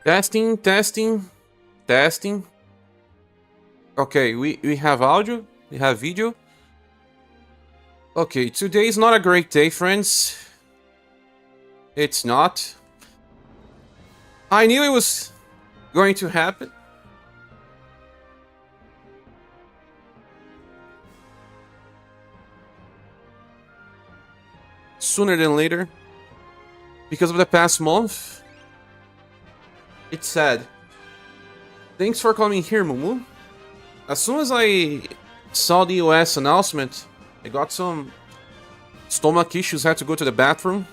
Testing, testing, testing. Okay, we have audio, we have video. Okay, today is not a great day, friends. It's not. I knew it was going to happen. Sooner than later. Because of the past month. It's sad. Thanks for coming here, Mumu. As soon as I saw the US announcement, I got some stomach issues, had to go to the bathroom.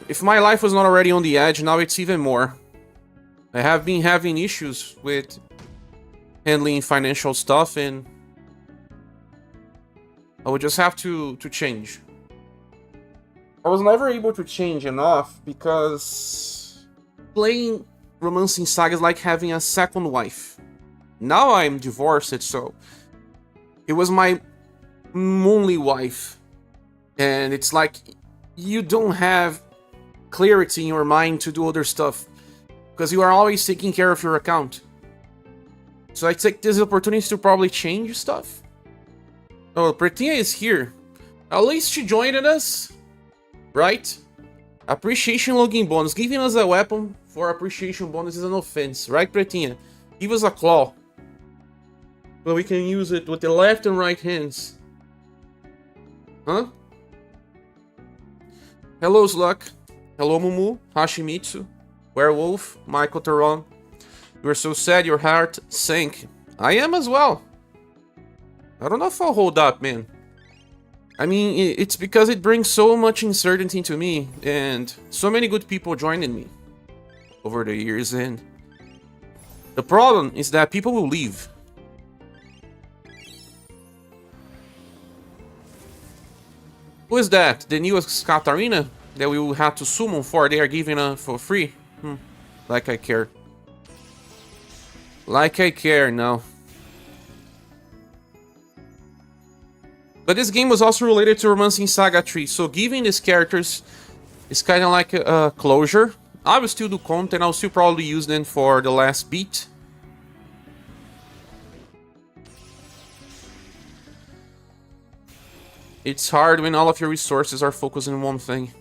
If my life was not already on the edge, now it's even more. I have been having issues with handling financial stuff, and I would just have to change. I was never able to change enough because playing Romancing Saga is like having a second wife. Now I'm divorced, so it was my only wife. And it's like you don't have clarity in your mind to do other stuff because you are always taking care of your account. So I take this opportunity to probably change stuff. Oh, Pretinha is here. At least she joined us, right? Appreciation login bonus. Giving us a weapon for appreciation bonus is an offense, right, Pretinha? Give us a claw. But we can use it with the left and right hands. Huh? Hello, Sluck. Hello, Mumu, Hashimitsu, Werewolf, Michael Taron. You are so sad your heart sank. I am as well. I don't know if I'll hold up, man. I mean, it's because it brings so much uncertainty to me, and so many good people joining me over the years, and the problem is that people will leave. Who is that? The newest Katarina that we will have to summon for? They are giving for free? Like I care. Like I care now. But this game was also related to Romancing Saga 3, so giving these characters is kind of like a closure. I will still do content, I'll still probably use them for the last beat. It's hard when all of your resources are focused on one thing.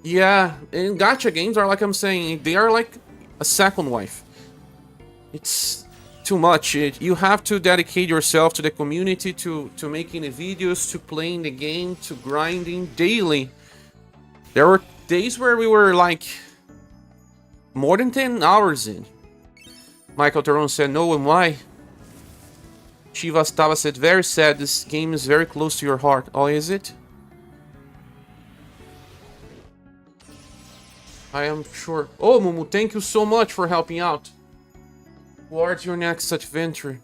Yeah, and gacha games are like I'm saying, they are like a second wife. It's too much. You have to dedicate yourself to the community, to making the videos, to playing the game, to grinding daily. There were days where we were like more than 10 hours in. Michael Taron said, no, and why? Shivastava said, very sad, this game is very close to your heart. Oh, is it? I am sure. Oh, Mumu, thank you so much for helping out. Towards your next adventure.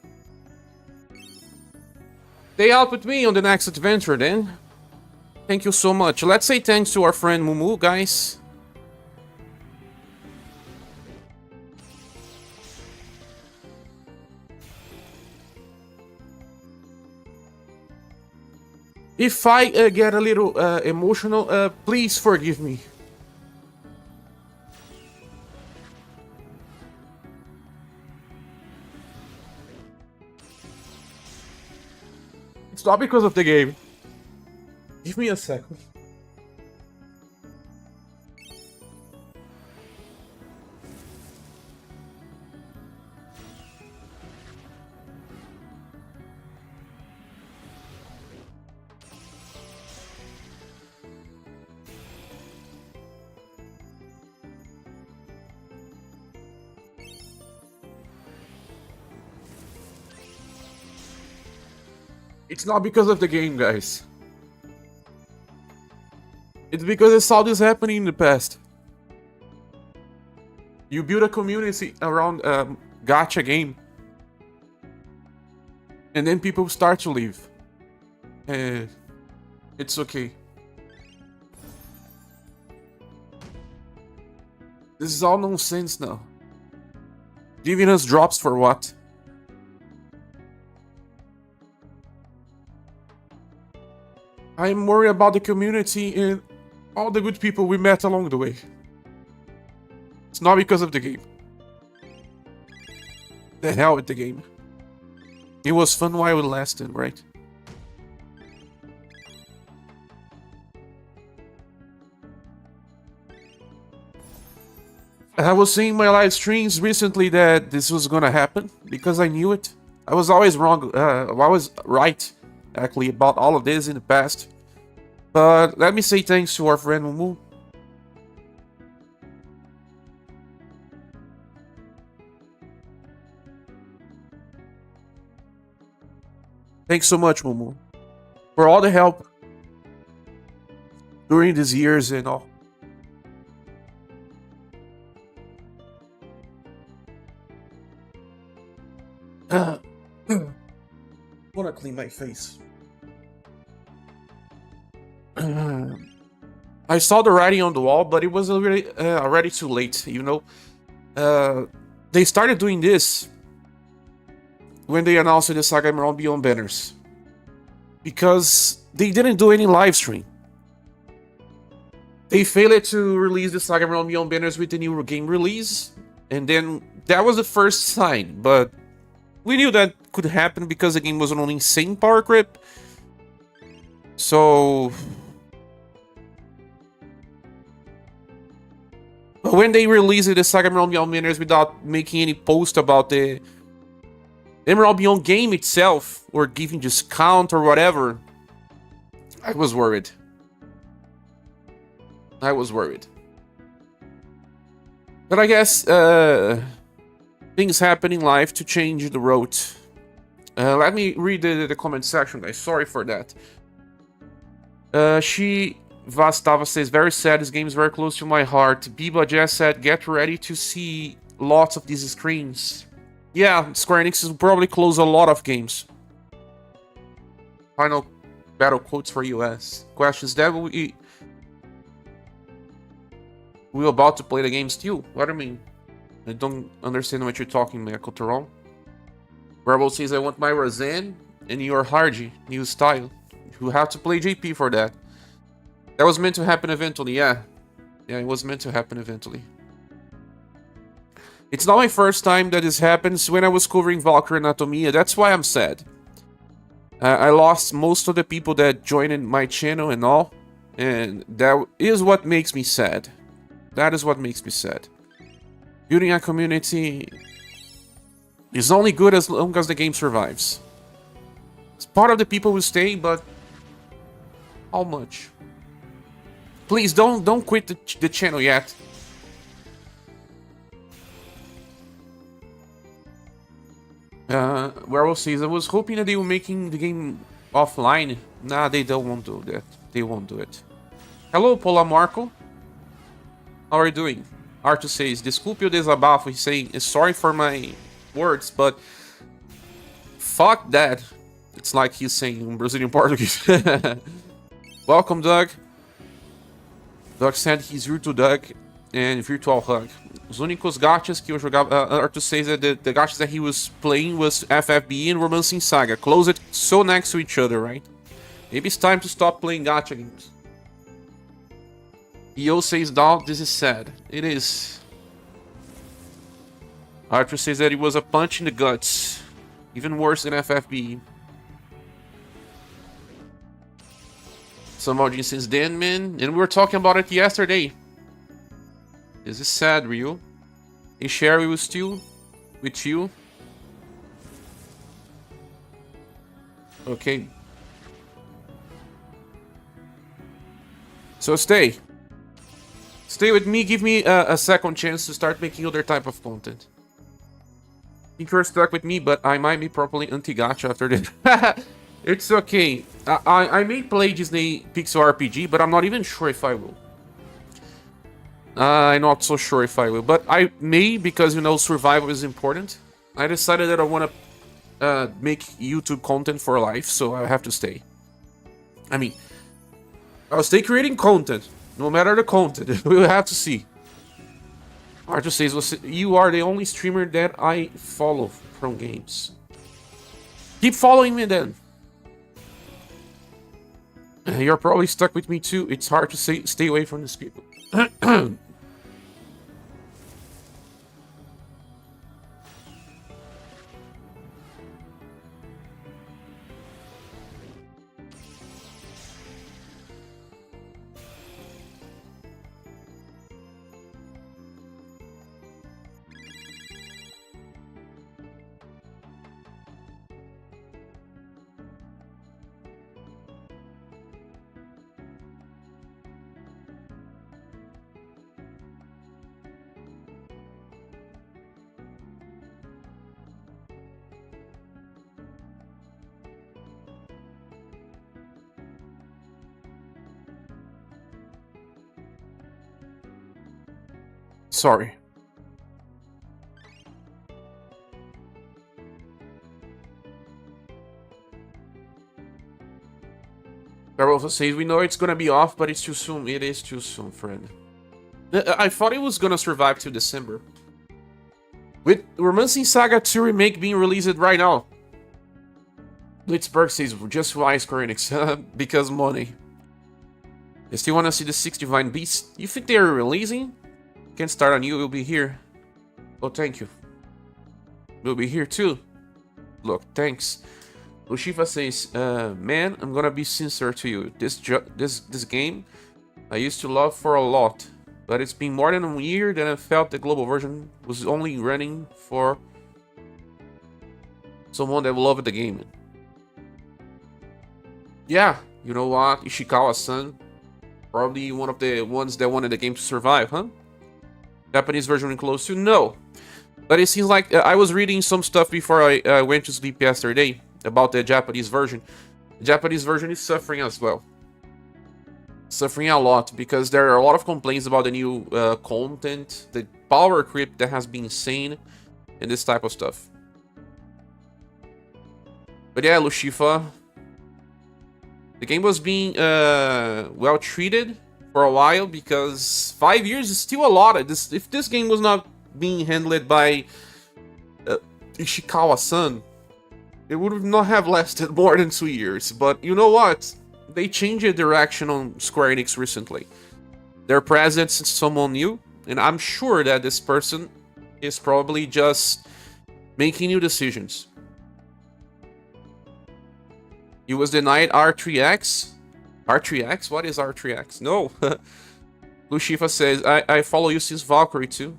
Stay out with me on the next adventure, then. Thank you so much. Let's say thanks to our friend Mumu, guys. If I get a little emotional, please forgive me. It's not because of the game. Give me a second. It's not because of the game, guys. It's because I saw this happening in the past. You build a community around a gacha game. And then people start to leave. It's okay. This is all nonsense now. Giving us drops for what? I'm worried about the community and all the good people we met along the way. It's not because of the game. The hell with the game. It was fun while it lasted, right? I was seeing my live streams recently that this was gonna happen because I knew it. I was always wrong. I was right, actually, about all of this in the past. But let me say thanks to our friend Mumu. Thanks so much, Mumu, for all the help during these years and all. I wanna clean my face. I saw the writing on the wall, but it was already too late, you know? They started doing this when they announced the SaGa Emerald Beyond banners. Because they didn't do any live stream. They failed to release the SaGa Emerald Beyond banners with the new game release. And then that was the first sign, but we knew that could happen because the game was on an insane power creep. So... But when they released the SaGa Emerald Beyond banners without making any post about the Emerald Beyond game itself, or giving discount or whatever, I was worried. I was worried. But I guess things happen in life to change the road. Let me read the comment section, guys. Sorry for that. She Vastava says, very sad, this game is very close to my heart. Biba just said, get ready to see lots of these screens. Yeah, Square Enix will probably close a lot of games. Final battle quotes for US. Questions that we're about to play the game still? What do you mean? I don't understand what you're talking, Michael Teron. Rebel says, I want my Razan and your Hardy, new style. You have to play JP for that. That was meant to happen eventually, yeah. Yeah, it was meant to happen eventually. It's not my first time that this happens. When I was covering Valkyrie Anatomia, that's why I'm sad. I lost most of the people that joined in my channel and all. And that is what makes me sad. That is what makes me sad. Building a community is only good as long as the game survives. It's part of the people will stay, but how much? Please don't quit the channel yet. Werewolf says, I was hoping that they were making the game offline. Nah, they won't do that. They won't do it. Hello, Paula Marco. How are you doing? Arthur says, desculpe o desabafo. He's saying, sorry for my words, but fuck that. It's like he's saying in Brazilian Portuguese. Welcome, Doug. Doug said he's Virtual Doug and Virtual Hug. Os únicos gachas que eu jogava... Arthur says that the gachas that he was playing was FFBE and Romancing Saga. Closed so next to each other, right? Maybe it's time to stop playing gacha games. EO says, Dal, this is sad. It is. Arthur says that it was a punch in the guts. Even worse than FFBE. Some audience since then, man. And we were talking about it yesterday. This is sad, Ryu. Hey, Sherry was still with you. Okay. So stay. Stay with me. Give me a second chance to start making other type of content. I think you're stuck with me, but I might be properly anti-gacha after this. It's okay. I may play Disney Pixel RPG, but I'm not even sure if I will. I'm not so sure if I will, but I may, because, you know, survival is important. I decided that I want to make YouTube content for life, so I have to stay. I mean, I'll stay creating content, no matter the content. We'll have to see. Arthur says, you are the only streamer that I follow from games. Keep following me then. You're probably stuck with me too. It's hard to stay away from these people. Sorry. Carol says, we know it's gonna be off, but it's too soon. It is too soon, friend. I thought it was gonna survive till December. With Romancing Saga 2 Remake being released right now. Blitzberg says, just why Square Enix? Because money. You still wanna see the 6 Divine Beasts? You think they are releasing? Can't start on you, we'll be here. Oh, thank you. We'll be here too. Look, thanks. Ushifa says, man, I'm gonna be sincere to you. This game, I used to love for a lot. But it's been more than a year that I felt the global version was only running for someone that loved the game. Yeah, you know what? Ishikawa-san, probably one of the ones that wanted the game to survive, huh? Japanese version close to? No. But it seems like I was reading some stuff before I went to sleep yesterday about the Japanese version. The Japanese version is suffering as well. Suffering a lot because there are a lot of complaints about the new content, the power creep that has been insane, and this type of stuff. But yeah, Lushifa, the game was being well treated for a while because 5 years is still a lot. If this game was not being handled by Ishikawa-san, it would not have lasted more than 2 years. But you know what? They changed the direction on Square Enix recently. Their president is someone new, and I'm sure that this person is probably just making new decisions. He was denied R3X? R3X? What is R3X? No. Lushifa says, I follow you since Valkyrie too.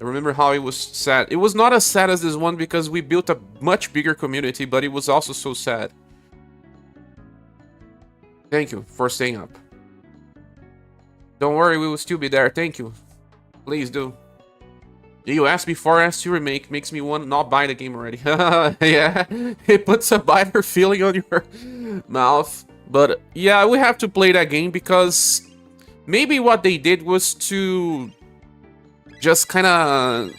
I remember how it was sad. It was not as sad as this one because we built a much bigger community, but it was also so sad. Thank you for staying up. Don't worry, we will still be there. Thank you. Please do. You asked before S2 Remake makes me want to not buy the game already. Yeah, it puts a bitter feeling on your mouth. But yeah, we have to play that game because maybe what they did was to just kind of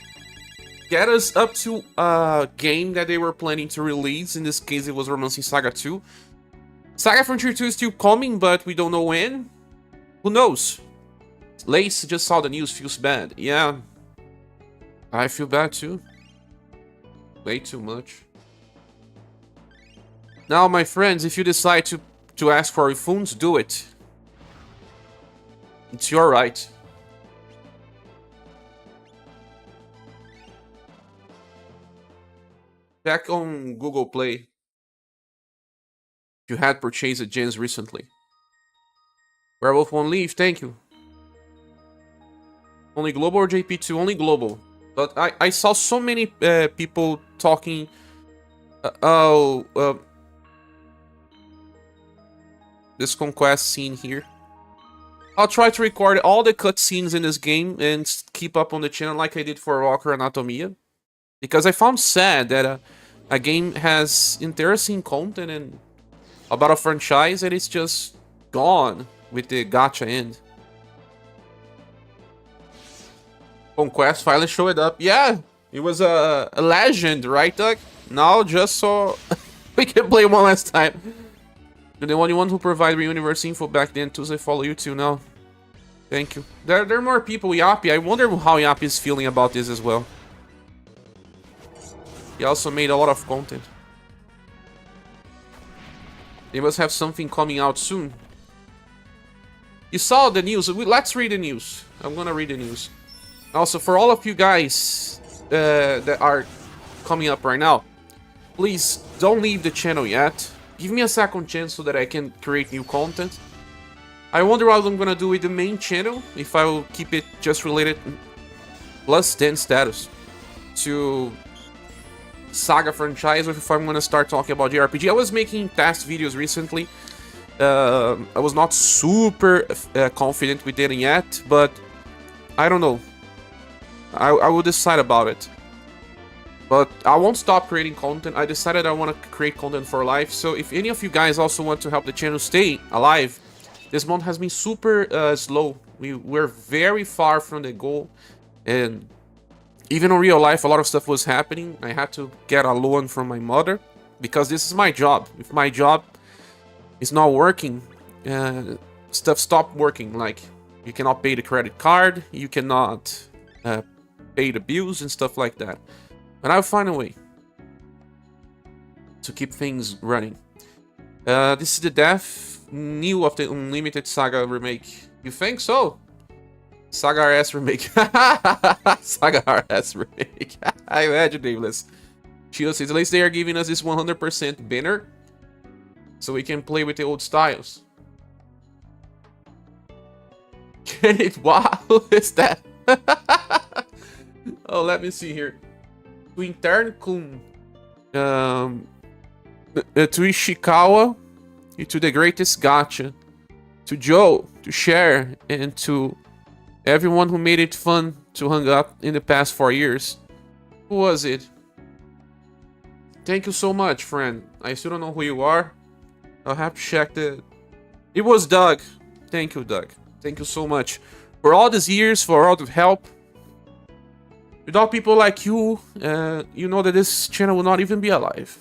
get us up to a game that they were planning to release. In this case, it was Romancing Saga 2. Saga Frontier 2 is still coming, but we don't know when. Who knows? Lace just saw the news, feels bad. Yeah. I feel bad too. Way too much. Now, my friends, if you decide to ask for refunds, do it. It's your right. Back on Google Play. You had purchased gens recently. Werewolf won't leave, thank you. Only global or JP2? Only global. But I saw so many people talking. This conquest scene here. I'll try to record all the cutscenes in this game and keep up on the channel like I did for Walker Anatomia. Because I found sad that a game has interesting content and about a franchise and it's just gone with the gacha end. Conquest finally showed up. Yeah, it was a legend, right, Doug? Now just so we can play one last time. You're the only one who provided me UniverSe info back then, Tuesday. Follow you too now. Thank you. There are more people. Yappy, I wonder how Yappy is feeling about this as well. He also made a lot of content. They must have something coming out soon. You saw the news. Let's read the news. I'm gonna read the news. Also, for all of you guys that are coming up right now, please don't leave the channel yet. Give me a second chance so that I can create new content. I wonder what I'm gonna do with the main channel, if I will keep it just related plus 10 status to Saga franchise, or if I'm gonna start talking about JRPG. I was making test videos recently. I was not super confident with it yet, but I don't know. I will decide about it. But I won't stop creating content. I decided I want to create content for life. So if any of you guys also want to help the channel stay alive, this month has been super slow We were very far from the goal, and even in real life, a lot of stuff was happening. I had to get a loan from my mother because this is my job. If my job is not working, stuff stopped working. Like, you cannot pay the credit card, you cannot pay the bills and stuff like that. But I'll find a way to keep things running. This is the death new of the Unlimited SaGa remake. You think so? SaGa RS remake. SaGa RS remake. I imagine, Nameless. Shield says, at least they are giving us this 100% banner, so we can play with the old styles. Can it? Wow, who is that? Oh, let me see here. To intern com to Ishikawa, to the greatest gacha, to Joe, to Cher, and to everyone who made it fun to hang up in the past 4 years. Who was it? Thank you so much, friend. I still don't know who you are. I'll have to check the... It was Doug. Thank you, Doug. Thank you so much for all these years, for all the help. Without people like you, you know that this channel will not even be alive.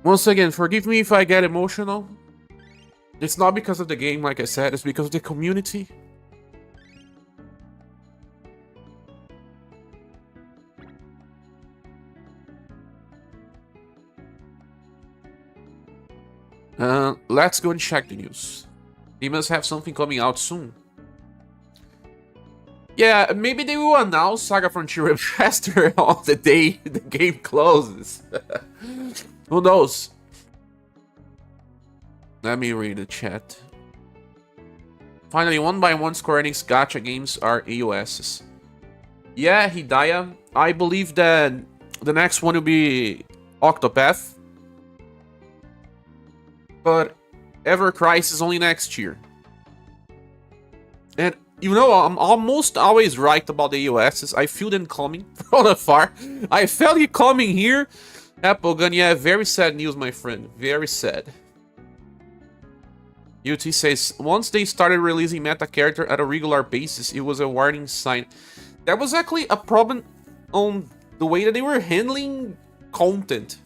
Once again, forgive me if I get emotional. It's not because of the game, like I said, it's because of the community. Let's go and check the news. They must have something coming out soon. Yeah, maybe they will announce Saga Frontier Remaster on the day the game closes. Who knows? Let me read the chat. Finally, one by one Square Enix gacha games are AOSs. Yeah, Hidaya. I believe that the next one will be Octopath. But Ever Crisis only next year. And you know, I'm almost always right about the AOSs. I feel them coming from afar. I felt it coming here. Apple Gun, yeah, very sad news, my friend. Very sad. UT says, once they started releasing meta character at a regular basis, it was a warning sign. That was actually a problem on the way that they were handling content.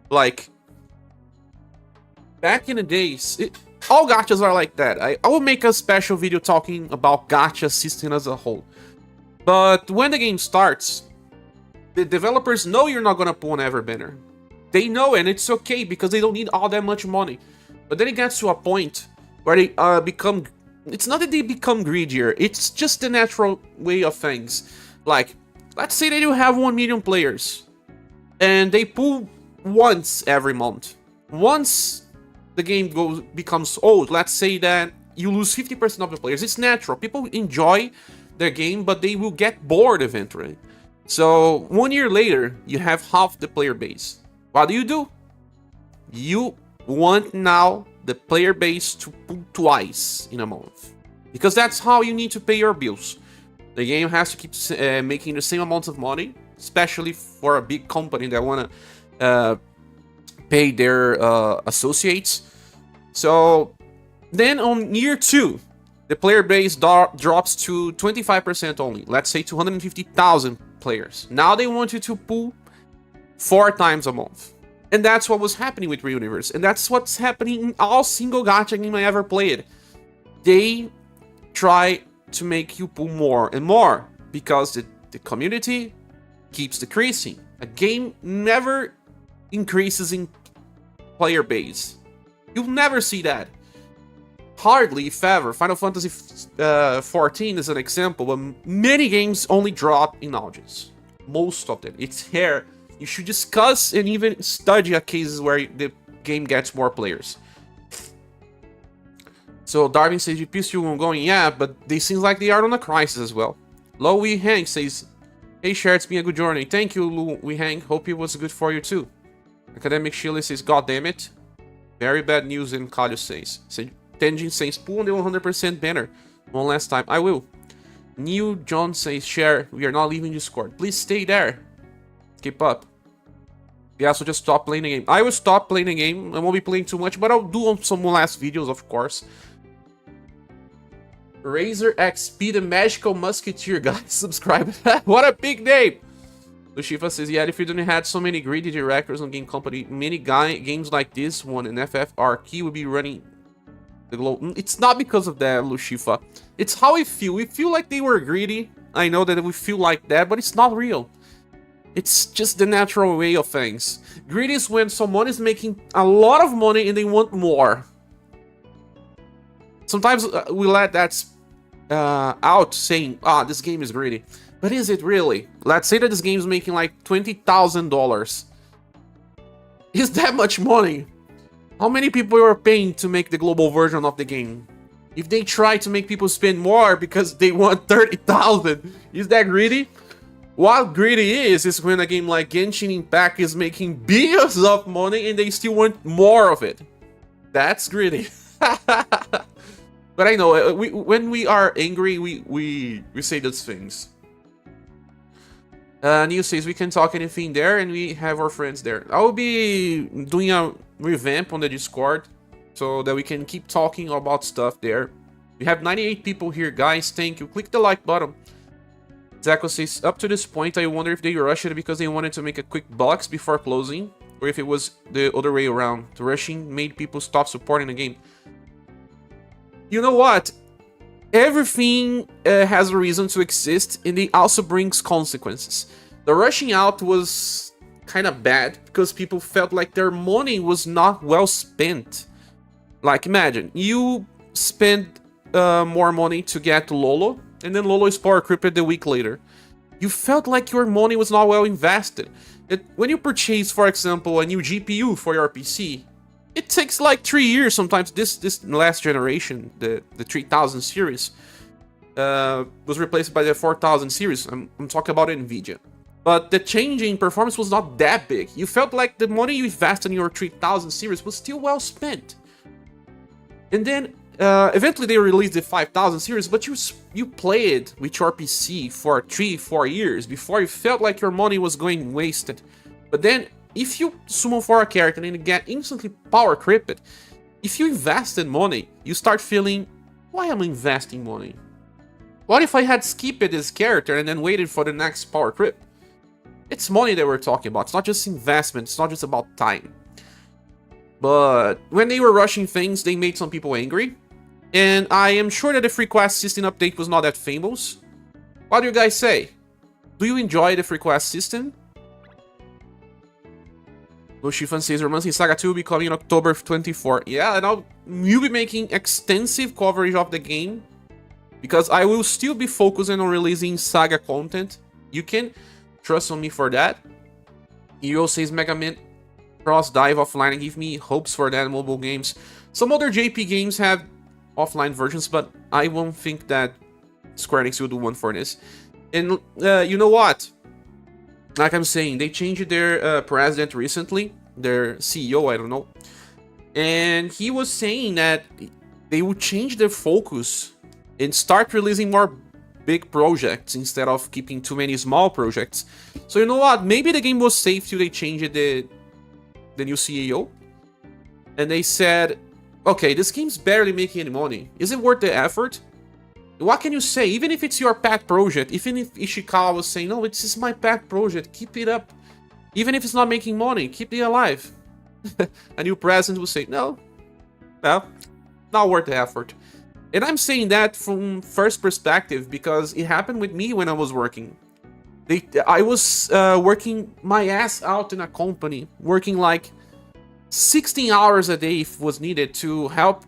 Like, back in the days, all gachas are like that. I will make a special video talking about gacha system as a whole. But when the game starts, the developers know you're not gonna pull an ever banner. They know, and it's okay because they don't need all that much money. But then it gets to a point where they become... It's not that they become greedier, it's just the natural way of things. Like, let's say they do have 1 million players, and they pull once every month. Once the game becomes old, let's say that you lose 50% of the players. It's natural. People enjoy their game, but they will get bored eventually. So 1 year later, you have half the player base. What do? You want now the player base to pull twice in a month. Because that's how you need to pay your bills. The game has to keep making the same amount of money, especially for a big company that want to pay their associates. So then on year 2, the player base drops to 25% only. Let's say 250,000 players. Now they want you to pull 4 times a month. And that's what was happening with UniverSe. And that's what's happening in all single gacha game I ever played. They try to make you pull more and more because the community keeps decreasing. A game never increases in player base. You'll never see that. Hardly, if ever. Final Fantasy XIV is an example, but many games only drop in audience. Most of them. It's rare. You should discuss and even study cases where the game gets more players. So Darwin says GP still ongoing, yeah, but they seem like they are on a crisis as well. Lo Wee Hang says, hey Cher, it's been a good journey. Thank you, Lo Wee Hang. Hope it was good for you too. Academic Shilly says, god damn it. Very bad news, and Kalio says. Tenjin says, pull on the 100% banner. One last time. I will. Neil John says, share. We are not leaving Discord. Please stay there. Keep up. Yeah, so just stop playing the game. I will stop playing the game. I won't be playing too much, but I'll do some last videos, of course. Razor XP, the magical musketeer, guys. Subscribe. What a big name! Lushifa says, yeah, if you didn't have so many greedy directors on Game Company, many games like this one and FFR key would be running the globe. It's not because of that, Lushifa. It's how we feel. We feel like they were greedy. I know that we feel like that, but it's not real. It's just the natural way of things. Greed is when someone is making a lot of money and they want more. Sometimes we let that out saying, this game is greedy. But is it really? Let's say that this game is making like $20,000. Is that much money? How many people are paying to make the global version of the game? If they try to make people spend more because they want 30,000, is that greedy? What greedy is when a game like Genshin Impact is making billions of money and they still want more of it. That's greedy. But I know, when we are angry, we say those things. Neil says we can talk anything there and we have our friends there. I will be doing a revamp on the Discord so that we can keep talking about stuff there. We have 98 people here, guys. Thank you. Click the like button. Zako says, up to this point, I wonder if they rushed it because they wanted to make a quick box before closing, or if it was the other way around. The rushing made people stop supporting the game. You know what? Everything has a reason to exist, and it also brings consequences. The rushing out was kind of bad because people felt like their money was not well spent. Like, imagine, you spend more money to get to Lolo, and then Lolo is power creeped a week later. You felt like your money was not well invested. When you purchase, for example, a new GPU for your PC, it takes like 3 years sometimes. This last generation, the 3000 series, was replaced by the 4000 series. I'm talking about NVIDIA. But the change in performance was not that big. You felt like the money you invested in your 3000 series was still well spent. And then eventually they released the 5000 series, but you played with your PC for 3-4 years before you felt like your money was going wasted. But then if you summon for a character and get instantly power creeped, if you invested money, you start feeling, why am I investing money? What if I had skipped this character and then waited for the next power creep? It's money that we're talking about. It's not just investment. It's not just about time. But when they were rushing things, they made some people angry. And I am sure that the free quest system update was not that famous. What do you guys say? Do you enjoy the free quest system? Lushifan says Romancing Saga 2 will be coming in October 24. Yeah, and you'll be making extensive coverage of the game, because I will still be focusing on releasing Saga content. You can trust on me for that. Hero says Mega Man Cross Dive offline and give me hopes for that in mobile games. Some other JP games have offline versions, but I won't think that Square Enix will do one for this. And you know what? Like I'm saying, they changed their president recently, their CEO, I don't know. And he was saying that they would change their focus and start releasing more big projects instead of keeping too many small projects. So you know what? Maybe the game was safe till they changed the new CEO. And they said, okay, this game's barely making any money. Is it worth the effort? What can you say? Even if it's your pet project, even if Ishikawa was saying, no, it's just my pet project, keep it up. Even if it's not making money, keep it alive. A new president will say, no, well, not worth the effort. And I'm saying that from first perspective because it happened with me when I was working. I was working my ass out in a company, working like 16 hours a day if was needed to help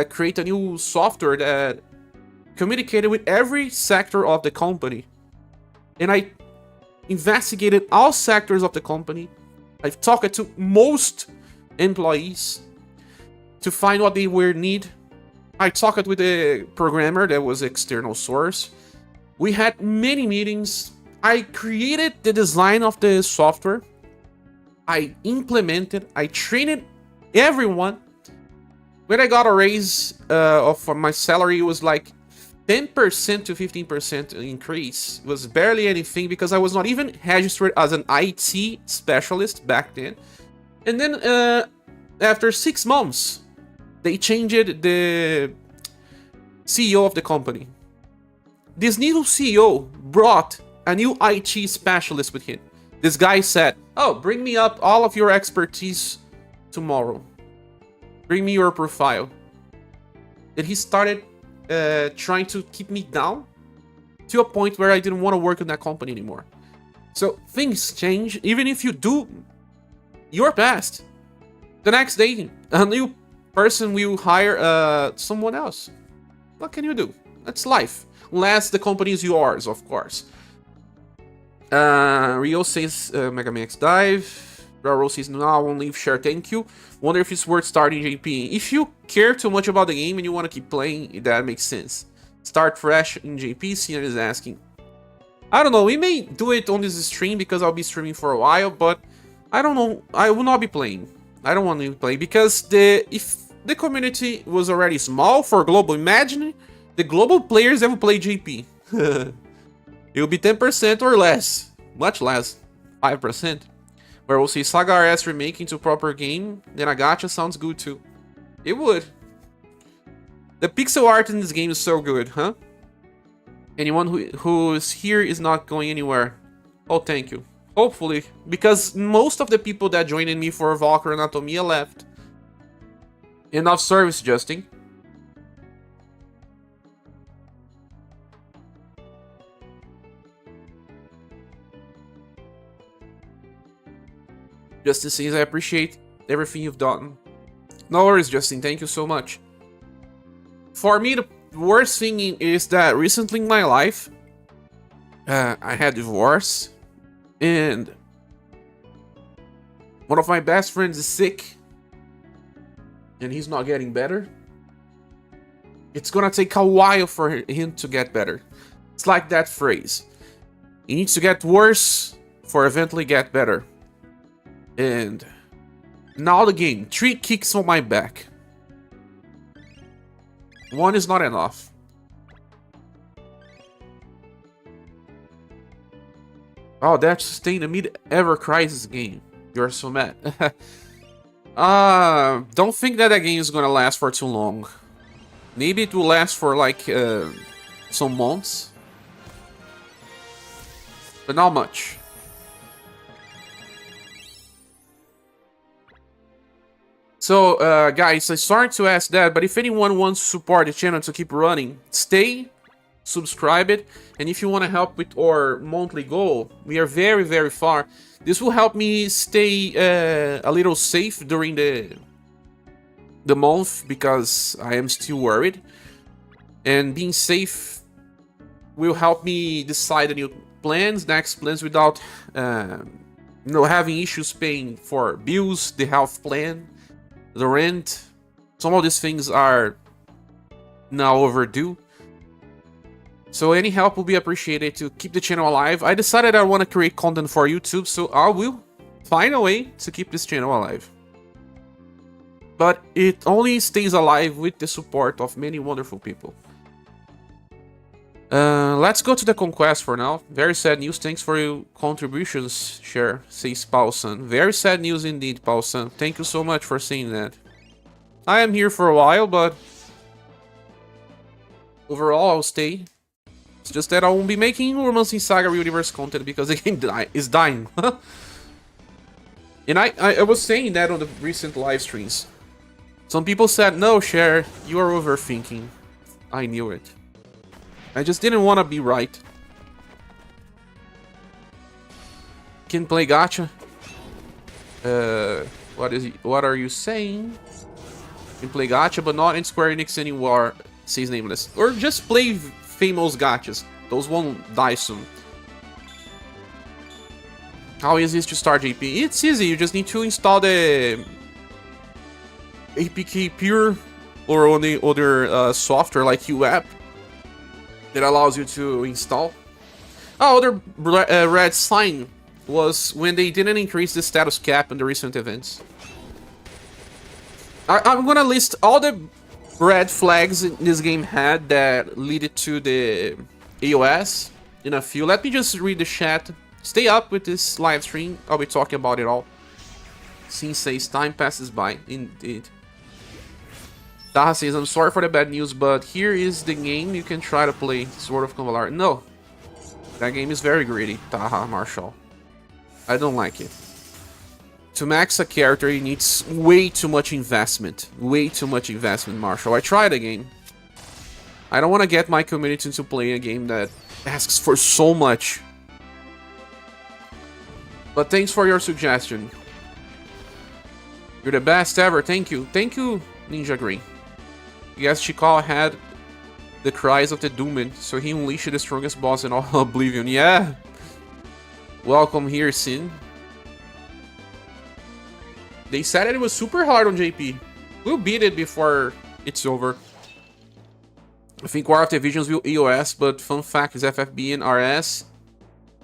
create a new software that communicated with every sector of the company. And I investigated all sectors of the company. I've talked to most employees to find what they were need. I talked with a programmer that was external source. We had many meetings. I created the design of the software. I implemented, I trained everyone. When I got a raise of my salary, it was like 10% to 15% increase. It was barely anything because I was not even registered as an IT specialist back then. And then after 6 months, they changed the CEO of the company. This new CEO brought a new IT specialist with him. This guy said, "Oh, bring me up all of your expertise tomorrow. Bring me your profile." And he started trying to keep me down to a point where I didn't want to work in that company anymore. So things change. Even if you do your best, the next day a new person will hire someone else. What can you do? That's life. Unless the company is yours, of course. Rio says Mega Man X Dive. Raul says, "No, I won't leave. Share, thank you. Wonder if it's worth starting JP. If you care too much about the game and you want to keep playing, that makes sense. Start fresh in JP, Cena is asking. I don't know, we may do it on this stream because I'll be streaming for a while, but I don't know, I will not be playing. I don't want to play because if the community was already small for global, imagine the global players ever play JP. It will be 10% or less. Much less. 5%. Where we'll see SaGa RS remake into proper game, then a gacha sounds good too. It would. The pixel art in this game is so good, huh? Anyone who is here is not going anywhere. Oh, thank you. Hopefully, because most of the people that joined me for Valkyrie Anatomia left. Enough service, Justin. Justin says, I appreciate everything you've done. No worries, Justin. Thank you so much. For me, the worst thing is that recently in my life, I had divorce, and one of my best friends is sick, and he's not getting better. It's gonna take a while for him to get better. It's like that phrase. He needs to get worse for eventually get better. And now the game, 3 kicks on my back. 1 is not enough. Oh, that's sustained a mid-ever crisis game. You're so mad. Don't think that game is gonna last for too long. Maybe it will last for like some months. But not much. So, guys, I started to ask that, but if anyone wants to support the channel to keep running, stay, subscribe it, and if you want to help with our monthly goal, we are very, very far. This will help me stay a little safe during the month, because I am still worried. And being safe will help me decide the new plans, next plans, without having issues paying for bills, the health plan, the rent. Some of these things are now overdue. So any help will be appreciated to keep the channel alive. I decided I want to create content for YouTube, so I will find a way to keep this channel alive. But it only stays alive with the support of many wonderful people. Let's go to the conquest for now. Very sad news. Thanks for your contributions, Cher, says Paulson. Very sad news indeed, Paulson. Thank you so much for saying that. I am here for a while, but overall I'll stay. It's just that I won't be making Romancing SaGa UniverSe content because the game is dying. And I was saying that on the recent live streams. Some people said, no, Cher, you are overthinking. I knew it. I just didn't want to be right. Can play gacha? What are you saying? Can play gacha, but not in Square Enix anymore, says Nameless. Or just play famous gachas. Those won't die soon. How easy is to start JP? It's easy, you just need to install the APK Pure or any other software like UApp that allows you to install. Oh, other red sign was when they didn't increase the status cap in the recent events. I'm gonna list all the red flags this game had that leaded to the AOS in a few. Let me just read the chat. Stay up with this live stream. I'll be talking about it all. Scene says time passes by. Indeed. Taha says, I'm sorry for the bad news, but here is the game you can try to play. Sword of Convalar. No. That game is very greedy, Taha Marshall. I don't like it. To max a character, it needs way too much investment. Way too much investment, Marshall. I tried the game. I don't want to get my community into playing a game that asks for so much. But thanks for your suggestion. You're the best ever. Thank you. Thank you, Ninja Green. Yes, Chikal had the cries of the Doomed, so he unleashed the strongest boss in all Oblivion. Yeah. Welcome here, Sin. They said that it was super hard on JP. We'll beat it before it's over. I think War of the Visions will EOS, but fun fact is FFB and RS.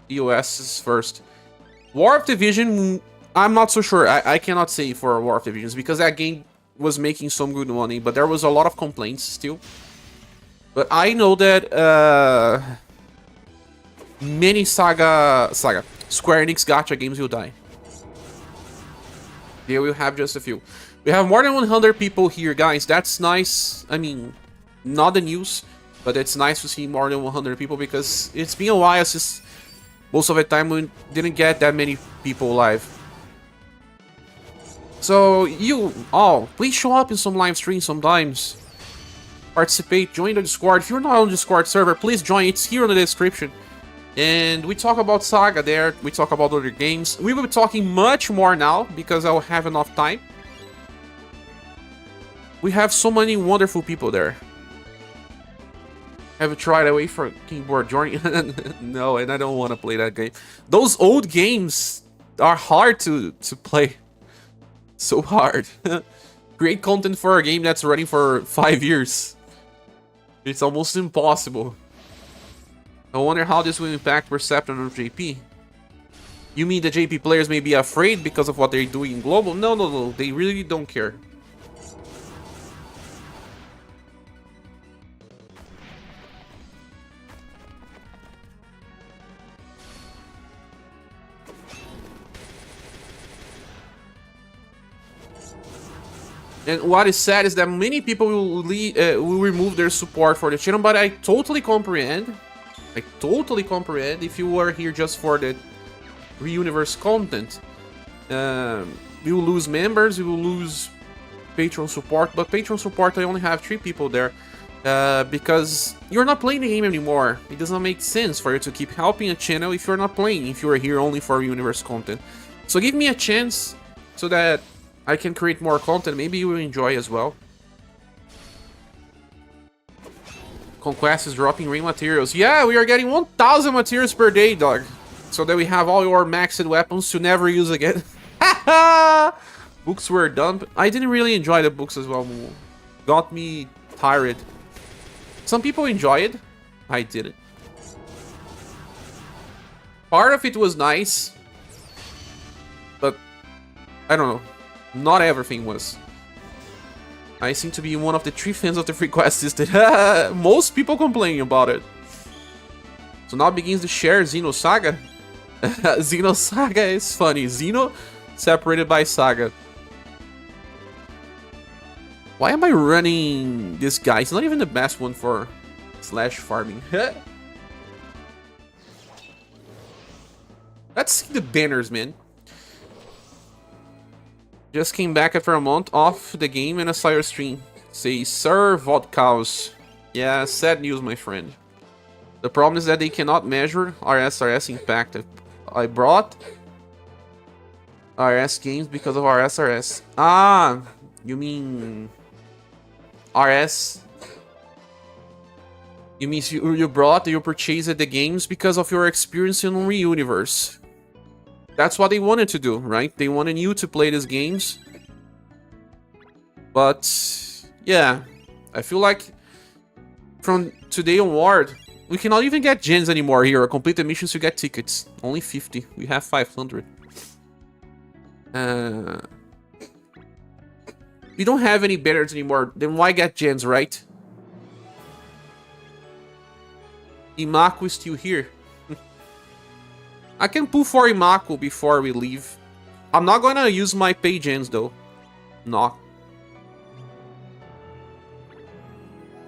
EOS is first. War of the Vision, I'm not so sure. I cannot say for War of the Visions because that game was making some good money, but there was a lot of complaints still. But I know that many SaGa, Square Enix gacha games will die. They will have just a few. We have more than 100 people here, guys. That's nice. I mean, not the news, but it's nice to see more than 100 people because it's been a while since most of the time we didn't get that many people live. So you all, please show up in some live streams sometimes. Participate, join the Discord. If you're not on the Discord server, please join. It's here in the description. And we talk about SaGa there. We talk about other games. We will be talking much more now because I'll have enough time. We have so many wonderful people there. Have you tried Away for Keyboard Journey? No, and I don't want to play that game. Those old games are hard to play. So hard. Create content for a game that's running for 5 years. It's almost impossible. I wonder how this will impact perception of JP. You mean the JP players may be afraid because of what they're doing in global? No, no, no. They really don't care. And what is sad is that many people will remove their support for the channel, but I totally comprehend. I totally comprehend if you were here just for the UniverSe content. We will lose members, we will lose Patreon support, but Patreon support I only have 3 people there. Because you're not playing the game anymore. It does not make sense for you to keep helping a channel if you're not playing, if you're here only for UniverSe content. So give me a chance so that I can create more content. Maybe you will enjoy as well. Conquest is dropping ring materials. Yeah, we are getting 1,000 materials per day, dog. So that we have all your maxed weapons to never use again. Books were done. I didn't really enjoy the books as well. Got me tired. Some people enjoy it. I didn't. Part of it was nice. But I don't know. Not everything was. I seem to be one of the 3 fans of the free quest system. Most people complaining about it. So now begins the share Xeno SaGa. Xeno SaGa is funny. Xeno separated by SaGa. Why am I running this guy? It's not even the best one for slash farming. Let's see the banners, man. Just came back after a month off the game and I saw your stream. Say, Sir Vodkaus. Yeah, sad news, my friend. The problem is that they cannot measure RSRS impact. I brought RS games because of RSRS. Ah, you mean RS? You mean you purchased the games because of your experience in UniverSe. That's what they wanted to do, right? They wanted you to play these games. But, yeah. I feel like from today onward, we cannot even get gens anymore here. Or complete the missions to get tickets. Only 50. We have 500. We don't have any banners anymore, then why get gens, right? Imaku is still here. I can pull for Imaku before we leave. I'm not gonna use my pay gens though. No.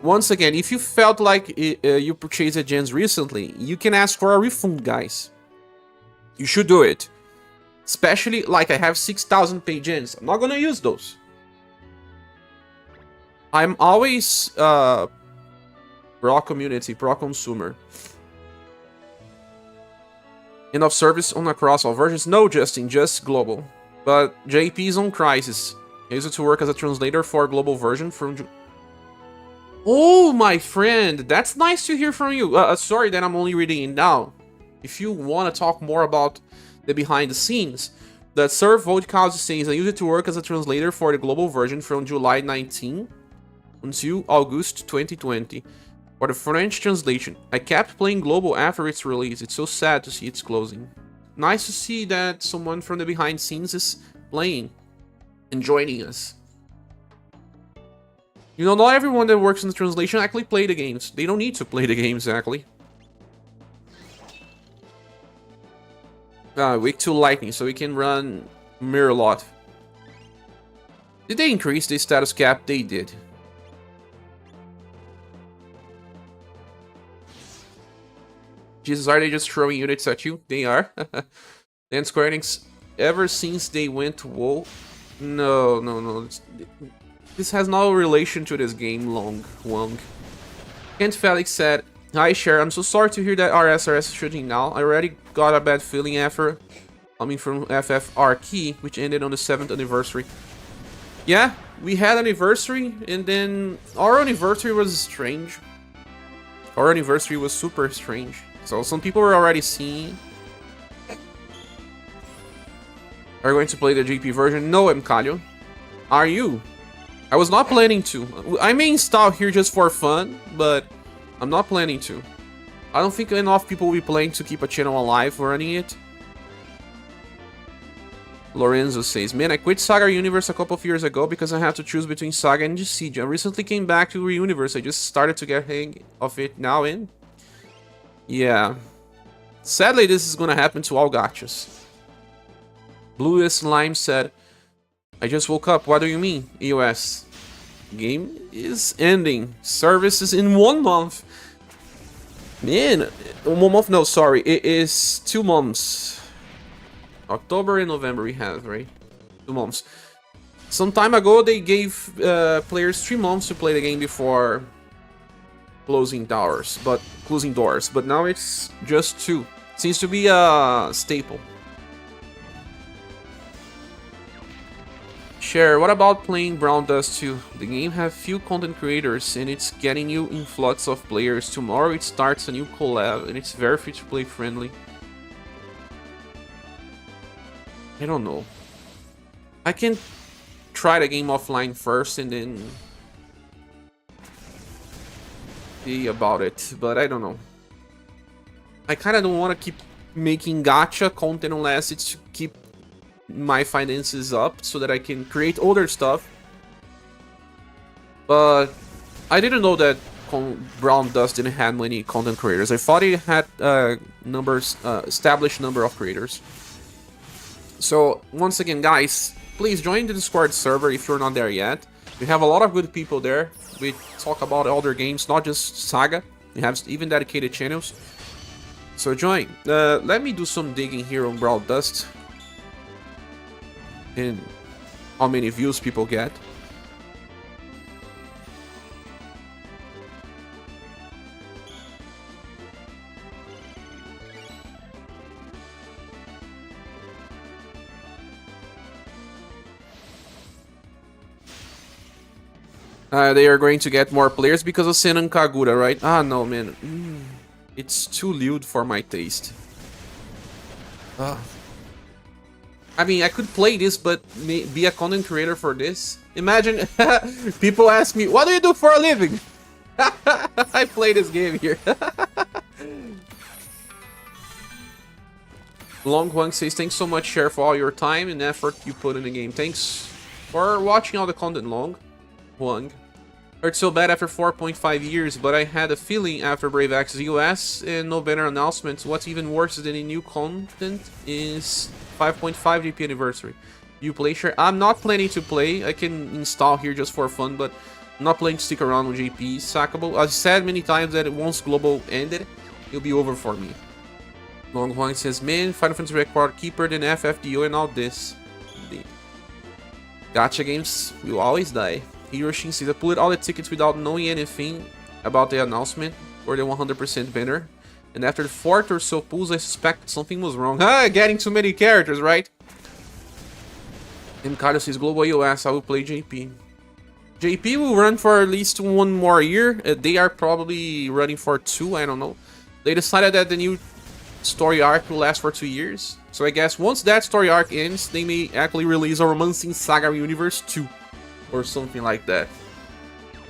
Once again, if you felt like you purchased a gens recently, you can ask for a refund, guys. You should do it. Especially, like, I have 6,000 pay gens. I'm not gonna use those. I'm always pro community, pro consumer. End of service on across all versions? No, Justin, just global. But JP is on crisis. I used to work as a translator for a global version from... Oh, my friend, that's nice to hear from you. Sorry that I'm only reading it now. If you want to talk more about the behind the scenes, that Sir Vodkaus says I used to work as a translator for the global version from July 19 until August 2020 for the French translation. I kept playing global after its release. It's so sad to see it's closing. Nice to see that someone from the behind scenes is playing and joining us. You know, not everyone that works in the translation actually play the games. They don't need to play the games, actually. Weak to lightning, so we can run mirror lot. Did they increase the status cap? They did. Jesus, are they just throwing units at you? They are. Then Square Enix, ever since they went to WoW... No. This has no relation to this game, Wong. Kent Felix said, "Hi, Cher. I'm so sorry to hear that RSRS is shooting now. I already got a bad feeling after coming from FFR Key, which ended on the 7th anniversary." Yeah, we had anniversary, and then our anniversary was strange. Our anniversary was super strange. So some people were already seeing. Are you going to play the GP version? No, Mkalio. Are you? I was not planning to. I may install here just for fun, but I'm not planning to. I don't think enough people will be playing to keep a channel alive running it. Lorenzo says, "Man, I quit SaGa UniverSe a couple of years ago because I had to choose between SaGa and Siege. I recently came back to UniverSe. I just started to get hang of it now in." Yeah. Sadly, this is gonna happen to all gachas. Bluest Lime said, "I just woke up. What do you mean, EOS? Game is ending. Services in 1 month." Man, 1 month? No, sorry. It is 2 months. October and November we have, right? 2 months. Some time ago, they gave players 3 months to play the game before closing doors. But now it's just 2. Seems to be a staple. Cher, what about playing Brown Dust 2? The game have few content creators and it's getting new influx of players. Tomorrow it starts a new collab and it's very free to play friendly. I don't know. I can try the game offline first and then see about it, but I don't know. I kind of don't want to keep making gacha content unless it's to keep my finances up so that I can create other stuff. But I didn't know that Brown Dust didn't have many content creators. I thought it had established number of creators. So once again, guys, please join the Discord server if you're not there yet. We have a lot of good people there. We talk about other games, not just SaGa. We have even dedicated channels. So join. Let me do some digging here on Brown Dust and how many views people get. They are going to get more players because of Senan Kagura, right? Ah, no, man. It's too lewd for my taste. I mean, I could play this, but be a content creator for this. Imagine people ask me, "What do you do for a living?" I play this game here. Long Huang says, "Thanks so much, Cher, for all your time and effort you put in the game." Thanks for watching all the content long. Huang. Hurt so bad after 4.5 years, but I had a feeling after Brave X's US and no better announcements. What's even worse than any new content is 5.5 GP anniversary. You play share? I'm not planning to play. I can install here just for fun, but I'm not planning to stick around with JP. Sackable. I've said many times that once Global ended, it'll be over for me. Long Huang says, man, Final Fantasy record keeper than FFDO and all this. Indeed. Gacha games will always die. Hiroshi says, I pulled all the tickets without knowing anything about the announcement for the 100% banner. And after the 4th or so pulls, I suspect something was wrong. Getting too many characters, right? And Carlos says, Global US, I will play JP. JP will run for at least 1 more year. They are probably running for 2, I don't know. They decided that the new story arc will last for 2 years. So I guess once that story arc ends, they may actually release a Romancing SaGa Universe 2. Or something like that.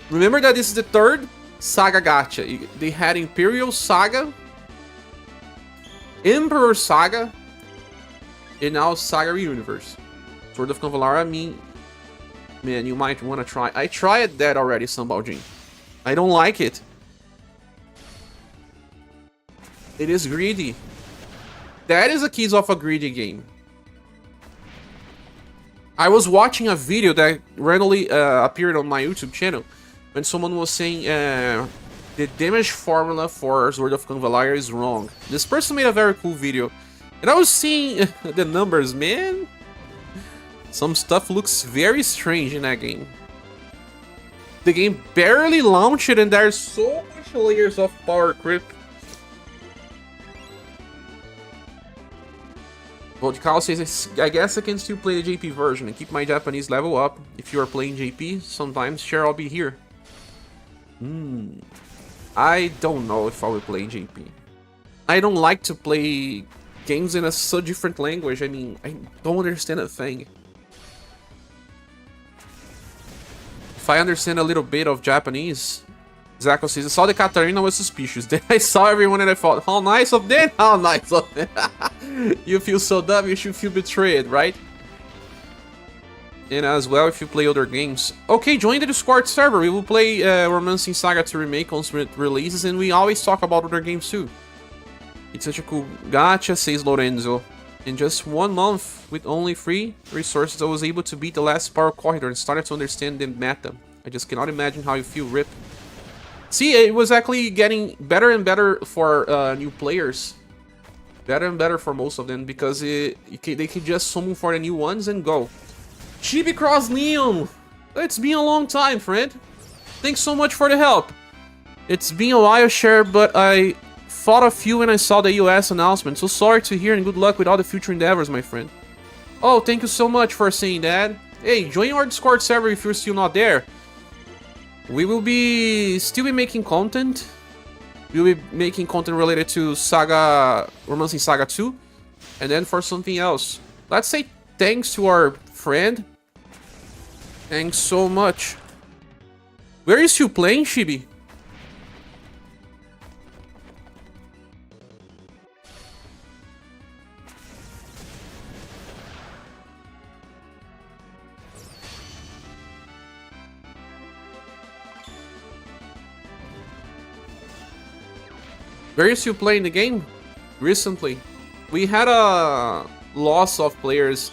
Remember that this is the 3rd SaGa gacha. They had Imperial SaGa, Emperor SaGa, and now SaGa Universe. Sword of Convalar, I mean, man, you might want to try. I tried that already, Sambaljin. I don't like it. It is greedy. That is a case of a greedy game. I was watching a video that randomly appeared on my YouTube channel when someone was saying the damage formula for Sword of Convalar is wrong. This person made a very cool video, and I was seeing the numbers, man. Some stuff looks very strange in that game. The game barely launched and there's so much layers of power creep. Voltical says, I guess I can still play the JP version and keep my Japanese level up. If you are playing JP, sometimes sure I'll be here. I don't know if I will play JP. I don't like to play games in a so different language. I mean, I don't understand a thing. If I understand a little bit of Japanese, Zako says, I saw the Katarina, was suspicious. Then I saw everyone and I thought, how nice of them, how nice of them. You feel so dumb, you should feel betrayed, right? And as well, if you play other games. Okay, join the Discord server. We will play Romancing SaGa 2 Remake once it releases, and we always talk about other games too. It's such a cool gacha, says Lorenzo. In just 1 month, with only 3 resources, I was able to beat the last power corridor and started to understand the meta. I just cannot imagine how you feel, Rip. See, it was actually getting better and better for new players. Better and better for most of them, because they can just summon for the new ones and go. Chibi Cross Neon! It's been a long time, friend. Thanks so much for the help. It's been a while, Cher, but I thought of you when I saw the US announcement. So sorry to hear and good luck with all the future endeavors, my friend. Oh, thank you so much for saying that. Hey, join our Discord server if you're still not there. We will still be making content. We'll be making content related to SaGa, Romancing SaGa 2. And then for something else. Let's say thanks to our friend. Thanks so much. Where is you playing, Chibi? Where is you playing the game? Recently. We had a loss of players,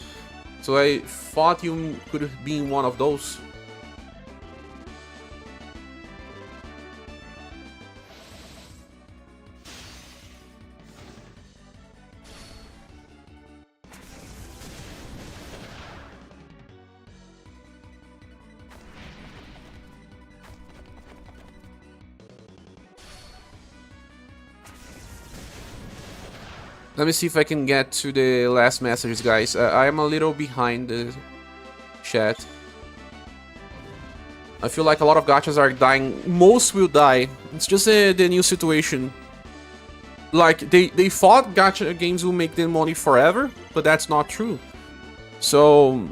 so I thought you could have been one of those. Let me see if I can get to the last messages, guys. I am a little behind the chat. I feel like a lot of gachas are dying. Most will die. It's just the new situation. Like, they thought gacha games will make them money forever, but that's not true. So,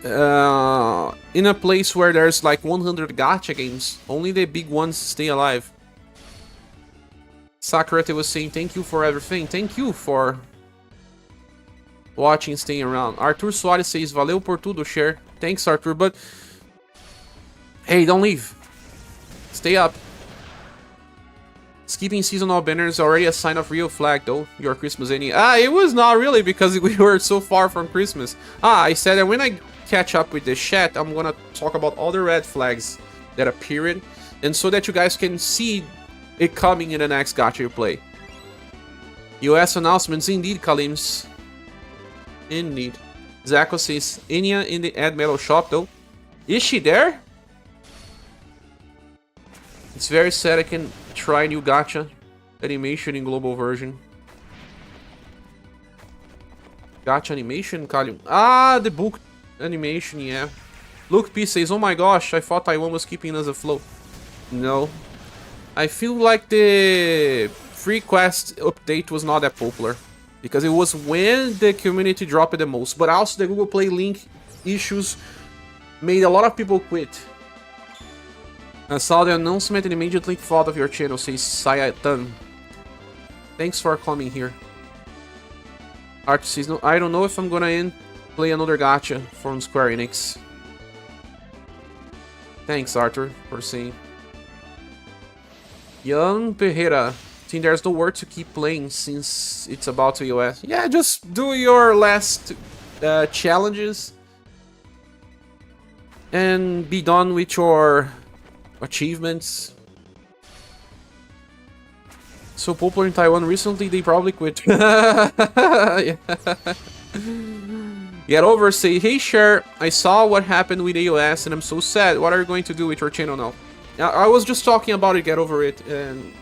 in a place where there's like 100 gacha games, only the big ones stay alive. Sakurate was saying, thank you for everything. Thank you for watching, staying around. Arthur Soares says, valeu por tudo, share. Thanks, Arthur, but... Hey, don't leave. Stay up. Skipping seasonal banners already a sign of real flag, though. Your Christmas any? It was not really, because we were so far from Christmas. I said that when I catch up with the chat, I'm gonna talk about other red flags that appeared, and so that you guys can see it coming in the next gacha you play. US announcements, indeed, Kalims. Indeed. Zako says, Enya in the Ad Metal shop, though. Is she there? It's very sad I can try new gacha animation in global version. Gacha animation, Kalium. The book animation, yeah. Luke P says, oh my gosh, I thought Taiwan was keeping us afloat. No. I feel like the free quest update was not that popular, because it was when the community dropped the most. But also the Google Play link issues made a lot of people quit. I saw the announcement and immediately thought of your channel, says Sayatan. Thanks for coming here. Art says, no, I don't know if I'm gonna play another gacha from Square Enix. Thanks, Arthur, for saying. Young Pereira, think there's no word to keep playing since it's about to US. Yeah, just do your last challenges and be done with your achievements. So popular in Taiwan recently, they probably quit. Yeah. Get over, say, hey Cher, I saw what happened with AOS and I'm so sad. What are you going to do with your channel now? I was just talking about it, get over it. And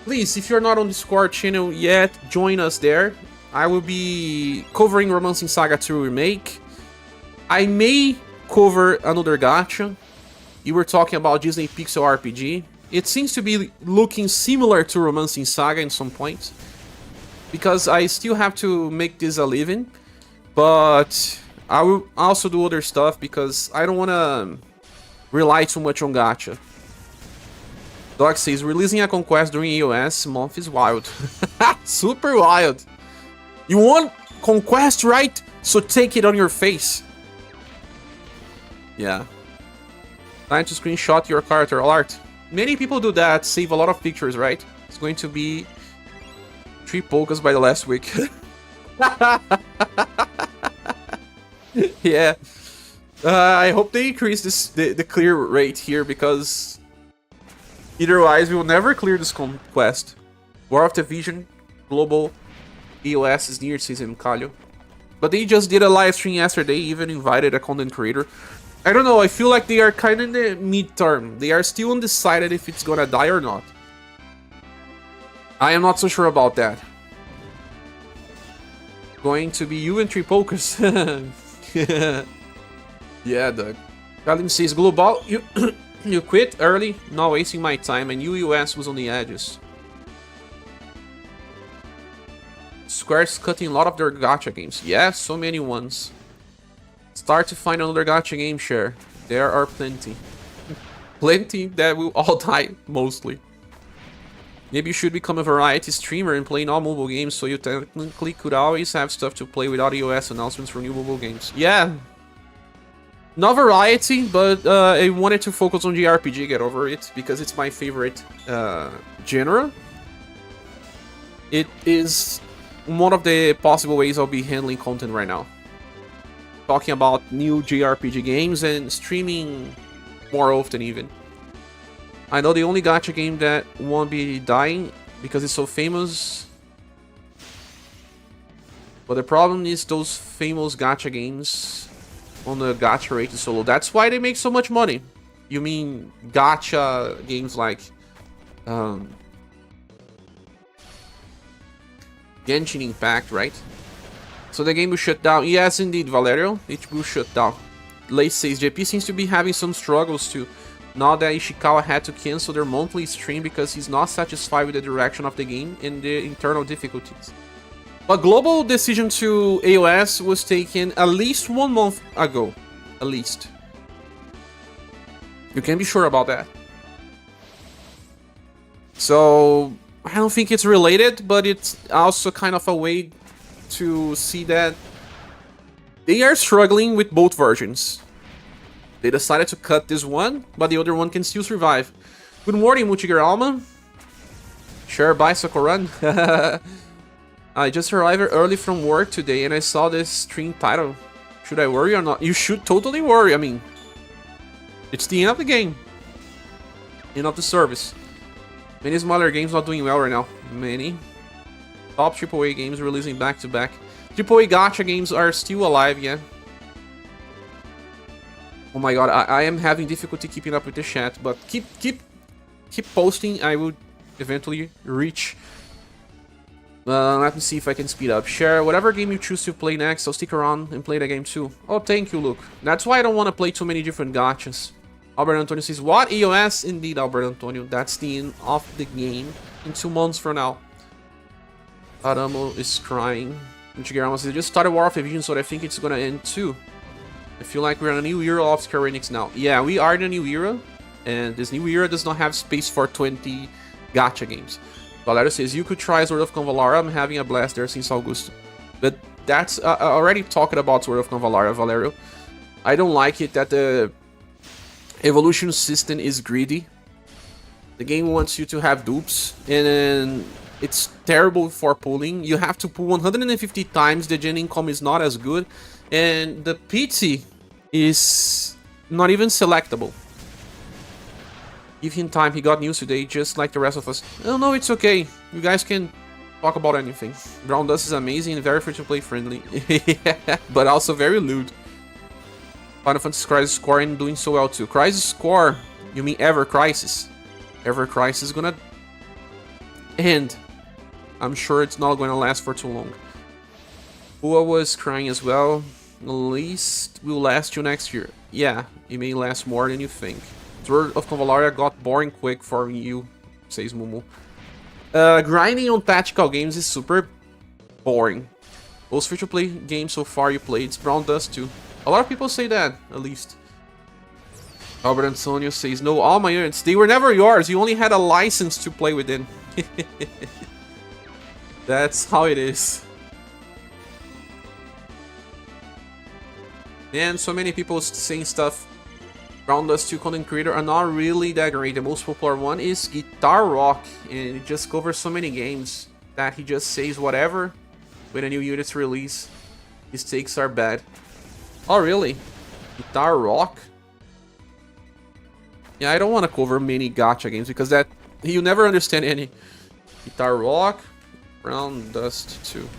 please, if you're not on the Discord channel yet, join us there. I will be covering Romancing Saga 2 Remake. I may cover another gacha. You were talking about Disney Pixel RPG. It seems to be looking similar to Romancing Saga in some points, because I still have to make this a living, but I will also do other stuff because I don't want to rely too much on gacha. Doc says, releasing a conquest during EOS month is wild. Super wild. You want conquest, right? So take it on your face. Yeah. Time to screenshot your character art. Many people do that, save a lot of pictures, right? It's going to be 3 polkas by the last week. Yeah. I hope they increase the clear rate here, because otherwise we will never clear this quest. War of the Vision, Global, EOS is near, says Calio. But they just did a live stream yesterday, even invited a content creator. I don't know, I feel like they are kind of in the mid-term. They are still undecided if it's gonna die or not. I am not so sure about that. Going to be you and 3 polkas. Yeah, Doug. Kalim says, Global, you quit early, not wasting my time, and US was on the edges. Square's cutting a lot of their gacha games. Yeah, so many ones. Start to find another gacha game, share. There are plenty. Plenty that will all die, mostly. Maybe you should become a variety streamer and play all mobile games, so you technically could always have stuff to play without EOS announcements for new mobile games. Yeah. Not variety, but I wanted to focus on JRPG, get over it, because it's my favorite genre. It is one of the possible ways I'll be handling content right now. Talking about new JRPG games and streaming more often even. I know the only gacha game that won't be dying because it's so famous. But the problem is those famous gacha games on the gacha rate is so low. That's why they make so much money. You mean gacha games like Genshin Impact, right? So the game will shut down. Yes, indeed, Valerio. It will shut down. Lace says, JP seems to be having some struggles too. Now that Ishikawa had to cancel their monthly stream because he's not satisfied with the direction of the game and the internal difficulties. But global decision to AOS was taken at least 1 month ago. At least. You can be sure about that. So I don't think it's related, but it's also kind of a way to see that they are struggling with both versions. They decided to cut this one, but the other one can still survive. Good morning, Multiger Alma. Share bicycle run. I just arrived early from work today and I saw this stream title. Should I worry or not? You should totally worry. I mean, it's the end of the game. End of the service. Many smaller games not doing well right now. Many. Top AAA games releasing back to back. AAA gacha games are still alive, yeah. Oh my god, I am having difficulty keeping up with the chat, but keep posting. I will eventually reach. Let me see if I can speed up. Share whatever game you choose to play next. I'll stick around and play the game too. Oh, thank you, Luke. That's why I don't want to play too many different gachas. Albert Antonio says, what? EOS? Indeed, Albert Antonio. That's the end of the game in 2 months from now. Adamo is crying. Michigarama says, I just started War of Evasion, so I think it's gonna end too. I feel like we're in a new era of Square Enix now. Yeah, we are in a new era. And this new era does not have space for 20 gacha games. Valerio says, you could try Sword of Convalara. I'm having a blast there since August. But that's already talking about Sword of Convalara, Valerio. I don't like it that the evolution system is greedy. The game wants you to have dupes, and it's terrible for pulling. You have to pull 150 times, the gen income is not as good, and the PT is not even selectable. Give him time, he got news today, just like the rest of us. Oh no, it's okay. You guys can talk about anything. Brown Dust is amazing and very free-to-play friendly. Yeah, but also very lewd. Final Fantasy Crisis Core and doing so well too. Crisis Core? You mean Ever Crisis? Ever Crisis is gonna end. I'm sure it's not gonna last for too long. Ua was crying as well. At least will last you next year. Yeah, it may last more than you think. Sword of Convalara got boring quick for you, says Mumu. Grinding on tactical games is super boring. Most free-to-play games so far you played, it's Brown Dust too. A lot of people say that, at least. Albert Antonio says, no, all my units, they were never yours, you only had a license to play within. That's how it is. And so many people saying stuff. Brown Dust 2 content creator are not really that great. The most popular one is Guitar Rock, and it just covers so many games that he just says whatever when a new unit's release. His takes are bad. Oh really? Guitar Rock? Yeah, I don't want to cover many gacha games because that you never understand any. Guitar Rock, Brown Dust 2.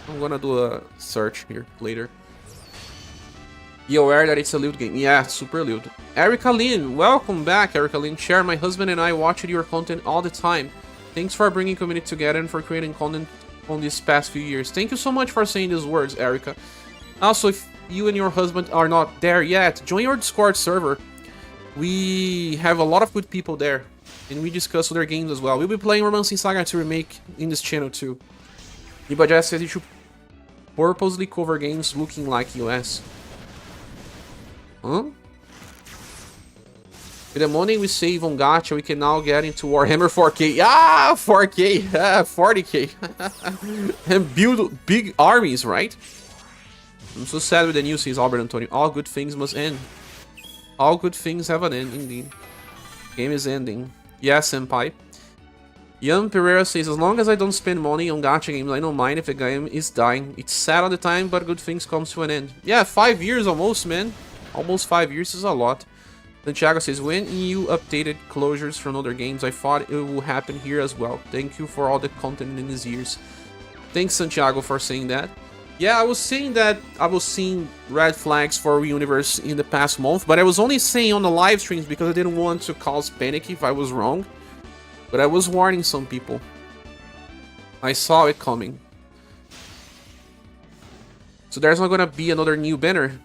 I'm gonna do a search here later. Be aware that it's a lewd game. Yeah, super lewd. Erica Lynn, welcome back, Erica Lynn. Share, my husband and I watch your content all the time. Thanks for bringing community together and for creating content on these past few years. Thank you so much for saying these words, Erica. Also, if you and your husband are not there yet, join our Discord server. We have a lot of good people there, and we discuss other games as well. We'll be playing Romancing Saga 2 Remake in this channel too. Ibaja says you should purposely cover games looking like US. Huh? With the money we save on gacha, we can now get into Warhammer 4K. Ah, 4K, 40K. And build big armies, right? I'm so sad with the news, says Albert Antonio. All good things must end. All good things have an end, indeed. Game is ending. Yeah, senpai. Ian Pereira says, as long as I don't spend money on gacha games, I don't mind if the game is dying. It's sad all the time, but good things come to an end. Yeah, 5 years almost, man. Almost 5 years is a lot. Santiago says, when you updated closures from other games, I thought it would happen here as well. Thank you for all the content in these years. Thanks, Santiago, for saying that. Yeah, I was saying that I was seeing red flags for UniverSe in the past month, but I was only saying on the live streams because I didn't want to cause panic if I was wrong. But I was warning some people. I saw it coming. So there's not gonna be another new banner.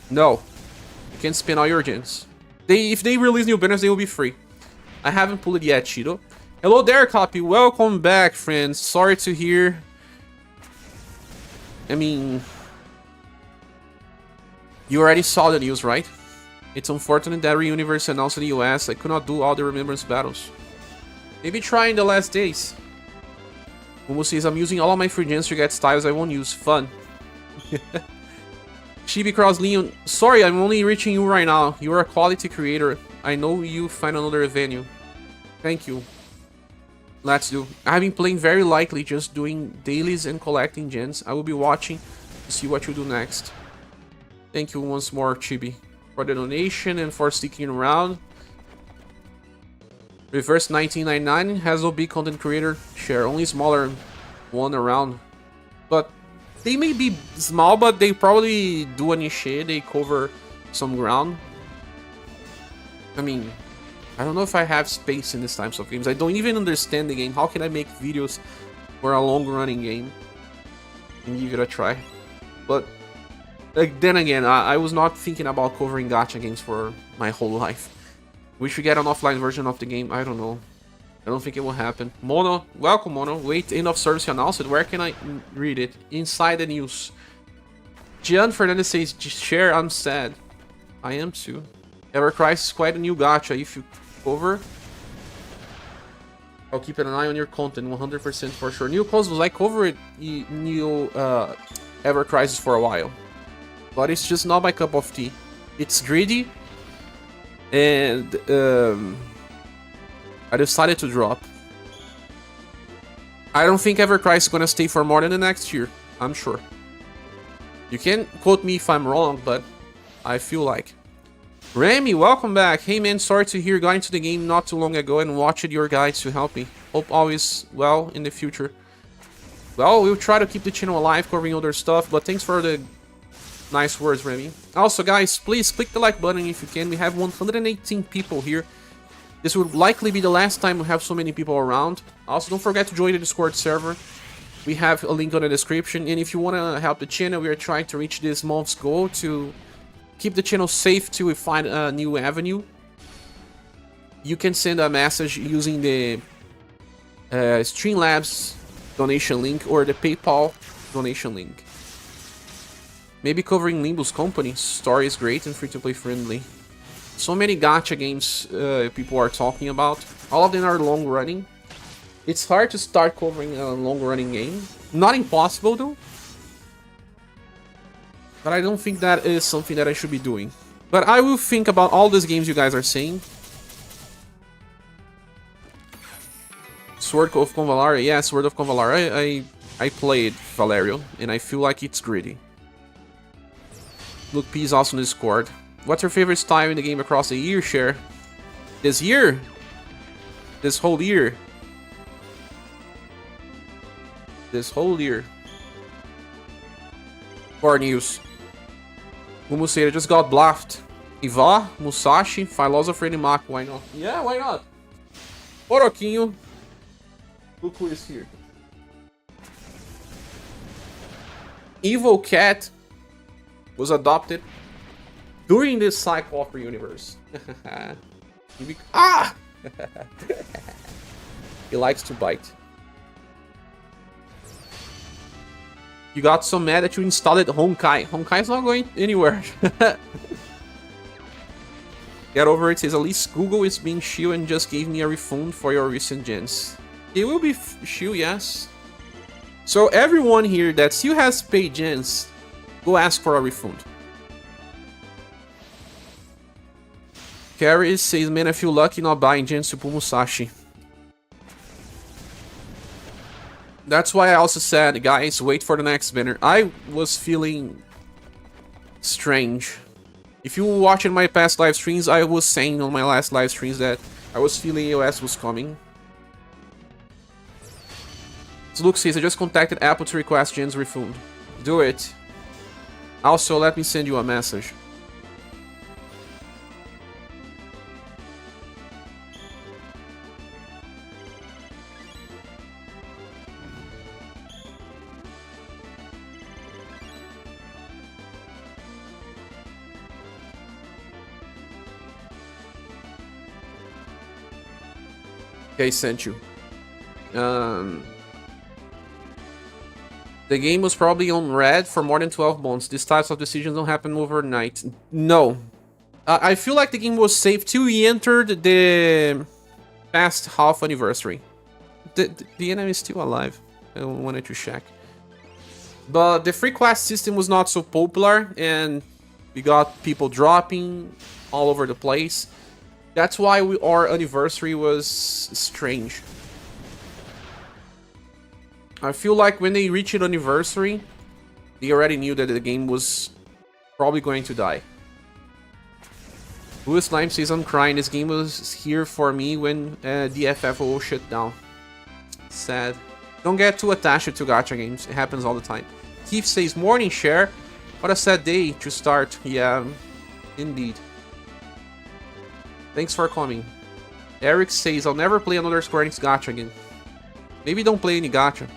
No. You can't spin all your gens. If they release new banners, they will be free. I haven't pulled it yet, Cheeto. Hello there, Copy. Welcome back, friends. Sorry to hear. I mean, you already saw the news, right? It's unfortunate that UniverSe announced in the US I could not do all the Remembrance battles. Maybe try in the last days. Momo says, I'm using all of my free gens to get styles I won't use. Fun. Chibi Cross Leon, sorry, I'm only reaching you right now. You're a quality creator. I know you find another venue. Thank you. Let's do. I've been playing very lightly, just doing dailies and collecting gens. I will be watching to see what you do next. Thank you once more, Chibi, for the donation and for sticking around. Reverse 1999 has no big content creator share, only smaller one around. But they may be small, but they probably do a niche. They cover some ground. I mean, I don't know if I have space in these types of games. I don't even understand the game. How can I make videos for a long-running game and give it a try? But like, then again, I was not thinking about covering gacha games for my whole life. We should get an offline version of the game. I don't know. I don't think it will happen. Mono, welcome Mono. Wait, end of service announced. Where can I read it? Inside the news. Gian Fernandez says, share, I'm sad. I am too. Ever Crisis is quite a new gacha. If you cover, I'll keep an eye on your content 100% for sure. New Cosmos, I covered new Ever Crisis for a while. But it's just not my cup of tea. It's greedy. And I decided to drop. I don't think Ever Crisis is gonna stay for more than the next year. I'm sure. You can quote me if I'm wrong, but I feel like. Remy, welcome back. Hey man, sorry to hear you got into the game not too long ago and watched your guides to help me. Hope all is well in the future. Well, we'll try to keep the channel alive covering other stuff, but thanks for the nice words, Remy. Also, guys, please click the like button if you can. We have 118 people here. This would likely be the last time we have so many people around. Also, don't forget to join the Discord server. We have a link on the description. And if you want to help the channel, we are trying to reach this month's goal to keep the channel safe till we find a new avenue. You can send a message using the Streamlabs donation link or the PayPal donation link. Maybe covering Limbo's company. Story is great and free-to-play friendly. So many gacha games people are talking about. All of them are long-running. It's hard to start covering a long-running game. Not impossible though. But I don't think that is something that I should be doing. But I will think about all these games you guys are saying. Sword of Convalar. Yeah, Sword of Convalar. I played Valerio and I feel like it's gritty. Look, P is also in Discord. What's your favorite style in the game across the year, Cher? This year? This whole year? This whole year. For news. Mumuseira just got bluffed. Iva, Musashi, Philosopher and Mako. Why not? Yeah, why not? Oroquinho. Look who is here. Evil Cat was adopted during this cycle of UniverSe. Ah! He likes to bite. You got so mad that you installed Honkai. Honkai's not going anywhere. Get over it. Says at least Google is being chill and just gave me a refund for your recent gens. It will be chill, yes. So everyone here that still has paid gens, go ask for a refund. Carrie says, man, I feel lucky not buying gens to pull Musashi. That's why I also said, guys, wait for the next banner. I was feeling strange. If you were watching my past live streams, I was saying on my last live streams that I was feeling EOS was coming. So Luke says, I just contacted Apple to request gens refund. Do it. Also, let me send you a message. Okay, sent you. The game was probably on red for more than 12 months. These types of decisions don't happen overnight. No. I feel like the game was safe till we entered the past half anniversary. The enemy is still alive. I wanted to check. But the free quest system was not so popular, and we got people dropping all over the place. That's why our anniversary was strange. I feel like when they reached anniversary, they already knew that the game was probably going to die. Louis Slime says, I'm crying. This game was here for me when DFFO shut down. Sad. Don't get too attached to gacha games. It happens all the time. Keith says, morning, Cher. What a sad day to start. Yeah, indeed. Thanks for coming. Eric says, I'll never play another Square Enix gacha again. Maybe don't play any gacha.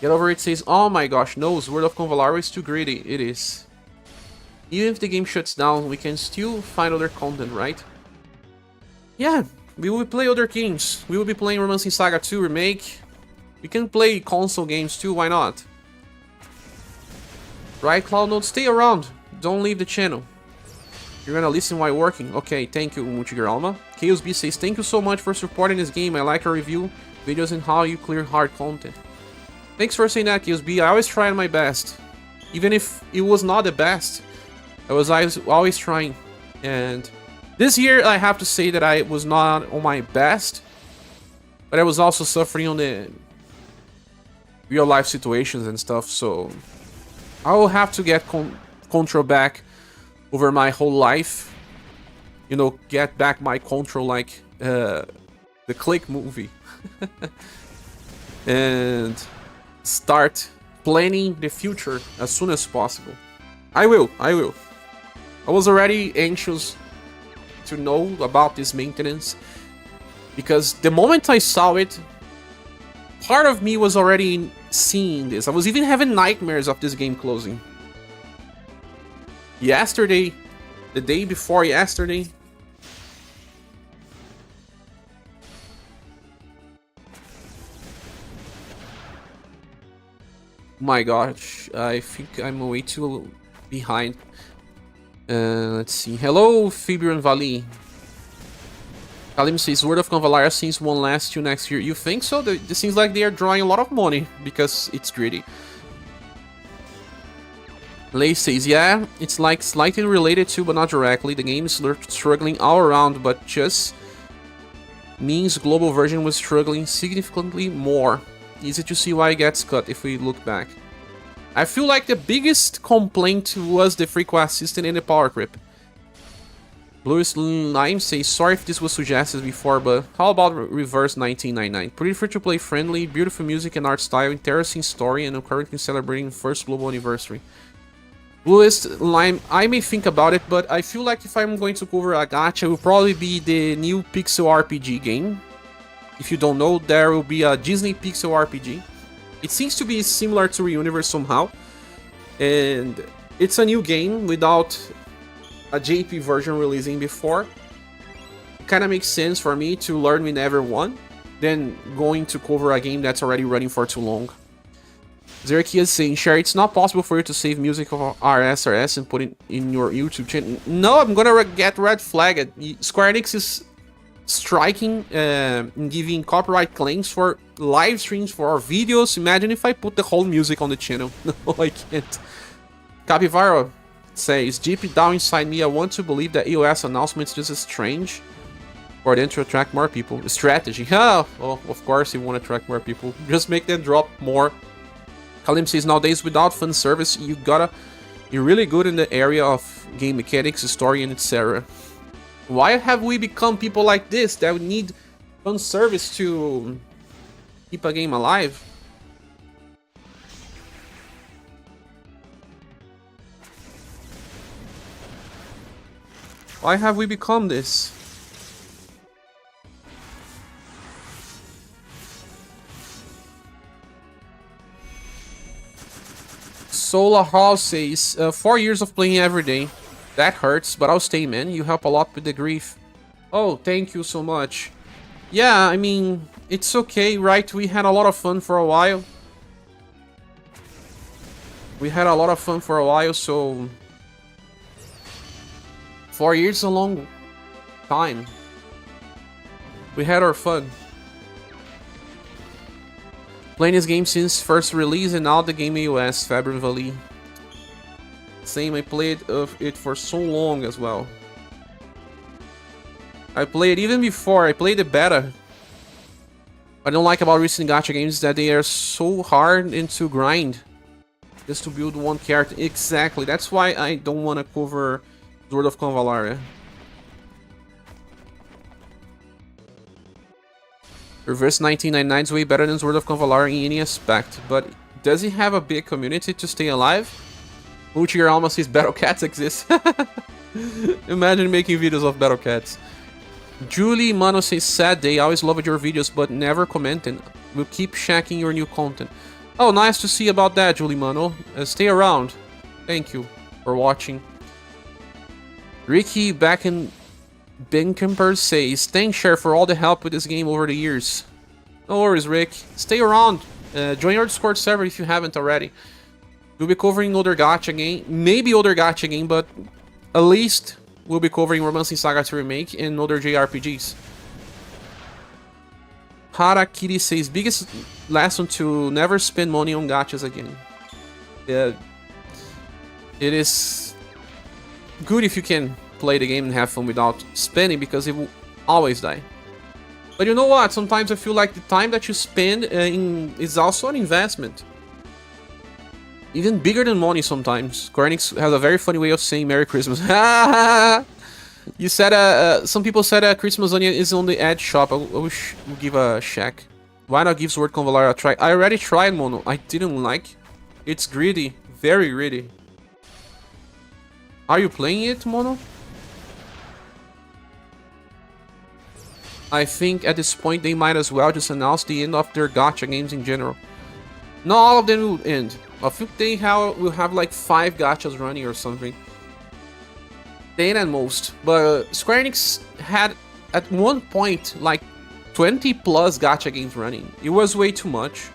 Get Over It says, oh my gosh, no, Sword of Convalar is too greedy. It is. Even if the game shuts down, we can still find other content, right? Yeah, we will play other games. We will be playing Romancing Saga 2 Remake. We can play console games too, why not? Right, Cloudnote, stay around. Don't leave the channel. You're gonna listen while working. Okay, thank you, Multigralma. Chaos B says, thank you so much for supporting this game. I like your review videos and how you clear hard content. Thanks for saying that, Chaos B. I always tried my best. Even if it was not the best, I was always trying. And this year, I have to say that I was not on my best, but I was also suffering on the real life situations and stuff, so I will have to get control back over my whole life. You know, get back my control like the Click movie. And start planning the future as soon as possible. I will. I was already anxious to know about this maintenance, because the moment I saw it, part of me was already seeing this. I was even having nightmares of this game closing. Yesterday, the day before yesterday, my gosh, I think I'm way too behind. Let's see. Hello, Fibrian Valley. Kalim says, Word of Convalar seems won't last till next year. You think so? It seems like they are drawing a lot of money because it's greedy. Lay says, yeah, it's like slightly related to, but not directly. The game is struggling all around, but just means global version was struggling significantly more. Easy to see why it gets cut if we look back. I feel like the biggest complaint was the free quest system and the power creep. Louis Lime says, sorry if this was suggested before, but how about Reverse 1999? Pretty free-to-play friendly, beautiful music and art style, interesting story, and I'm currently celebrating first global anniversary. Louis Lime, I may think about it, but I feel like if I'm going to cover a gacha, it will probably be the new pixel RPG game. If you don't know, there will be a Disney pixel RPG. It seems to be similar to UniverSe somehow, and it's a new game without a JP version releasing before. It kind of makes sense for me to learn with everyone than going to cover a game that's already running for too long. Zerky is saying, Sher, it's not possible for you to save music of RSRS and put it in your YouTube channel. No, I'm gonna get red flagged. Square Enix is striking and giving copyright claims for live streams for our videos. Imagine if I put the whole music on the channel. No, I can't. Capivara says, deep down inside me, I want to believe that EOS announcements just as strange for them to attract more people. Strategy. Oh, well, of course you want to attract more people. Just make them drop more. Kalim says, nowadays without fan service, you're really good in the area of game mechanics, story, and etc. Why have we become people like this that need fun service to keep a game alive? Why have we become this? Sola Hall says, 4 years of playing every day. That hurts, but I'll stay, man. You help a lot with the grief. Oh, thank you so much. Yeah, I mean, it's okay, right? We had a lot of fun for a while. So 4 years is a long time. We had our fun. Playing this game since first release and now the game US, Fabric Valley. Same, I played it for so long as well. I played even before, I played the beta. What I don't like about recent gacha games is that they are so hard and to grind. Just to build one character. Exactly, that's why I don't want to cover Sword of Convalar. Reverse 1999 is way better than Sword of Convalar in any aspect, but does it have a big community to stay alive? Ultier Alma says Battle Cats exist. Imagine making videos of Battle Cats. Julie Mano says sad day, always loved your videos but never commenting. We'll keep checking your new content. Oh, nice to see about that, Julie Mano. Stay around. Thank you for watching. Ricky back in Benkemper says, thanks Cher for all the help with this game over the years. No worries, Rick. Stay around. Join our Discord server if you haven't already. We'll be covering other gacha game, maybe other gacha game, but at least we'll be covering Romancing Saga 2 Remake and other JRPGs. Harakiri says, biggest lesson to never spend money on gachas again. It is good if you can play the game and have fun without spending, because it will always die. But you know what? Sometimes I feel like the time that you spend is also an investment. Even bigger than money sometimes. Enix has a very funny way of saying Merry Christmas. You said, some people said Christmas Onion is on the Edge shop. I wish we'll give a check. Why not give Sword Convalar a try? I already tried Mono. I didn't like. It's greedy. Very greedy. Are you playing it, Mono? I think at this point they might as well just announce the end of their gacha games in general. Not all of them will end. I think they will have like 5 gachas running or something. 10 at most. But Square Enix had at one point like 20 plus gacha games running. It was way too much.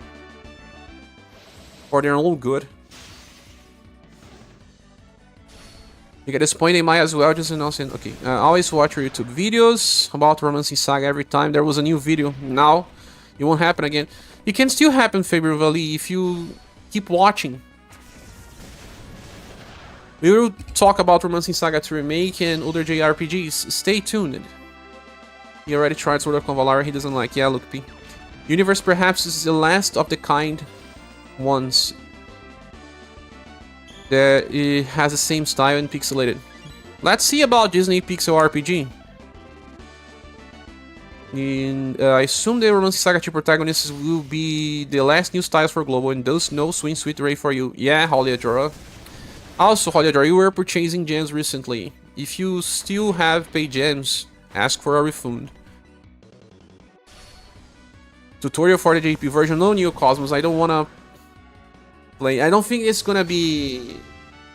For their own good. Like at this point they might as well just announce it. Okay, always watch your YouTube videos about Romancing Saga every time there was a new video. Now, it won't happen again. It can still happen, Faber Valley, if you keep watching. We will talk about Romancing Saga 2 Remake and other JRPGs. Stay tuned. He already tried Sword of Convalar, he doesn't like. Yeah, look, P. UniverSe perhaps is the last of the kind ones. That it has the same style and pixelated. Let's see about Disney Pixel RPG. I assume the Romancing Saga 2 protagonists will be the last new styles for global, and those no swing sweet ray for you. Yeah, Holly Ajora. Also, Holly Ajora, you were purchasing gems recently. If you still have paid gems, ask for a refund. Tutorial for the JP version, no new Cosmos. I don't wanna play. I don't think it's gonna be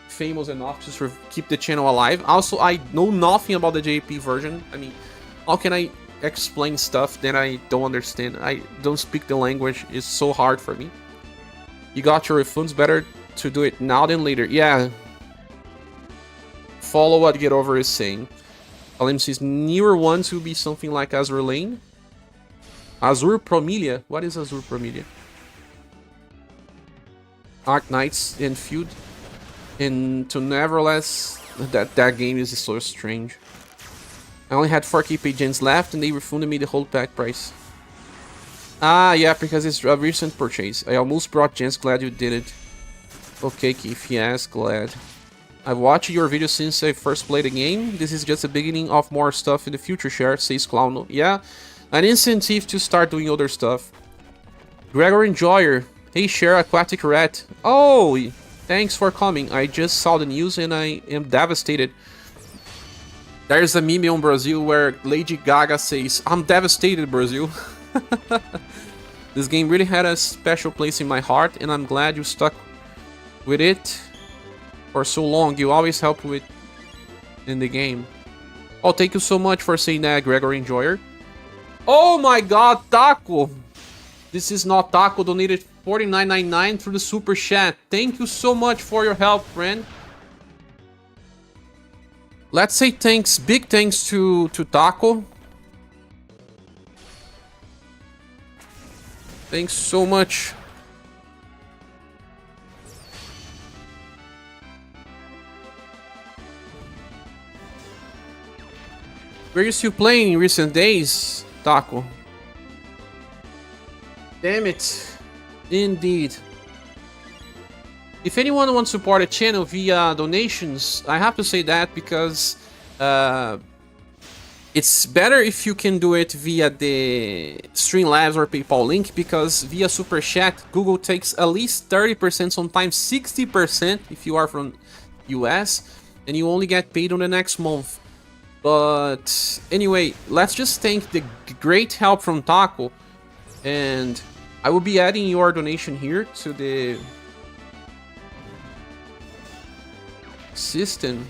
famous enough to keep the channel alive. Also, I know nothing about the JP version. I mean, how can I explain stuff that I don't understand? I don't speak the language. It's so hard for me. You got your refunds, better to do it now than later. Yeah. Follow what Get Over is saying. Alim says newer ones will be something like Azure Lane. Azure Promilia. What is Azure Promilia? Arc Knights and Feud into Neverless. That game is so strange. I only had 4k paid gens left and they refunded me the whole pack price. Ah, yeah, because it's a recent purchase. I almost brought gens, glad you did it. Okay, Keith, yes, glad. I've watched your video since I first played the game. This is just the beginning of more stuff in the future, Cher, says Clowno. Yeah, an incentive to start doing other stuff. Gregor Enjoyer. Hey, Cher, Aquatic Rat. Oh, thanks for coming. I just saw the news and I am devastated. There's a meme on Brazil where Lady Gaga says, I'm devastated, Brazil. This game really had a special place in my heart and I'm glad you stuck with it for so long. You always help with in the game. Oh, thank you so much for saying that, Gregor Enjoyer. Oh my god, Taco! This is not Taco, donated $49.99 through the super chat. Thank you so much for your help, friend. Let's say thanks, big thanks to Taco. Thanks so much. Were you still playing in recent days, Taco? Damn it. Indeed. If anyone wants to support the channel via donations, I have to say that because it's better if you can do it via the Streamlabs or PayPal link, because via Super Chat, Google takes at least 30%, sometimes 60% if you are from US, and you only get paid on the next month. But anyway, let's just thank the great help from Taco, and I will be adding your donation here to the system.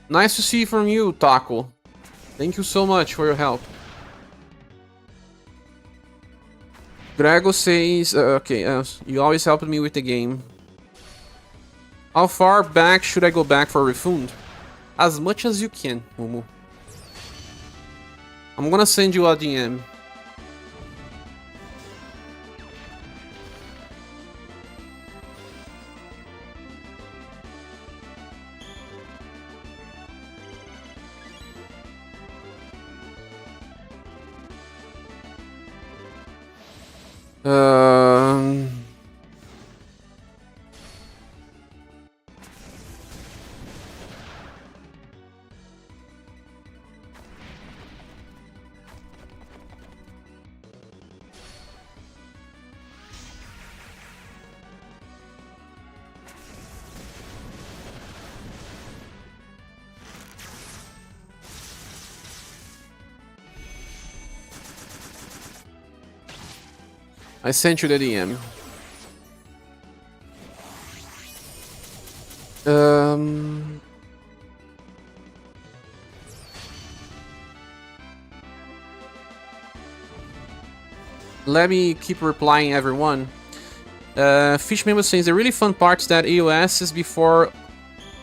Nice to see from you, Taco. Thank you so much for your help. Grego says, you always helped me with the game. How far back should I go back for a refund? As much as you can, Mumu. I'm gonna send you a DM. I sent you the DM. Let me keep replying everyone. Fishman was saying the really fun parts that AOS is before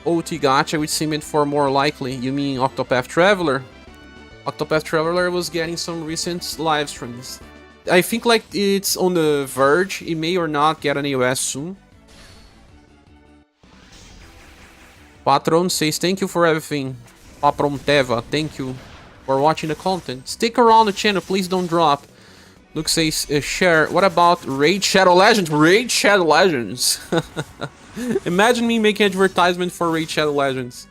OT gacha, which seemed for more likely. You mean Octopath Traveler? Octopath Traveler was getting some recent live streams. I think like it's on the verge. It may or not get an AOS soon. Patron says thank you for everything. Patron Teva, thank you for watching the content. Stick around the channel, please don't drop. Luke says share. What about Raid Shadow Legends? Raid Shadow Legends. Imagine me making advertisement for Raid Shadow Legends.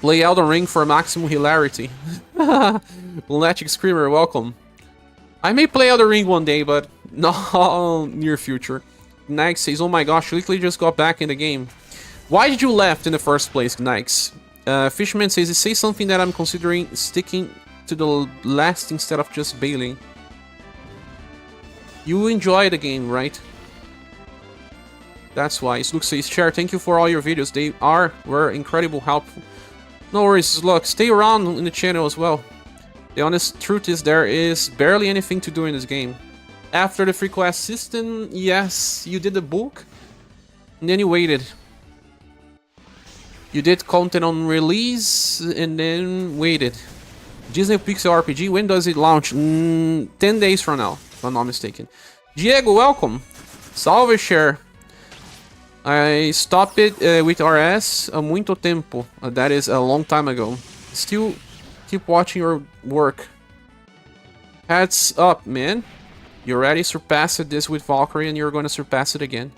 Play Elden Ring for maximum hilarity. Lunatic Screamer, welcome. I may play Elden Ring one day, but not near future. Nike says, oh my gosh, you literally just got back in the game. Why did you left in the first place, Nikes? Fisherman says, say something that I'm considering sticking to the last instead of just bailing. You enjoy the game, right? That's why. Luke says, Chair, thank you for all your videos. They were incredible helpful. No worries, look, stay around in the channel as well. The honest truth is there is barely anything to do in this game. After the free quest system, yes, you did the book, and then you waited. You did content on release, and then waited. Disney Pixel RPG, when does it launch? 10 days from now, if I'm not mistaken. Diego, welcome. Salve, Share. I stopped it with RS há muito tempo. That is a long time ago. Still keep watching your work. Heads up, man. You already surpassed this with Valkyrie and you're going to surpass it again.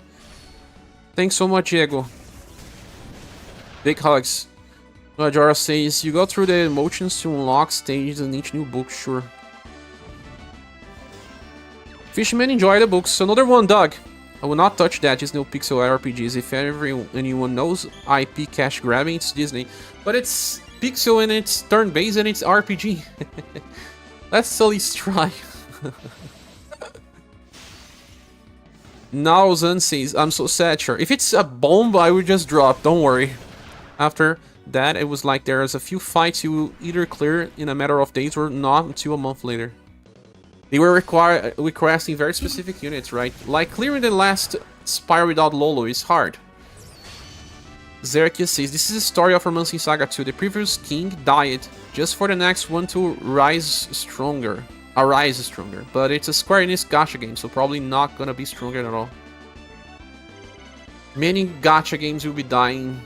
Thanks so much, Diego. Big hugs. Jara says, you go through the motions to unlock stages in each new book, sure. Fisherman, enjoy the books. Another one, Doug. I will not touch that, just no pixel RPGs. If anyone knows IP cash grabbing, it's Disney. But it's pixel and it's turn-based and it's RPG. Let's at least try. Now Zan says, I'm so sad, sure. If it's a bomb, I would just drop, don't worry. After that, it was like there's a few fights you either clear in a matter of days or not until a month later. They were requesting very specific units, right? Like clearing the last Spire without Lolo is hard. Zerkius says, this is the story of Romancing Saga 2. The previous king died just for the next one to arise stronger. But it's a Square Enix gacha game, so probably not gonna be stronger at all. Many gacha games will be dying.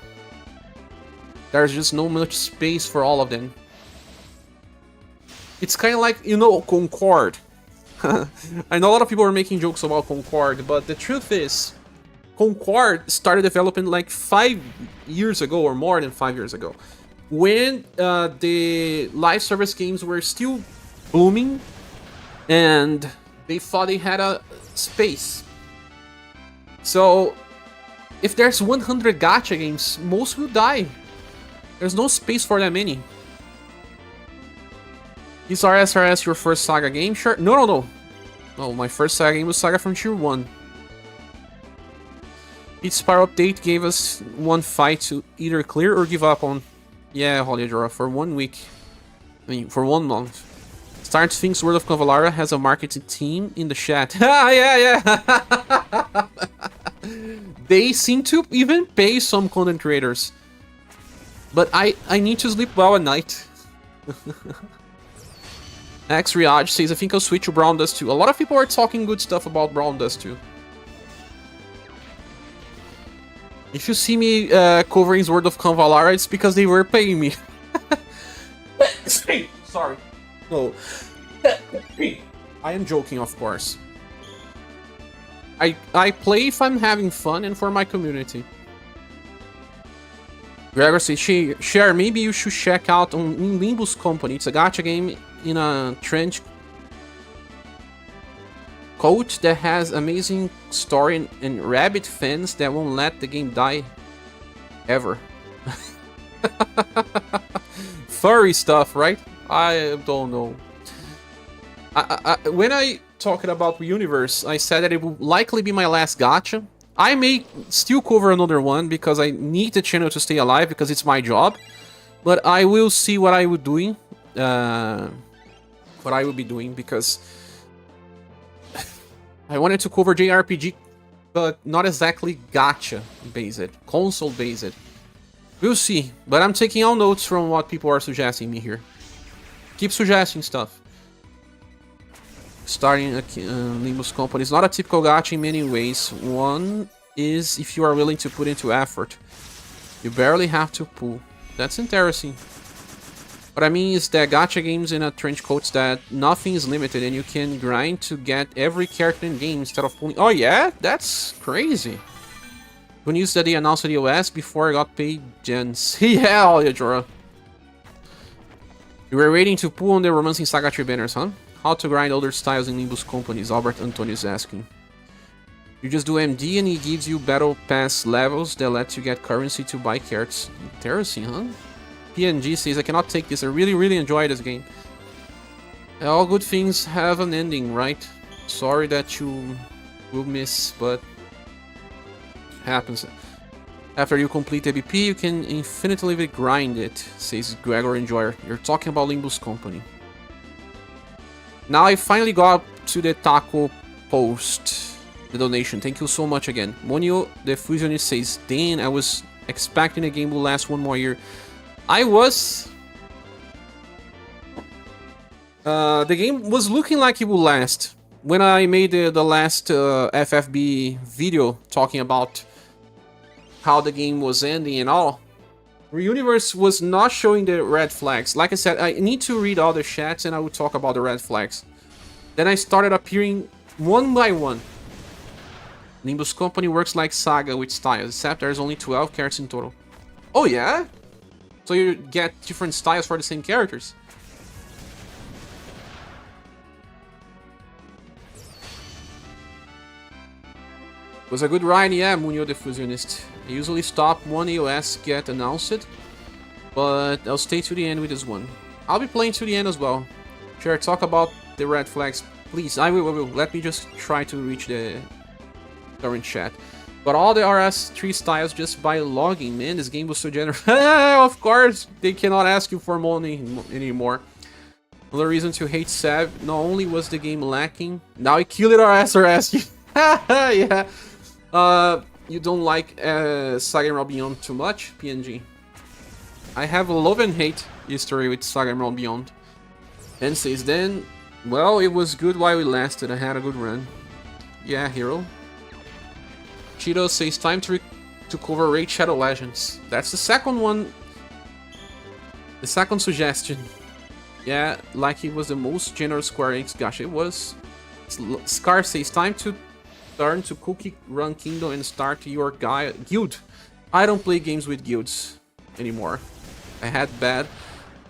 There's just no much space for all of them. It's kind of like, you know, Concord. I know a lot of people are making jokes about Concord, but the truth is, Concord started developing like 5 years ago, or more than 5 years ago, when the live service games were still booming, and they thought they had a space. So, if there's 100 gacha games, most will die. There's no space for that many. Is RSRS your first Saga game? Sure. No. No, my first Saga game was Saga Frontier 1. Each Spire update gave us one fight to either clear or give up on. Yeah, Holiodora, for 1 week. I mean, for 1 month. Start thinks World of Cavalara has a marketing team in the chat. Ah, yeah. They seem to even pay some content creators. But I need to sleep well at night. X Riaj says, I think I'll switch to Brown Dust 2. A lot of people are talking good stuff about Brown Dust 2. If you see me covering Sword of Convalara, it's because they were paying me. Sorry. No. I am joking, of course. I play if I'm having fun and for my community. Gregor says, Cher, maybe you should check out on Limbus Company. It's a gacha game in a trench coat that has amazing story and rabid fans that won't let the game die ever. Furry stuff, right? I don't know. When I talked about UniverSe, I said that it will likely be my last gacha. I may still cover another one because I need the channel to stay alive because it's my job. But I will see what I will doing. What I will be doing because I wanted to cover JRPG, but not exactly gacha based, console based. We'll see. But I'm taking all notes from what people are suggesting me here. Keep suggesting stuff. Starting a Limbus Company is not a typical gacha in many ways. One is if you are willing to put into effort. You barely have to pull. That's interesting. What I mean is that gacha games in a trench coats that nothing is limited and you can grind to get every character in game instead of pulling. Oh yeah? That's crazy. Who knew that they announced the OS before I got paid gens? Yeah, Holiodora. You were waiting to pull on the Romancing Saga 3 banners, huh? How to grind other styles in Limbus Companies, Albert Antonio is asking. You just do MD and he gives you battle pass levels that lets you get currency to buy cards. Interesting, huh? PNG says, I cannot take this, I really enjoy this game. All good things have an ending, right? Sorry that you will miss, but happens. After you complete ABP, you can infinitely grind it, says Gregor Enjoyer. You're talking about Limbus Company. Now I finally got to the taco post, the donation. Thank you so much again. Monio, the fusionist, says, Dan, I was expecting the game will last 1 more year. I was. The game was looking like it would last. When I made the last FFB video talking about how the game was ending and all, UniverSe was not showing the red flags. Like I said, I need to read all the chats and I will talk about the red flags. Then I started appearing one by one. Limbus Company works like SaGa with styles, except there's only 12 characters in total. Oh yeah? So you get different styles for the same characters? It was a good ride, yeah, Munio the Fusionist. I usually stop one AOS get announced, but I'll stay to the end with this one. I'll be playing to the end as well. Sure, talk about the red flags, please. I will. Let me just try to reach the current chat. Got all the RS3 styles just by logging. Man, this game was so generous. Of course, they cannot ask you for money anymore. Another reason to hate Sav, not only was the game lacking, now it killed RS. Yeah. You don't like SaGa and Beyond too much, PNG? I have a love and hate history with SaGa and Beyond. And says then, well, it was good while it lasted. I had a good run. Yeah, hero. Cheeto says time to cover Raid Shadow Legends. That's the second one. The second suggestion. Yeah, like it was the most generous Square Enix gacha. It was. Scar says time to turn to Cookie Run Kingdom and start your guild. I don't play games with guilds anymore. I had bad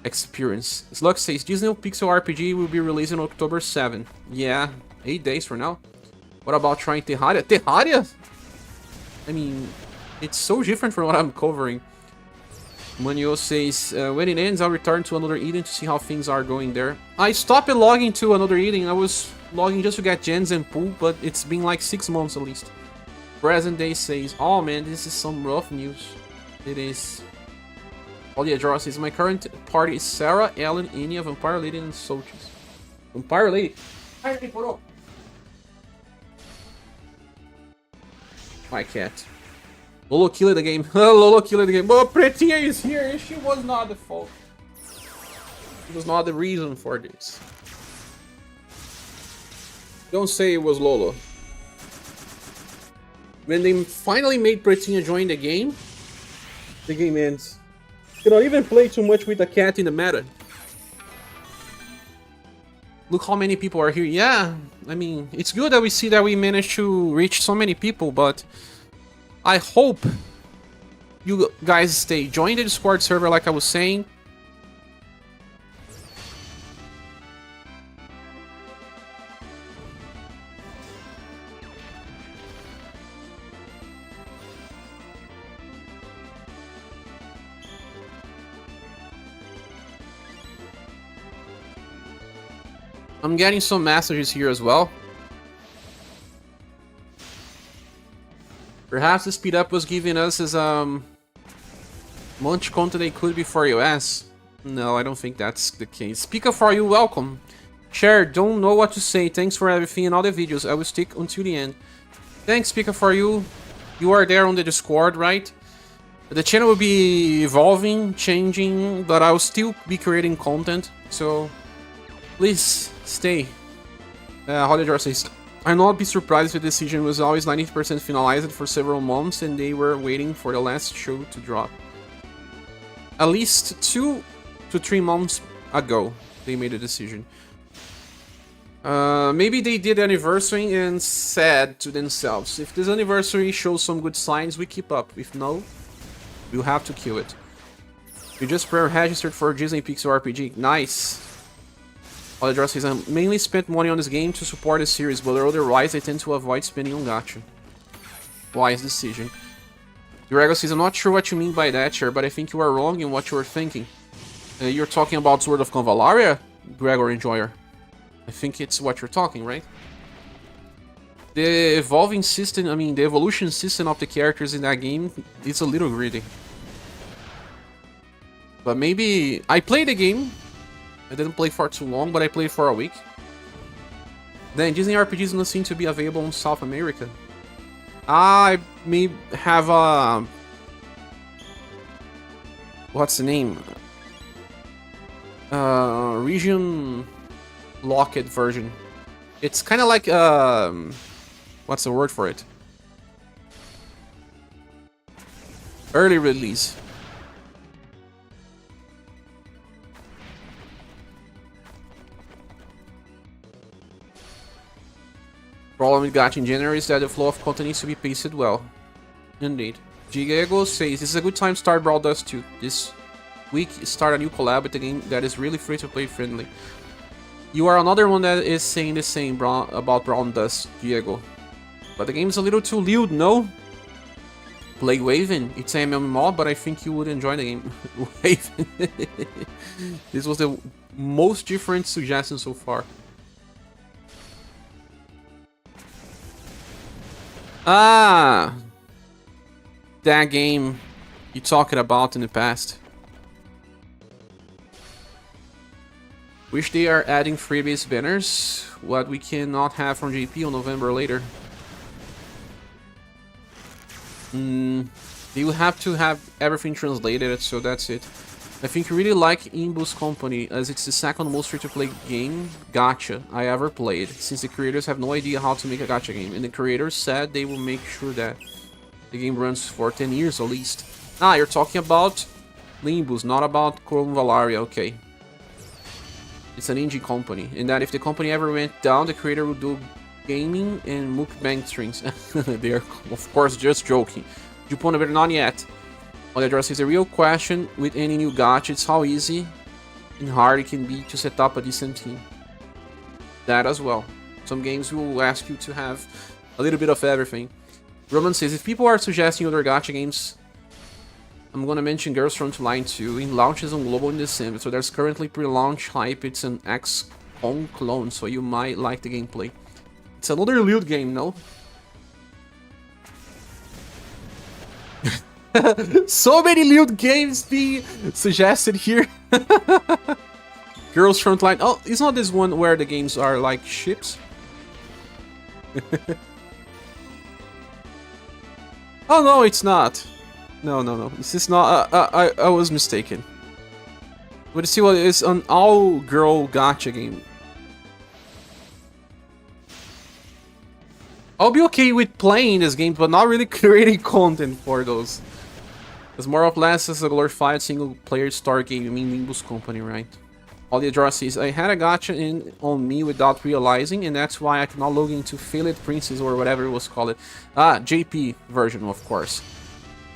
experience. Slug says Disney Pixel RPG will be released on October 7. Yeah, 8 days from now. What about trying Terraria? Terraria? I mean, it's so different from what I'm covering. Manuel says, when it ends, I'll return to Another Eden to see how things are going there. I stopped logging to Another Eden. I was logging just to get gens and pool, but it's been like 6 months at least. Present Day says, oh man, this is some rough news. It is. All the address says, my current party is Sarah, Ellen, Enya, Vampire Lady, and Soldiers. Vampire Lady? My cat. Lolo killed the game. Lolo killed the game. But Pretinha is here. She was not the fault. She was not the reason for this. Don't say it was Lolo. When they finally made Pretinha join the game ends. You don't even play too much with the cat in the meta. Look how many people are here. Yeah, I mean, it's good that we see that we managed to reach so many people, but I hope you guys stay. Join the Discord server like I was saying. I'm getting some messages here as well. Perhaps the speed up was giving us as much content they could be for iOS. No, I don't think that's the case. Speaker for you, welcome. Share, don't know what to say. Thanks for everything and all the videos. I will stick until the end. Thanks, Speaker for you. You are there on the Discord, right? The channel will be evolving, changing, but I will still be creating content. So please stay. Holiday says, I'll not be surprised if the decision was always 90% finalized for several months and they were waiting for the last show to drop. At least 2 to 3 months ago, they made a decision. Maybe they did anniversary and said to themselves, if this anniversary shows some good signs, we keep up. If no, we'll have to kill it. You just pre-registered for Disney Pixel RPG. Nice. All the address says, I mainly spent money on this game to support the series, but otherwise I tend to avoid spending on gacha. Wise decision. Grego says, I'm not sure what you mean by that, Cher, but I think you are wrong in what you are thinking. You're talking about Sword of Convalaria, Gregor Enjoyer? I think it's what you're talking, right? The evolving system, I mean, the evolution system of the characters in that game is a little greedy. But maybe... I played the game. I didn't play for too long, but I played for a week. Then Disney RPGs don't seem to be available in South America. I may have a... What's the name? Region locked version. It's kind of like what's the word for it? Early release. Problem with gacha in general is that the flow of content needs to be paced well. Indeed. Gigago says, this is a good time to start Brawl Dust 2. This week, start a new collab with a game that is really free-to-play friendly. You are another one that is saying the same about Brawl Dust, Diego. But the game is a little too lewd, no? Play Waven. It's a MMO, but I think you would enjoy the game. Waven. This was the most different suggestion so far. Ah, that game you talked about in the past. Wish they are adding freebase banners, what we cannot have from JP on November later. They will have to have everything translated, so that's it. I think I really like Imbu's company, as it's the second most free-to-play game gacha I ever played, since the creators have no idea how to make a gacha game, and the creators said they will make sure that the game runs for 10 years at least. Ah, you're talking about Limbus, not about Chrome Valaria, okay. It's an indie company, and that if the company ever went down, the creator would do gaming and mukbang streams. They are, of course, just joking. Jupona, but not yet. What the address is a real question with any new gacha, it's how easy and hard it can be to set up a decent team. That as well. Some games will ask you to have a little bit of everything. Roman says, if people are suggesting other gacha games, I'm gonna mention Girls from Line 2. It launches on global in December, so there's currently pre-launch hype. It's an XCOM clone, so you might like the gameplay. It's another loot game, no? So many loot games being suggested here. Girls Frontline. Oh, it's not this one where the games are like ships. Oh no, it's not. No. This is not. I was mistaken. But see what is an all-girl gacha game. I'll be okay with playing this game, but not really creating content for those. It's more or less as a glorified single-player story game. I mean, Nimbus company, right? All the addresses. I had a gacha on me without realizing, and that's why I cannot log into Failed Princess or whatever it was called. Ah, JP version, of course.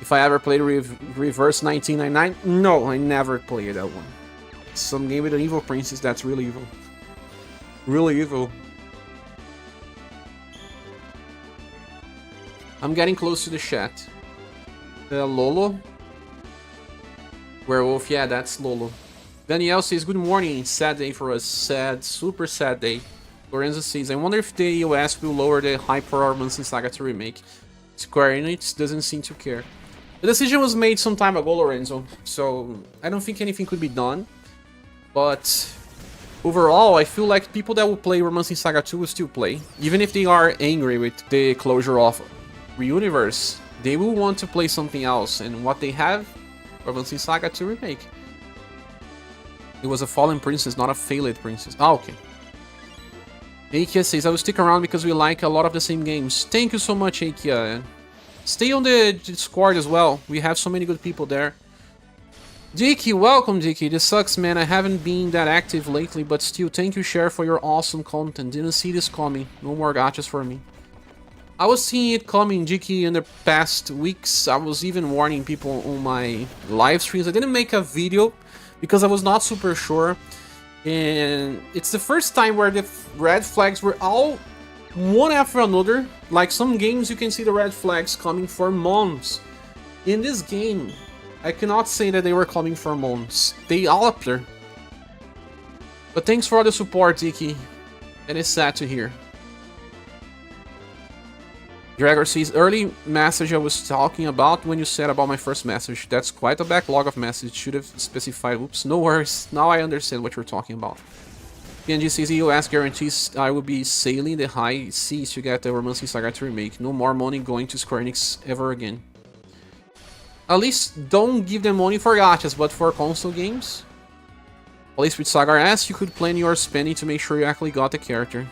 If I ever played Reverse 1999, no, I never played that one. Some game with an evil princess that's really evil. Really evil. I'm getting close to the chat. Lolo. Werewolf, yeah, that's Lolo. Danielle says, good morning, sad day for us, sad, super sad day. Lorenzo says, I wonder if the US will lower the high performance in SaGa to remake. Square Enix doesn't seem to care. The decision was made some time ago, Lorenzo, so I don't think anything could be done. But overall, I feel like people that will play Romancing Saga 2 will still play. Even if they are angry with the closure of UniverSe, they will want to play something else, and what they have, Romancing Saga 2 Remake. It was a fallen princess, not a failed princess. Ah, okay. Aikia says, I will stick around because we like a lot of the same games. Thank you so much, Aikia. Stay on the Discord as well. We have so many good people there. Dicky, welcome, Dicky. This sucks, man. I haven't been that active lately, but still, thank you, Cher, for your awesome content. Didn't see this coming. No more gachas for me. I was seeing it coming, Dicky, in the past weeks. I was even warning people on my live streams. I didn't make a video because I was not super sure. And it's the first time where the red flags were all one after another. Like some games, you can see the red flags coming for months. In this game, I cannot say that they were coming for months. They all appear. But thanks for all the support, Dicky. And it's sad to hear. Gregor says, early message I was talking about when you said about my first message. That's quite a backlog of messages. Should have specified. Oops, no worries. Now I understand what you're talking about. PNG says, US guarantees I will be sailing the high seas to get the Romancing Saga to remake. No more money going to Square Enix ever again. At least don't give them money for gachas, but for console games. At least with SaGa S, you could plan your spending to make sure you actually got the character.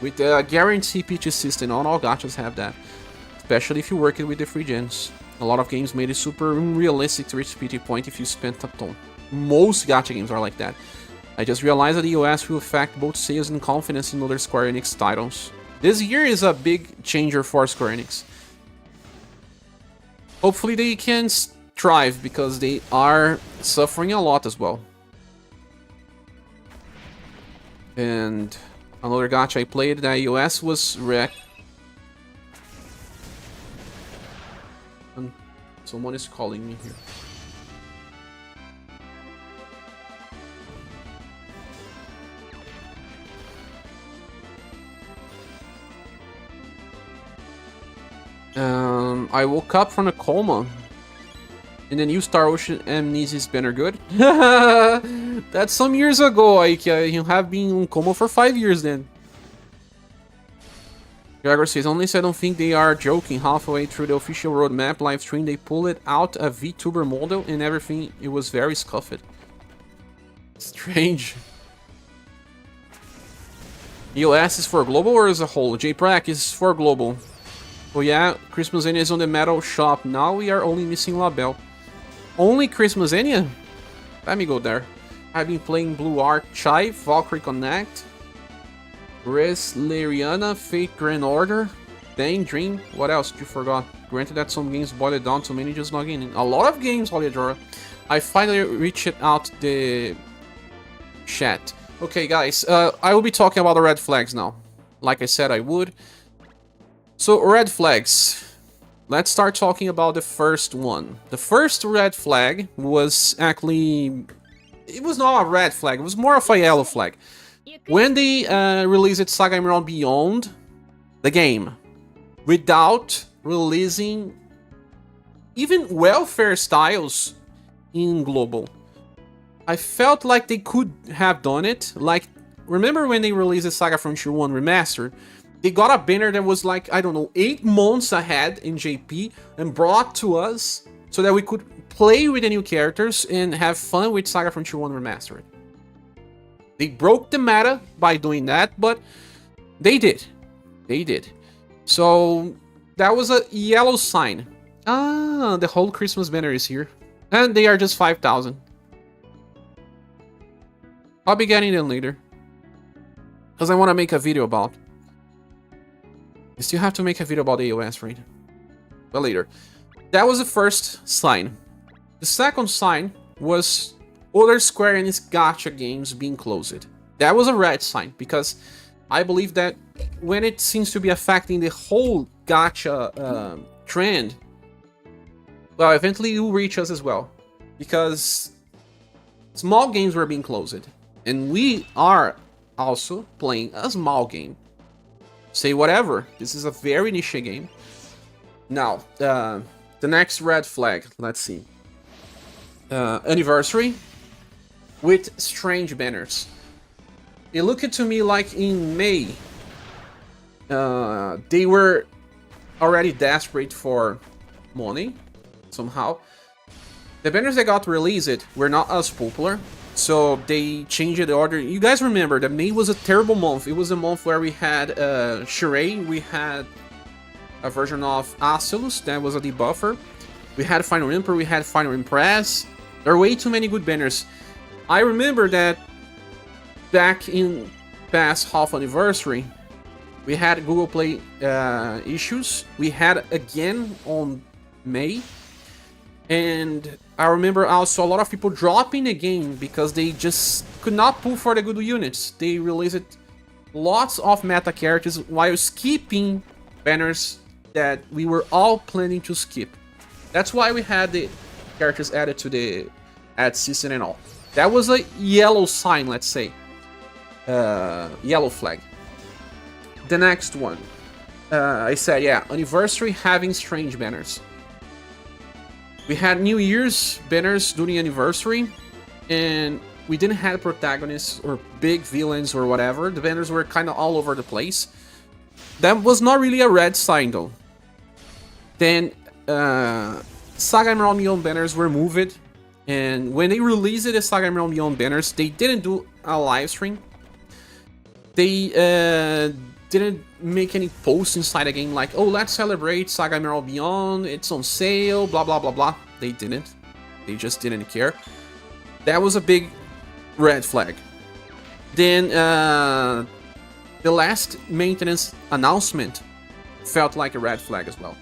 With the guarantee PT system, not all gachas have that. Especially if you work it with the free gens. A lot of games made it super unrealistic to reach PT point if you spent a ton. Most gacha games are like that. I just realized that the US will affect both sales and confidence in other Square Enix titles. This year is a big changer for Square Enix. Hopefully they can thrive, because they are suffering a lot as well. And another gacha I played in the US was Rec. And someone is calling me here. I woke up from a coma. And the new Star Ocean Amnesia's banner good? That's some years ago. You have been in coma for 5 years then. Gregor says, honestly, I don't think they are joking. Halfway through the official roadmap live stream, they pulled out a VTuber model and everything. It was very scuffed. Strange. EOS is for global or as a whole? JPRAC is for global. Oh yeah, Christmasania is on the metal shop. Now we are only missing Label. Only Christmasania? Let me go there. I've been playing Blue Arc, Chai, Valkyrie Connect, Res Lariana, Fate Grand Order, Dane Dream. What else did you forgot? Granted that some games boil it down to many just logging in. A lot of games, Oliadora. I finally reached out the chat. Okay, guys, I will be talking about the red flags now. Like I said, I would. So, red flags. Let's start talking about the first one. The first red flag was actually... It was not a red flag, it was more of a yellow flag. When they released SaGa Emerald Beyond, the game, without releasing even welfare styles in global. I felt like they could have done it. Like, remember when they released the SaGa Frontier 1 Remastered? They got a banner that was like, I don't know, 8 months ahead in JP and brought to us so that we could play with the new characters and have fun with SaGa Frontier 1 Remastered. They broke the meta by doing that, but they did. They did. So that was a yellow sign. Ah, the whole Christmas banner is here. And they are just 5,000. I'll be getting them later. Because I want to make a video about. I still have to make a video about AOS, right? But later. That was the first sign. The second sign was other Square Enix gacha games being closed. That was a red sign, because I believe that when it seems to be affecting the whole gacha trend, well, eventually it will reach us as well. Because small games were being closed. And we are also playing a small game. Say whatever. This is a very niche game. Now, the next red flag. Let's see. Anniversary with strange banners. It looked to me like in May, they were already desperate for money somehow. The banners that got released were not as popular. So they changed the order. You guys remember that May was a terrible month. It was a month where we had Shirei, we had a version of Acelus that was a debuffer. We had Final Emperor, we had Final Impress. There are way too many good banners. I remember that back in past half anniversary, we had Google Play issues. We had again on May. And I remember also a lot of people dropping the game because they just could not pull for the good units. They released lots of meta characters while skipping banners that we were all planning to skip. That's why we had the characters added to the ad system and all. That was a yellow sign, let's say. Yellow flag. The next one. I said, yeah, anniversary having strange banners. We had New Year's banners during anniversary, and we didn't have protagonists or big villains or whatever. The banners were kind of all over the place. That was not really a red sign though. Then SaGa Emerald Beyond banners were moved, and when they released the SaGa Emerald Beyond banners, they didn't do a live stream. They didn't make any posts inside the game like, oh, let's celebrate SaGa Emerald Beyond, it's on sale, blah blah blah blah. They didn't. They just didn't care. That was a big red flag. Then the last maintenance announcement felt like a red flag as well.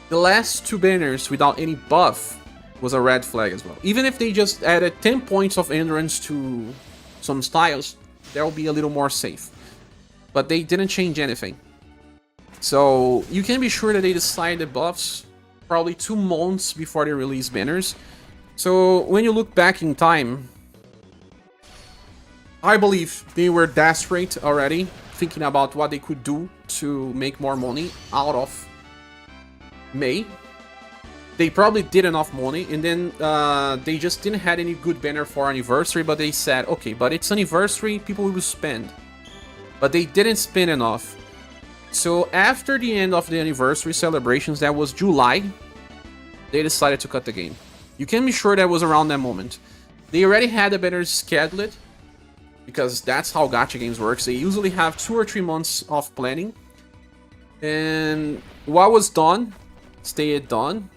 The last two banners without any buff was a red flag as well. Even if they just added 10 points of endurance to some styles, that will be a little more safe. But they didn't change anything. So you can be sure that they decided buffs probably 2 months before they release banners. So when you look back in time, I believe they were desperate already, thinking about what they could do to make more money out of May. They probably did enough money, and then they just didn't have any good banner for anniversary, but they said, okay, but it's anniversary, people will spend. But they didn't spend enough. So after the end of the anniversary celebrations, that was July, they decided to cut the game. You can be sure that was around that moment. They already had the banner scheduled, because that's how gacha games works. They usually have 2 or 3 months of planning. And what was done, stayed done.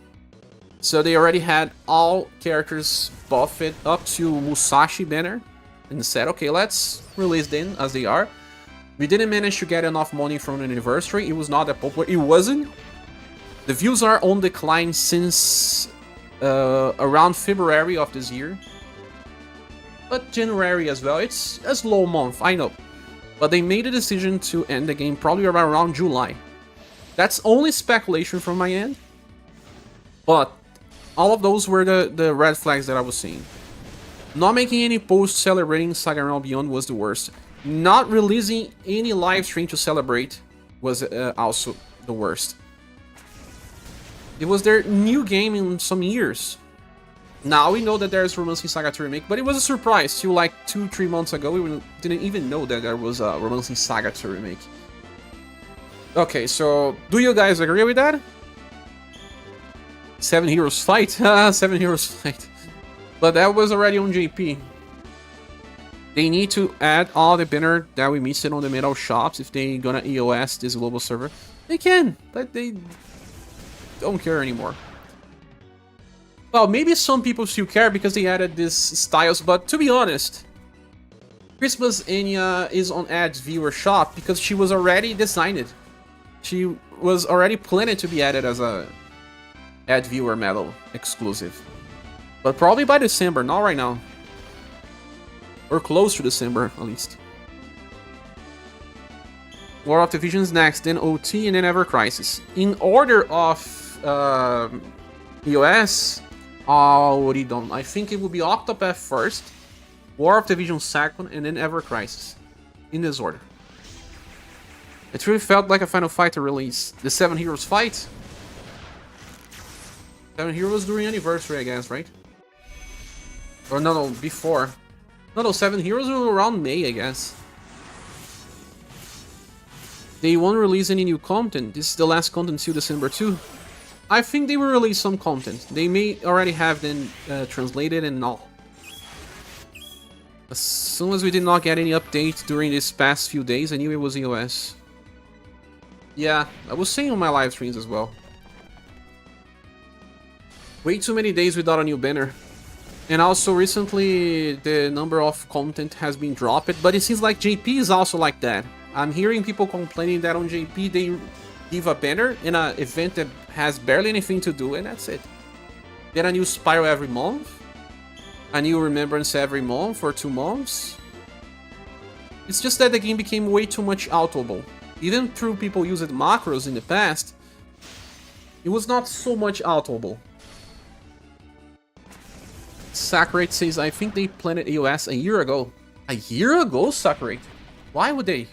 So they already had all characters buffed up to Musashi banner and said, okay, let's release them as they are. We didn't manage to get enough money from the anniversary. It was not that popular. It wasn't. The views are on decline since around February of this year. But January as well. It's a slow month, I know. But they made a decision to end the game probably around July. That's only speculation from my end. But all of those were the red flags that I was seeing. Not making any posts celebrating SaGa Realm Beyond was the worst. Not releasing any live stream to celebrate was also the worst. It was their new game in some years. Now we know that there's Romancing SaGa 2 Remake, but it was a surprise till like 2-3 months ago. We didn't even know that there was a Romancing SaGa 2 Remake. Okay, so do you guys agree with that? 7 Heroes Fight? 7 Heroes Fight. But that was already on JP. They need to add all the banner that we missed on the metal shops if they gonna EOS this global server. They can, but they don't care anymore. Well, maybe some people still care because they added these styles, but to be honest, Christmas Enya is on Ad's viewer shop because she was already designed. She was already planned to be added as a Ad viewer medal exclusive. But probably by December, not right now. Or close to December, at least. War of Divisions next, then OT, and then Ever Crisis. In order of EOS, already done. I think it will be Octopath first, War of Division second, and then Ever Crisis. In this order. It really felt like a Final Fighter release. The 7 Heroes fight. 7 Heroes during anniversary, I guess, right? Or no, before. No, 7 Heroes were around May, I guess. They won't release any new content. This is the last content till December 2. I think they will release some content. They may already have them translated and all. As soon as we did not get any update during these past few days, I knew it was EOS. Yeah, I was saying on my live streams as well. Way too many days without a new banner. And also recently the number of content has been dropped, but it seems like JP is also like that. I'm hearing people complaining that on JP they give a banner in an event that has barely anything to do, and that's it. Get a new spiral every month, a new remembrance every month or 2 months. It's just that the game became way too much autoable. Even through people used macros in the past, it was not so much autoable. Sakurate says, I think they planned EOS a year ago. A year ago, Sakurate? Why would they?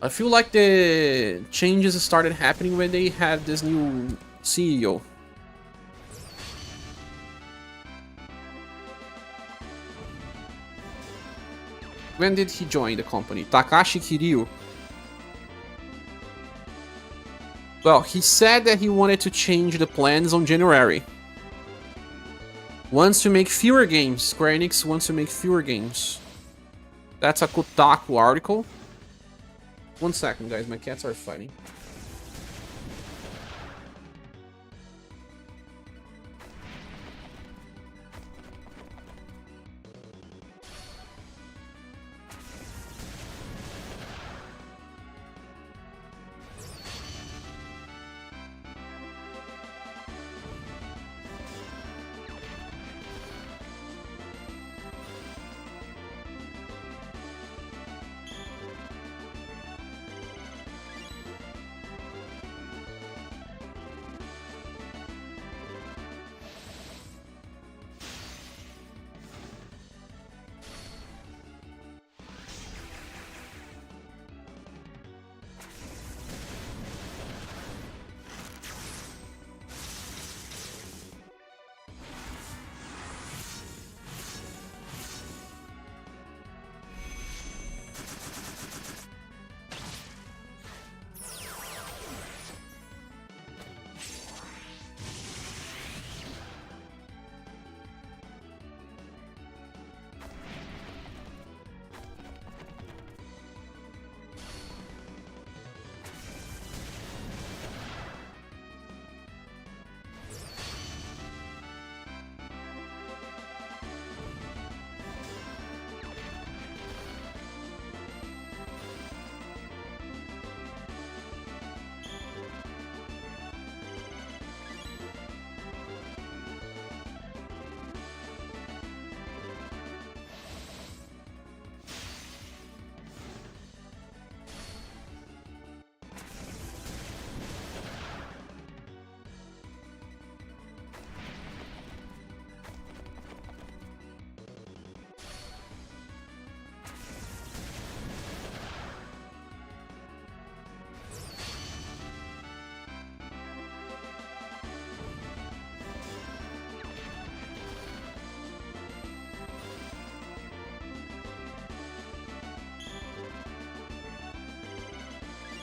I feel like the changes started happening when they had this new CEO. When did he join the company? Takashi Kiryu. Well, he said that he wanted to change the plans on January. Wants to make fewer games. Square Enix wants to make fewer games. That's a Kotaku article. 1 second, guys. My cats are fighting.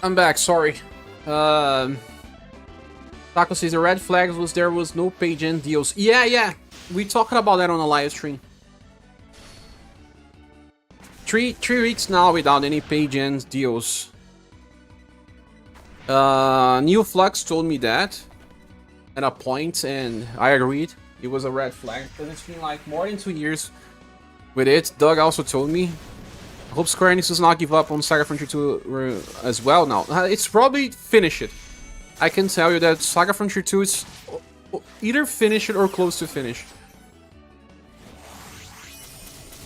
I'm back, sorry. Taco says the red flags was there was no page end deals. Yeah. We talked about that on a live stream. Three weeks now without any page end deals. Neo Flux told me that at a point, and I agreed. It was a red flag because it's been like more than 2 years with it. Doug also told me. I hope Square Enix does not give up on SaGa Frontier 2 as well now. It's probably finished. I can tell you that SaGa Frontier 2 is either finished or close to finish.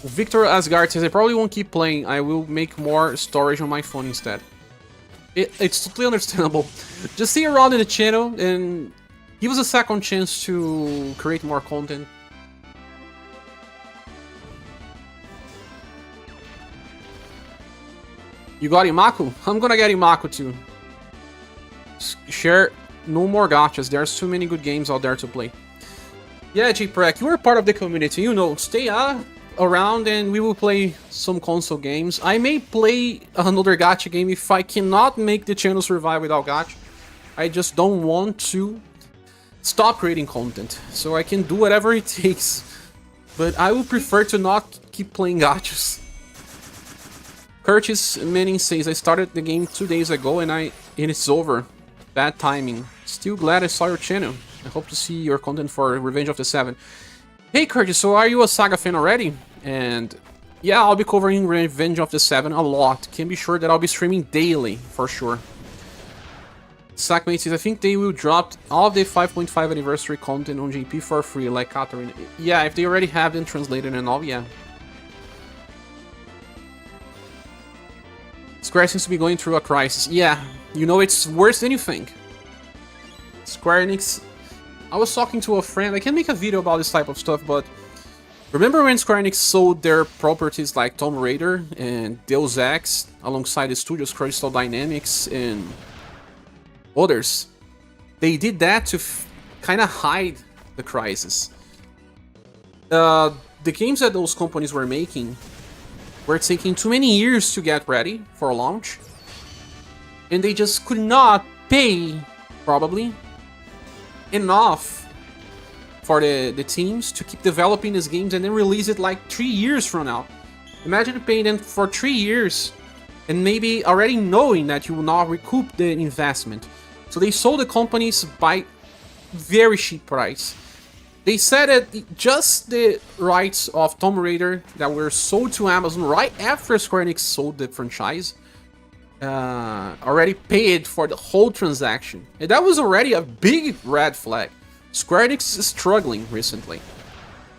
Victor Asgard says, I probably won't keep playing. I will make more storage on my phone instead. It's totally understandable. Just stay around in the channel and give us a second chance to create more content. You got Imaku? I'm gonna get Imaku too. Share no more gachas. There's too many good games out there to play. Yeah, J-Prek, you are part of the community. You know, stay around and we will play some console games. I may play another gacha game if I cannot make the channel survive without gacha. I just don't want to stop creating content. So I can do whatever it takes. But I would prefer to not keep playing gachas. Curtis Manning says, I started the game 2 days ago and it's over. Bad timing. Still glad I saw your channel. I hope to see your content for Revenge of the 7. Hey Curtis, so are you a SaGa fan already? And yeah, I'll be covering Revenge of the 7 a lot. Can be sure that I'll be streaming daily, for sure. Sackmate says, I think they will drop all of the 5.5 anniversary content on JP for free, like Catherine. Yeah, if they already have them translated and all, yeah. Square seems to be going through a crisis. Yeah, you know, it's worse than you think. Square Enix... I was talking to a friend, I can make a video about this type of stuff, but... Remember when Square Enix sold their properties like Tomb Raider and Deus Ex, alongside the studios Crystal Dynamics and others? They did that to kind of hide the crisis. The games that those companies were making were taking too many years to get ready for launch, and they just could not pay, probably, enough for the teams to keep developing these games and then release it like 3 years from now. Imagine paying them for 3 years and maybe already knowing that you will not recoup the investment. So they sold the companies by very cheap price. They said that just the rights of Tomb Raider that were sold to Amazon right after Square Enix sold the franchise already paid for the whole transaction. And that was already a big red flag. Square Enix is struggling recently.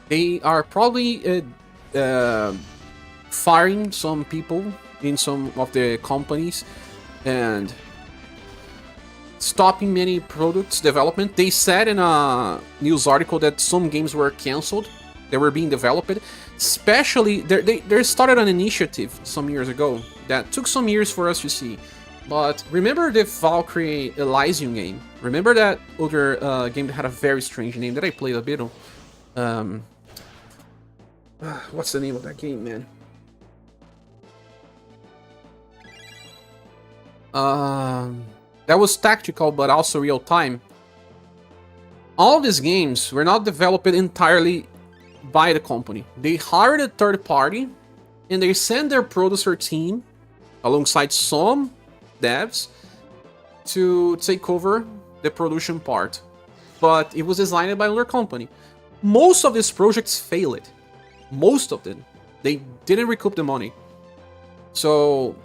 They are probably firing some people in some of the companies and stopping many products development. They said in a news article that some games were cancelled. They were being developed. Especially, they started an initiative some years ago that took some years for us to see. But remember the Valkyrie Elysium game? Remember that other game that had a very strange name that I played a bit on? What's the name of that game, man? That was tactical, but also real-time. All these games were not developed entirely by the company. They hired a third party, and they sent their producer team, alongside some devs, to take over the production part. But it was designed by another company. Most of these projects failed. Most of them. They didn't recoup the money. So...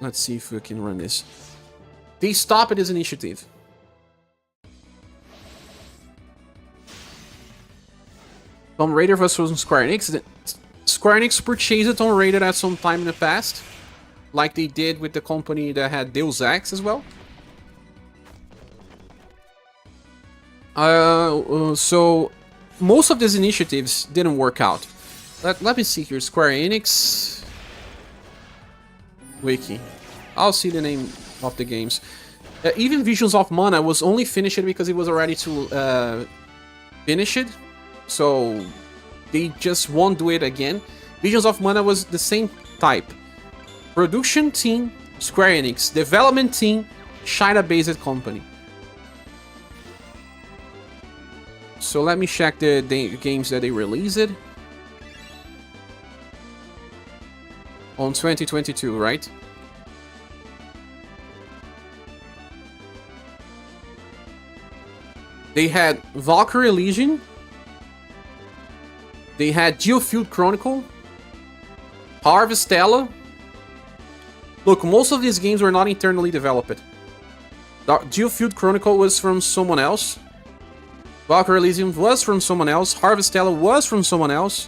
let's see if we can run this. They stopped this initiative. Tomb Raider was from Square Enix. Square Enix purchased Tomb Raider at some time in the past, like they did with the company that had Deus Ex as well. So most of these initiatives didn't work out. Let me see here. Square Enix Wiki. I'll see the name of the games. Even Visions of Mana was only finished because it was already to finish it. So they just won't do it again. Visions of Mana was the same type. Production team Square Enix, development team, China-based company. So let me check the games that they released on 2022, right? They had Valkyrie Legion. They had Geofield Chronicle, Harvestella. Look, most of these games were not internally developed. Geofield Chronicle was from someone else. Valkyrie Elysium was from someone else. Harvestella was from someone else.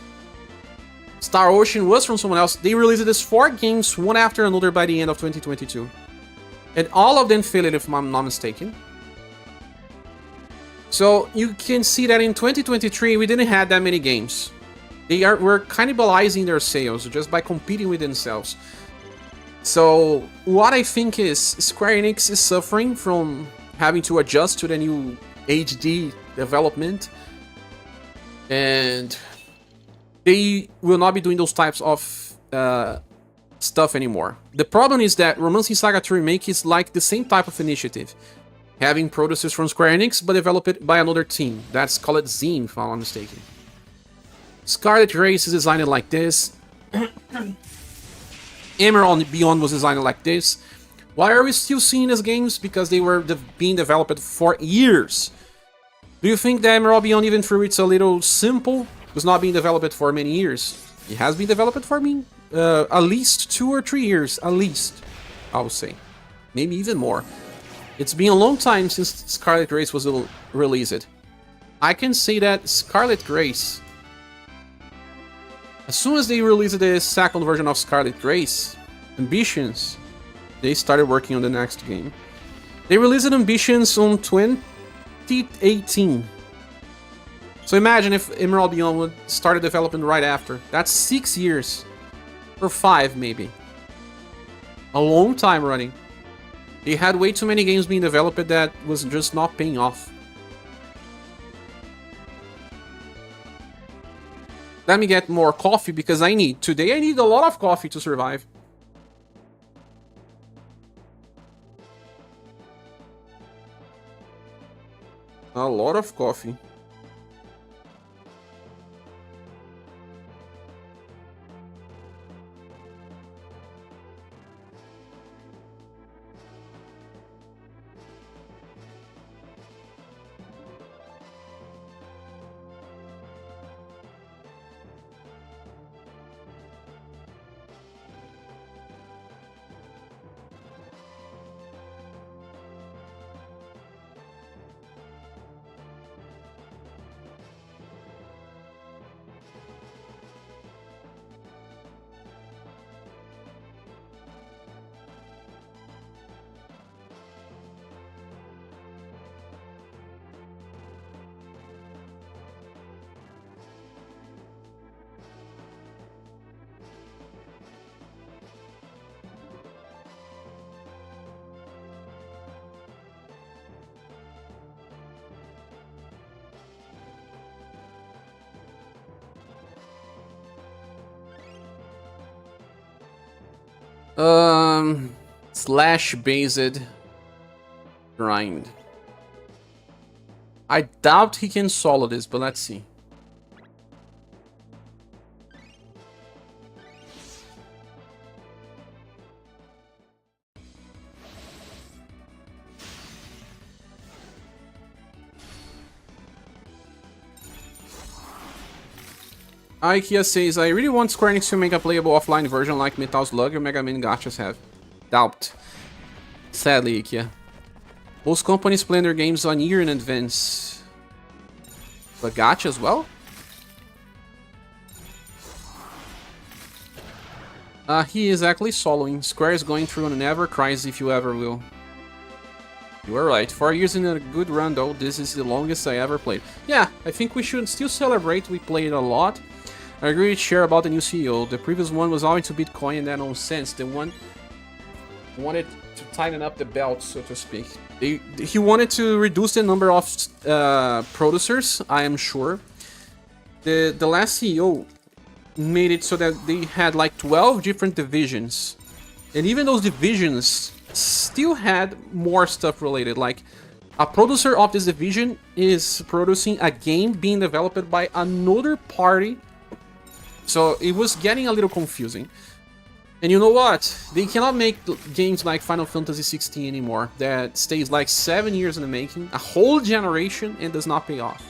Star Ocean was from someone else. They released these 4 games, one after another, by the end of 2022. And all of them failed, if I'm not mistaken. So you can see that in 2023, we didn't have that many games. Were cannibalizing their sales just by competing with themselves. So what I think is Square Enix is suffering from having to adjust to the new HD development, and they will not be doing those types of stuff anymore. The problem is that Romancing Saga 2 Remake is like the same type of initiative, having producers from Square Enix but developed by another team. That's called Zine, if I'm not mistaken. Scarlet Race is designed like this. Emerald Beyond was designed like this. Why are we still seeing these games? Because they were being developed for years. Do you think that Emerald Beyond, even though it's a little simple, was not being developed for many years? It has been developed for me at least 2 or 3 years, at least, I would say. Maybe even more. It's been a long time since Scarlet Race was released. I can say that Scarlet Race, as soon as they released the second version of Scarlet Race, Ambitions, they started working on the next game. They released Ambitions on 2018. So imagine if Emerald Beyond would started development right after. That's 6 years. Or 5, maybe. A long time running. They had way too many games being developed that was just not paying off. Let me get more coffee because today I need a lot of coffee to survive. A lot of coffee. Slash-based grind. I doubt he can solo this, but let's see. IKEA says, I really want Square Enix to make a playable offline version like Metal Slug or Mega Man gachas have. Doubt. Sadly, IKEA. Most companies plan their games on year in advance. But gacha as well? He is actually soloing. Square is going through an ever crisis if you ever will. You are right. 4 years in a good run though, this is the longest I ever played. Yeah, I think we should still celebrate. We played a lot. I agree with Cher about the new CEO. The previous one was all into Bitcoin and that nonsense. The one wanted to tighten up the belt, so to speak. He wanted to reduce the number of producers, I am sure. The last CEO made it so that they had like 12 different divisions And even those divisions still had more stuff related. Like, a producer of this division is producing a game being developed by another party. So it was getting a little confusing. And you know what? They cannot make games like Final Fantasy 16 anymore. That stays like 7 years in the making, a whole generation, and does not pay off.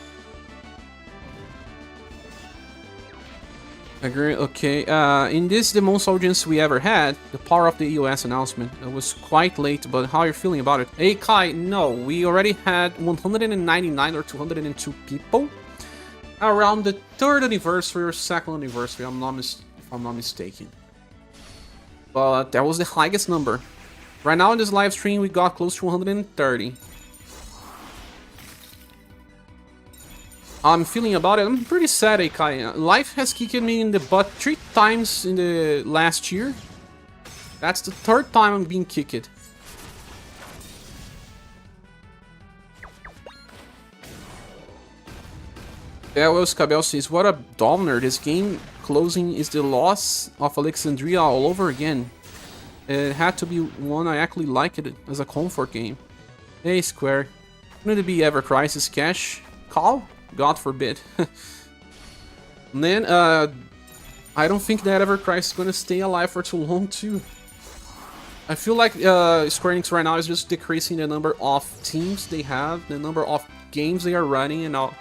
Agree. Okay, in this the most audience we ever had, the power of the US announcement. It was quite late, but how are you feeling about it? Hey Kai, no, we already had 199 or 202 people around the 3rd anniversary or 2nd anniversary, if I'm not mistaken. But that was the highest number. Right now in this live stream we got close to 130. I'm feeling about it. I'm pretty sad, Kai. Life has kicked me in the butt 3 times in the last year. That's the 3rd time I'm being kicked. Yeah, well, Scabel says, what a downer. This game closing is the loss of Alexandria all over again. It had to be one I actually liked it as a comfort game. Hey, Square. Wouldn't it be Ever Crisis Cash? Call? God forbid. And then, I don't think that Ever Crisis is gonna stay alive for too long, too. I feel like Square Enix right now is just decreasing the number of teams they have, the number of games they are running, and all.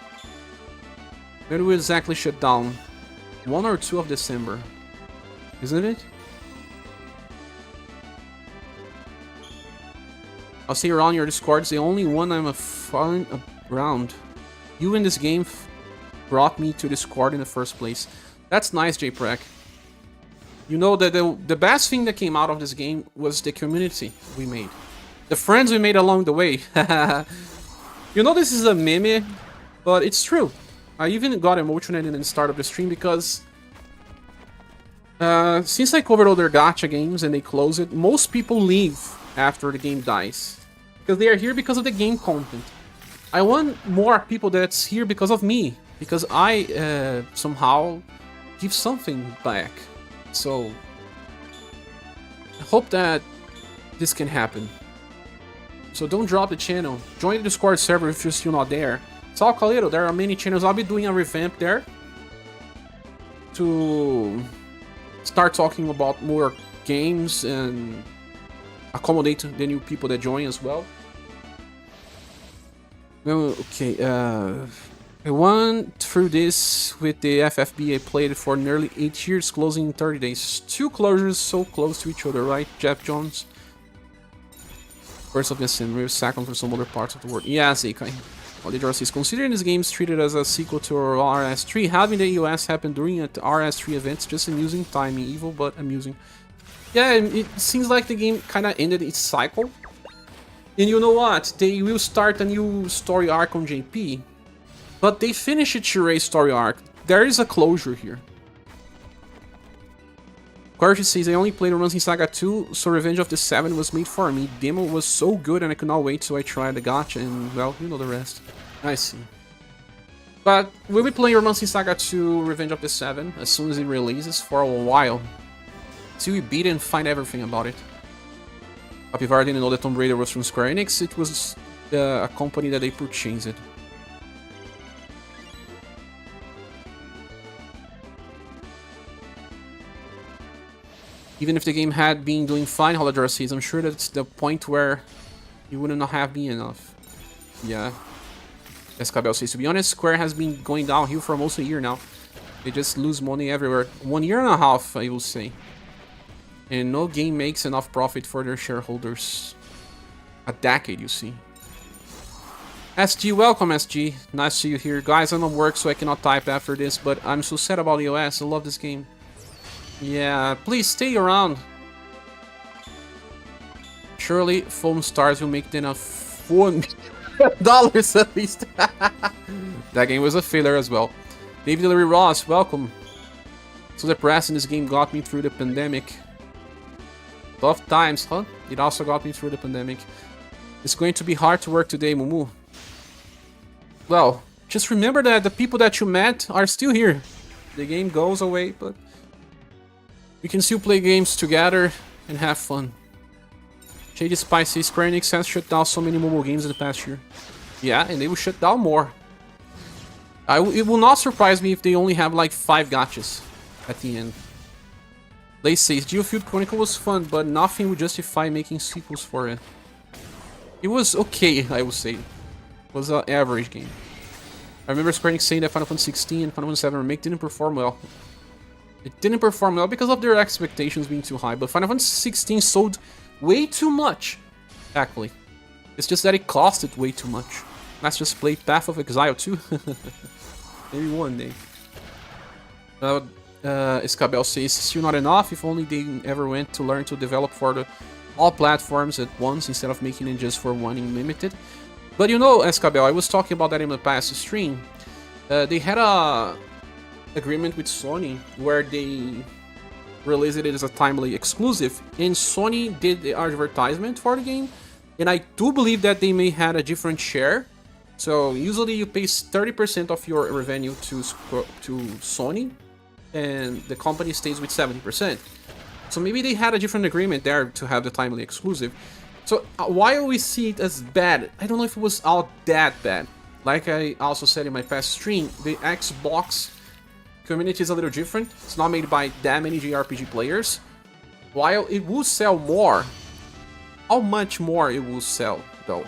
When will exactly shut down? 1 or 2 of December, isn't it? I'll say around your Discord is the only one I'm following around. You in this game brought me to Discord in the first place. That's nice, JPrek. You know that the best thing that came out of this game was the community we made. The friends we made along the way. You know this is a meme, but it's true. I even got emotional in the start of the stream because since I covered other gacha games and they close it, most people leave after the game dies. Because they are here because of the game content. I want more people that's here because of me, because I somehow give something back. So I hope that this can happen. So don't drop the channel. Join the Discord server if you're still not there. Talk a little. There are many channels. I'll be doing a revamp there to start talking about more games and accommodate the new people that join as well. Okay, I went through this with the FFB. I played it for nearly 8 years, closing in 30 days. 2 closures so close to each other, right, Jeff Jones? First of December, second for some other parts of the world. Yeah, Zekai. UniverSe is considering this game is treated as a sequel to RS3. Having the US happen during an RS3 event, just amusing timing. Evil, but amusing. Yeah, it seems like the game kind of ended its cycle. And you know what? They will start a new story arc on JP. But they finished Shiray's story arc. There is a closure here. Querty says, I only played Romancing Saga 2, so Revenge of the 7 was made for me. Demo was so good and I could not wait, so I tried the gacha and, well, you know the rest. I see. But we'll be playing Romancing Saga 2 Revenge of the 7 as soon as it releases for a while. Till we beat it and find everything about it. Capivar didn't know that Tomb Raider was from Square Enix, it was a company that they purchased it. Even if the game had been doing fine, Holodra says, I'm sure that's the point where you wouldn't have been enough. Yeah. As Cabell says, to be honest, Square has been going downhill for almost a year now. They just lose money everywhere. 1.5 years, I will say. And no game makes enough profit for their shareholders. A decade, you see. SG, welcome SG. Nice to see you here. Guys, I'm at work so I cannot type after this, but I'm so sad about the OS. I love this game. Yeah, please stay around. Surely Foam Stars will make enough $4 million at least. That game was a failure as well. David Larry Ross, welcome. So depressing, this game got me through the pandemic. Tough times, huh? It also got me through the pandemic. It's going to be hard to work today, Mumu. Well, just remember that the people that you met are still here. The game goes away, but we can still play games together. and have fun. Shady Spicy, Square Enix has shut down so many mobile games in the past year. Yeah, and they will shut down more. It will not surprise me if they only have like 5 gachas at the end. They say Geofield Chronicle was fun, but nothing would justify making sequels for it. It was okay, I would say. It was an average game. I remember Square Enix saying that Final Fantasy 16 and Final Fantasy 7 Remake didn't perform well. It didn't perform well because of their expectations being too high, but Final Fantasy 16 sold way too much, actually. It's just that it costed way too much. Let's just play Path of Exile 2. Maybe one day. Escabel says, still not enough, if only they ever went to learn to develop for all platforms at once instead of making it just for one in limited. But you know, Escabel, I was talking about that in the past stream. They had a agreement with Sony where they released it as a timely exclusive, and Sony did the advertisement for the game, and I do believe that they may had a different share. So usually you pay 30% of your revenue to Sony, and the company stays with 70%. So maybe they had a different agreement there to have the timely exclusive. So while we see it as bad, I don't know if it was all that bad. Like I also said in my past stream, the Xbox community is a little different. It's not made by that many JRPG players. While it will sell more, how much more it will sell though?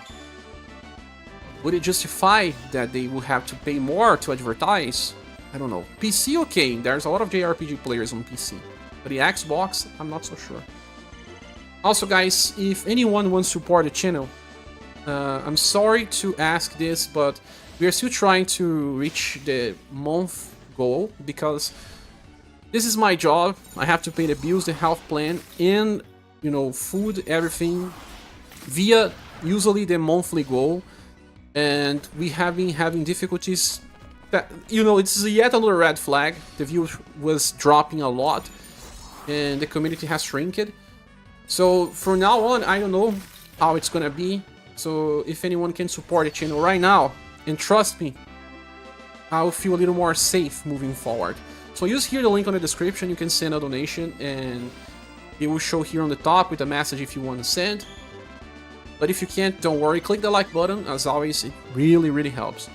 Would it justify that they will have to pay more to advertise? I don't know. PC, okay, there's a lot of JRPG players on PC. But the Xbox, I'm not so sure. Also, guys, if anyone wants to support the channel, I'm sorry to ask this, but we are still trying to reach the month goal, because this is my job. I have to pay the bills, the health plan, and, you know, food, everything, via usually the monthly goal. And we have been having difficulties. That, you know, it's yet another red flag. The view was dropping a lot, and the community has shrinked. So from now on, I don't know how it's gonna be. So if anyone can support the channel right now, and trust me, I'll feel a little more safe moving forward. So use here the link on the description. You can send a donation, and it will show here on the top with a message if you want to send. But if you can't, don't worry, click the like button. As always, it really, really helps.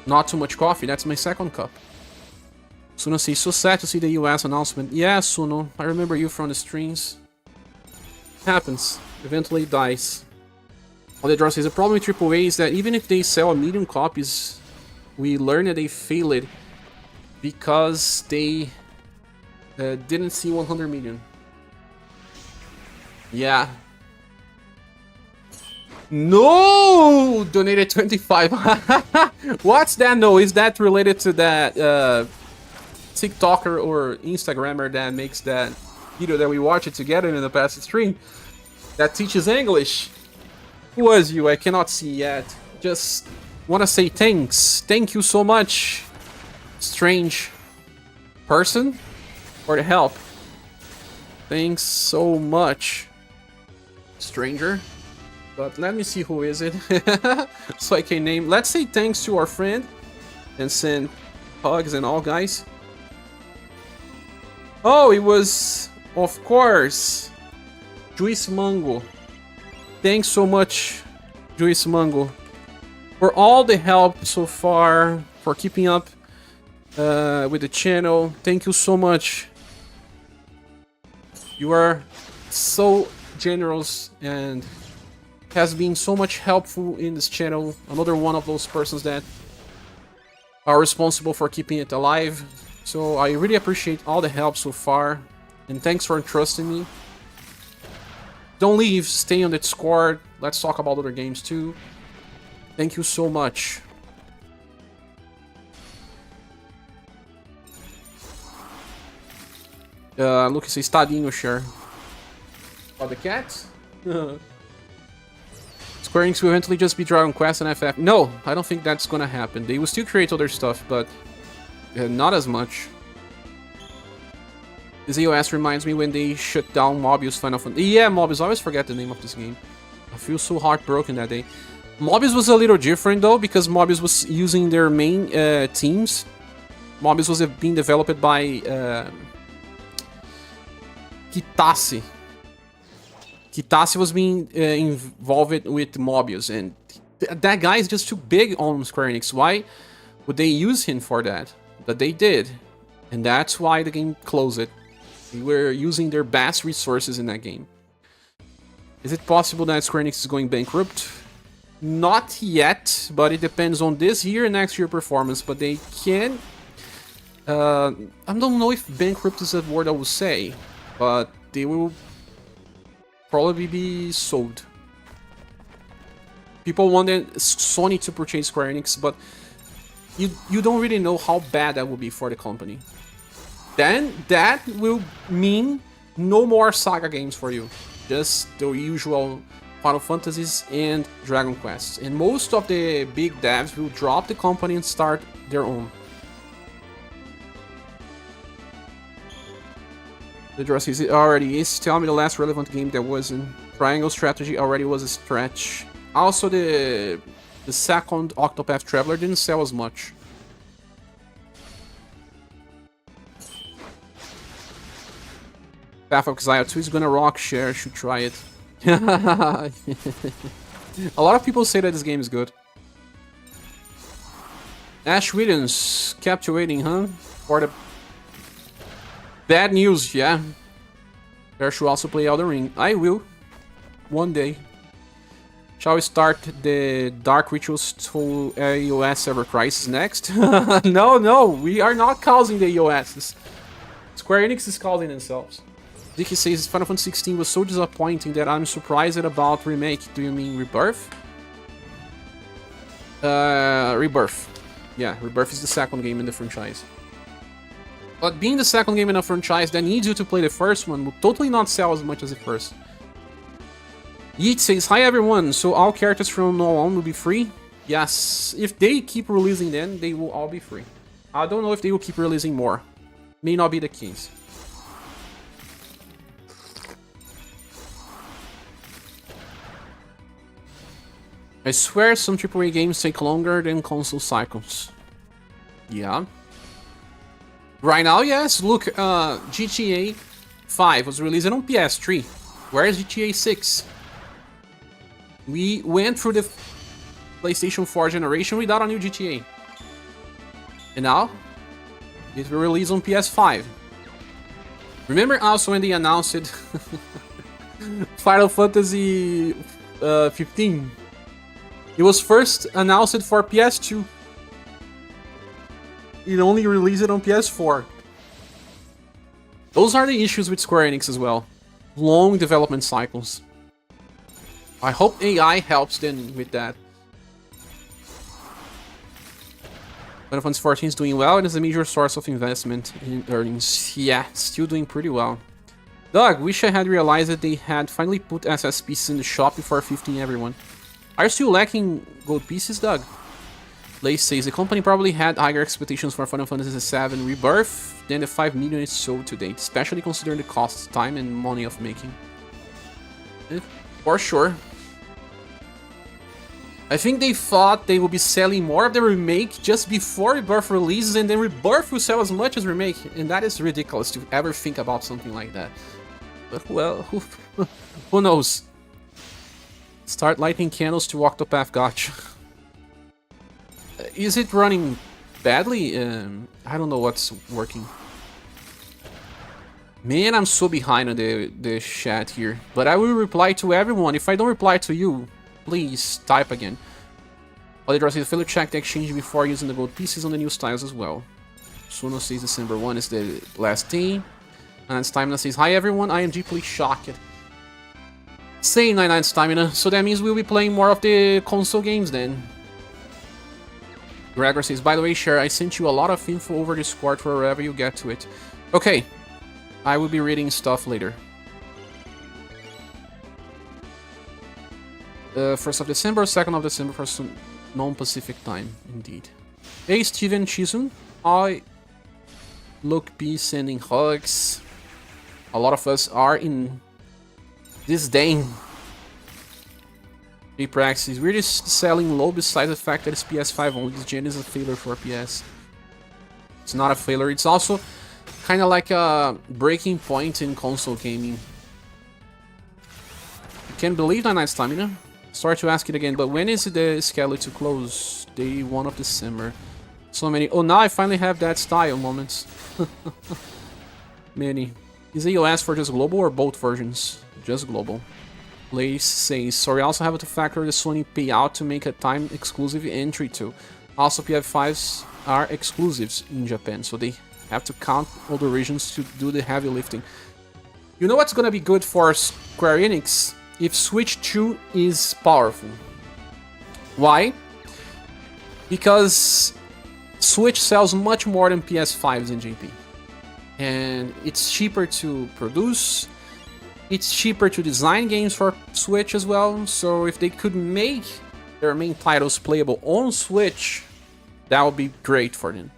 Not too much coffee, that's my second cup. Suno says, so sad to see the US announcement. Yeah, Suno, I remember you from the streams. Happens. Eventually dies. Odedra says, the problem with AAA is that even if they sell 1 million copies, we learn that they failed because they didn't see 100 million. Yeah. No! Donated 25. What's that? No, is that related to that TikToker or Instagrammer that makes that video that we watched together in the past stream that teaches English? Who was you? I cannot see yet. Just want to say thanks. Thank you so much, strange person, for the help. Thanks so much, stranger. But let me see who is it, so I can name. Let's say thanks to our friend and send hugs and all, guys. Oh, it was, of course, Juice Mango. Thanks so much, Juice Mango, for all the help so far, for keeping up with the channel. Thank you so much. You are so generous and has been so much helpful in this channel. Another one of those persons that are responsible for keeping it alive. So I really appreciate all the help so far, and thanks for trusting me. Don't leave, stay on the Discord. Let's talk about other games too. Thank you so much. Lucas says, tadinho, share. Oh, the cats? Square Enix will eventually just be Dragon Quest and FF. No, I don't think that's gonna happen. They will still create other stuff, but not as much. This EOS reminds me when they shut down Mobius Final Fantasy. Yeah, Mobius, I always forget the name of this game. I feel so heartbroken that day. Mobius was a little different though, because Mobius was using their main teams. Mobius was being developed by Kitase. Kitase was being involved with Mobius, and that guy is just too big on Square Enix. Why would they use him for that? But they did, and that's why the game closed. They were using their best resources in that game. Is it possible that Square Enix is going bankrupt? Not yet, but it depends on this year and next year performance. But they can... I don't know if bankrupt is a word I would say, but they will probably be sold. People wanted Sony to purchase Square Enix, but you don't really know how bad that would be for the company. Then that will mean no more SaGa games for you. Just the usual Final Fantasies and Dragon Quest. And most of the big devs will drop the company and start their own. The draw says it already is. Tell me the last relevant game that wasn't. Triangle Strategy already was a stretch. Also, the second Octopath Traveler didn't sell as much. Path of Exile 2 is gonna rock. Share, should try it. A lot of people say that this game is good. Ash Williams kept you waiting, huh? For the bad news, yeah. There should also play Elden Ring. I will. One day. Shall we start the Dark Rituals to AOS Server Crisis next? No, we are not causing the AOSs. Square Enix is causing themselves. Dicky says Final Fantasy 16 was so disappointing that I'm surprised about remake. Do you mean Rebirth? Rebirth. Yeah, Rebirth is the second game in the franchise. But being the second game in a franchise that needs you to play the first one will totally not sell as much as the first. Yeet says, hi everyone, so all characters from now on will be free? Yes, if they keep releasing them, they will all be free. I don't know if they will keep releasing more. May not be the case. I swear some AAA games take longer than console cycles. Yeah. Right now, yes. Look, GTA 5 was released on PS3. Where is GTA 6? We went through the PlayStation 4 generation without a new GTA. And now, it will release on PS5. Remember also when they announced it Final Fantasy 15? It was first announced for PS2. It only released it on PS4. Those are the issues with Square Enix as well. Long development cycles. I hope AI helps them with that. Final Fantasy 14 is doing well and is a major source of investment in earnings. Yeah, still doing pretty well. Doug, wish I had realized that they had finally put SS pieces in the shop before 15 everyone. Are you still lacking gold pieces, Doug? Lace says the company probably had higher expectations for Final Fantasy VII Rebirth than the 5 million it sold to date, especially considering the cost, time, and money of making. For sure. I think they thought they would be selling more of the remake just before Rebirth releases, and then Rebirth will sell as much as remake, and that is ridiculous to ever think about something like that. But well, who knows? Start lighting candles to Octopath Gacha. Is it running badly? I don't know what's working. Man, I'm so behind on the chat here. But I will reply to everyone. If I don't reply to you, please type again. Alidra says, fail to check the exchange before using the gold pieces on the new styles as well. Suno says December 1 is the last day. And Stamina says, hi everyone, I am deeply shocked. Same 99 Stamina, so that means we'll be playing more of the console games then. Gregor says, by the way, Cher, I sent you a lot of info over Discord for wherever you get to it. Okay, I will be reading stuff later. 1st of December, 2nd of December for some non-Pacific time, indeed. Hey, Steven Chisholm. I look be sending hugs. A lot of us are in disdain. Praxis. We're just selling low besides the fact that it's PS5 only. This gen is a failure for PS. It's not a failure. It's also Kind of like a breaking point in console gaming. I can't believe that night stamina. Sorry to ask it again, but when is the schedule to close? Day 1 of December. So many. Oh, now I finally have that style moments. Many. Is the US for just global or both versions? Just global. Lace says, sorry, I also have to factor the Sony payout to make a time exclusive entry too. Also, PF5s are exclusives in Japan, so they have to count all the regions to do the heavy lifting. You know what's gonna be good for Square Enix? If Switch 2 is powerful. Why? Because Switch sells much more than PS5s in JP. And it's cheaper to produce. It's cheaper to design games for Switch as well. So if they could make their main titles playable on Switch, that would be great for them.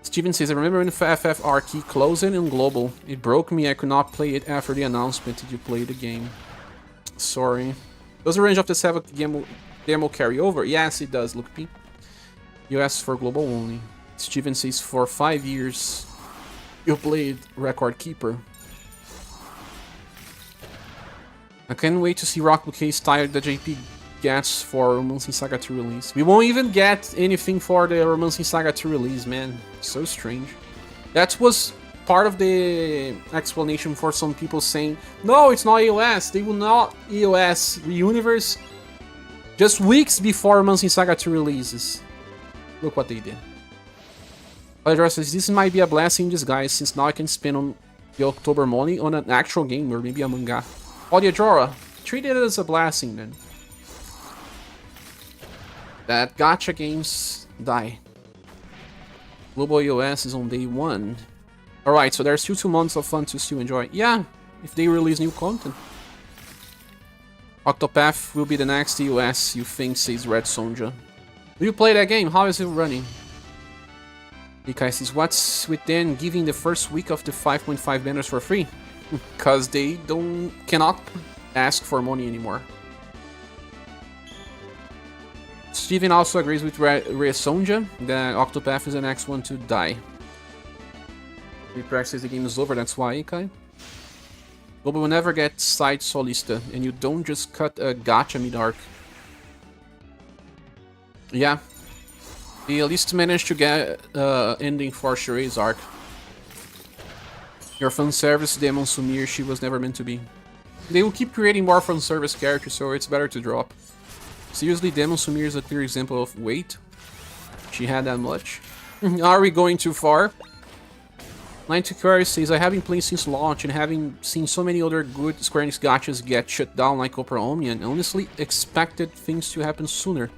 Steven says, I remember when FFR key closed in global. It broke me, I could not play it after the announcement. Did you play the game? Sorry. Does the range of the 7th demo carry over? Yes, it does, look P. US for global only. Steven says, for 5 years, you played Record Keeper. I can't wait to see Rock Bouquet style that JP gets for Romancing Saga 2 release. We won't even get anything for the Romancing Saga 2 release, man. So strange. That was part of the explanation for some people saying, no, it's not EOS. They will not EOS UniverSe just weeks before Romancing Saga 2 releases. Look what they did. Address says, this might be a blessing in disguise, since now I can spend on the October money on an actual game or maybe a manga. Audiodora, treat it as a blessing then. That gacha games die. Global EOS is on day 1. Alright, so there's still 2 months of fun to still enjoy. Yeah, if they release new content. Octopath will be the next EOS, you think, says Red Sonja. Do you play that game? How is it running? Because says, what's with them giving the first week of the 5.5 banners for free? Because they cannot ask for money anymore. Steven also agrees with Red Sonja that Octopath is the next one to die. Reprax says the game is over, that's why, Kai. Global will never get side solista, and you don't just cut a gacha mid-arc. Yeah. They at least managed to get ending for Sheree's arc. Your fanservice Demon Sumir, she was never meant to be. They will keep creating more fanservice characters, so it's better to drop. Seriously, Demon Sumir is a clear example of wait. She had that much. Are we going too far? 90 Query says, I have been playing since launch and having seen so many other good Square Enix gachas get shut down like Opera Omni, and honestly expected things to happen sooner.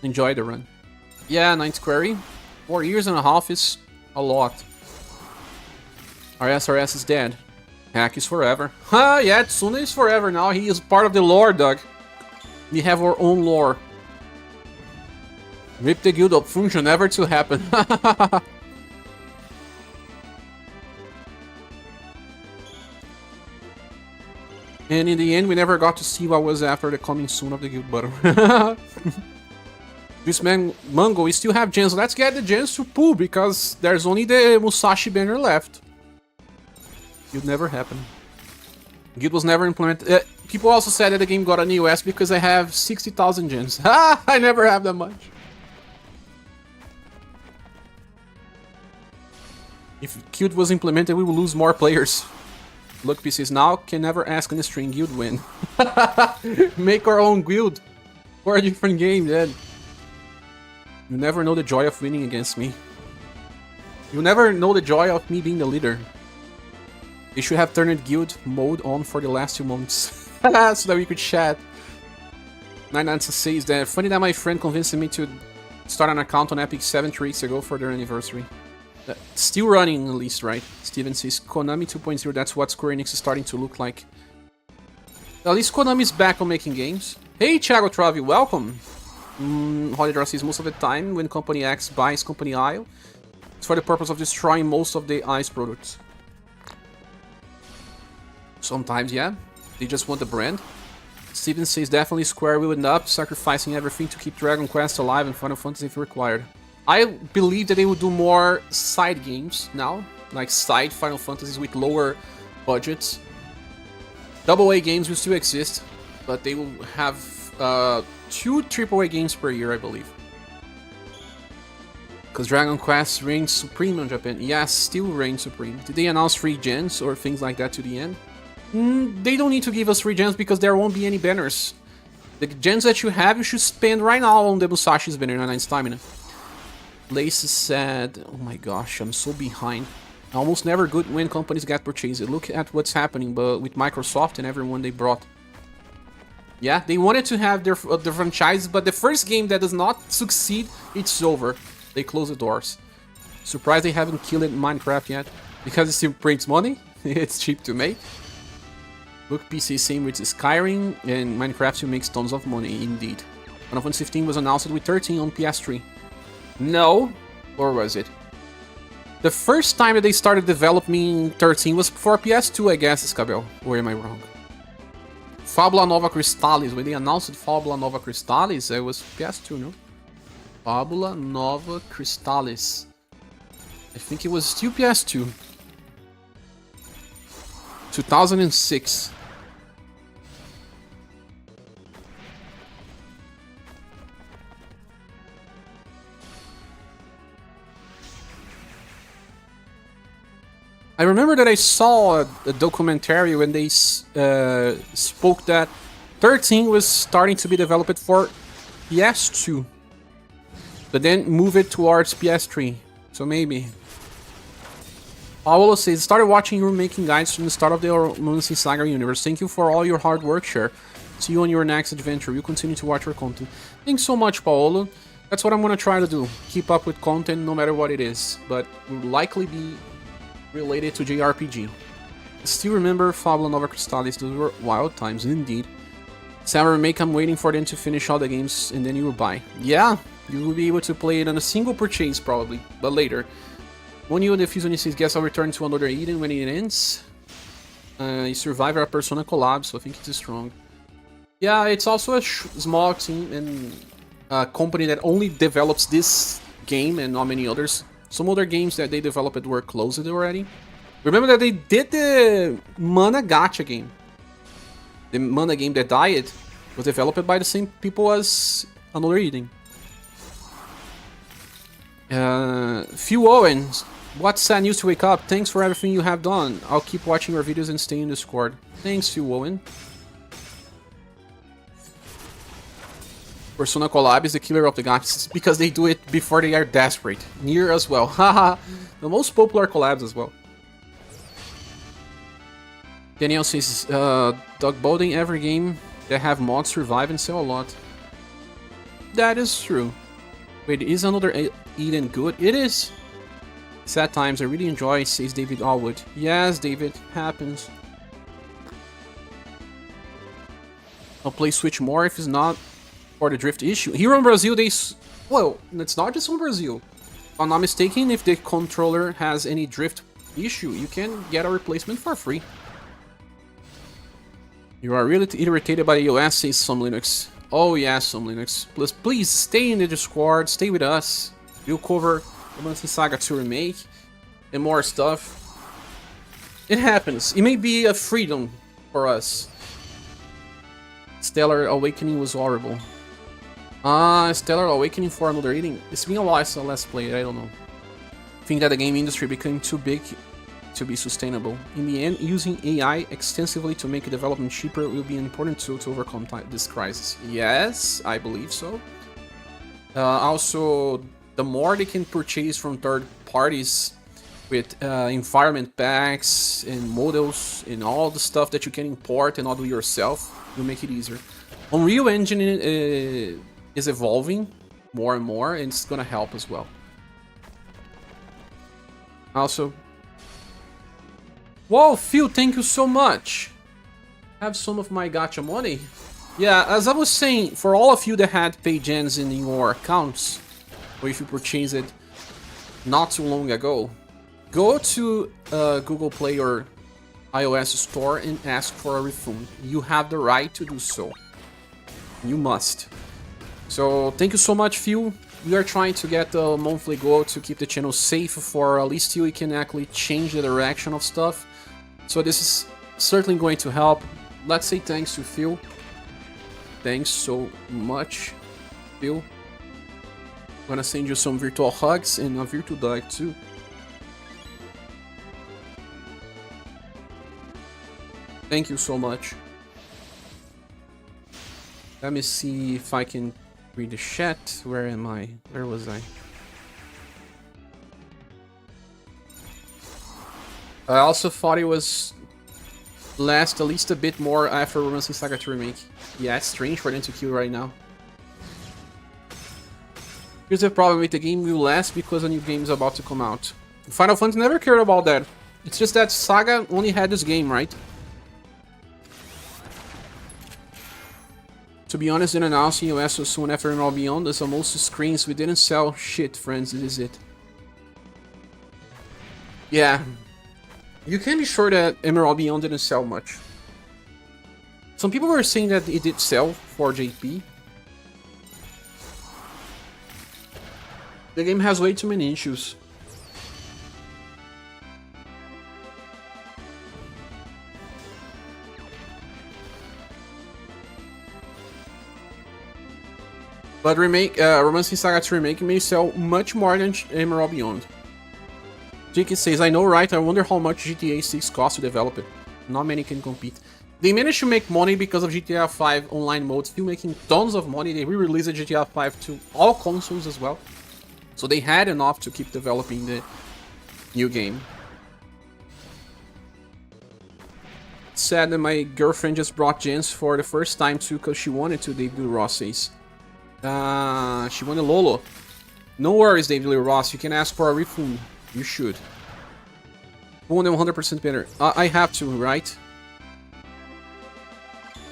Enjoy the run. Yeah, 90 Query. 4 years and a half is a lot. Our SRS is dead. Hack is forever. Ha, yeah, Tsuna is forever now. He is part of the lore, Doug. We have our own lore. Rip the guild up function, never to happen. And in the end, we never got to see what was after the coming soon of the guild button. This man, Mango, we still have gens. Let's get the gens to pull, because there's only the Musashi banner left. Guild never happened. Guild was never implemented. People also said that the game got an EOS because I have 60,000 gens. Ha! I never have that much. If Guild was implemented, we will lose more players. Look, PCs now can never ask on the string guild win. Make our own guild for a different game, then. You never know the joy of winning against me. You never know the joy of me being the leader. They should have turned guild mode on for the last 2 months. So that we could chat. 996 says that funny that my friend convinced me to start an account on Epic 7 weeks ago for their anniversary. Still running, at least, right? Steven says Konami 2.0, that's what Square Enix is starting to look like. At least Konami's back on making games. Hey, Thiago Travi, welcome! Holidra says most of the time when Company X buys Company Y, it's for the purpose of destroying most of the I's products. Sometimes, yeah. They just want the brand. Steven says definitely Square will end up sacrificing everything to keep Dragon Quest alive and Final Fantasy if required. I believe that they will do more side games now, like side Final Fantasies with lower budgets. AA games will still exist, but they will have 2 AAA games per year, I believe. Because Dragon Quest reigns supreme in Japan. Yes, still reigns supreme. Did they announce free gens or things like that to the end? They don't need to give us free gens because there won't be any banners. The gens that you have, you should spend right now on the Musashi's banner, 99 stamina. Lace said, oh my gosh, I'm so behind. Almost never good when companies get purchased. Look at what's happening but with Microsoft and everyone they brought. Yeah, they wanted to have their franchise, but the first game that does not succeed, it's over. They close the doors. Surprised they haven't killed Minecraft yet. Because it still prints money. It's cheap to make. Look, PC same with Skyrim, and Minecraft still makes tons of money, indeed. Final Fantasy 15 was announced with 13 on PS3. No, or was it? The first time that they started developing 13 was for PS2, I guess, Scabel. Or am I wrong? Fabula Nova Crystallis, when they announced Fabula Nova Crystallis, it was PS2, no? Fabula Nova Crystallis. I think it was still PS2. 2006. I remember that I saw a documentary when they spoke that 13 was starting to be developed for PS2, but then move it towards PS3. So maybe. Paolo says, started watching your making guides from the start of the Romancing Saga universe. Thank you for all your hard work, Cher. See you on your next adventure. We'll continue to watch your content. Thanks so much, Paolo. That's what I'm gonna try to do. Keep up with content no matter what it is, but will likely be related to JRPG. Still remember Fabula Nova Crystallis, those were wild times indeed. SaGa Remake, I'm waiting for them to finish all the games and then you will buy. Yeah, you will be able to play it on a single purchase probably, but later. One new Diffusion says, guess I'll return to another Eden when it ends. Survivor a Persona collab, so I think it's strong. Yeah, it's also a small team and a company that only develops this game and not many others. Some other games that they developed were closed already. Remember that they did the Mana gacha game. The Mana game that died was developed by the same people as Another Eden. Phil Owens, what's sad news to wake up? Thanks for everything you have done. I'll keep watching your videos and stay in Discord. Thanks, Phil Owen. Persona Collab is the killer of the gachas because they do it before they are desperate. Nier as well. Haha. The most popular collabs as well. Daniel says, Doug Bowden, every game that have mods survive and sell a lot. That is true. Wait, is Another Eden good? It is. Sad times, I really enjoy, says David Allwood. Yes, David, happens. I'll play Switch more if it's not for the drift issue. Here in Brazil, well, it's not just in Brazil. If I'm not mistaken, if the controller has any drift issue, you can get a replacement for free. You are really irritated by the US, says Some Linux. Oh yeah, Some Linux. Please stay in the Discord, stay with us. We'll cover Romancing Saga 2 Remake and more stuff. It happens. It may be a freedom for us. Stellar Awakening was horrible. Stellar Awakening for Another Eden. It's been a while since I last played it, I don't know. I think that the game industry became too big to be sustainable. In the end, using AI extensively to make development cheaper will be an important tool to overcome this crisis. Yes, I believe so. Also, the more they can purchase from third parties with environment packs and models and all the stuff that you can import and all do yourself, will make it easier. Unreal Engine is evolving more and more, and it's gonna help as well. Also, whoa, Phil, thank you so much. Have some of my gacha money. Yeah, as I was saying, for all of you that had paid gens in your accounts, or if you purchased it not too long ago, go to Google Play or iOS store and ask for a refund. You have the right to do so. You must. So thank you so much, Phil. we are trying to get the monthly goal to keep the channel safe for at least till we can actually change the direction of stuff. So this is certainly going to help. Let's say thanks to Phil. Thanks so much, Phil. I'm gonna send you some virtual hugs and a virtual dog too. Thank you so much. Let me see if I can read the chat. Where am I? Where was I? I also thought it was last at least a bit more after Romancing Saga 2 Remake. Yeah, it's strange for them to kill right now. Here's the problem with the game will last because a new game is about to come out. Final Fantasy never cared about that. It's just that Saga only had this game, right? To be honest, in announcing US so soon after Emerald Beyond, there's most screens we didn't sell shit, friends, this is it. Yeah. You can be sure that Emerald Beyond didn't sell much. Some people were saying that it did sell for JP. The game has way too many issues. But Romancing Saga 2 Remake may sell much more than Emerald Beyond. JK says, I know, right? I wonder how much GTA 6 costs to develop it. Not many can compete. They managed to make money because of GTA 5 online mode, still making tons of money. They re-released GTA 5 to all consoles as well. So they had enough to keep developing the new game. It's sad that my girlfriend just brought Jens for the first time too because she wanted to, David Ross says. She wanted Lolo. No worries, David Ross. You can ask for a refund. You should. Who won them 100% better? I have to, right?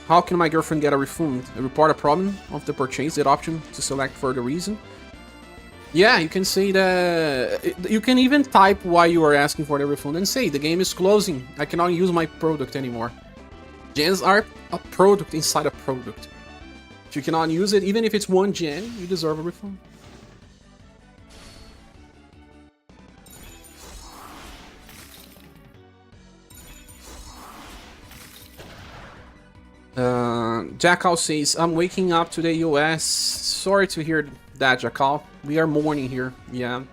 How can my girlfriend get a refund? Report a problem of the purchase, that option to select for the reason. Yeah, you can say that. You can even type why you are asking for the refund and say the game is closing. I cannot use my product anymore. Gens are a product inside a product. If you cannot use it, even if it's one gen, you deserve a refund. Jackal says, I'm waking up to the US. Sorry to hear that, Jackal. We are mourning here. Yeah.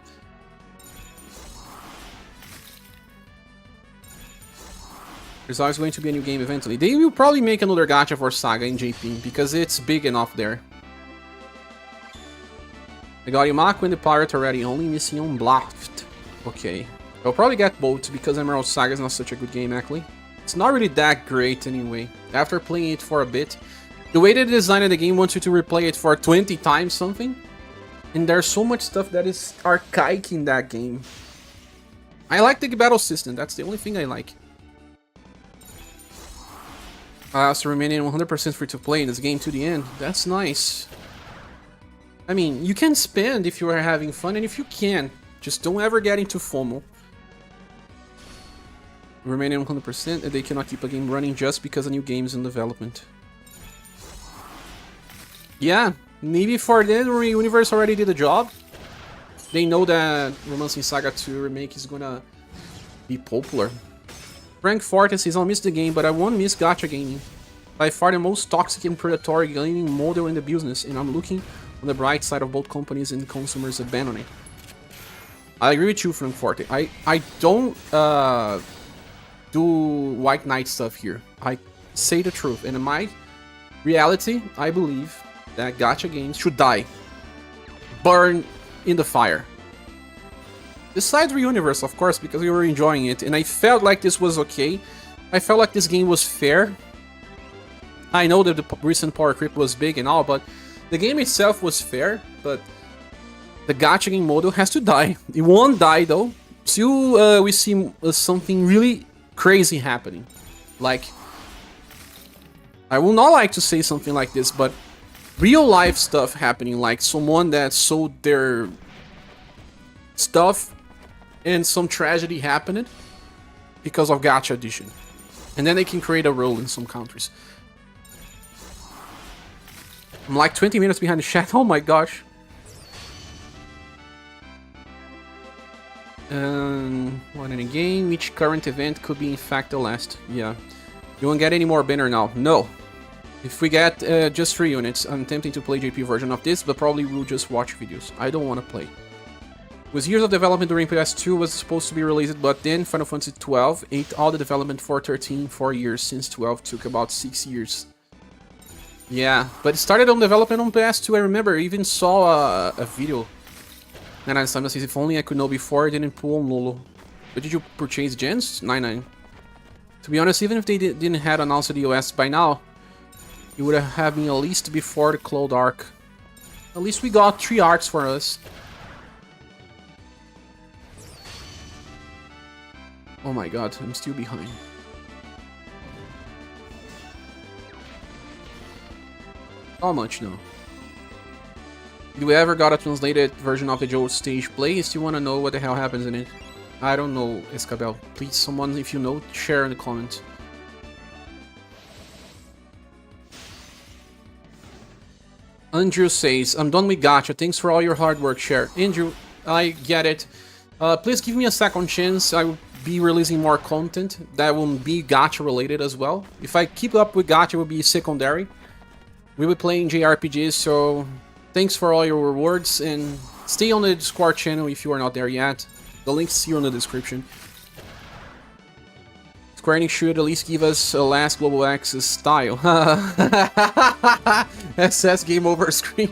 There's always going to be a new game eventually. They will probably make another gacha for SaGa in JP because it's big enough there. I got Yumako and the pirate already, only missing on Blaft. Okay. I'll probably get both because Emerald Saga is not such a good game actually. It's not really that great anyway. After playing it for a bit, the way they designed the game wants you to replay it for 20 times something. And there's so much stuff that is archaic in that game. I like the battle system, that's the only thing I like. So remaining 100% free to play in this game to the end. That's nice. I mean, you can spend if you are having fun, and if you can, just don't ever get into FOMO. Remaining 100%, and they cannot keep a game running just because a new game is in development. Yeah, maybe for them, UniverSe already did a job. They know that Romancing Saga 2 Remake is gonna be popular. Frank Forte says, I'll miss the game, but I won't miss gacha gaming. By far the most toxic and predatory gaming model in the business, and I'm looking on the bright side of both companies and consumers abandoning. I agree with you, Frank Forte. I don't do white knight stuff here. I say the truth, and in my reality, I believe that gacha games should die. Burn in the fire. Besides UniverSe, of course, because we were enjoying it, and I felt like this was okay. I felt like this game was fair. I know that the recent power creep was big and all, but the game itself was fair, but the gacha game model has to die. It won't die, though, till we see something really crazy happening. Like, I would not like to say something like this, but real life stuff happening, like someone that sold their stuff and some tragedy happened because of gacha edition, and then they can create a rule in some countries. I'm like 20 minutes behind the chat. Oh my gosh. One in a game. Each current event could be in fact the last. Yeah. You won't get any more banner now. No. If we get just 3 units, I'm tempting to play JP version of this, but probably we'll just watch videos. I don't want to play. With years of development during PS2 was supposed to be released, but then Final Fantasy 12 ate all the development for 13, 4 years, since 12 took about 6 years. Yeah, but it started on development on PS2, I remember. I even saw a video. And I said, if only I could know before, I didn't pull on Lolo. But did you purchase gens? 99. To be honest, even if they didn't have announced the US by now, it would have been at least before the Cloud arc. At least we got 3 arcs for us. Oh my god, I'm still behind. How much now? Did we ever got a translated version of the Joe stage play? I still wanna know what the hell happens in it. I don't know, Escabel. Please, someone, if you know, share in the comments. Andrew says, I'm done with gacha. Thanks for all your hard work, share. Andrew, I get it. Please give me a second chance. I will be releasing more content that will be gacha related as well. If I keep up with gacha, it will be secondary. We'll be playing JRPGs, so thanks for all your rewards, and stay on the Discord channel if you are not there yet. The link's here in the description. Square Enix should at least give us a last global access style. SS game over screen.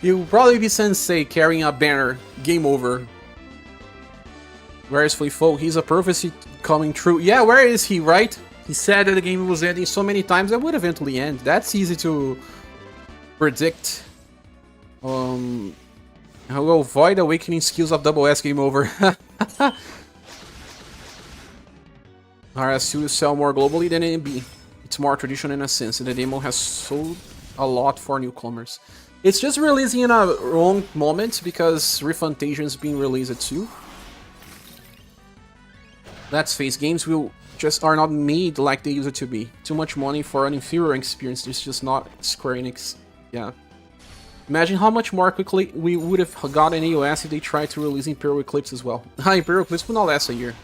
You'll probably be Sensei carrying a banner. Game over. Where is Fleefo? He's a prophecy coming true. Yeah, where is he, right? He said that the game was ending so many times that would eventually end. That's easy to predict. I will avoid awakening skills of double S game over. RS2 sell more globally than NB. It's more traditional in a sense, and the demo has sold a lot for newcomers. It's just releasing in a wrong moment because Refantasia is being released too. Let's face, games will just are not made like they used to be. Too much money for an inferior experience. It's just not Square Enix. Yeah. Imagine how much more quickly we would have gotten AOS if they tried to release Imperial Eclipse as well. Imperial Eclipse will not last a year.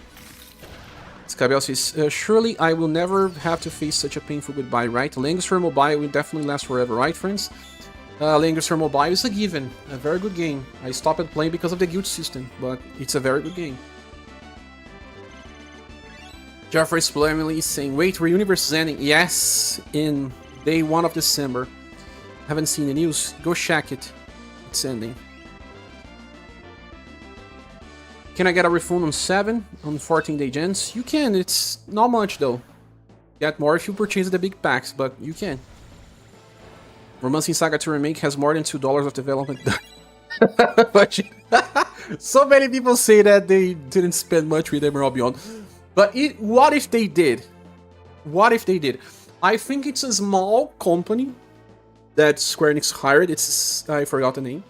Scabel says, surely I will never have to face such a painful goodbye, right? Language Mobile will definitely last forever, right, friends? Language Mobile is a given. A very good game. I stopped playing because of the guild system, but it's a very good game. Jeffrey Splemley is saying, wait, UniverSe is ending. Yes, in day 1 of December. Haven't seen the news? Go check it. It's ending. Can I get a refund on 7 on 14-day gens? You can, it's not much though. Get more if you purchase the big packs, but you can. Romancing Saga 2 Remake has more than $2 of development done. But so many people say that they didn't spend much with Emerald Beyond. But what if they did? What if they did? I think it's a small company that Square Enix hired. It's, I forgot the name.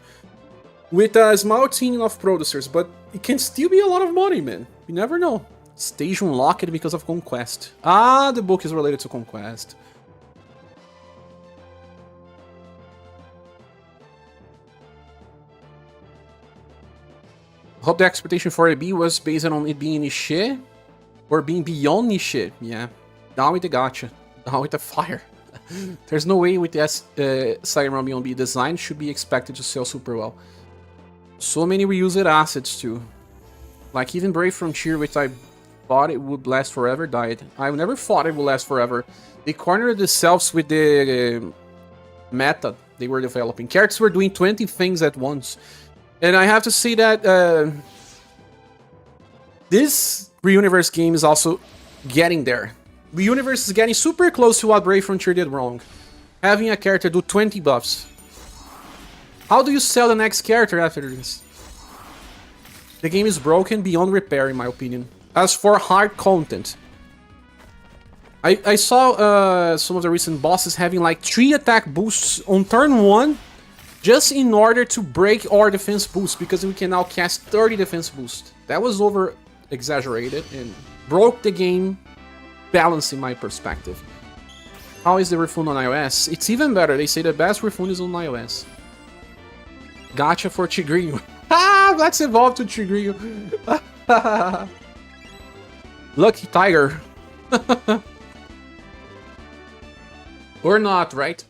With a small team of producers, but it can still be a lot of money, man. You never know. Stage unlocked because of Conquest. Ah, the book is related to Conquest. Hope the expectation for a B was based on it being niche or being beyond niche. Yeah, down with the gacha, down with the fire. There's no way with the SaGa Beyond B design should be expected to sell super well. So many reused assets too. Like even Brave Frontier, which I thought it would last forever, died. I never thought it would last forever. They cornered themselves with the meta they were developing. Characters were doing 20 things at once. And I have to say that this UniverSe game is also getting there. UniverSe is getting super close to what Brave Frontier did wrong. Having a character do 20 buffs. How do you sell the next character after this? The game is broken beyond repair, in my opinion. As for hard content, I saw some of the recent bosses having like 3 attack boosts on turn 1 just in order to break our defense boost, because we can now cast 30 defense boost. That was over exaggerated and broke the game balance in my perspective. How is the refund on iOS? It's even better. They say the best refund is on iOS. Gacha for Tigrinho. Ah, let's evolve to Tigrinho. Lucky tiger. Or not, right?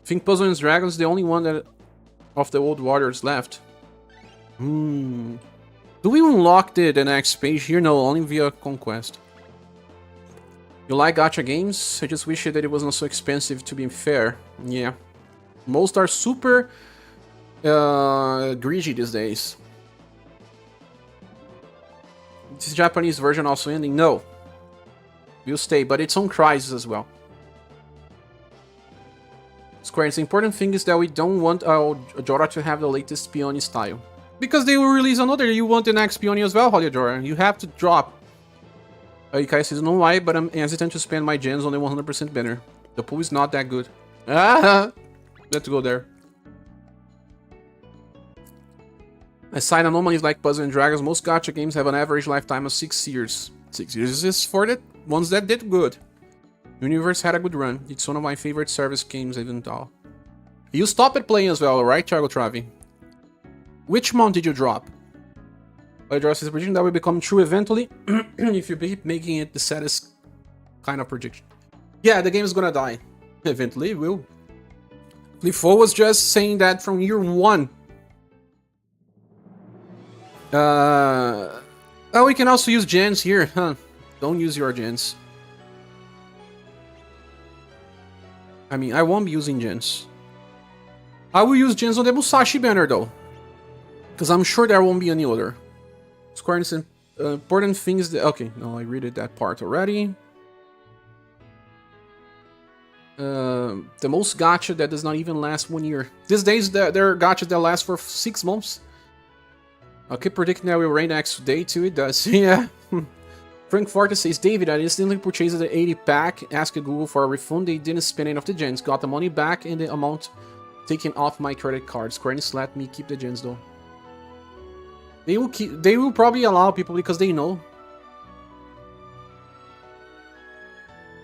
I think Puzzle and Dragons is the only one that of the old warriors left. Do we unlock the next page here? No, only via conquest. You like gacha games? I just wish that it wasn't so expensive, to be fair. Yeah. Most are super greedy these days. Is the Japanese version also ending? No. Will stay, but it's on Crisis as well. Square, the important thing is that we don't want Jora to have the latest Peony style. Because they will release another, you want the next Peony as well, Holly Jora. You have to drop. Ikai says, no why, but I'm hesitant to spend my gens on the 100% banner. The pool is not that good. Let's go there. Aside anomalies like Puzzle and Dragons, most gacha games have an average lifetime of 6 years. 6 years is for the ones that did good. UniverSe had a good run. It's one of my favorite service games even though. You stopped playing as well, right, Thiago Travi? Which month did you drop? Address is prediction that will become true eventually if you keep making it the saddest kind of prediction. Yeah, the game is gonna die. Eventually it will. Lifo was just saying that from year 1. Oh, we can also use gens here, huh? Don't use your gens. I mean, I won't be using gens. I will use gens on the Musashi banner though. Because I'm sure there won't be any other. Square Enix, important things that... Okay, no, I read that part already. The most gacha that does not even last 1 year. These days, there are gachas that last for 6 months. I'll keep predicting that will rain next day too, it does. Yeah. Frank Forte says, David, I instantly purchased the 80 pack, asked Google for a refund, they didn't spend any of the gens, got the money back and the amount taken off my credit card. Square Enix let me keep the gens though. They will probably allow people because they know.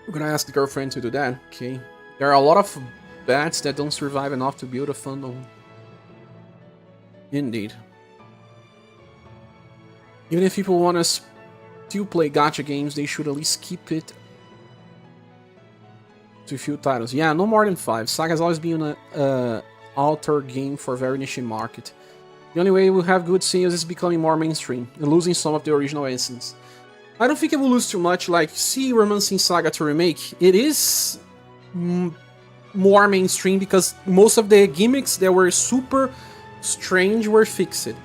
We're gonna ask the girlfriend to do that. Okay. There are a lot of bats that don't survive enough to build a fandom. Indeed. Even if people want us to play gacha games, they should at least keep it to a few titles. Yeah, no more than 5. SaGa has always been an altar game for a very niche market. The only way we'll have good sales is becoming more mainstream and losing some of the original essence. I don't think it will lose too much. Like, see Romancing Saga to remake, it is more mainstream because most of the gimmicks that were super strange were fixed.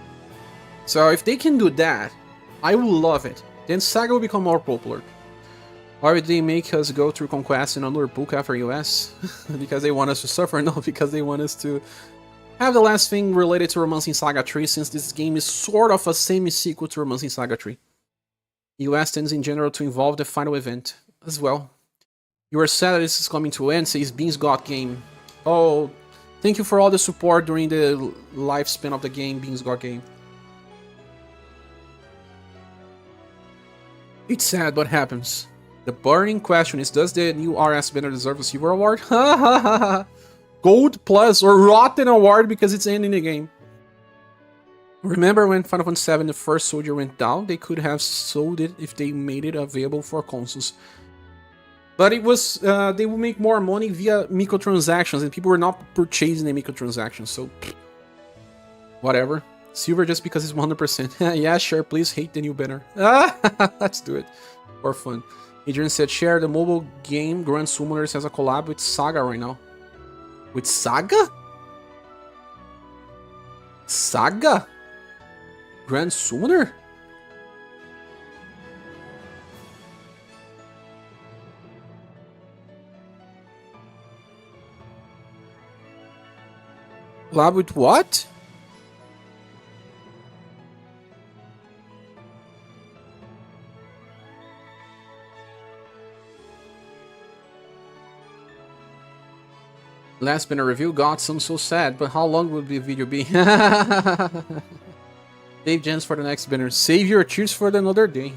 So if they can do that, I will love it. Then SaGa will become more popular. Or would they make us go through Conquest and another book after US? Because they want us to suffer? No, because they want us to have the last thing related to Romancing Saga 3, since this game is sort of a semi-sequel to Romancing Saga 3. US tends in general to involve the final event as well. You are sad that this is coming to an end, says Beans Got Game. Oh, thank you for all the support during the lifespan of the game, Beans Got Game. It's sad, what happens? The burning question is, does the new RS banner deserve a silver award? Gold plus or rotten award because it's ending the game. Remember when Final Fantasy VII the first soldier went down? They could have sold it if they made it available for consoles. But it was, they would make more money via microtransactions and people were not purchasing the microtransactions, so whatever. Silver just because it's 100%. Yeah, sure, please hate the new banner. Let's do it. For fun. Adrian said, share the mobile game Grand Summoners has a collab with SaGa right now. With SaGa? SaGa? Grand Summoner? Collab with what? Last banner review got some so sad, but how long would the video be? Save gens for the next banner. Save your tears for another day.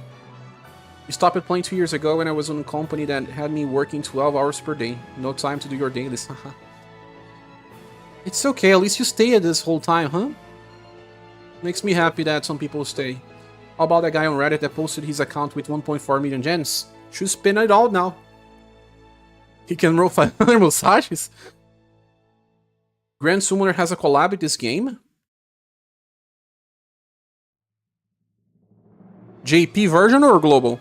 You stopped playing 2 years ago when I was in a company that had me working 12 hours per day. No time to do your dailies. It's okay, at least you stayed this whole time, huh? Makes me happy that some people stay. How about that guy on Reddit that posted his account with 1.4 million gens? Should spin it out now. He can roll 500 Musashi. Grand Summoner has a collab with this game. JP version or global?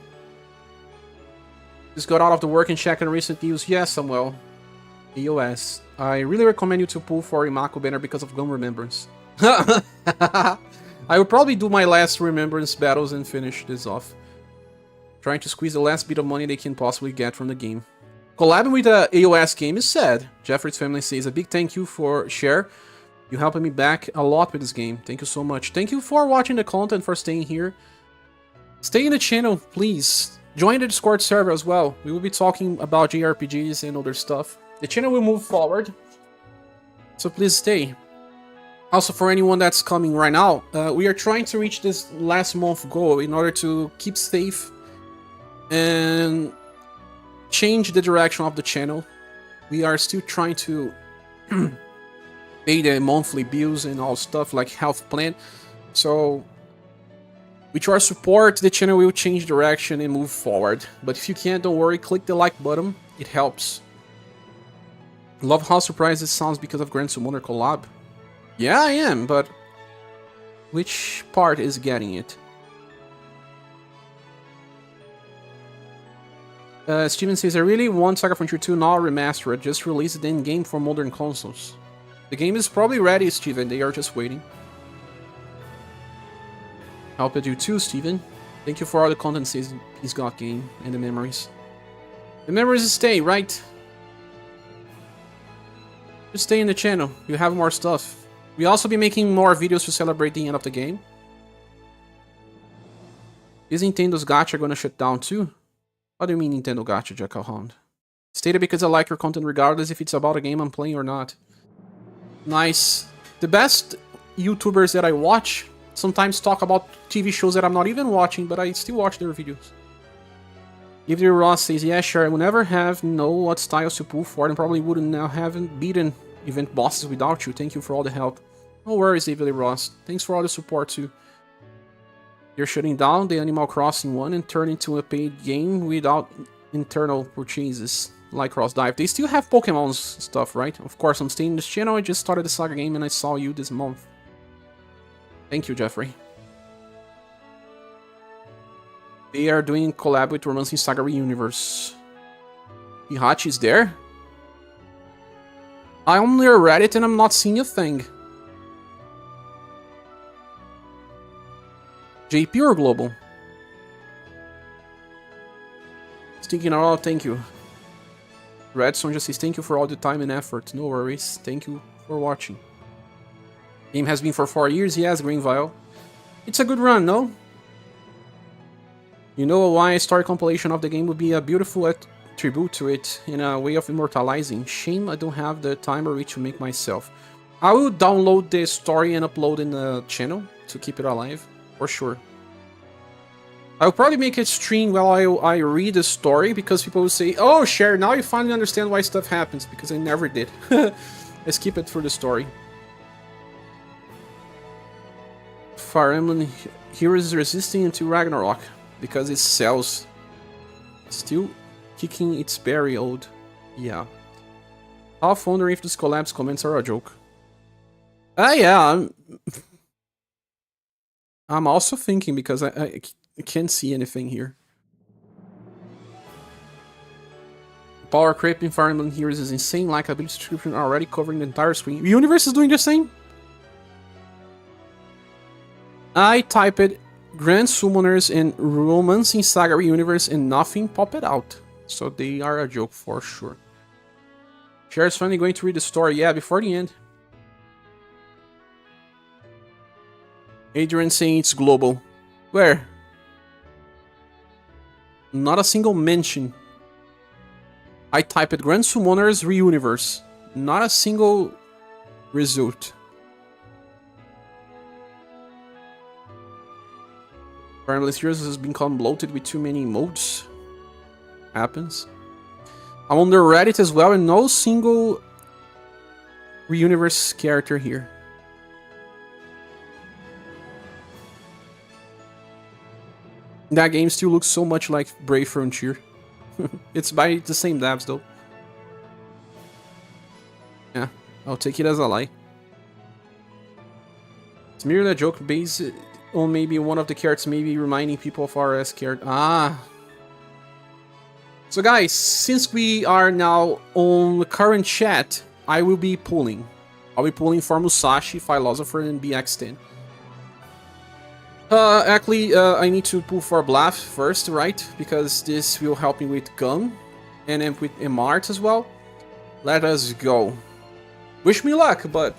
Just got out of the work and checked on recent news. Yes, Samuel. EOS. I really recommend you to pull for Imako banner because of Gun Remembrance. I will probably do my last Remembrance battles and finish this off. Trying to squeeze the last bit of money they can possibly get from the game. Collabing with the AOS game is sad. Jeffrey's family says a big thank you for share. You helped me back a lot with this game. Thank you so much. Thank you for watching the content, for staying here. Stay in the channel, please. Join the Discord server as well. We will be talking about JRPGs and other stuff. The channel will move forward, so please stay. Also, for anyone that's coming right now, we are trying to reach this last month goal in order to keep safe and change the direction of the channel. We are still trying to pay the monthly bills and all stuff like health plan. So with your support, the channel will change direction and move forward. But if you can't, don't worry, click the like button, it helps. Love how surprised it sounds because of Grand Summoner collab. Yeah, I am, but which part is getting it? Steven says, I really want SaGa Frontier 2 not remastered, just release it in game for modern consoles. The game is probably ready, Steven, they are just waiting. Help you too, Steven. Thank you for all the content he's got game and the memories. The memories stay, right? Just stay in the channel, you have more stuff. We'll also be making more videos to celebrate the end of the game. Is Nintendo's gacha gonna shut down too? What do you mean Nintendo gacha, Jackal Hound? Stated because I like your content regardless if it's about a game I'm playing or not. Nice. The best YouTubers that I watch sometimes talk about TV shows that I'm not even watching, but I still watch their videos. Gabriel Ross says, yeah, sure, I would never have known what styles to pull for and probably wouldn't now haven't beaten event bosses without you. Thank you for all the help. No worries, David Ross. Thanks for all the support too. You're shutting down the Animal Crossing one and turn into a paid game without internal purchases like Cross Dive. They still have Pokemon's stuff, right? Of course, I'm staying in this channel. I just started the SaGa game and I saw you this month. Thank you, Jeffrey. They are doing collab with Romancing SaGa UniverSe. Hihachi's there? I'm on their Reddit and I'm not seeing a thing. JP or Global? Stinking out, thank you. Redstone just says thank you for all the time and effort. No worries. Thank you for watching. Game has been for 4 years. Yes, Green Vial. It's a good run, no? You know why a story compilation of the game would be a beautiful tribute to it in a way of immortalizing. Shame I don't have the time or reach to make myself. I will download the story and upload in the channel to keep it alive, for sure. I'll probably make a stream while I read the story, because people will say, oh, Cher, now you finally understand why stuff happens, because I never did. I skip it through the story. Fire Emblem Heroes is resisting into Ragnarok, because it sells. Still kicking its very old. Yeah. Half wondering if this collapse comments are a joke. Yeah, I'm also thinking, because I can't see anything here. Power creep in Fire Emblem Heroes is insane, like ability description already covering the entire screen. UniverSe is doing the same? I typed Grand Summoners and Romancing SaGa UniverSe and nothing popped out. So they are a joke for sure. Cher is finally going to read the story. Yeah, before the end. Adrian saying it's global. Where? Not a single mention. I typed Grand Summoners Reuniverse. Not a single result. Fire Emblem Heroes has become bloated with too many modes. Happens. I'm on the Reddit as well, and no single Reuniverse character here. That game still looks so much like Brave Frontier. It's by the same devs though. Yeah, I'll take it as a lie. It's merely a joke based on maybe one of the characters maybe reminding people of RS character. Ah. So guys, since we are now on the current chat, I will be pulling. I'll be pulling for Musashi, Philosopher, and BX10. Actually, I need to pull for Bluff first, right? Because this will help me with Gun and then with Emart as well. Let us go. Wish me luck, but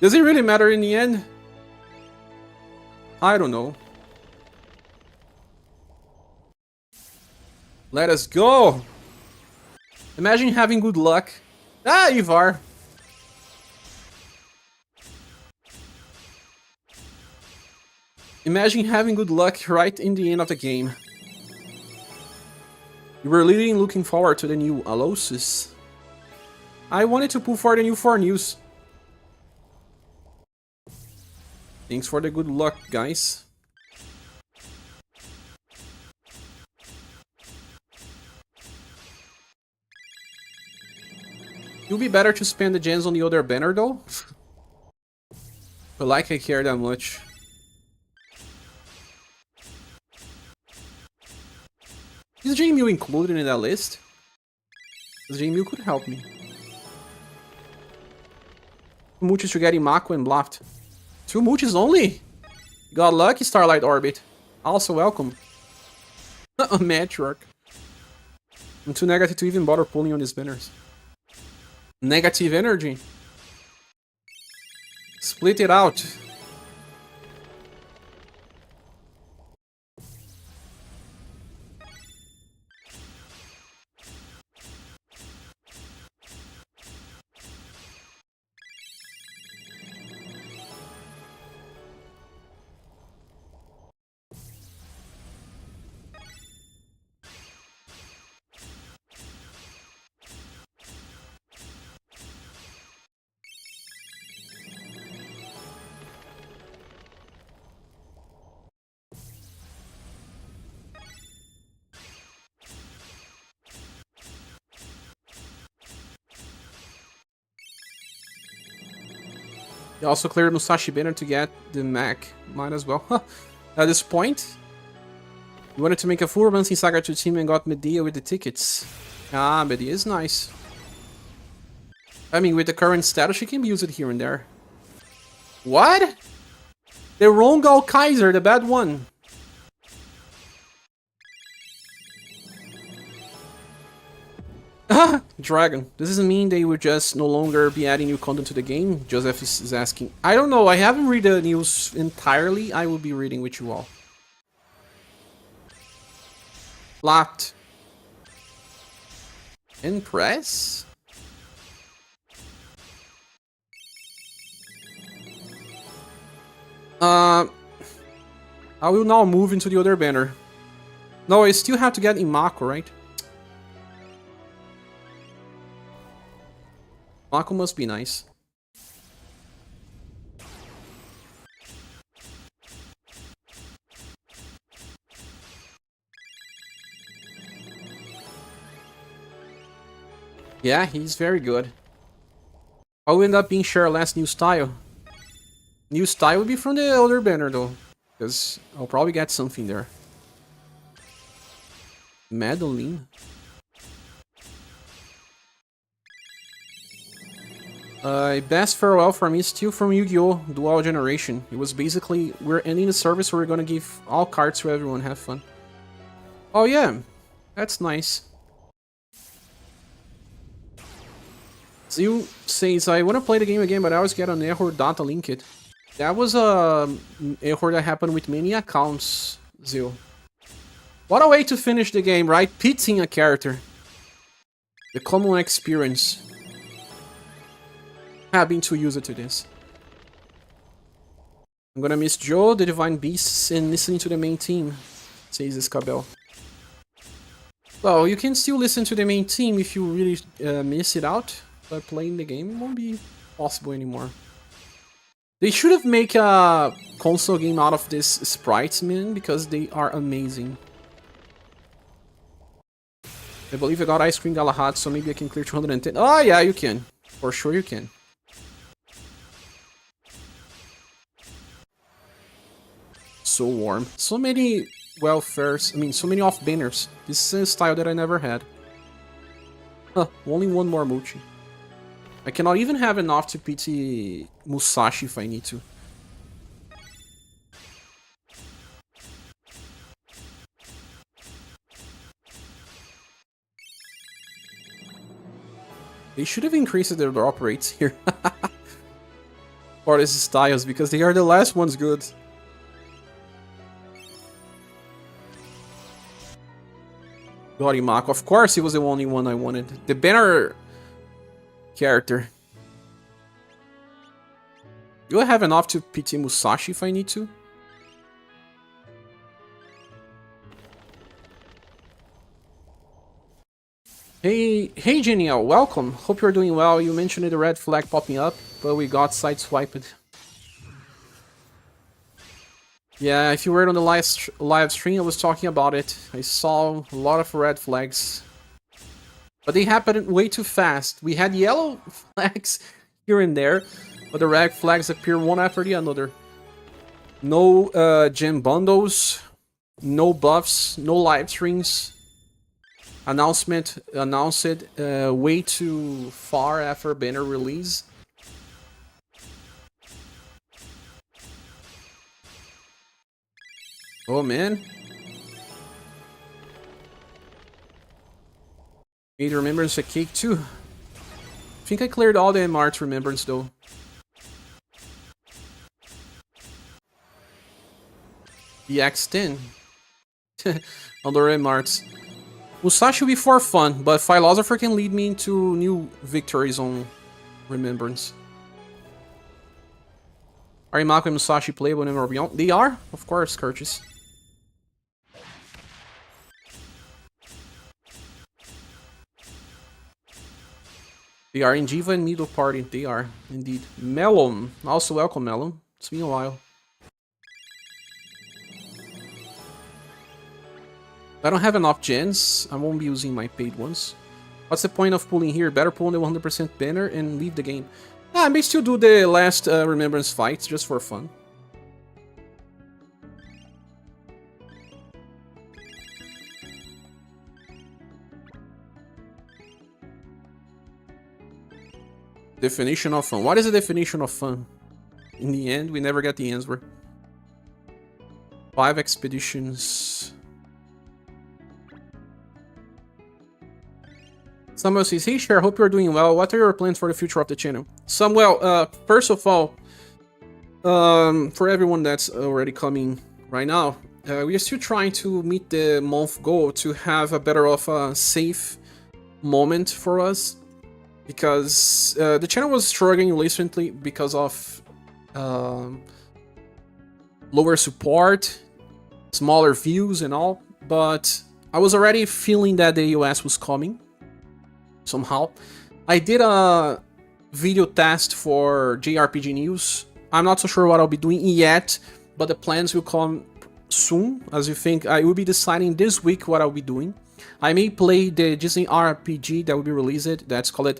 does it really matter in the end? I don't know. Let us go! Imagine having good luck. Ah, Ivar! Imagine having good luck right in the end of the game. You were really looking forward to the new Alosis. I wanted to pull for the new 4 news. Thanks for the good luck, guys. It'll be better to spend the gems on the other banner though. But like I care that much. Is JMU included in that list? Because JMU could help me. Multis to get Imako and Blaft. 2 multis only? Got lucky, Starlight Orbit. Also welcome. A matchwork. I'm too negative to even bother pulling on these banners. Negative energy. Split it out. You also cleared Musashi banner to get the Mac. Might as well. At this point, you wanted to make a full Romancing Saga 2 team and got Medea with the tickets. Ah, Medea is nice. I mean, with the current status, she can be used here and there. What? The wrong Gal Kaiser, the bad one. Dragon. This doesn't mean they would just no longer be adding new content to the game. Joseph is asking. I don't know. I haven't read the news entirely. I will be reading with you all. Flopped. Impress? I will now move into the other banner. No, I still have to get Imako, right? Mako must be nice. Yeah, he's very good. I'll end up being sure last new style. New style would be from the older banner though, because I'll probably get something there. Madeline. Best farewell for me is still from Yu-Gi-Oh! Dual Generation. It was basically, we're ending the service where we're gonna give all cards to everyone, have fun. Oh yeah, that's nice. Zil says, I wanna play the game again, but I always get an error data linked. That was a error that happened with many accounts, Zil. What a way to finish the game, right? Pitting a character. The common experience. Having to use it to this. I'm gonna miss Joe, the Divine Beasts, and listening to the main team, says Escabel. Well, you can still listen to the main team if you really miss it out, but playing the game won't be possible anymore. They should have made a console game out of these sprites, man, because they are amazing. I believe I got Ice Cream Galahad, so maybe I can clear 210. Oh, yeah, you can. For sure you can. So warm. So many welfares. I mean, so many off-banners. This is a style that I never had. Huh, only one more Mochi. I cannot even have enough to PT Musashi if I need to. They should have increased their drop rates here. For these styles, because they are the last ones good. Gorimako, of course he was the only one I wanted. The banner character. Do I have enough to PT Musashi if I need to? Hey Genial, welcome. Hope you're doing well. You mentioned the red flag popping up, but we got sideswiped. Yeah, if you were on the live stream, I was talking about it. I saw a lot of red flags. But they happened way too fast. We had yellow flags here and there, but the red flags appear one after the other. No gem bundles, no buffs, no live streams. Announced way too far after banner release. Oh man. Made Remembrance a cake too. I think I cleared all the MR's Remembrance though. The X10. On the MR's. Musashi will be for fun, but Philosopher can lead me into new victories on Remembrance. Are Imako and Musashi playable in MMORPG? They are, of course, Curtis. They are in Jiva and Middle Party. They are, indeed. Melon. Also welcome, Melon. It's been a while. I don't have enough gens. I won't be using my paid ones. What's the point of pulling here? Better pull on the 100% banner and leave the game. I may still do the last Remembrance fights just for fun. Definition of fun. What is the definition of fun? In the end, we never get the answer. 5 expeditions. Samuel says, hey Cher, hope you're doing well. What are your plans for the future of the channel? Samuel, first of all, for everyone that's already coming right now, we are still trying to meet the month goal to have a better of a safe moment for us. Because the channel was struggling recently because of lower support, smaller views and all. But I was already feeling that the US was coming. Somehow. I did a video test for JRPG News. I'm not so sure what I'll be doing yet, but the plans will come soon. As you think, I will be deciding this week what I'll be doing. I may play the Disney RPG that will be released. That's called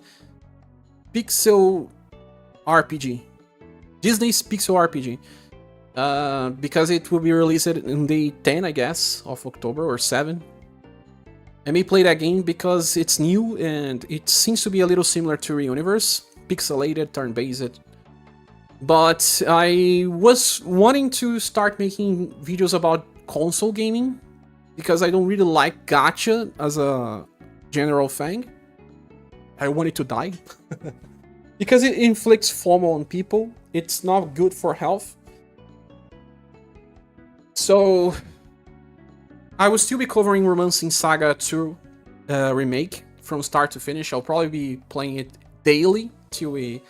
Pixel RPG. Disney's Pixel RPG. Because it will be released in day 10, I guess, of October or 7. I may play that game because it's new and it seems to be a little similar to UniverSe, pixelated, turn-based. But I was wanting to start making videos about console gaming because I don't really like gacha as a general thing. I want it to die. Because it inflicts FOMO on people. It's not good for health. So I will still be covering Romancing Saga 2 remake from start to finish. I'll probably be playing it daily till we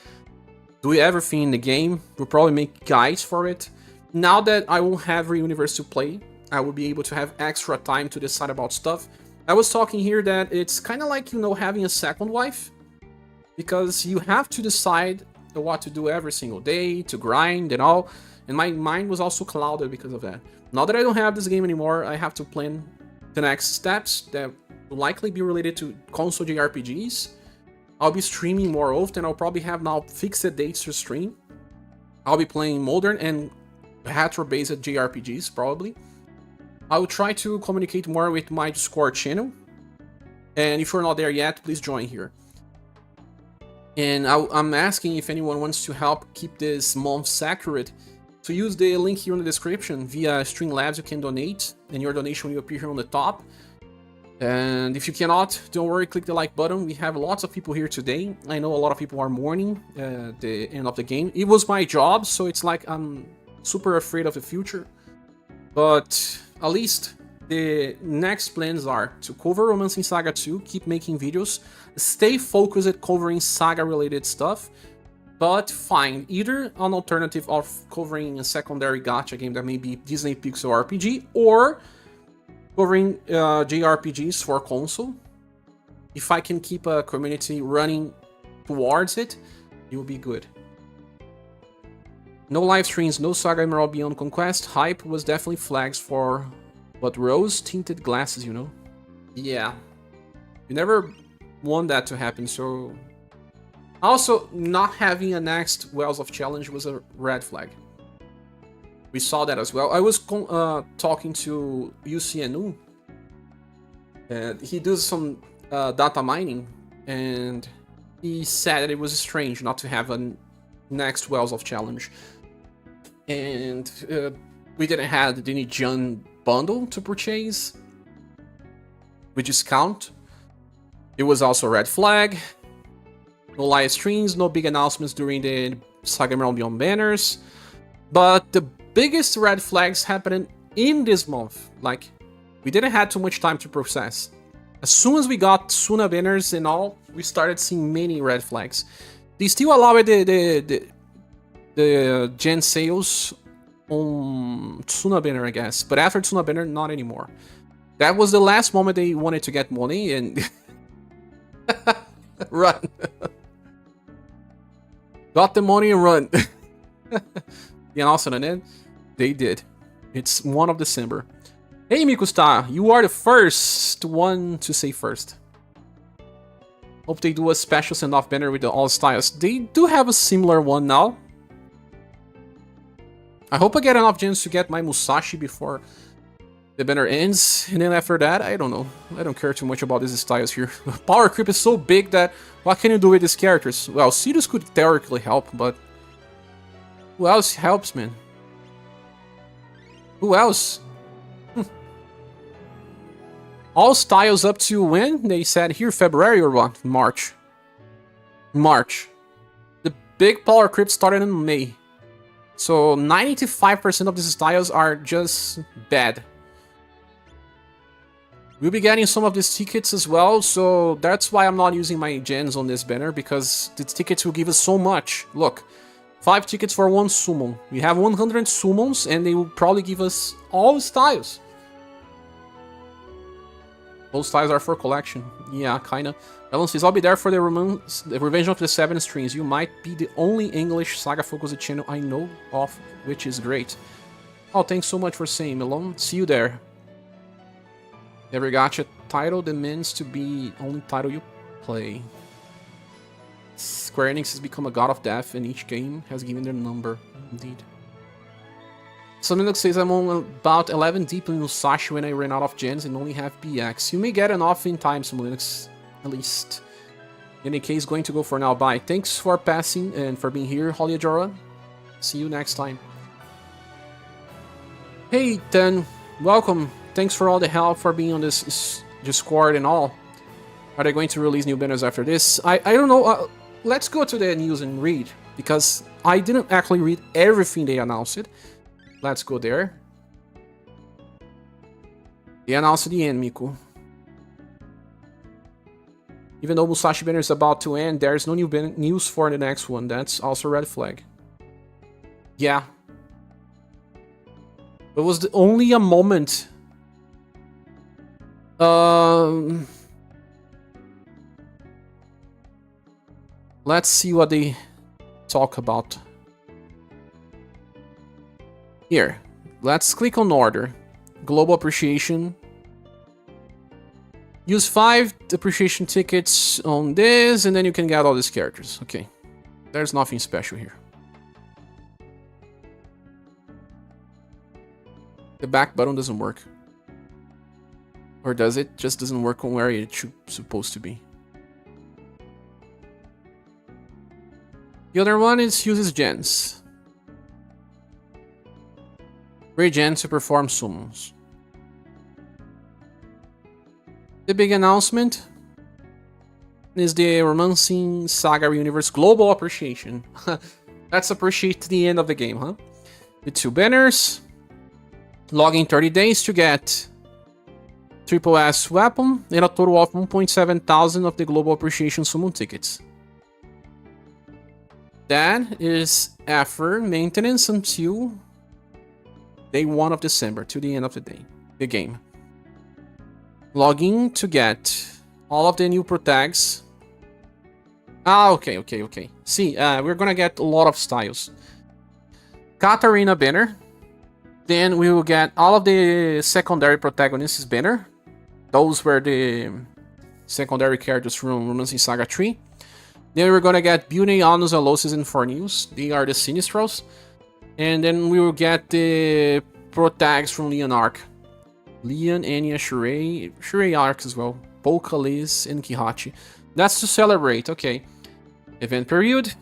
do everything in the game. We'll probably make guides for it. Now that I won't have UniverSe to play, I will be able to have extra time to decide about stuff. I was talking here that it's kind of like, you know, having a second wife. Because you have to decide what to do every single day, to grind and all. And my mind was also clouded because of that. Now that I don't have this game anymore, I have to plan the next steps that will likely be related to console JRPGs. I'll be streaming more often. I'll probably have now fixed dates to stream. I'll be playing modern and retro-based JRPGs, probably. I will try to communicate more with my Discord channel. And if you're not there yet, please join here. And I'm asking if anyone wants to help keep this month accurate. So use the link here in the description. Via Streamlabs you can donate, and your donation will appear here on the top. And if you cannot, don't worry, click the like button. We have lots of people here today. I know a lot of people are mourning the end of the game. It was my job, so it's like I'm super afraid of the future. But at least the next plans are to cover Romancing Saga 2, keep making videos, stay focused at covering Saga related stuff, but find either an alternative of covering a secondary gacha game that may be Disney Pixel RPG, or covering JRPGs for console. If I can keep a community running towards it, it will be good. No live streams, no Saga Emerald Beyond Conquest. Hype was definitely flags for what rose-tinted glasses, you know? Yeah. You never want that to happen, so... Also, not having a next Wells of Challenge was a red flag. We saw that as well. I was talking to UCNU, and he does some data mining, and he said that it was strange not to have a next Wells of Challenge. And we didn't have the Nijan bundle to purchase with discount. It was also a red flag. No live streams, no big announcements during the Saga Emerald Beyond banners. But the biggest red flags happened in this month. Like, we didn't have too much time to process. As soon as we got Suna banners and all, we started seeing many red flags. They still allow the gen sales on Tsuna banner, I guess. But after Tsuna banner, not anymore. That was the last moment they wanted to get money and... run. Got the money and run. The announcement, and they did. It's 1 of December. Hey, Mikusta, you are the first one to say first. Hope they do a special send-off banner with the all styles. They do have a similar one now. I hope I get enough gems to get my Musashi before the banner ends, and then after that, I don't know. I don't care too much about these styles here. Power creep is so big that what can you do with these characters? Well, Sirius could theoretically help, but who else helps, man? Who else? All styles up to when? They said here February or what? March. March. The big power creep started in May. So 95% of these styles are just bad. We'll be getting some of these tickets as well, so that's why I'm not using my gens on this banner, because the tickets will give us so much. Look, 5 tickets for 1 summon. We have 100 summons, and they will probably give us all styles. Those styles are for collection. Yeah, kinda. Ellen says, I'll be there for the Revenge of the 7 streams. You might be the only English Saga-focused channel I know of, which is great. Oh, thanks so much for saying, Melon. See you there. Every gacha title demands to be only title you play. Square Enix has become a god of death, and each game has given their number. Indeed. So Linux says I'm on about 11 deep in Musashi when I ran out of gens and only have BX. You may get enough in time, some Linux, at least. In any case, going to go for now. Bye. Thanks for passing and for being here, Holly Ajora. See you next time. Hey, Ten. Welcome. Thanks for all the help, for being on this Discord and all. Are they going to release new banners after this? I don't know. Let's go to the news and read, because I didn't actually read everything they announced. Let's go there. They announced the end, Miku. Even though Musashi banner is about to end, there's no new news for the next one. That's also a red flag. Yeah. It was only a moment. Let's see what they talk about. Here, let's click on order. Global appreciation. Use 5 appreciation tickets on this, and then you can get all these characters. Okay, there's nothing special here. The back button doesn't work. Or does it? Just doesn't work on where it should supposed to be. The other one is uses gens. Regen to perform summons. The big announcement is the Romancing SaGa Universe Global Appreciation. Let's appreciate the end of the game, huh? The 2 banners. Log in 30 days to get Triple S weapon and a total of 1.7 thousand of the Global Appreciation Summon tickets. That is after maintenance until day 1 of December, to the end of the game. Log in to get all of the new pro tags. Okay. See, we're gonna get a lot of styles. Katarina banner. Then we will get all of the secondary protagonists banner. Those were the secondary characters from Romancing SaGa 3. Then we're gonna get Beauty, Anus, Alosis, and Fornews. They are the Sinistros. And then we will get the pro tags from Leon Arc. Leon, Enya, Shirei Arc as well. Polka, Liz, and Kihachi. That's to celebrate, okay. Event period.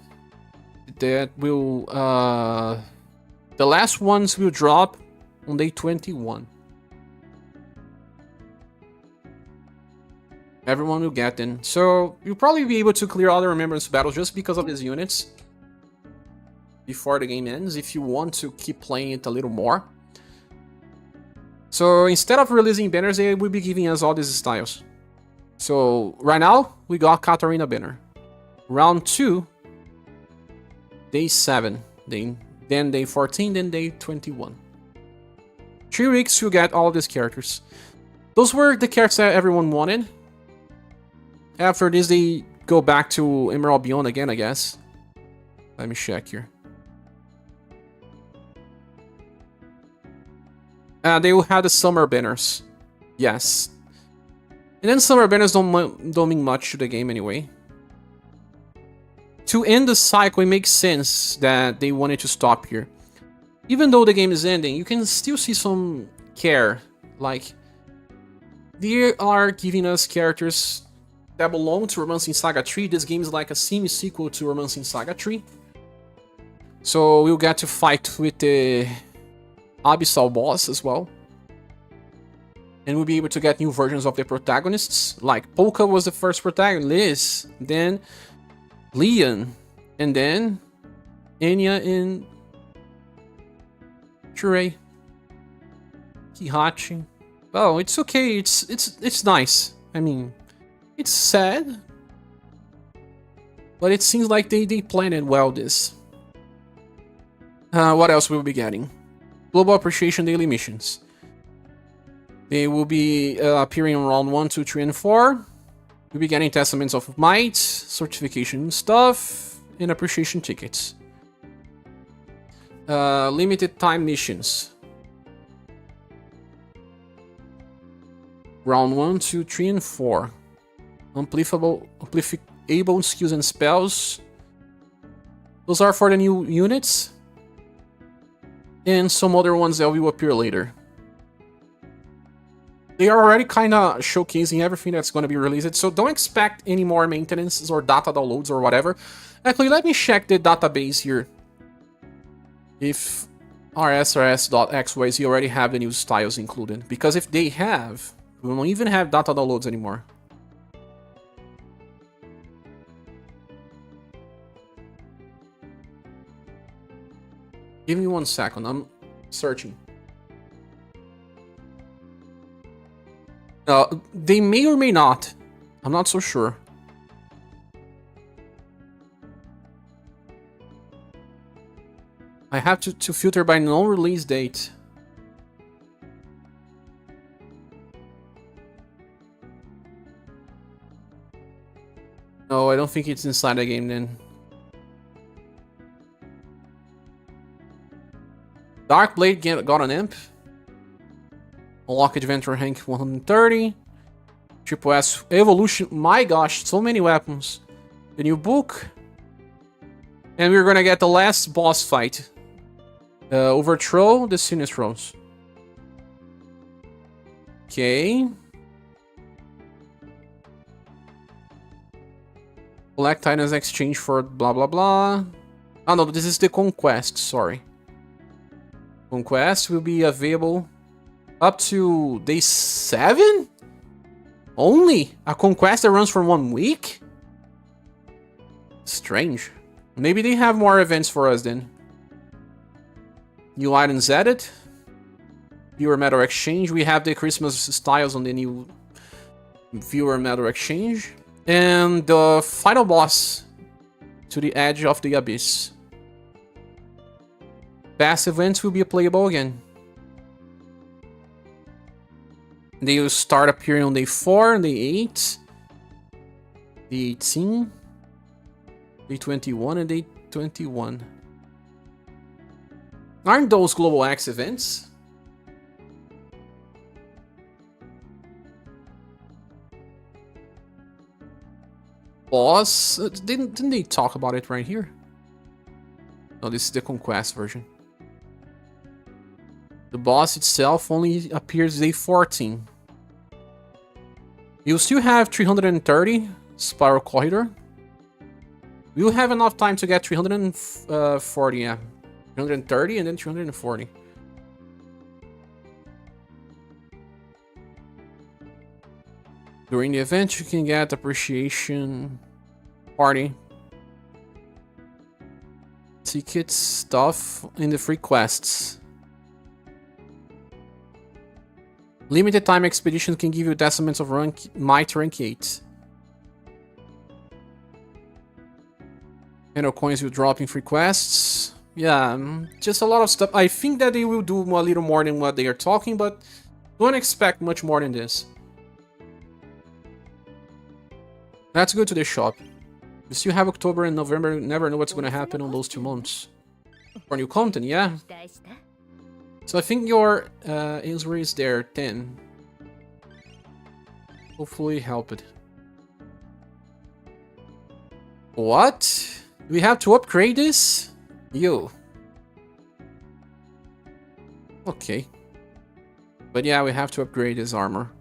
That will... the last ones will drop on day 21. Everyone will get them. So you'll probably be able to clear all the Remembrance battles just because of these units before the game ends, if you want to keep playing it a little more. So instead of releasing banners, they will be giving us all these styles. So right now, we got Katarina banner. Round 2, day 7. Then day 14, then day 21. 3 weeks to get all of these characters. Those were the characters that everyone wanted. After this, they go back to Emerald Beyond again, I guess. Let me check here. They will have the summer banners. Yes. And then summer banners don't mean much to the game anyway. To end the cycle, it makes sense that they wanted to stop here. Even though the game is ending, you can still see some care. Like, they are giving us characters that belong to Romancing SaGa 3. This game is like a semi-sequel to Romancing SaGa 3. So we'll get to fight with the Abyssal boss as well. And we'll be able to get new versions of the protagonists. Like, Polka was the first protagonist, Liz, then Leon, and then Enya and Shirei. Kihachi. Oh, it's okay. It's nice. I mean, it's sad, but it seems like they planned well this. What else will we be getting? Global Appreciation Daily Missions. They will be appearing on round 1, 2, 3, and 4. We'll be getting Testaments of Might, certification stuff, and appreciation tickets. Limited time missions. Round 1, 2, 3, and 4. Amplifiable skills and spells. Those are for the new units. And some other ones that will appear later. They are already kind of showcasing everything that's going to be released, so don't expect any more maintenance or data downloads or whatever. Actually, let me check the database here. If rsrs.xyz already have the new styles included. Because if they have, we don't even have data downloads anymore. Give me 1 second, I'm searching. They may or may not. I'm not so sure. I have to filter by non-release date. No, I don't think it's inside the game then. Dark Blade got an imp. Unlock Adventure rank 130. Triple S Evolution. My gosh, so many weapons. The new book. And we're gonna get the last boss fight. Overthrow the Sinistros. Okay. Collect items exchange for blah blah blah. Oh no, this is the Conquest, sorry. Conquest will be available up to day 7? Only? A Conquest that runs for 1 week? Strange. Maybe they have more events for us then. New items added. Viewer Metal Exchange. We have the Christmas styles on the new Viewer Metal Exchange. And the final boss to the edge of the abyss. Past events will be playable again. They will start appearing on day 4, day 8, day 18, day 21, and day 21. Aren't those Global X events? Boss? Didn't they talk about it right here? No, this is the Conquest version. The boss itself only appears day 14. You'll still have 330 Spiral Corridor. We'll have enough time to get 340, yeah. 330 and then 340. During the event, you can get Appreciation Party. Tickets, stuff, in the free quests. Limited time expeditions can give you decimals of might rank 8. And coins will drop in free quests. Yeah, just a lot of stuff. I think that they will do a little more than what they are talking, but don't expect much more than this. Let's go to the shop. We still have October and November. Never know what's going to happen on those 2 months. For new content, yeah. So I think your answer is there, 10. Hopefully help it. What? Do we have to upgrade this? Yo. Okay. But yeah, we have to upgrade his armor.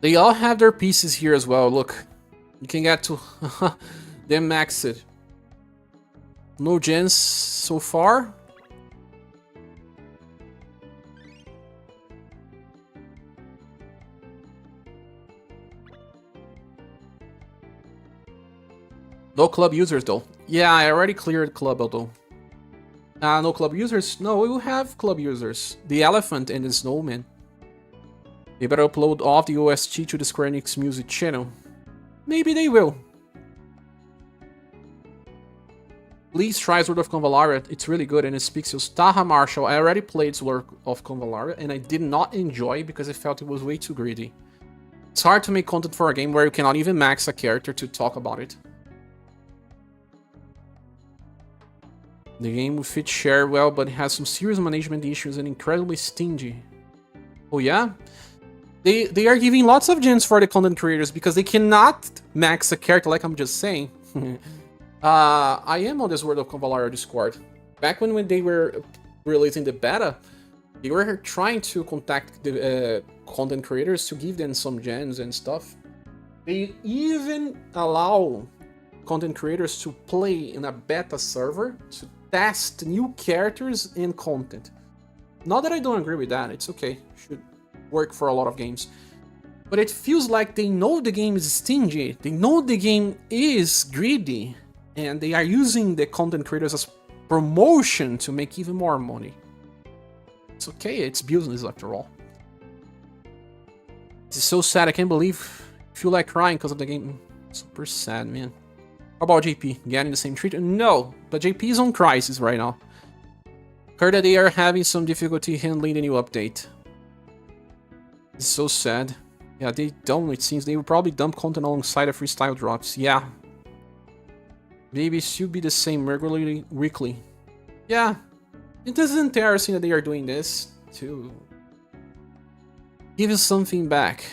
They all have their pieces here as well, look. You can get to them maxed. No gens so far. No club users though. Yeah, I already cleared club though. No club users. No, we will have club users. The elephant and the snowman. They better upload all the OST to the Square Enix music channel. Maybe they will. Please try Sword of Convalaria. It's really good and it speaks to Taha Marshall. I already played Sword of Convalaria and I did not enjoy it because I felt it was way too greedy. It's hard to make content for a game where you cannot even max a character to talk about it. The game will fit share well, but it has some serious management issues and incredibly stingy. Oh yeah? They are giving lots of gens for the content creators because they cannot max a character like I'm just saying. I am on this World of Convalaria Discord. Back when they were releasing the beta, they were trying to contact the content creators to give them some gens and stuff. They even allow content creators to play in a beta server to test new characters and content. Not that I don't agree with that, it's okay. Should work for a lot of games. But it feels like they know the game is stingy, they know the game is greedy, and they are using the content creators as promotion to make even more money. It's okay, it's business after all. It's so sad, I can't believe I feel like crying because of the game. Super sad, man. How about JP? Getting the same treatment? No, but JP is on crisis right now. Heard that they are having some difficulty handling the new update. It's so sad. Yeah, they don't, it seems. They will probably dump content alongside the freestyle drops. Yeah. Maybe still be the same regularly, weekly. Yeah, it is interesting that they are doing this to give us something back.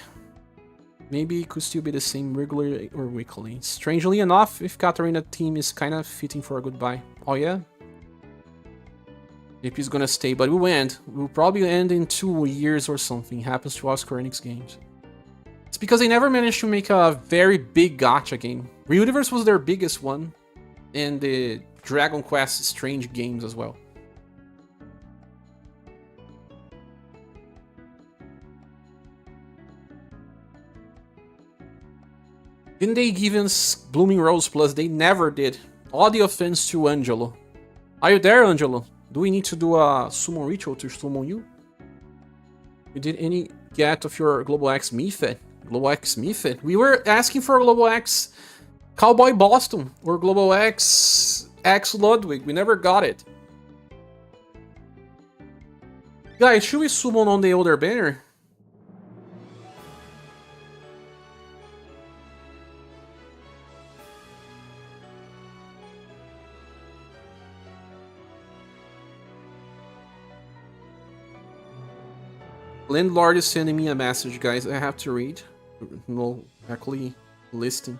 Maybe it could still be the same regularly or weekly. Strangely enough, if Katarina team is kind of fitting for a goodbye. Oh yeah? If he's gonna stay, but we'll end. We'll probably end in 2 years or something. Happens to all Square Enix games. It's because they never managed to make a very big gacha game. UniverSe was their biggest one. And the Dragon Quest Strange games as well. Didn't they give us Blooming Rose Plus? They never did. All the offense to Angelo. Are you there, Angelo? Do we need to do a summon ritual to summon you? You did any get of your Global X Method? Global X Method? We were asking for Global X Cowboy Boston or Global X Ludwig. We never got it. Guys, should we summon on the older banner? Landlord is sending me a message, guys. I have to read. No, actually listing.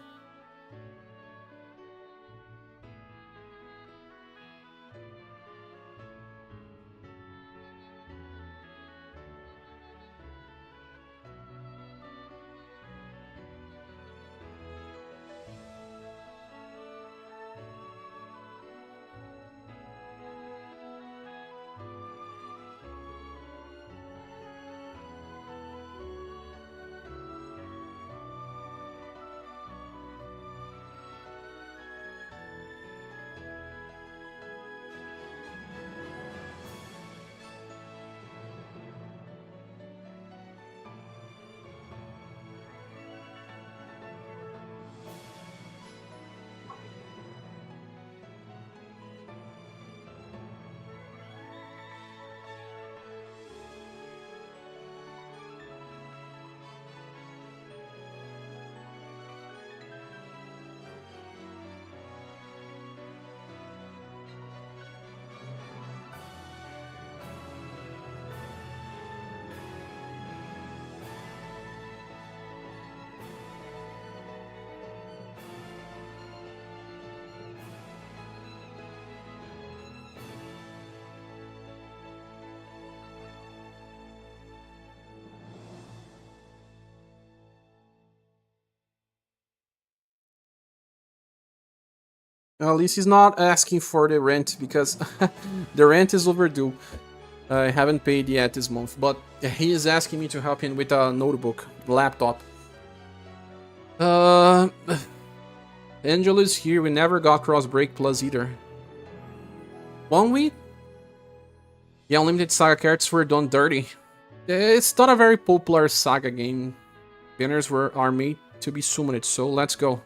At least he's not asking for the rent because the rent is overdue. I haven't paid yet this month, but he is asking me to help him with a notebook, laptop. Angelo is here. We never got Crossbreak Plus either. Won't we? Yeah, Unlimited Saga characters were done dirty. It's not a very popular Saga game. Banners are made to be summoned, so let's go.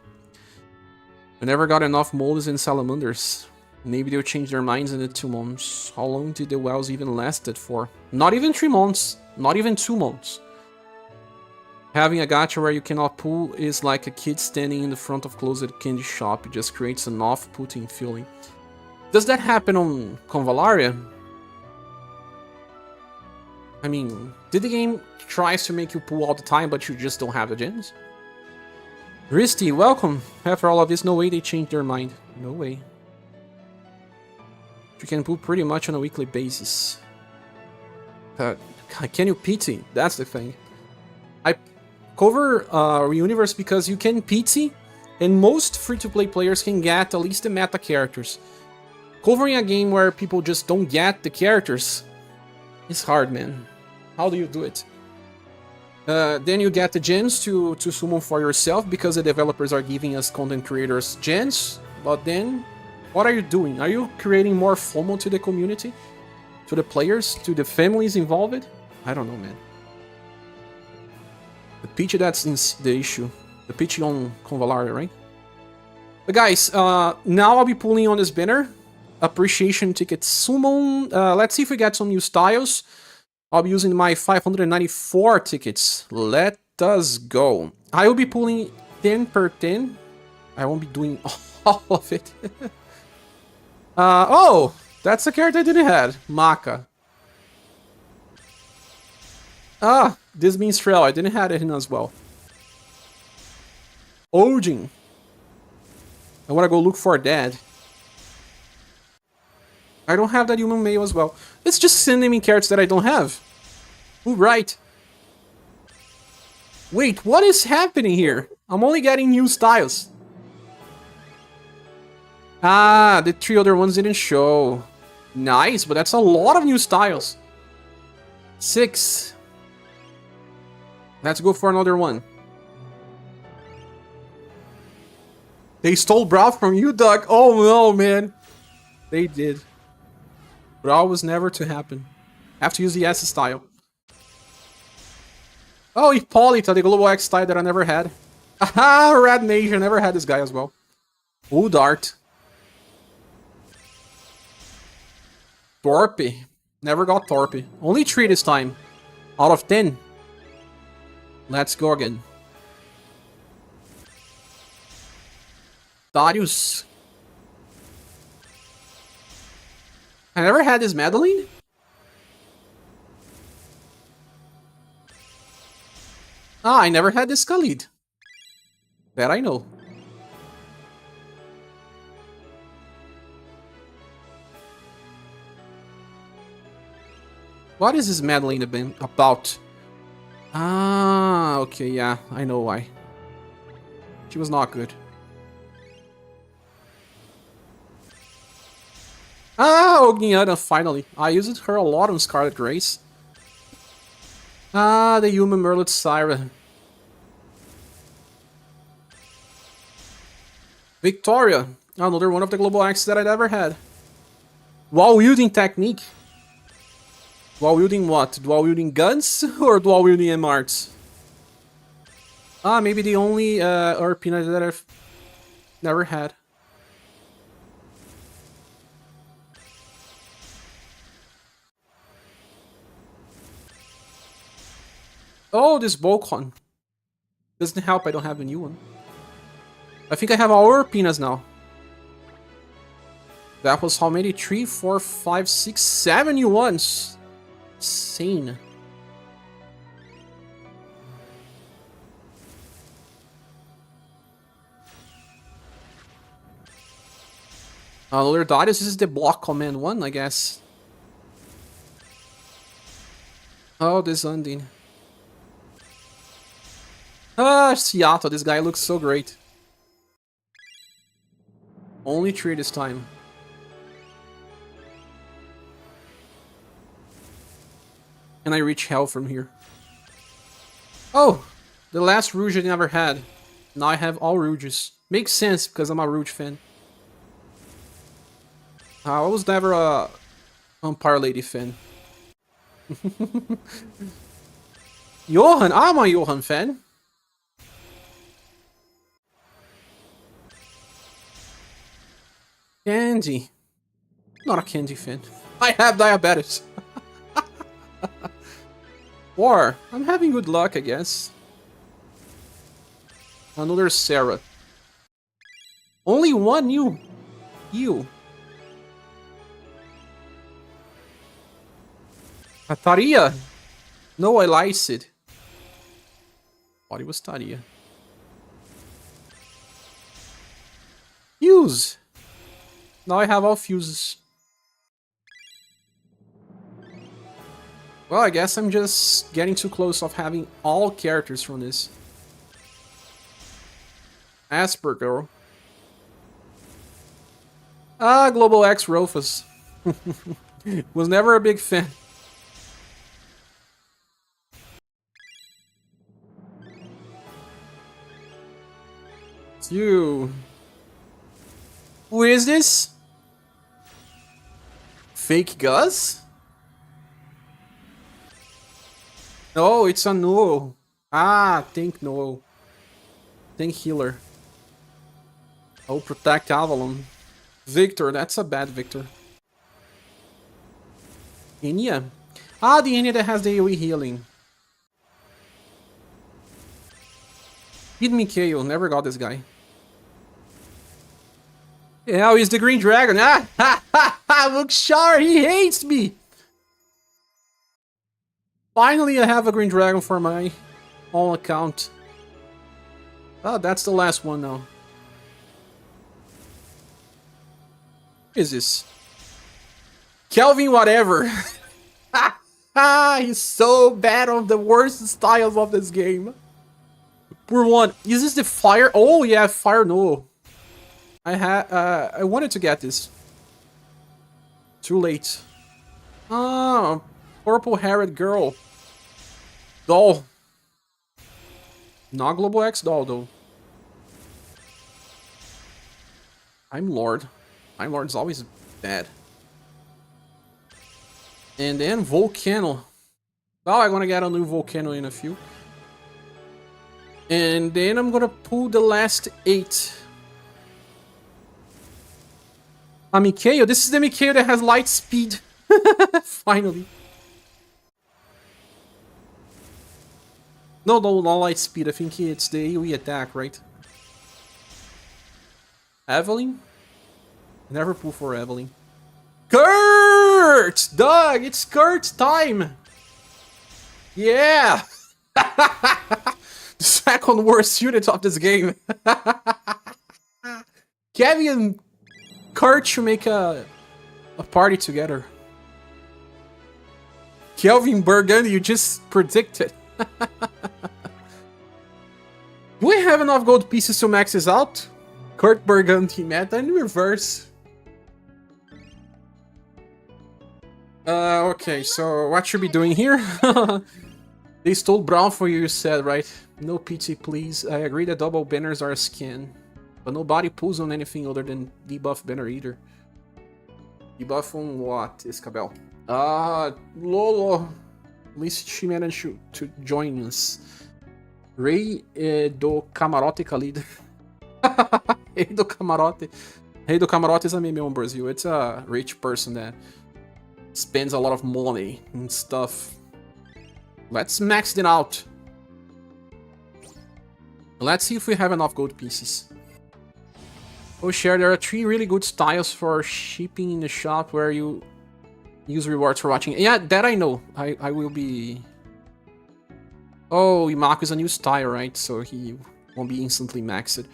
We never got enough molds and salamanders. Maybe they'll change their minds in the 2 months. How long did the wells even lasted for? Not even 3 months. Not even 2 months. Having a gacha where you cannot pull is like a kid standing in the front of closed candy shop. It just creates an off-putting feeling. Does that happen on Convalaria? I mean, did the game tries to make you pull all the time, but you just don't have the gems? Risty, welcome! After all of this, no way they changed their mind. No way. You can pull pretty much on a weekly basis. Can you PT? That's the thing. I cover UniverSe because you can PT, and most free-to-play players can get at least the meta characters. Covering a game where people just don't get the characters is hard, man. How do you do it? Then you get the gems to summon for yourself because the developers are giving us content creators gems. But then, what are you doing? Are you creating more FOMO to the community? To the players? To the families involved? I don't know, man. The pitch, that's the issue. The pitch on Convalaria, right? But guys, now I'll be pulling on this banner. Appreciation ticket summon. Let's see if we get some new styles. I'll be using my 594 tickets. Let us go. I will be pulling 10 per 10. I won't be doing All of it. Oh! That's a character I didn't have. Maka. Ah! This means Trail. I didn't have it in as well. Odin. I wanna go look for that. I don't have that human male as well. It's just sending me characters that I don't have. Ooh, right. Wait, what is happening here? I'm only getting new styles. Ah, the 3 other ones didn't show. Nice, but that's a lot of new styles. 6. Let's go for another one. They stole Brawl from you, Doug. Oh no, man. They did. Brawl was never to happen. Have to use the S style. Oh, Hippolyta, the Global X style that I never had. Aha, Red Mage, I never had this guy as well. Ooh, Dart. Torpy. Never got Torpy. Only 3 this time. Out of 10. Let's go again. Darius. I never had this Madeline. Ah, I never had this Khalid. That I know. What is this Madeline about? Ah, okay, yeah, I know why. She was not good. Ah, Ogniana, finally. I used her a lot on Scarlet Grace. Ah, the human Merlit Siren. Victoria. Another one of the global axes that I never had. While wielding technique. While wielding what? While wielding guns or while wielding MRs? Ah, maybe the only Urpina that I've never had. Oh, this Volcon. Doesn't help, I don't have a new one. I think I have all Urpinas now. That was how many? 3, 4, 5, 6, 7 new ones. Insane. Another Darius, this is the block command one, I guess. Oh, this Undine. Ah, Seattle, this guy looks so great. Only 3 this time. Can I reach hell from here? Oh! The last Rouge I never had. Now I have all Rouges. Makes sense because I'm a Rouge fan. I was never a Vampire Lady fan. Johan! I'm a Johan fan. Candy. Not a Candy fan. I have diabetes. War. I'm having good luck, I guess. Another Sarah. Only one new. You. A Taria. No, I lied it. Thought it was Taria. Fuse. Now I have all fuses. Well, I guess I'm just getting too close of having all characters from this. Asperger. Ah, Global X Rofus. Was never a big fan. It's you. Who is this? Fake Gus? Oh, it's a Noel. Ah, Tank Noel. Tank Healer. Oh, Protect Avalon. Victor, that's a bad Victor. Enya. Ah, the Enya that has the AoE healing. Kid Mikhail, never got this guy. Yeah, he's the Green Dragon. Ah, ha, ha, ha, look, Char, he hates me. Finally, I have a Green Dragon for my own account. Oh, that's the last one now. What is this? Kelvin whatever. He's so bad on the worst styles of this game. Poor one. Is this the fire? Oh yeah, fire no. I wanted to get this. Too late. Ah, purple-haired girl. Doll. Not Global X doll though. I'm Lord. I'm Lord's always bad. And then Volcano. Oh, I'm gonna get a new Volcano in a few. And then I'm gonna pull the last 8. A Mikhail. This is the Mikhail that has light speed. Finally. No, not light speed. I think it's the AoE attack, right? Evelyn? Never pull for Evelyn. Kurt! Doug, it's Kurt's time! Yeah! The second worst unit of this game. Kevin and Kurt should make a party together. Kelvin Burgundy, you just predicted. Do we have enough gold pieces to max this out? Kurt Burgundy meta in reverse. Okay, so what should we be doing here? They stole brown for you said, right? No pity, please. I agree that double banners are a skin. But nobody pulls on anything other than debuff banner either. Debuff on what, Iscabel? Lolo. At least she managed to join us. Rei do Camarote Khalid. Rei do Camarote. Rei do Camarote is a meme in Brazil. It's a rich person that spends a lot of money and stuff. Let's max it out. Let's see if we have enough gold pieces. Oh, Cher, there are 3 really good styles for shipping in the shop where you use rewards for watching. Yeah, that I know. I will be... Oh, Imaku is a new style, right? So he won't be instantly maxed.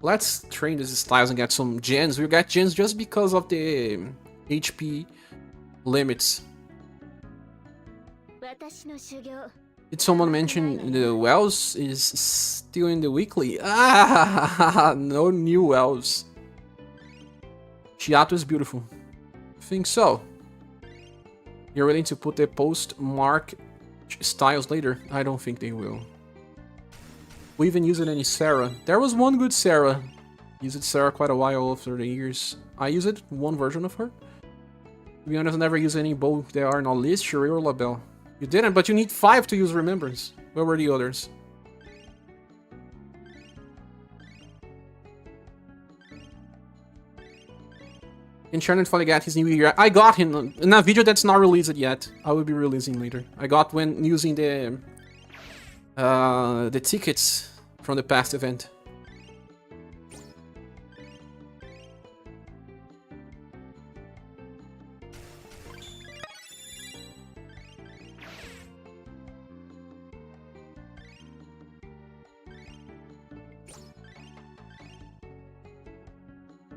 Let's train these styles and get some gens. We'll get gens just because of the HP limits. Did someone mention the Wells is still in the weekly? Ah, no new Wells. Chiato is beautiful. I think so. You're willing to put the post-mark styles later? I don't think they will. We even used any Sarah. There was one good Sarah. Used Sarah quite a while after the years. I used one version of her. To be honest, I never use any bow. They are not Liz, Cherie, or Labelle. You didn't, but you need 5 to use Remembrance. Where were the others? Enchanted finally got his new year. I got him in a video that's not released yet. I will be releasing later. I got when using the tickets from the past event.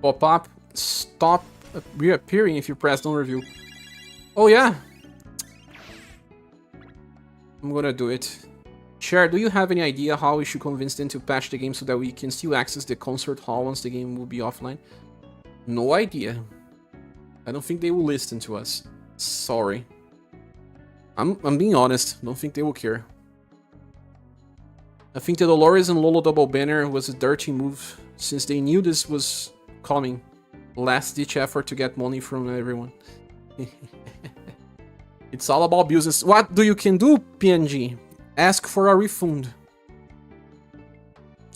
Pop-up, stop reappearing if you press don't review. Oh yeah. I'm gonna do it. Cher, do you have any idea how we should convince them to patch the game so that we can still access the concert hall once the game will be offline? No idea. I don't think they will listen to us. Sorry. I'm being honest. Don't think they will care. I think the Dolores and Lolo double banner was a dirty move since they knew this was coming. Last-ditch effort to get money from everyone. It's all about business. What do you can do, PNG? Ask for a refund.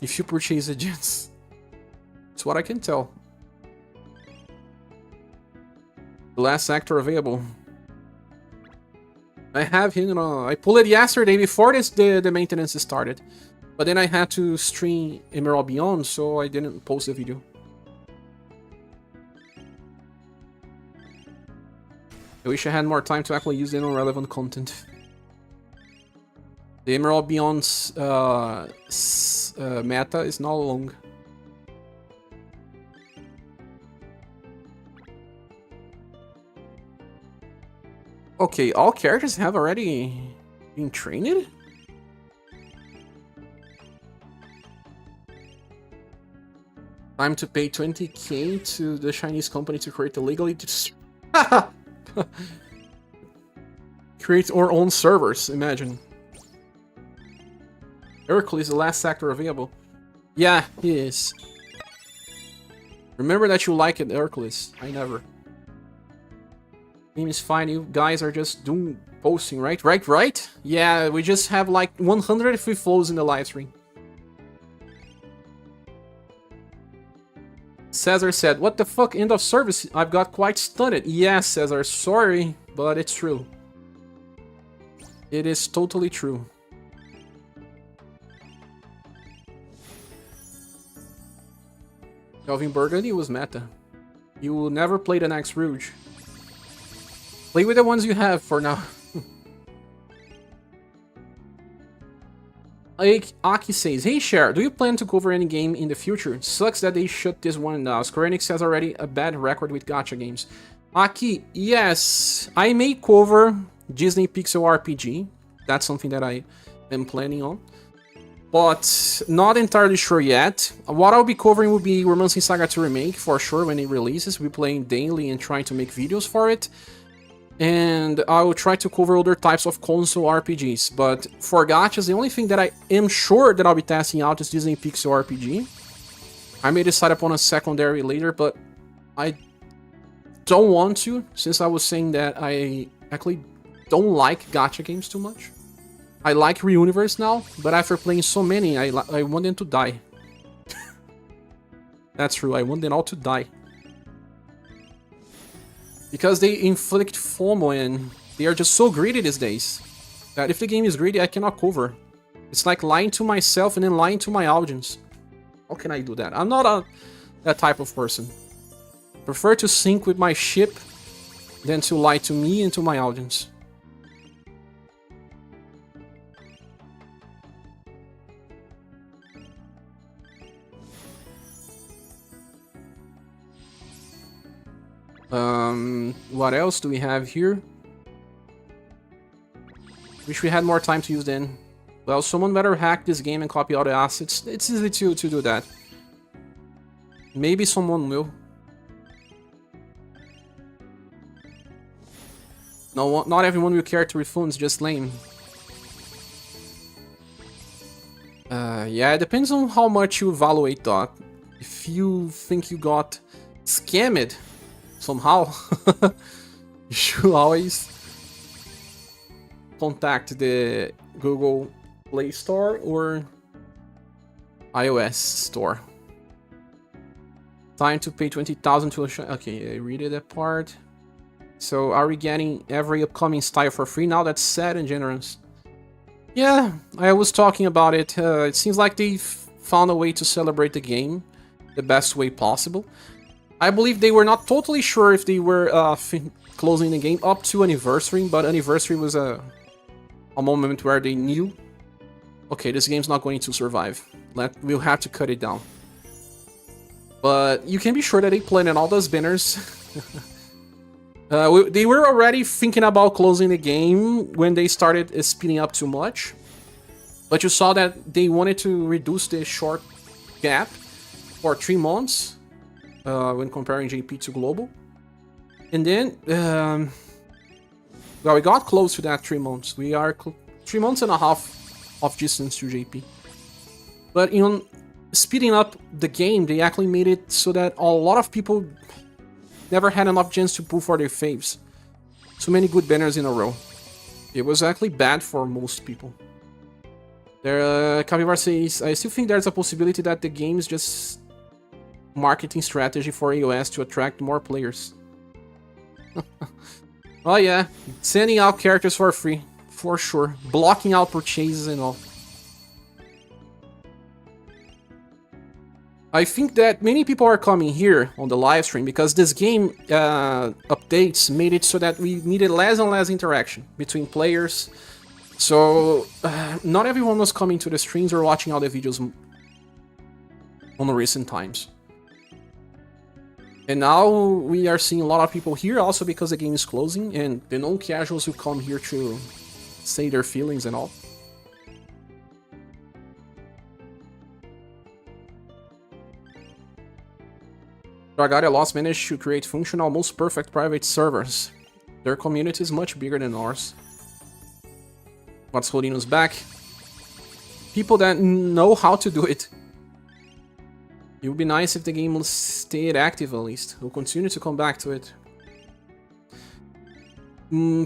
If you purchase the gens. That's what I can tell. The last actor available. I have him, I pulled it yesterday before the maintenance started. But then I had to stream Emerald Beyond, so I didn't post the video. I wish I had more time to actually use it on relevant content. The Emerald Beyond's meta is not long. Okay, all characters have already been trained? Time to pay 20k to the Chinese company to create illegally create our own servers, imagine. Hercules is the last actor available. Yeah, he is. Remember that you like it, Hercules. I never. Game is fine, you guys are just doing posting, right? Right? Yeah, we just have like 100 free flows in the live stream. Cesar said, what the fuck, end of service? I've got quite stunned. Yeah, Cesar, sorry, but it's true. It is totally true. Calvin Burgundy was meta. You will never play the next Rouge. Play with the ones you have for now. Like Aki says, hey Cher, do you plan to cover any game in the future? Sucks that they shut this one down. Square Enix has already a bad record with gacha games. Aki, yes, I may cover Disney Pixel RPG. That's something that I am planning on. But not entirely sure yet. What I'll be covering will be Romancing Saga 2 Remake, for sure, when it releases. We'll be playing daily and trying to make videos for it. And I will try to cover other types of console RPGs. But for gachas, the only thing that I am sure that I'll be testing out is Disney Pixel RPG. I may decide upon a secondary later, but I don't want to, since I was saying that I actually don't like gacha games too much. I like UniverSe now, but after playing so many, I want them to die. That's true, I want them all to die. Because they inflict FOMO and they are just so greedy these days that if the game is greedy, I cannot cover. It's like lying to myself and then lying to my audience. How can I do that? I'm not that type of person. I prefer to sync with my ship than to lie to me and to my audience. What else do we have here? Wish we had more time to use then. Well, someone better hack this game and copy all the assets. It's easy to do that. Maybe someone will. No, not everyone will care to refund, it's just lame. Yeah, it depends on how much you evaluate that. If you think you got scammed somehow, you should always contact the Google Play Store or iOS Store. Time to pay 20,000 to a shop. Okay, I read it apart. So, are we getting every upcoming style for free now? That's sad and generous. Yeah, I was talking about it. It seems like they've found a way to celebrate the game the best way possible. I believe they were not totally sure if they were closing the game up to Anniversary, but Anniversary was a moment where they knew, okay, this game's not going to survive. We'll have to cut it down. But you can be sure that they planted all those banners. They were already thinking about closing the game when they started speeding up too much. But you saw that they wanted to reduce the short gap for 3 months. When comparing JP to global. And then, well, we got close to that 3 months. We are 3 months and a half of distance to JP. But in speeding up the game, they actually made it so that a lot of people never had enough chance to pull for their faves. So many good banners in a row. It was actually bad for most people. Capyvar says, I still think there's a possibility that the game is just marketing strategy for iOS to attract more players. Oh yeah, sending out characters for free, for sure. Blocking out purchases and all. I think that many people are coming here on the live stream because this game updates made it so that we needed less and less interaction between players. So not everyone was coming to the streams or watching all the videos on the recent times. And now we are seeing a lot of people here also because the game is closing and the non-casuals who come here to say their feelings and all. Dragaria Lost managed to create functional, almost perfect private servers. Their community is much bigger than ours. What's holding us back? People that know how to do it. It would be nice if the game stayed active at least. We'll continue to come back to it.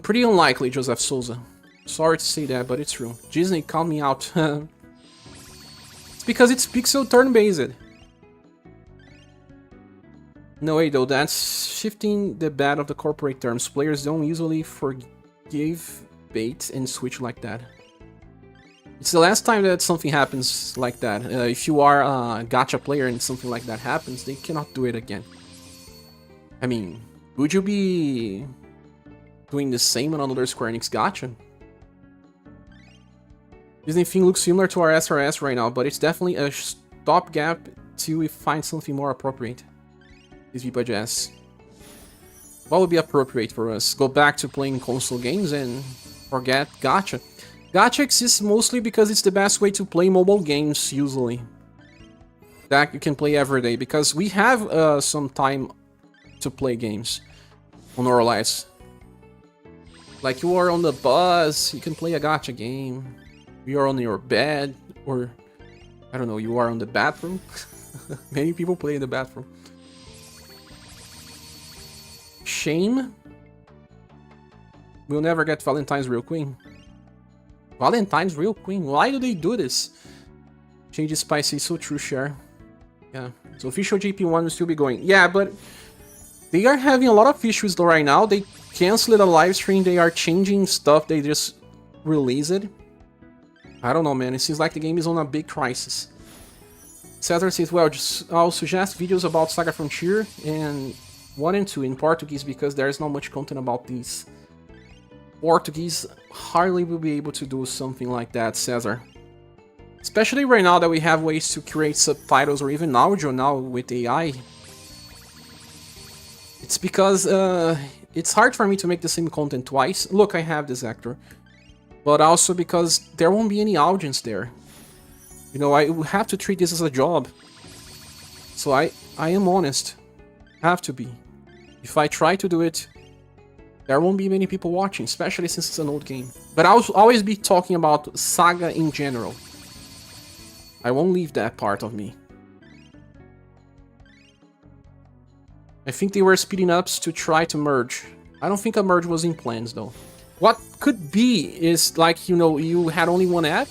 Pretty unlikely, Joseph Souza. Sorry to say that, but it's true. Disney, count me out. It's because it's pixel turn-based. No way though, that's shifting the bat of the corporate terms. Players don't usually forgive bait and switch like that. It's the last time that something happens like that. If you are a gacha player and something like that happens, they cannot do it again. I mean, would you be doing the same on another Square Enix gacha? Disney thing looks similar to our SRS right now, but it's definitely a stopgap till we find something more appropriate. These people just... What would be appropriate for us? Go back to playing console games and forget gacha? Gacha exists mostly because it's the best way to play mobile games, usually. That you can play every day, because we have some time to play games on our lives. Like you are on the bus, you can play a gacha game. You are on your bed, or I don't know, you are on the bathroom. Many people play in the bathroom. Shame? We'll never get Valentine's Real Queen. Valentine's Real Queen? Why do they do this? Change is spicy, so true, Cher. Yeah, so official GP1 will still be going. Yeah, but they are having a lot of issues though right now. They canceled a live stream, they are changing stuff, they just release it. I don't know, man, it seems like the game is on a big crisis. Cesar says, well, I'll suggest videos about Saga Frontier and 1 and 2 in Portuguese because there is not much content about these. Portuguese hardly will be able to do something like that, Cesar. Especially right now that we have ways to create subtitles or even audio now with AI. It's because it's hard for me to make the same content twice. Look, I have this actor. But also because there won't be any audience there. You know, I will have to treat this as a job. So I am honest. Have to be. If I try to do it, there won't be many people watching, especially since it's an old game. But I'll always be talking about SaGa in general. I won't leave that part of me. I think they were speeding up to try to merge. I don't think a merge was in plans though. What could be is like, you know, you had only one app,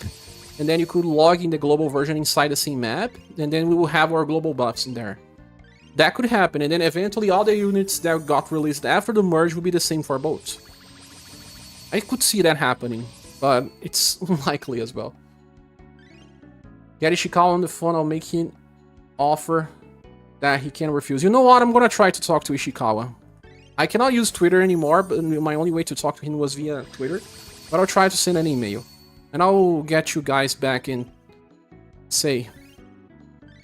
and then you could log in the global version inside the same app, and then we will have our global buffs in there. That could happen, and then eventually all the units that got released after the merge will be the same for both. I could see that happening, but it's unlikely as well. Get Ishikawa on the phone, I'll make him offer that he can refuse. You know what, I'm gonna try to talk to Ishikawa. I cannot use Twitter anymore, but my only way to talk to him was via Twitter. But I'll try to send an email. And I'll get you guys back and say.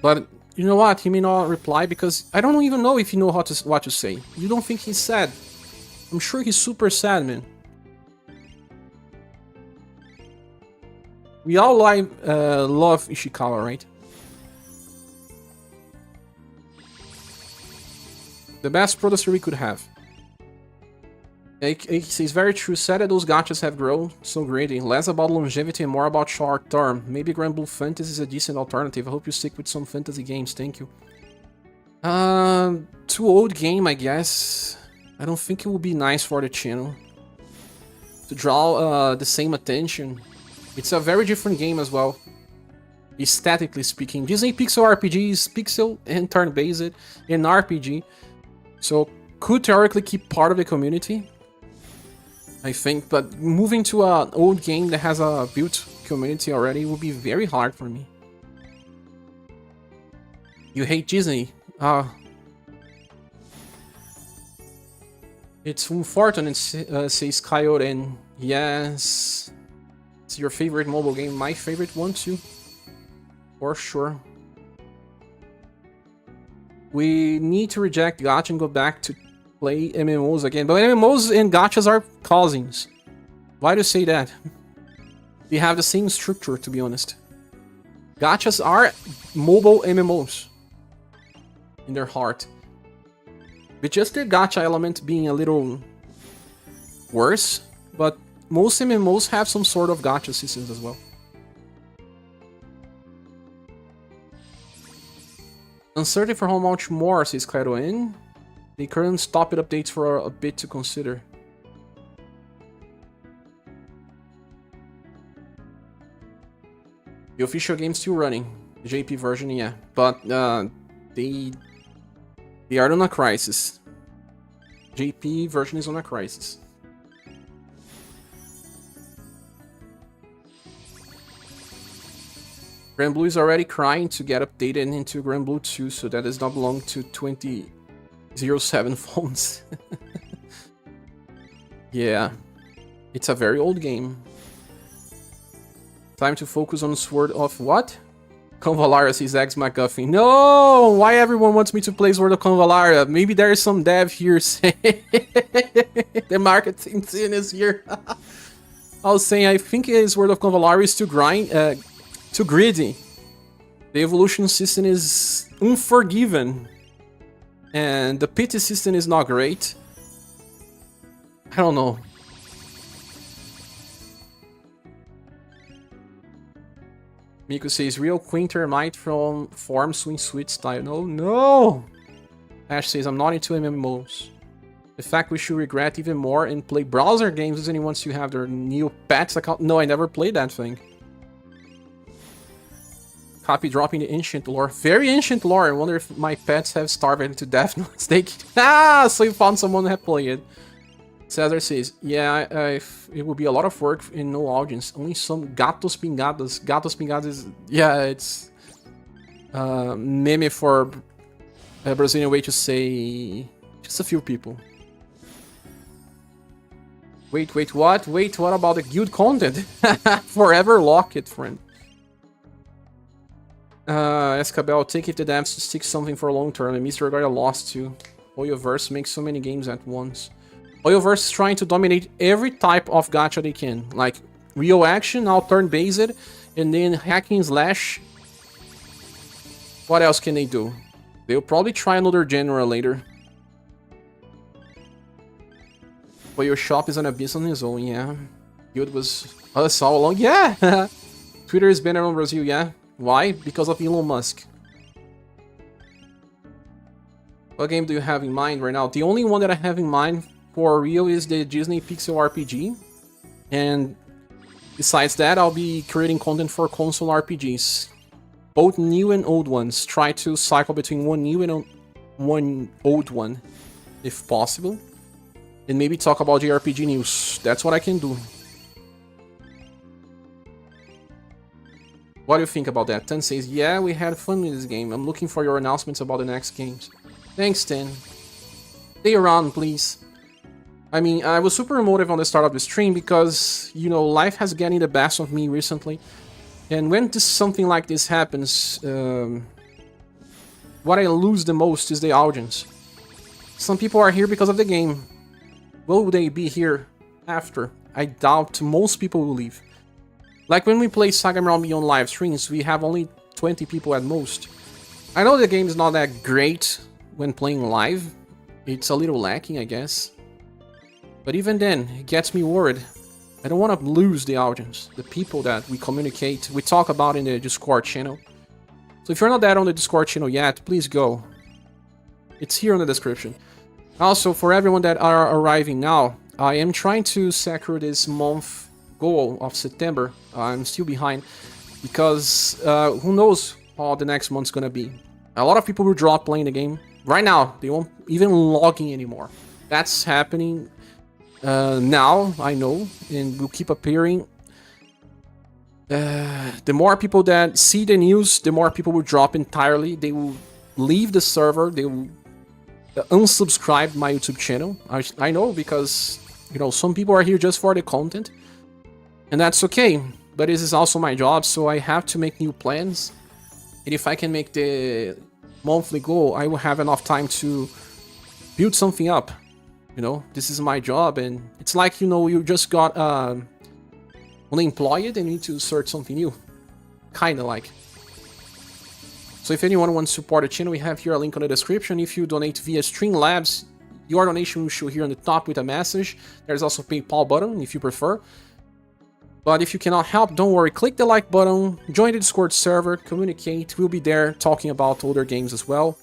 But you know what? He may not reply because I don't even know if he knows what to say. You don't think he's sad? I'm sure he's super sad, man. We all love Ishikawa, right? The best producer we could have. It says very true. Sad that those gachas have grown so greatly. Less about longevity and more about short term. Maybe Grand Blue Fantasy is a decent alternative. I hope you stick with some fantasy games. Thank you. Too old game, I guess. I don't think it would be nice for the channel to draw the same attention. It's a very different game as well, aesthetically speaking. Disney Pixel RPG is pixel and turn-based and RPG, so could theoretically keep part of the community, I think, but moving to an old game that has a built community already would be very hard for me. You hate Disney? It's unfortunate, says Coyote. Yes. It's your favorite mobile game. My favorite one too. For sure. We need to reject gacha and go back to play MMOs again. But MMOs and gachas are cousins. Why do you say that? They have the same structure, to be honest. Gachas are mobile MMOs. In their heart. With just the gacha element being a little worse. But most MMOs have some sort of gacha systems as well. Uncertain for how much more, says Claro in. The current stop it updates for a bit to consider. The official game's still running. The JP version, yeah. But they are on a crisis. JP version is on a crisis. Granblue is already crying to get updated into Granblue 2, so that does not belong to 2007 phones. Yeah, it's a very old game. Time to focus on Sword of what? Convalara, says Eggs McGuffin. No! Why everyone wants me to play Sword of Convalara? Maybe there is some dev here saying the marketing team is here. I was saying, I think Sword of Convalara is too greedy. The evolution system is unforgiving. And the pity system is not great. I don't know. Miku says, real Quinter might form swing sweet style. No! Ash says, I'm not into MMOs. In fact, we should regret even more and play browser games. Does anyone still have their new pets account? No, I never played that thing. Copy dropping the ancient lore. Very ancient lore. I wonder if my pets have starved to death. So you found someone who had played it. Cesar says, yeah, it will be a lot of work and no audience. Only some gatos pingados. Gatos pingados is, yeah, it's meme for a Brazilian way to say just a few people. Wait, what? Wait, what about the guild content? Forever lock it, friend. Escabel, take it to devs to stick something for a long term, and Mr. Gaia lost too. UniverSe makes so many games at once. UniverSe is trying to dominate every type of gacha they can. Like, real action, all turn-based, and then hacking slash. What else can they do? They'll probably try another genre later. But your shop is an abyss on his own, yeah. Guild was us all along, yeah! Twitter is banned on Brazil, yeah. Why? Because of Elon Musk. What game do you have in mind right now? The only one that I have in mind for real is the Disney Pixel RPG. And besides that, I'll be creating content for console RPGs. Both new and old ones. Try to cycle between one new and one old one, if possible. And maybe talk about the RPG news. That's what I can do. What do you think about that? Ten says, yeah, we had fun with this game. I'm looking for your announcements about the next games. Thanks, Ten. Stay around, please. I mean, I was super emotive on the start of the stream because, you know, life has getting the best of me recently. And when something like this happens, what I lose the most is the audience. Some people are here because of the game. Will they be here after? I doubt most people will leave. Like when we play SaGa on live streams, we have only 20 people at most. I know the game is not that great when playing live. It's a little lacking, I guess. But even then, it gets me worried. I don't want to lose the audience, the people that we communicate, we talk about in the Discord channel. So if you're not that on the Discord channel yet, please go. It's here in the description. Also, for everyone that are arriving now, I am trying to secure this month goal of September. I'm still behind because who knows how the next month's gonna be. A lot of people will drop playing the game. Right now, they won't even log in anymore. That's happening now, I know, and will keep appearing. The more people that see the news, the more people will drop entirely. They will leave the server. They will unsubscribe my YouTube channel. I know, because, you know, some people are here just for the content. And that's okay. But this is also my job, so I have to make new plans. And if I can make the monthly goal, I will have enough time to build something up. You know, this is my job, and it's like, you know, you just got unemployed and need to search something new. Kinda like. So if anyone wants to support the channel, we have here a link on the description. If you donate via Streamlabs, your donation will show here on the top with a message. There's also a PayPal button if you prefer. But if you cannot help, don't worry, click the like button, join the Discord server, communicate. We'll be there talking about older games as well.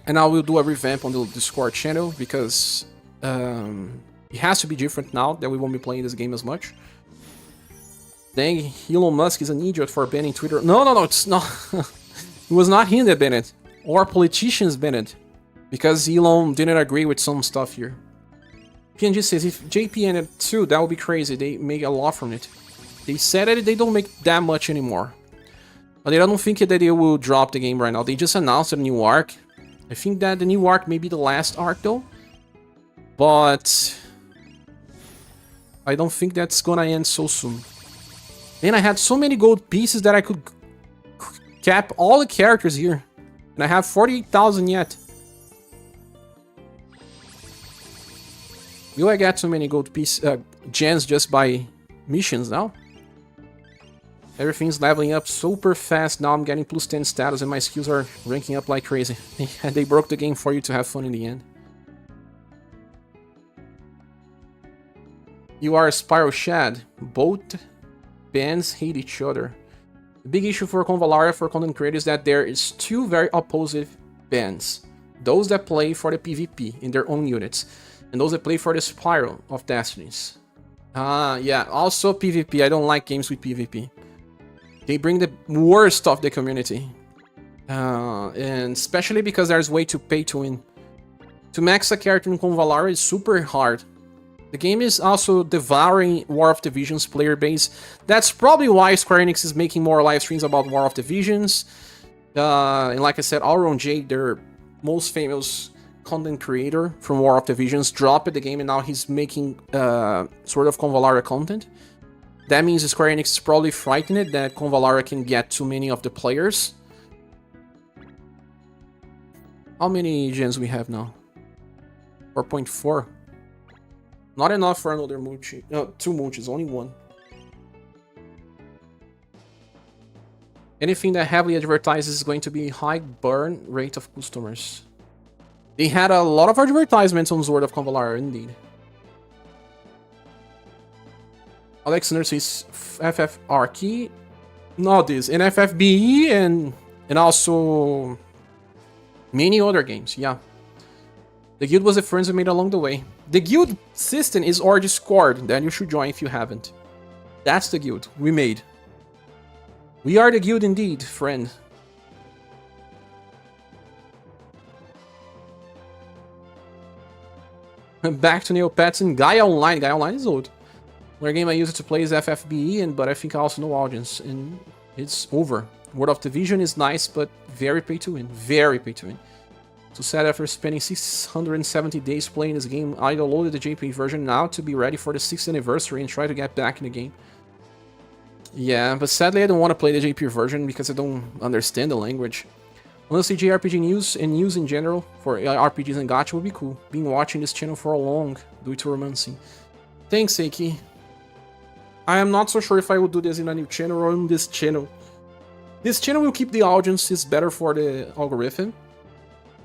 And I will do a revamp on the Discord channel, because it has to be different now that we won't be playing this game as much. Dang, Elon Musk is an idiot for banning Twitter. No, it's not. It was not him that banned it. Or politicians banned it. Because Elon didn't agree with some stuff here. PNG says, if JP ended too, that would be crazy. They make a lot from it. They said that they don't make that much anymore. But I don't think that they will drop the game right now. They just announced a new arc. I think that the new arc may be the last arc though. But I don't think that's gonna end so soon. And I had so many gold pieces that I could cap all the characters here. And I have 48,000 yet. Will I get so many gold gems just by missions now? Everything's leveling up super fast now. I'm getting plus 10 status and my skills are ranking up like crazy. They broke the game for you to have fun in the end. You are a Spiral Shad. Both bands hate each other. The big issue for Convalaria for content creators is that there is two very opposite bands. Those that play for the PvP in their own units, and those that play for the Spiral of Destinies. Yeah, also PvP. I don't like games with PvP. They bring the worst of the community. And especially because there's way to pay to win. To max a character in Convalaria is super hard. The game is also devouring War of Divisions player base. That's probably why Square Enix is making more live streams about War of Divisions. And like I said, Auron J, their most famous content creator from War of Divisions, dropped the game and now he's making sort of Convalaria content. That means Square Enix is probably frightened that Convalaria can get too many of the players. How many gens we have now? 4.4. Not enough for another multi. No, 2 multis, only 1. Anything that heavily advertises is going to be high burn rate of customers. They had a lot of advertisements on Sword of Convalaria, indeed. Alexander says FFR key. No, this and FFBE and also many other games. Yeah, the guild was the friends we made along the way. The guild system is our Discord. Then you should join if you haven't. That's the guild we made. We are the guild indeed, friend. Back to Neopets and Gaia Online. Gaia Online is old. Another game I used to play is FFBE, but I think I also know audience, and it's over. World of Division is nice, but very pay to win. Very pay to win. So sad after spending 670 days playing this game, I downloaded the JP version now to be ready for the 6th anniversary and try to get back in the game. Yeah, but sadly I don't want to play the JP version because I don't understand the language. Honestly, JRPG news and news in general for RPGs and gacha would be cool. Been watching this channel for a long due to romancing. Thanks, Seiki. I am not so sure if I will do this in a new channel or on this channel. This channel will keep the audience, it's better for the algorithm.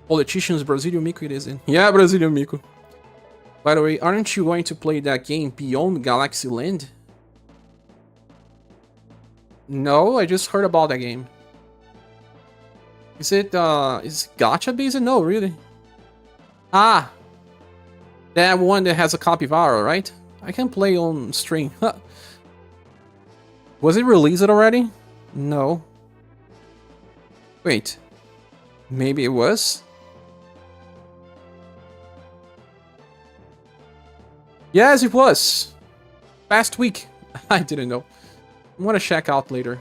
Politicians, Brazilian Mico it isn't. Yeah, Brazilian Mico. By the way, aren't you going to play that game Beyond Galaxy Land? No, I just heard about that game. Is it gacha based? No, really. Ah! That one that has a capybara, right? I can play on stream. Was it released already? No. Wait. Maybe it was? Yes, it was. Past week. I didn't know. I'm gonna check out later.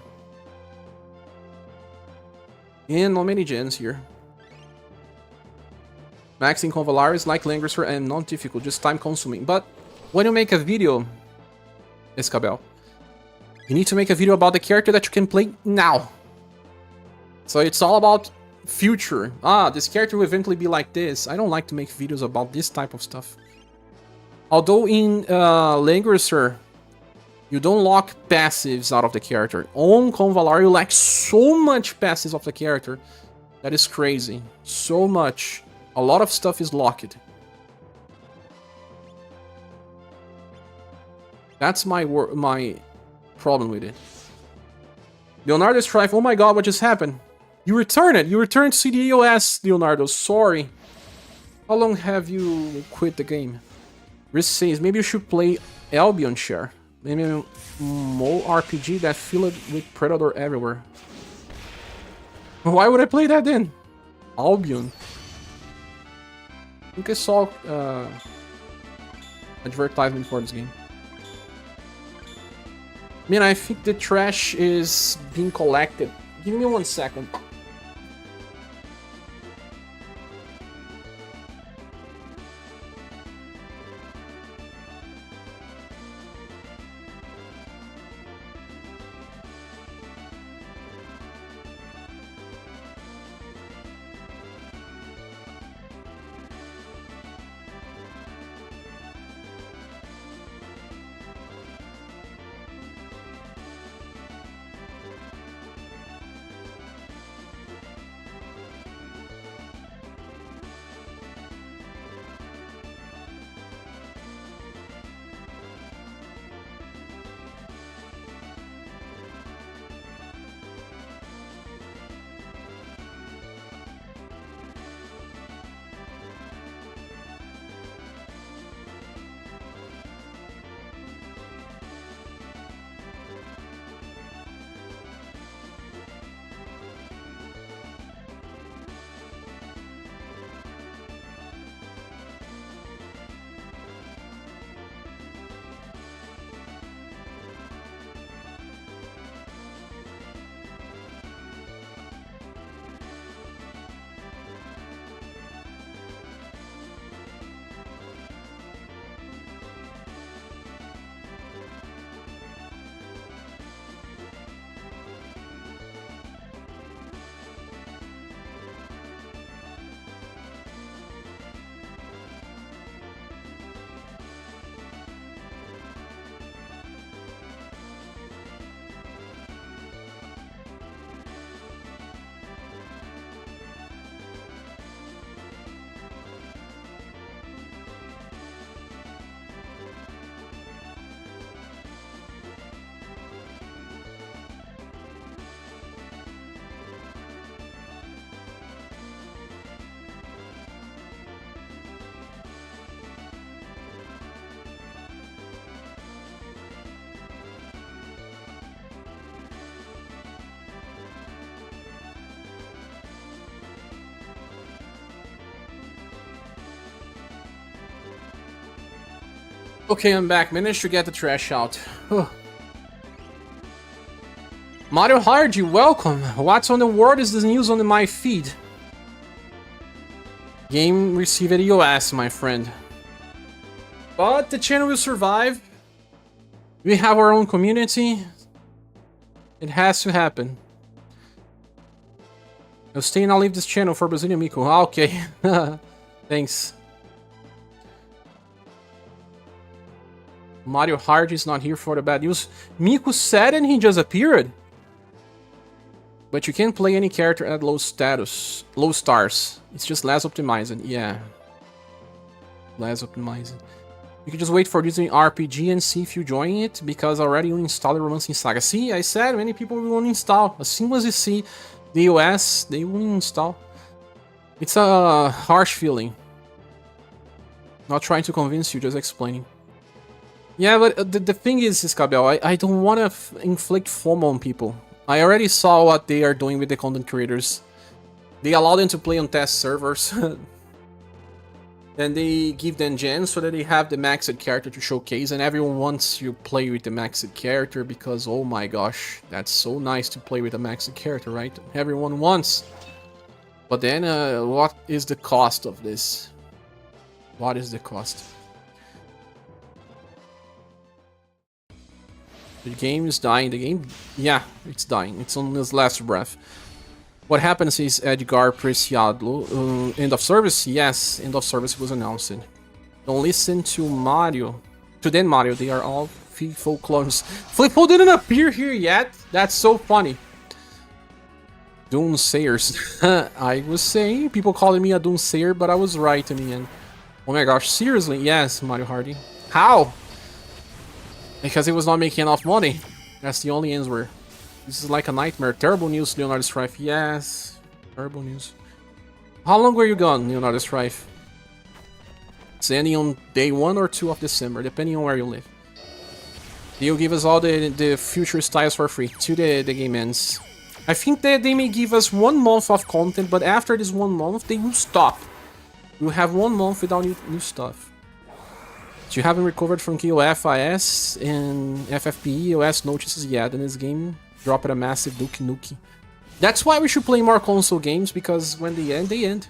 And not many gens here. Maxing Convalar is like Langrisser and not difficult, just time consuming. But when you make a video, Escabel, you need to make a video about the character that you can play now. So it's all about future. Ah, this character will eventually be like this. I don't like to make videos about this type of stuff. Although in Langrisser, you don't lock passives out of the character. On Convalar, you lack so much passives of the character. That is crazy. So much. A lot of stuff is locked. That's my problem with it. Leonardo Strife, oh my god, what just happened? You returned it. You returned to CDOS, Leonardo. Sorry. How long have you quit the game? Risk says, maybe you should play Albion Share. Maybe more RPG that filled with Predator everywhere. Why would I play that then? Albion. I think I saw advertisement for this game. Man, I think the trash is being collected. Give me 1 second. Okay, I'm back. Managed to get the trash out. Mario Hardy, welcome. What's on the world is the news on my feed. Game received EOS, my friend. But the channel will survive. We have our own community. It has to happen. I'll stay and I'll leave this channel for Brazilian Miku. Ah, okay. Thanks. Mario Hardy is not here for the bad news. Miku said and he just appeared. But you can't play any character at low status, low stars. It's just less optimizing. Yeah. Less optimizing. You can just wait for Disney RPG and see if you join it, because already you installed Romancing Saga. See, I said many people will install. As soon as you see the OS, they will install. It's a harsh feeling. Not trying to convince you, just explaining. Yeah, but the thing is, Scabel, I don't want to inflict FOMO on people. I already saw what they are doing with the content creators. They allow them to play on test servers. Then they give them gems so that they have the maxed character to showcase, and everyone wants to play with the maxed character because, oh my gosh, that's so nice to play with a maxed character, right? Everyone wants. But then, what is the cost of this? What is the cost? The game is dying. The game, yeah, it's dying. It's on its last breath. What happens is Edgar Preciado. End of service? Yes, end of service was announced. Don't listen to Mario. To then Mario, they are all FIFO clones. FIFO didn't appear here yet? That's so funny. Doomsayers. I was saying, people calling me a Doomsayer, but I was right in the end. Oh my gosh, seriously? Yes, Mario Hardy. How? Because it was not making enough money. That's the only answer. This is like a nightmare. Terrible news, Leonardo Strife. Yes, terrible news. How long were you gone, Leonardo Strife? It's ending on day 1 or 2 of December, depending on where you live. They'll give us all the future styles for free till the game ends. I think that they may give us 1 month of content, but after this 1 month, they will stop. We'll have 1 month without new stuff. So you haven't recovered from KOFIS and FFPE OS notices yet, and this game dropped a massive Duke Nuke. That's why we should play more console games, because when they end, they end.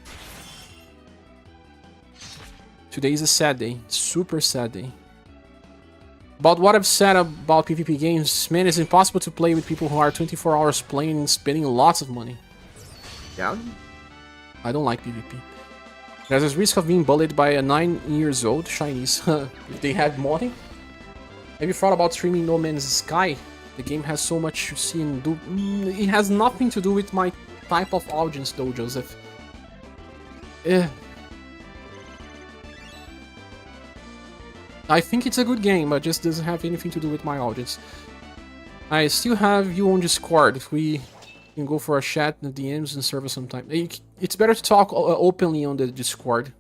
Today is a sad day. Super sad day. About what I've said about PvP games, man, it's impossible to play with people who are 24 hours playing and spending lots of money. Yeah? I don't like PvP. There's this risk of being bullied by a 9-year-old Chinese if they had money. Have you thought about streaming No Man's Sky? The game has so much to see and do. It has nothing to do with my type of audience though, Joseph. I think it's a good game, but just doesn't have anything to do with my audience. I still have you on Discord. If we can go for a chat in the DMs and server sometime. It's better to talk openly on the Discord,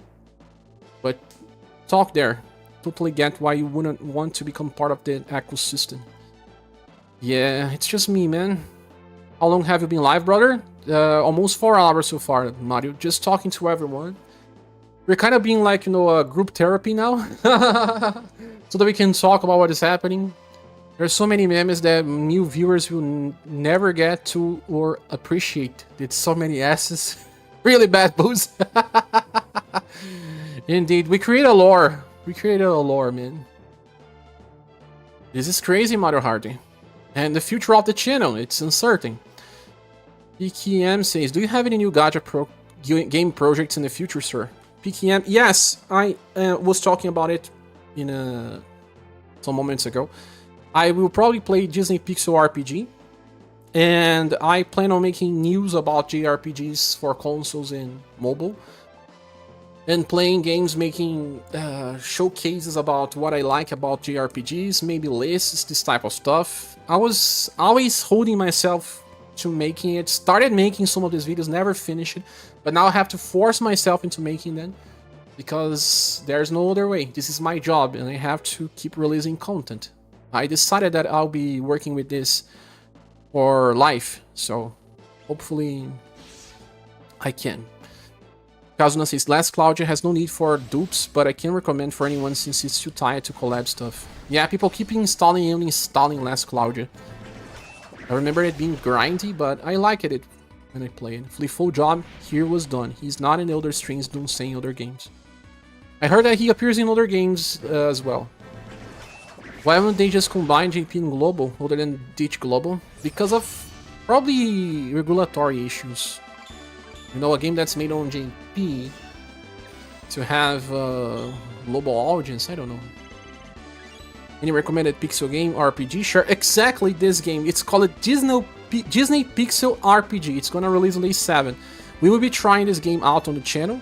but talk there. Totally get why you wouldn't want to become part of the ecosystem. Yeah, it's just me, man. How long have you been live, brother? Almost 4 hours so far, Mario. Just talking to everyone. We're kind of being like, you know, a group therapy now. So that we can talk about what is happening. There's so many memes that new viewers will never get to or appreciate. It's so many S's. Really bad booze. Indeed, we create a lore. We created a lore, man. This is crazy, Mario Hardy. And the future of the channel, it's uncertain. PKM says, do you have any new gacha game projects in the future, sir? PKM, yes, I was talking about it in some moments ago. I will probably play Disney Pixel RPG, and I plan on making news about JRPGs for consoles and mobile, and playing games, making showcases about what I like about JRPGs, maybe lists, this type of stuff. I was always holding myself to making it, started making some of these videos, never finished it, but now I have to force myself into making them, because there's no other way. This is my job, and I have to keep releasing content. I decided that I'll be working with this for life, so hopefully I can. Kazuna says, Last Cloudia has no need for dupes, but I can recommend for anyone since it's too tired to collab stuff. Yeah, people keep installing and uninstalling Last Cloudia. I remember it being grindy, but I liked it when I played. Flifo job here was done. He's not in other streams doing saying other games. I heard that he appears in other games as well. Why haven't they just combined JP and Global, other than Ditch Global? Because of probably regulatory issues. You know, a game that's made on JP to have global audience, I don't know. Any recommended Pixel game RPG? Sure, exactly this game. It's called Disney Pixel RPG. It's gonna release on day 7. We will be trying this game out on the channel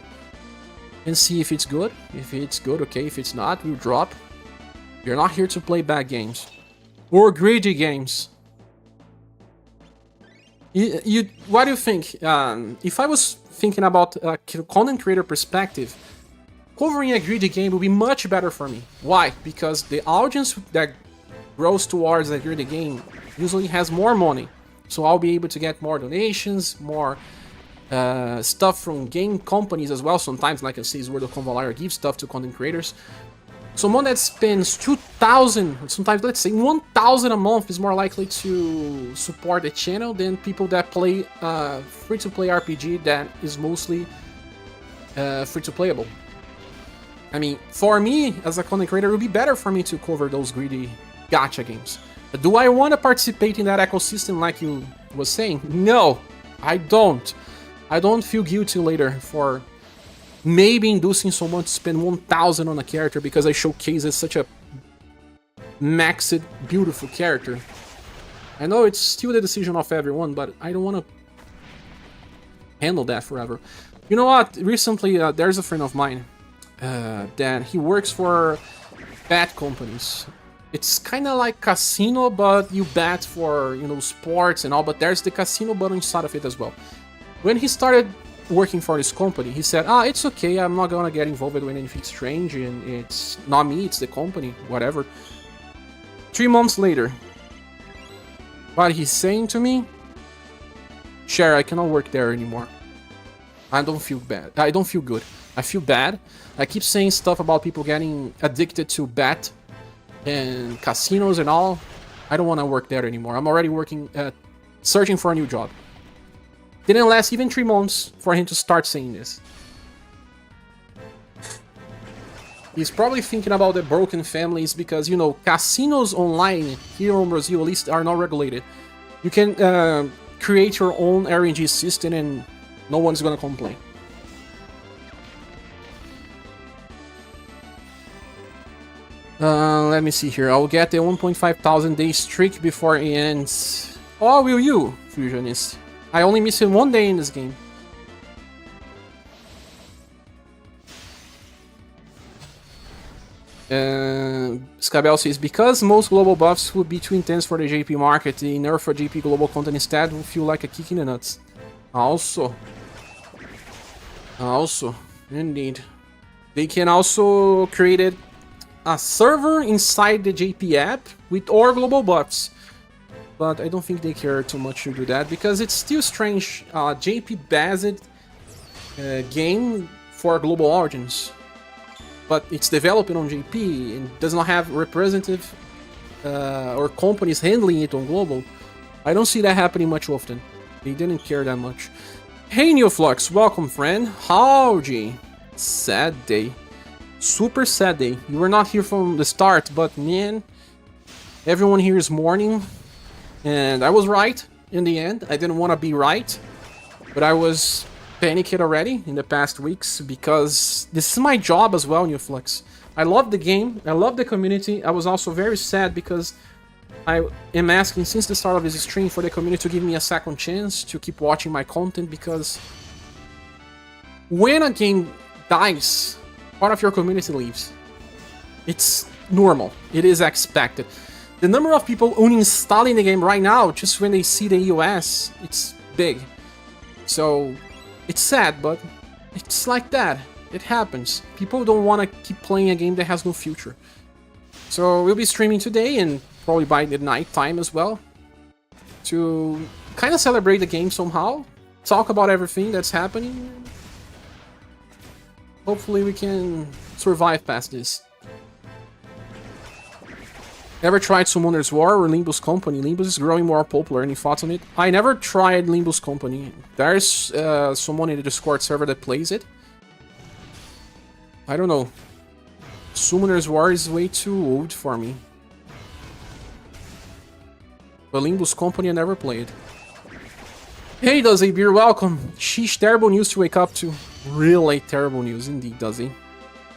and see if it's good. If it's good, okay. If it's not, we'll drop. You're not here to play bad games or greedy games. What do you think? If I was thinking about a content creator perspective, covering a greedy game would be much better for me. Why? Because the audience that grows towards a greedy game usually has more money. So I'll be able to get more donations, more stuff from game companies as well. Sometimes, like I say, World of Convalire gives stuff to content creators. Someone that spends 1,000, sometimes let's say 1,000 a month is more likely to support the channel than people that play free-to-play RPG that is mostly free-to-playable. I mean, for me, as a content creator, it would be better for me to cover those greedy gacha games. But do I want to participate in that ecosystem like you was saying? No, I don't. I don't feel guilty later for maybe inducing someone to spend 1,000 on a character because I showcase such a maxed, beautiful character. I know it's still the decision of everyone, but I don't want to handle that forever. You know what? Recently, there's a friend of mine that he works for bet companies. It's kind of like casino, but you bet for, you know, sports and all, but there's the casino button inside of it as well. When he started working for this company, he said, it's okay, I'm not gonna get involved with anything strange, and it's not me, it's the company, whatever. 3 months later, what he's saying to me, Cher, I cannot work there anymore. I don't feel bad. I don't feel good. I feel bad. I keep saying stuff about people getting addicted to bet and casinos and all. I don't want to work there anymore. I'm already working searching for a new job. Didn't last even 3 months for him to start saying this. He's probably thinking about the broken families because, you know, casinos online here in Brazil at least are not regulated. You can create your own RNG system and no one's gonna complain. Let me see here. I'll get the 1,500 day streak before it ends. Oh, will you, Fusionist? I only miss him 1 day in this game. Scabell says, because most global buffs would be too intense for the JP market, the nerf for JP global content instead will feel like a kick in the nuts. Also, indeed. They can also create a server inside the JP app with all global buffs. But I don't think they care too much to do that because it's still strange. JP-based game for global audience. But it's developed on JP and does not have representative or companies handling it on global. I don't see that happening much often. They didn't care that much. Hey Neoflux, welcome friend. Howdy. Sad day. Super sad day. You were not here from the start, but man, everyone here is mourning. And I was right in the end. I didn't want to be right, but I was panicked already in the past weeks because this is my job as well, Neoflux. I love the game. I love the community. I was also very sad because I am asking since the start of this stream for the community to give me a second chance to keep watching my content because when a game dies, part of your community leaves. It's normal. It is expected. The number of people uninstalling the game right now, just when they see the EOS, it's big. So, it's sad, but it's like that. It happens. People don't want to keep playing a game that has no future. So, we'll be streaming today, and probably by the night time as well, to kind of celebrate the game somehow, talk about everything that's happening. Hopefully we can survive past this. Ever tried Summoner's War or Limbus Company? Limbus is growing more popular. Any thoughts on it? I never tried Limbus Company. There's someone in the Discord server that plays it. I don't know. Summoner's War is way too old for me. But Limbus Company I never played. Hey, Duzzy Beer, welcome. Sheesh, terrible news to wake up to. Really terrible news indeed, Duzzy.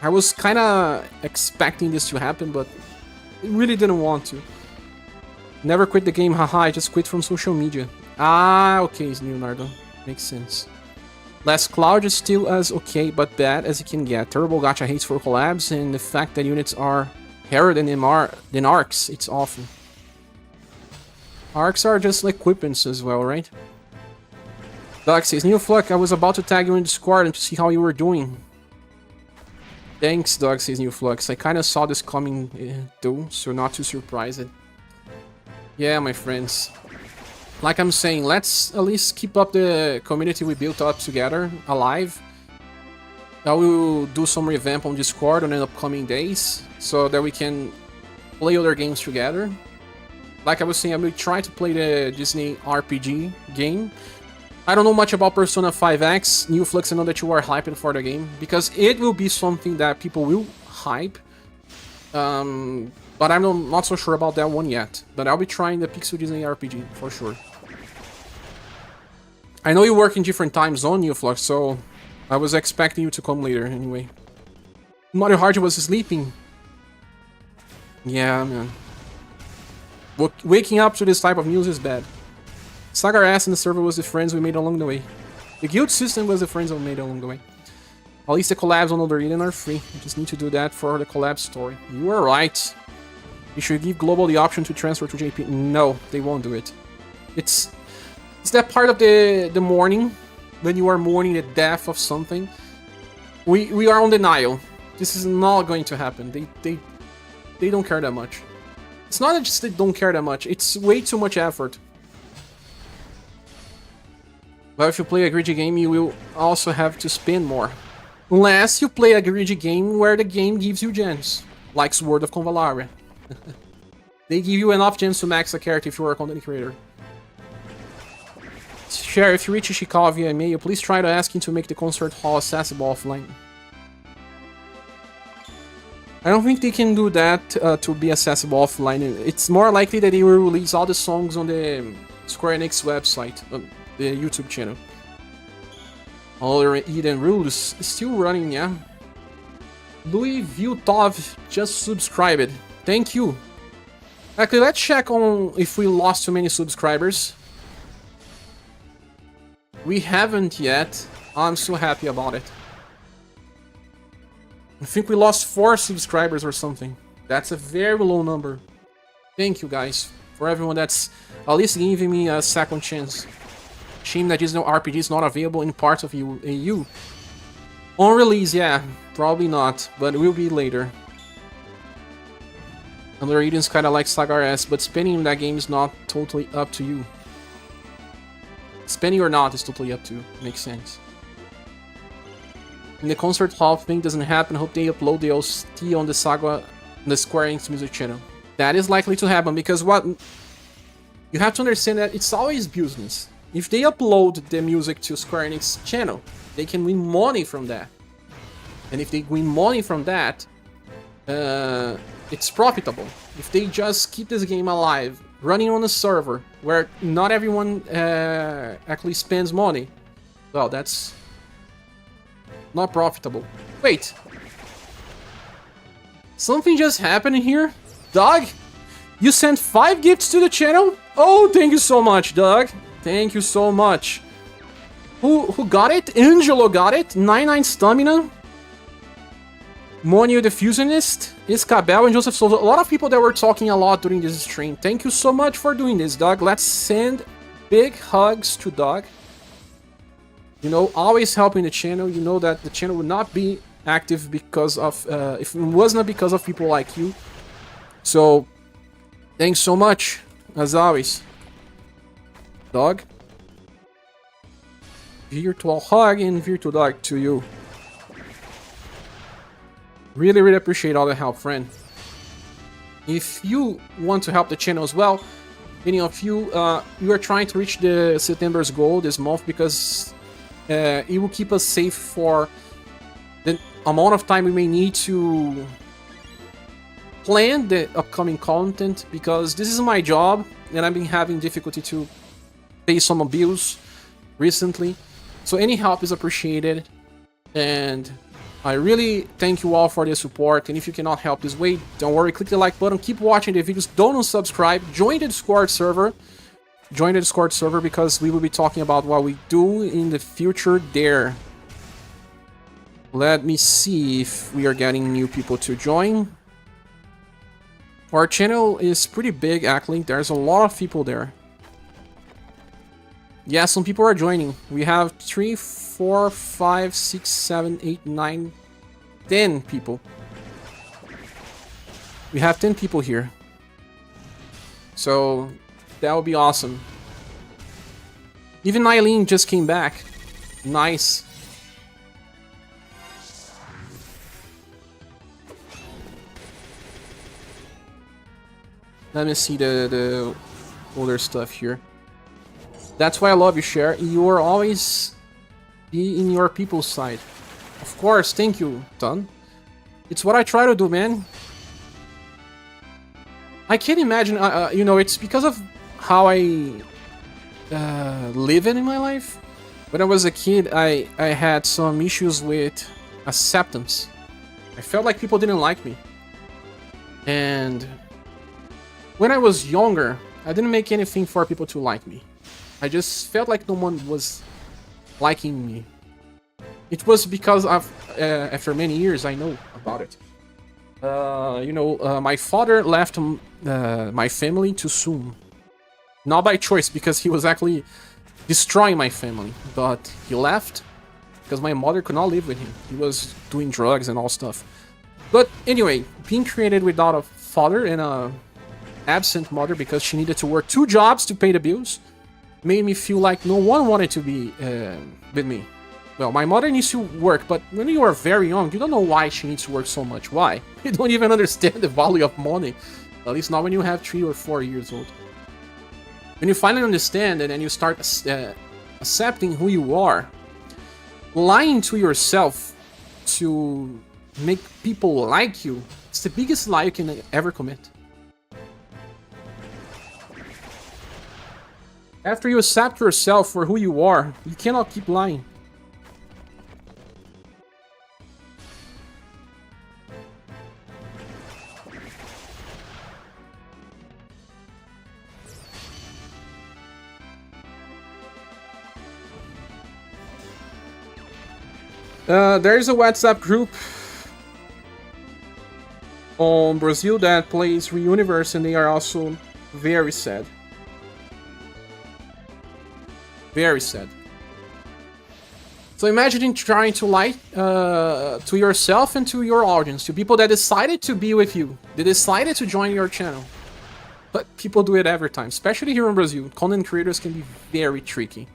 I was kinda expecting this to happen, but I really didn't want to. Never quit the game, haha, I just quit from social media. Ah, okay, Leonardo. Makes sense. Last Cloud is still as okay, but bad as it can get. Terrible gacha hates for collabs, and the fact that units are higher than arcs, it's awful. Arcs are just like equipments as well, right? Doug says, Neoflux, I was about to tag you in Discord and to see how you were doing. Thanks, Doug, says Neoflux. I kinda saw this coming though, so not too surprised. Yeah, my friends. Like I'm saying, let's at least keep up the community we built up together, alive. I will do some revamp on Discord in the upcoming days, so that we can play other games together. Like I was saying, I will try to play the Disney RPG game. I don't know much about Persona 5X. New Flux, I know that you are hyping for the game, because it will be something that people will hype. But I'm not so sure about that one yet. But I'll be trying the Pixel Disney RPG, for sure. I know you work in different time zone, New Flux, so I was expecting you to come later, anyway. Mario Hardy was sleeping. Yeah, man. Waking up to this type of news is bad. SaGa ass and the server was the friends we made along the way. The guild system was the friends we made along the way. At least the collabs on Other Eden are free. You just need to do that for the collab story. You are right. You should give Global the option to transfer to JP. No, they won't do it. It's that part of the mourning, when you are mourning the death of something. We are on denial. This is not going to happen. They don't care that much. It's not just they don't care that much. It's way too much effort. But if you play a greedy game, you will also have to spend more. Unless you play a greedy game where the game gives you gems. Like Sword of Convalaria. They give you enough gems to max a character if you are a content creator. Share, if you reach Ishikawa via email, please try to ask him to make the concert hall accessible offline. I don't think they can do that to be accessible offline. It's more likely that they will release all the songs on the Square Enix website, the YouTube channel. Other Eden Rules is still running, yeah. Louis Viltov just subscribed. Thank you. Actually, let's check on if we lost too many subscribers. We haven't yet. I'm so happy about it. I think we lost 4 subscribers or something. That's a very low number. Thank you guys. For everyone that's at least giving me a second chance. Shame that Disney RPG is not available in parts of EU. On release, yeah. Probably not, but it will be later. Another Eden's kinda like SaGa S, but spending in that game is not totally up to you. Spending or not is totally up to you. Makes sense. And the concert hall thing doesn't happen, hope they upload the OST on the SaGa, the Square Enix music channel. That is likely to happen, because what... You have to understand that it's always business. If they upload the music to Square Enix channel, they can win money from that. And if they win money from that, it's profitable. If they just keep this game alive, running on a server, where not everyone actually spends money, well, that's... not profitable. Wait. Something just happened here? Doug? You sent 5 gifts to the channel? Oh, thank you so much, Doug. Thank you so much. Who got it? Angelo got it. 99 stamina. Monio the Fusionist. Iscabel and Joseph Souza. A lot of people that were talking a lot during this stream. Thank you so much for doing this, Doug. Let's send big hugs to Doug. You know, always helping the channel. You know that the channel would not be active because of, if it was not because of people like you. So, thanks so much, as always. Dog. Virtual hug and virtual dog to you. Really, really appreciate all the help, friend. If you want to help the channel as well, many of you, you are trying to reach the September's goal this month because it will keep us safe for the amount of time we may need to plan the upcoming content, because this is my job and I've been having difficulty to pay some bills recently. So any help is appreciated, and I really thank you all for the support. And if you cannot help this way, don't worry, click the like button, keep watching the videos, don't unsubscribe, join the Discord server. Join the Discord server because we will be talking about what we do in the future there. Let me see if we are getting new people to join. Our channel is pretty big, actually. There's a lot of people there. Yeah, some people are joining. We have 3, 4, 5, 6, 7, 8, 9, 10 people. We have 10 people here. So... that would be awesome. Even Eileen just came back. Nice. Let me see the older stuff here. That's why I love you, Cher. You are always be in your people's side. Of course, thank you, Ton. It's what I try to do, man. I can't imagine, you know, it's because of how I live in my life. When I was a kid, I had some issues with acceptance. I felt like people didn't like me. And when I was younger, I didn't make anything for people to like me. I just felt like no one was liking me. It was because of, after many years, I know about it. You know, my father left my family too soon. Not by choice, because he was actually destroying my family. But he left because my mother could not live with him. He was doing drugs and all stuff. But anyway, being created without a father and a absent mother because she needed to work 2 jobs to pay the bills made me feel like no one wanted to be with me. Well, my mother needs to work, but when you are very young, you don't know why she needs to work so much. Why? You don't even understand the value of money. At least not when you have 3 or 4 years old. When you finally understand it and you start accepting who you are, lying to yourself to make people like you, it's the biggest lie you can ever commit. After you accept yourself for who you are, you cannot keep lying. There is a WhatsApp group on Brazil that plays UniverSe, and they are also very sad. Very sad. So imagine trying to lie to yourself and to your audience, to people that decided to be with you. They decided to join your channel. But people do it every time, especially here in Brazil. Content creators can be very tricky.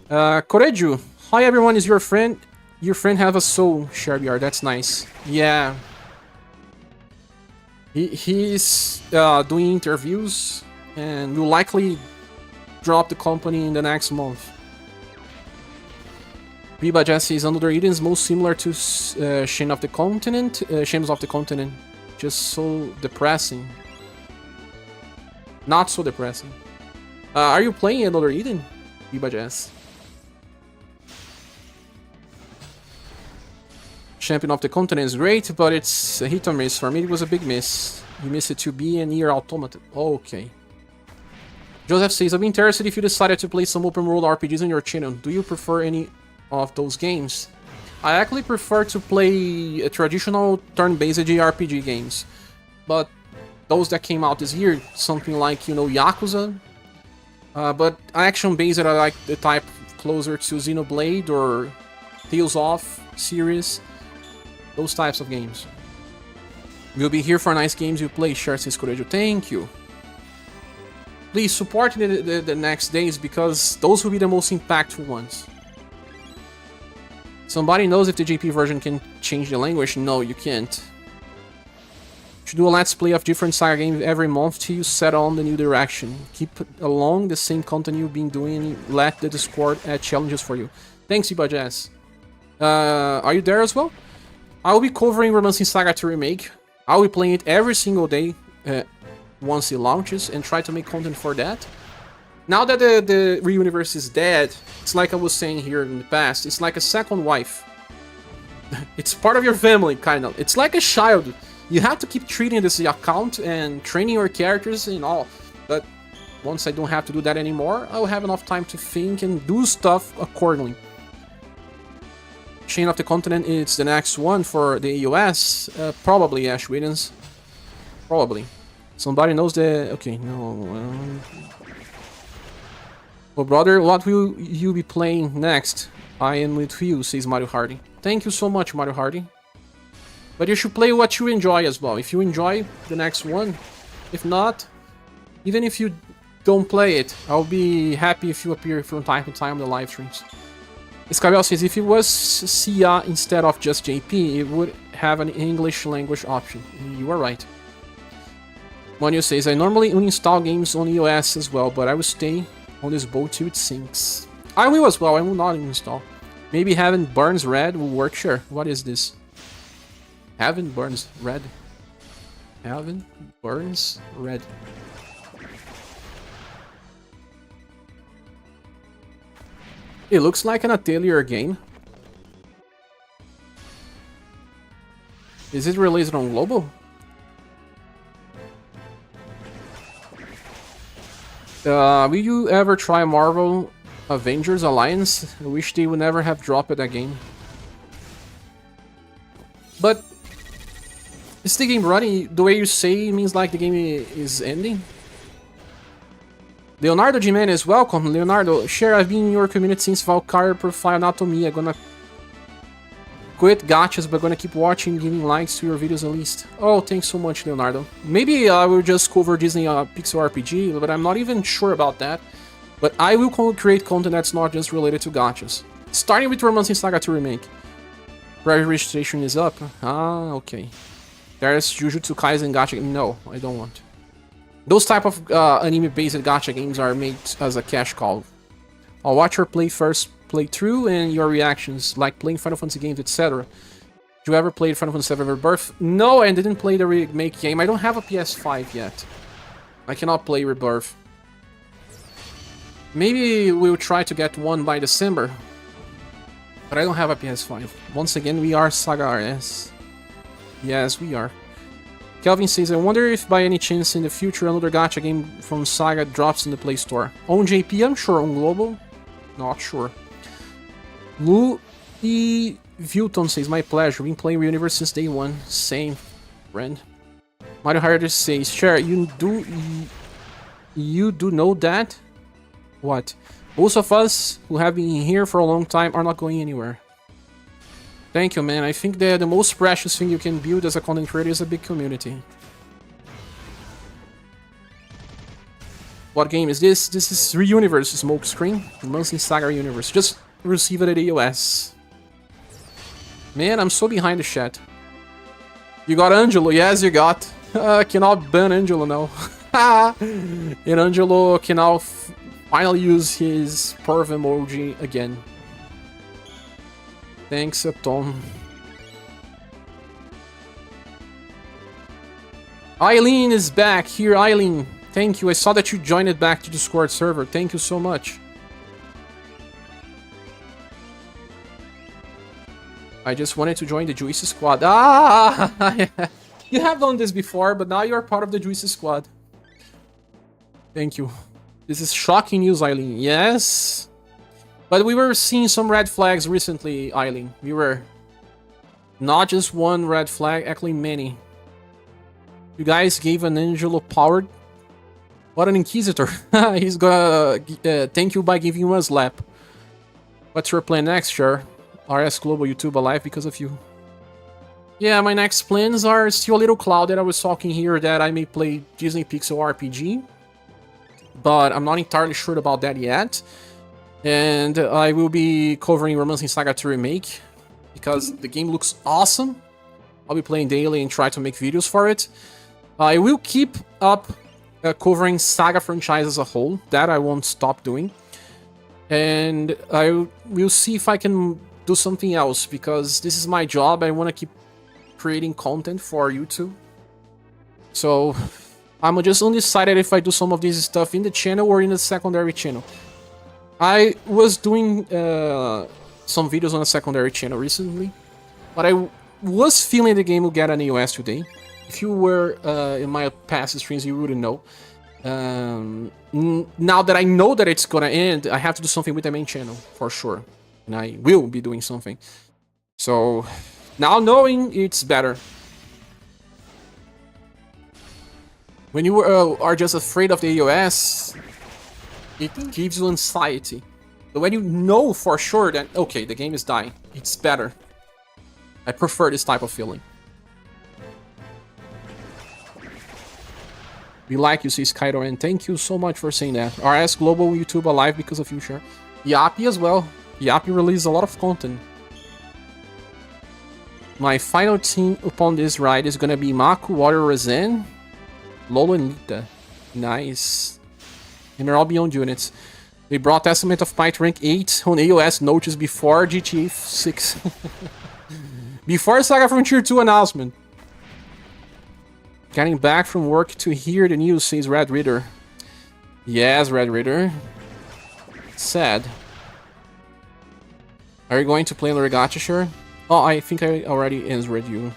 Koreju, hi everyone, is your friend? Your friend have a soul, ScherBR, that's nice. Yeah. He's doing interviews and will likely drop the company in the next month. Biba Jesse is Under Eden's most similar to Shame of the Continent. Shames of the Continent. Just so depressing. Not so depressing. Are you playing Another Eden? Biba Jess. Champion of the Continent is great, but it's a hit or miss. For me, it was a big miss. You missed it to be an Nier Automata. Okay. Joseph says, I'd be interested if you decided to play some open world RPGs on your channel. Do you prefer any of those games? I actually prefer to play a traditional turn-based JRPG games. But those that came out this year, something like, you know, Yakuza. But action-based, I like the type closer to Xenoblade or Tales of series. Those types of games. We'll be here for nice games you play, Share says Corejo. Thank you. Please support the next days because those will be the most impactful ones. Somebody knows if the JP version can change the language? No, you can't. Should do a let's play of different SaGa games every month till you settle on the new direction. Keep along the same content you've been doing and let the Discord add challenges for you. Thanks, Ibajaz. Are you there as well? I'll be covering Romancing SaGa 2 Remake. I'll be playing it every single day once it launches and try to make content for that. Now that the UniverSe is dead, it's like I was saying here in the past, it's like a second wife. It's part of your family, kind of. It's like a child. You have to keep treating this account and training your characters and all. But once I don't have to do that anymore, I'll have enough time to think and do stuff accordingly. Chain of the Continent is the next one for the US. Probably Ash Williams. Probably. Somebody knows the... Okay, no... Well, brother, what will you be playing next? I am with you, says Mario Hardy. Thank you so much, Mario Hardy. But you should play what you enjoy as well. If you enjoy the next one, if not, even if you don't play it, I'll be happy if you appear from time to time on the live streams. Escabel says, if it was SaGa instead of just JP, it would have an English language option. You are right. Manu says, I normally uninstall games on iOS as well, but I will stay on this boat till it sinks. I will as well, I will not uninstall. Maybe Heaven Burns Red will work, sure. What is this? Heaven Burns Red. Heaven Burns Red. It looks like an Atelier game. Is it released on global? Will you ever try Marvel Avengers Alliance? I wish they would never have dropped that game. But is the game running? The way you say means like the game is ending? Leonardo Jimenez, welcome. Leonardo, share, I've been in your community since Valkyrie Profile Anatomy. I'm gonna quit gachas, but gonna keep watching, giving likes to your videos at least. Oh, thanks so much, Leonardo. Maybe I will just cover Disney Pixel RPG, but I'm not even sure about that. But I will create content that's not just related to gachas. Starting with Romancing Saga 2 Remake. Prior registration is up. Ah, okay. There's Jujutsu Kaisen gacha. No, I don't want. Those type of anime-based gacha games are made as a cash cow. I'll watch your playthrough and your reactions, like playing Final Fantasy games, etc. Did you ever play Final Fantasy VII Rebirth? No, I didn't play the remake game. I don't have a PS5 yet. I cannot play Rebirth. Maybe we'll try to get one by December. But I don't have a PS5. Once again, we are SaGa RS. Yes, we are. Kelvin says, I wonder if by any chance in the future another gacha game from SaGa drops in the Play Store. On JP, I'm sure. On global, not sure. Lou E. Vilton says, my pleasure. Been playing UniverSe since day one. Same, friend. Mario Harder says, sure, you do know that? What? Most of us who have been here for a long time are not going anywhere. Thank you, man. I think that the most precious thing you can build as a content creator is a big community. What game is this? This is UniverSe Smokescreen. Romancing Saga Universe. Just received it at iOS. Man, I'm so behind the chat. You got Angelo? Yes, you got. Cannot ban Angelo now. And Angelo can now finally use his perv emoji again. Thanks, Tom. Eileen is back. Here, Eileen. Thank you. I saw that you joined it back to the Discord server. Thank you so much. I just wanted to join the Juicy Squad. Ah! You have done this before, but now you're part of the Juicy Squad. Thank you. This is shocking news, Eileen. Yes. But we were seeing some red flags recently, Eileen. We were not just one red flag, actually many. You guys gave an Angelo powered. What an Inquisitor. He's gonna thank you by giving you a slap. What's your plan next, sure? RS Global YouTube alive because of you. Yeah, my next plans are still a little clouded. I was talking here that I may play Disney Pixel RPG. But I'm not entirely sure about that yet. And I will be covering Romancing Saga 2 Remake, because the game looks awesome. I'll be playing daily and try to make videos for it. I will keep up covering Saga franchise as a whole. That I won't stop doing. And I will see if I can do something else, because this is my job. I want to keep creating content for YouTube. So I'm just undecided if I do some of this stuff in the channel or in the secondary channel. I was doing some videos on a secondary channel recently, but I was feeling the game will get an iOS today. If you were in my past streams, you wouldn't know. Now that I know that it's gonna end, I have to do something with the main channel, for sure. And I will be doing something. So, now knowing, it's better. When you are just afraid of the iOS, it gives you anxiety. But when you know for sure that, okay, the game is dying, it's better. I prefer this type of feeling. We like you, see Skyro, and thank you so much for saying that. RS Global YouTube alive because of you, sure. Yappy as well. Yappy released a lot of content. My final team upon this ride is gonna be Maku, Water, Rezen, Lolo and Lita. Nice. Emerald Beyond Units. They brought Testament of Might rank 8 on AOS notice before GTA 6. Before SaGa Frontier 2 announcement. Getting back from work to hear the news, says Red Ritter. Yes, Red Ritter. Sad. Are you going to play on the gacha, sure? Oh, I think I already answered you.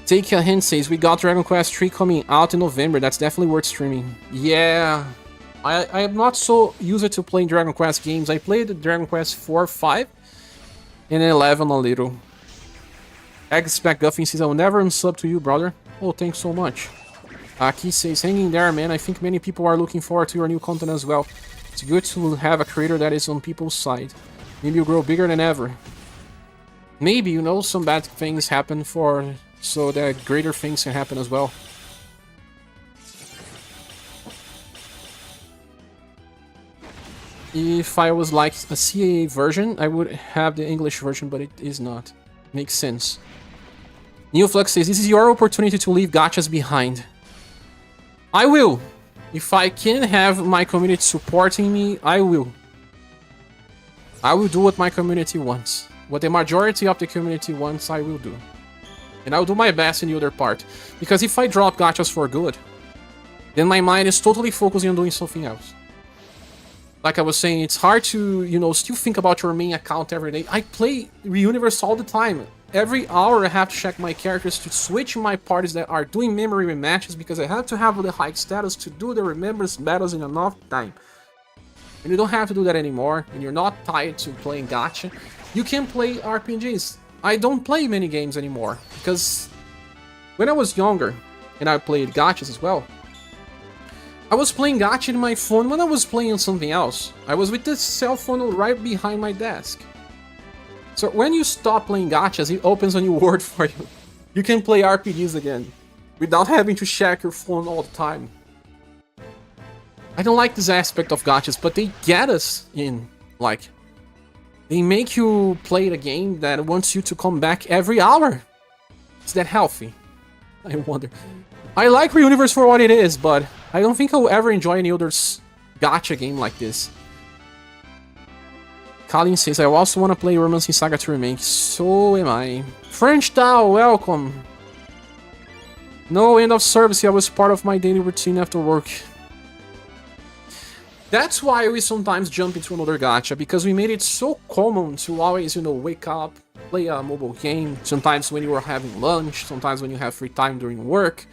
Take a hint, says we got Dragon Quest 3 coming out in November. That's definitely worth streaming. Yeah. I am not so used to playing Dragon Quest games. I played Dragon Quest 4, 5, and 11 a little. Expect Guffin says I will never unsub to you, brother. Oh, thanks so much. Aki says, hanging there, man. I think many people are looking forward to your new content as well. It's good to have a creator that is on people's side. Maybe you'll grow bigger than ever. Maybe, you know, some bad things happen so that greater things can happen as well. If I was like a CA version, I would have the English version, but it is not. Makes sense. Neoflux says, this is your opportunity to leave gachas behind. I will. If I can have my community supporting me, I will. I will do what my community wants. What the majority of the community wants, I will do. And I will do my best in the other part. Because if I drop gachas for good, then my mind is totally focusing on doing something else. Like I was saying, it's hard to, you know, still think about your main account every day. I play UniverSe all the time. Every hour I have to check my characters to switch my parties that are doing memory rematches because I have to have the high status to do the remembrance battles in enough time. And you don't have to do that anymore, and you're not tied to playing gacha. You can play RPGs. I don't play many games anymore, because when I was younger, and I played gachas as well, I was playing gacha in my phone when I was playing on something else. I was with the cell phone right behind my desk. So when you stop playing gachas, it opens a new world for you. You can play RPGs again, without having to check your phone all the time. I don't like this aspect of gachas, but they get us in, like, they make you play the game that wants you to come back every hour. Is that healthy? I wonder. I like UniverSe for what it is, but I don't think I'll ever enjoy any other gacha game like this. Colin says, I also want to play Romancing Saga 2 Remake. So am I. French Tao, welcome. No end of service, I was part of my daily routine after work. That's why we sometimes jump into another gacha, because we made it so common to always, you know, wake up, play a mobile game, sometimes when you are having lunch, sometimes when you have free time during work.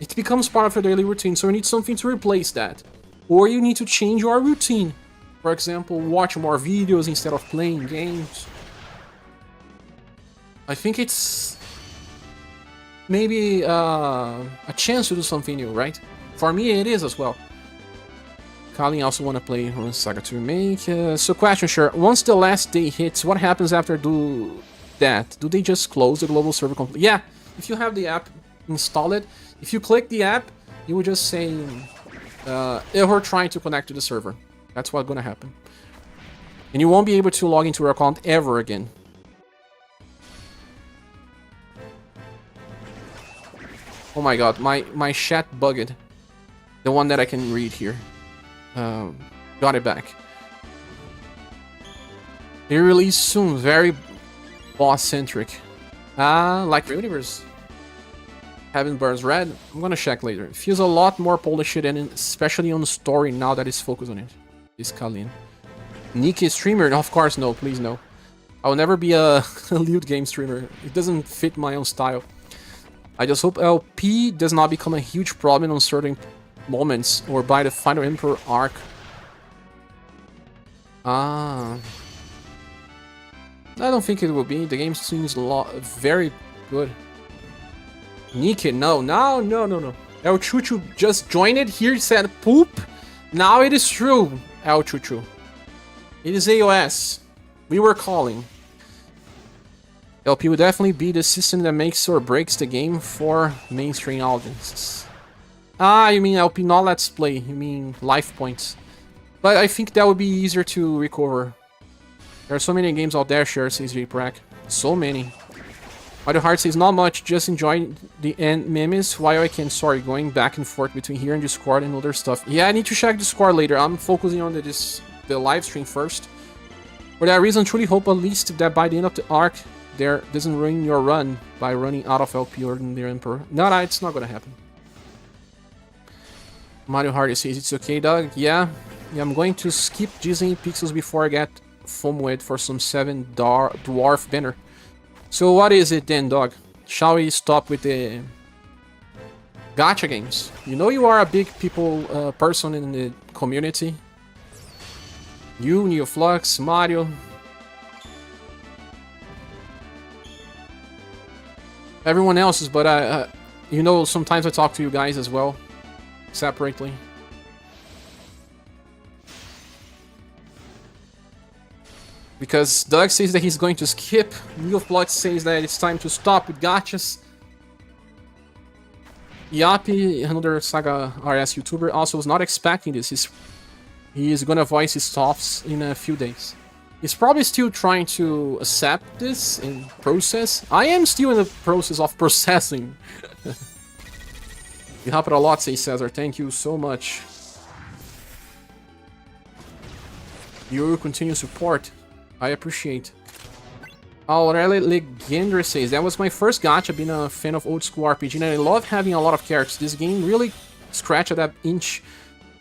It becomes part of your daily routine, so you need something to replace that. Or you need to change your routine. For example, watch more videos instead of playing games. I think it's maybe a chance to do something new, right? For me, it is as well. Colin also want to play SaGa 2 Remake. So question, sure. Once the last day hits, what happens after do that? Do they just close the global server completely? Yeah, if you have the app installed, if you click the app, you will just say error trying to connect to the server. That's what's gonna happen. And you won't be able to log into your account ever again. Oh my god, my chat bugged. The one that I can read here. Got it back. They release soon, very boss-centric. Like UniverSe. Heaven Burns Red, I'm gonna check later. It feels a lot more polished, and especially on the story now that it's focused on it. Is Kalin. Nikki streamer? Of course no, please no. I will never be a lewd game streamer. It doesn't fit my own style. I just hope LP does not become a huge problem on certain moments or by the Final Emperor arc. I don't think it will be. The game seems very good. Nikki, no. El Chuchu just joined it here, said poop. Now it is true, El Chuchu. It is AOS. We were calling. LP will definitely be the system that makes or breaks the game for mainstream audiences. You mean LP, not Let's Play. You mean life points. But I think that would be easier to recover. There are so many games out there, sure, says JPrac. So many. Mario Heart says, not much, just enjoying the end memes while I can, sorry, going back and forth between here and Discord and other stuff. Yeah, I need to check Discord later. I'm focusing on the live stream first. For that reason, truly hope at least that by the end of the arc, there doesn't ruin your run by running out of LP or the Emperor. No, it's not gonna happen. Mario Hardy says it's okay, Doug. Yeah, I'm going to skip Disney Pixels before I get FOMOed for some 7 dwarf banner. So what is it then, Dog? Shall we stop with the gacha games? You know you are a big people person in the community. You, NeoFlux, Mario. Everyone else is, but you know, sometimes I talk to you guys as well, separately. Because Doug says that he's going to skip. NeoFlux says that it's time to stop with gachas. Yappy, another SaGa RS YouTuber, also was not expecting this. He is gonna voice his thoughts in a few days. He's probably still trying to accept this and process. I am still in the process of processing. You helped a lot, says Cesar. Thank you so much. Your continued support, I appreciate. Aureli Legendra says, that was my first gacha, being a fan of old school RPG, and I love having a lot of characters. This game really scratched that itch.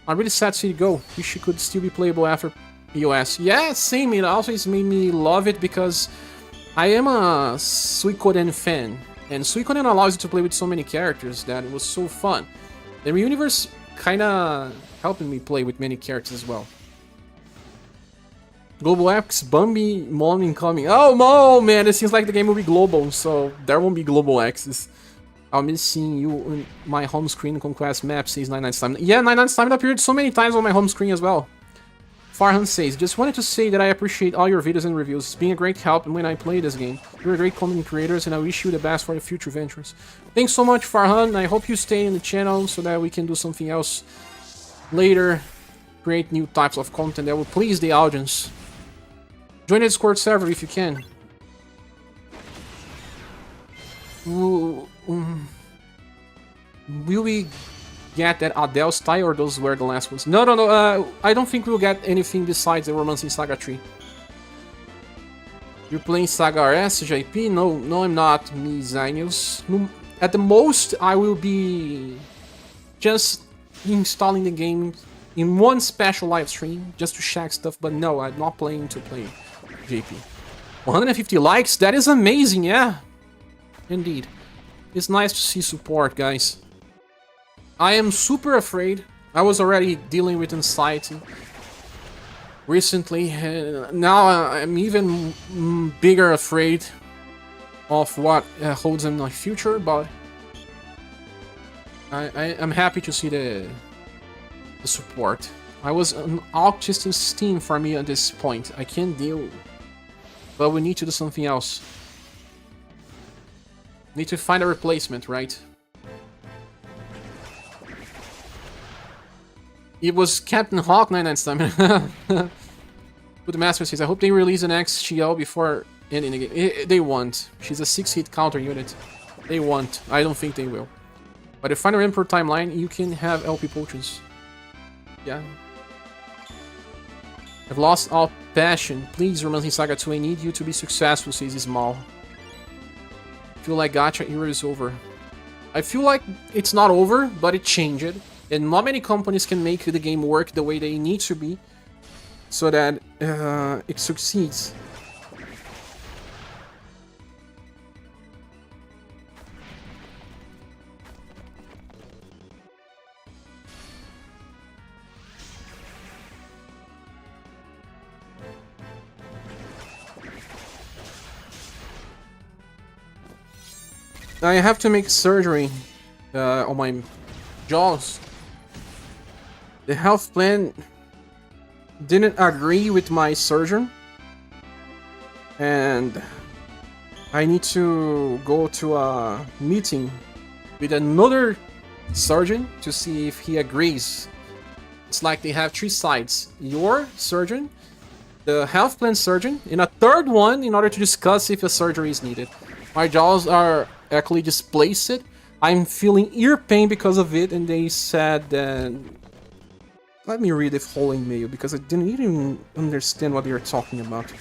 I'm really sad to see it go. Wish it could still be playable after EOS. Yeah, same. It always made me love it because I am a Suikoden fan. And Suikoden allows you to play with so many characters that it was so fun. The UniverSe kinda helping me play with many characters as well. Global X, Bambi, Mon incoming. Oh man, it seems like the game will be global, so there won't be global X's. I'll miss seeing you on my home screen conquest map, says 99 Slime. Yeah, 99 Slime appeared so many times on my home screen as well. Farhan says, just wanted to say that I appreciate all your videos and reviews. It's been a great help when I play this game. You're a great content creators and I wish you the best for the future ventures. Thanks so much, Farhan. I hope you stay in the channel so that we can do something else later. Create new types of content that will please the audience. Join the Discord server if you can. Will we get that Adele style, or those were the last ones? No. I don't think we'll get anything besides the Romancing Saga 3. You're playing SaGa RS, JP? No, I'm not, me, Zynius. At the most, I will be just installing the game in one special live stream just to check stuff, but no, I'm not playing to play JP. 150 likes? That is amazing, yeah. Indeed. It's nice to see support, guys. I am super afraid. I was already dealing with anxiety recently. Now I'm even bigger afraid of what holds in my future, but I'm happy to see the support. I was an artist in Steam for me at this point. I can't deal, but we need to do something else. Need to find a replacement, right? It was Captain Hawk 99 Stamina. Good Master says, I hope they release an XGL before ending the game. They won't. She's a 6-hit counter unit. They won't. I don't think they will. But if Final Emperor timeline, you can have LP potions. Yeah. I've lost all passion. Please, Romancing Saga 2, I need you to be successful, says Small. I feel like gacha era is over. I feel like it's not over, but it changed. And not many companies can make the game work the way they need to be so that it succeeds. I have to make surgery on my jaws. The health plan didn't agree with my surgeon, and I need to go to a meeting with another surgeon to see if he agrees. It's like they have 3 sides: your surgeon, the health plan surgeon, and a third one in order to discuss if a surgery is needed. My jaws are actually displaced. I'm feeling ear pain because of it, and they said that... Let me read the whole email, because I didn't even understand what they were talking about.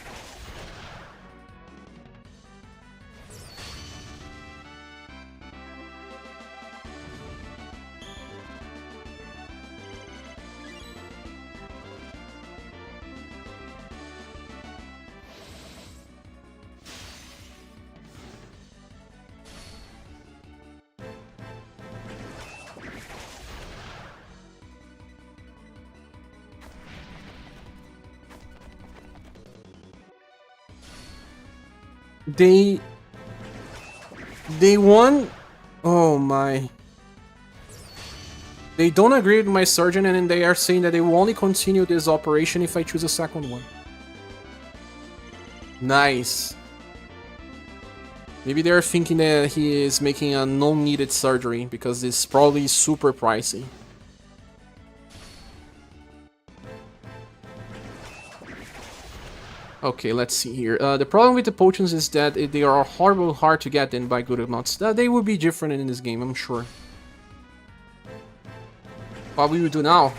They won. Oh my. They don't agree with my surgeon, and they are saying that they will only continue this operation if I choose a second one. Nice. Maybe they're thinking that he is making a non-needed surgery because it's probably super pricey. Okay, let's see here. The problem with the potions is that they are horrible hard to get in by good amounts. They will be different in this game, I'm sure. What we will do now?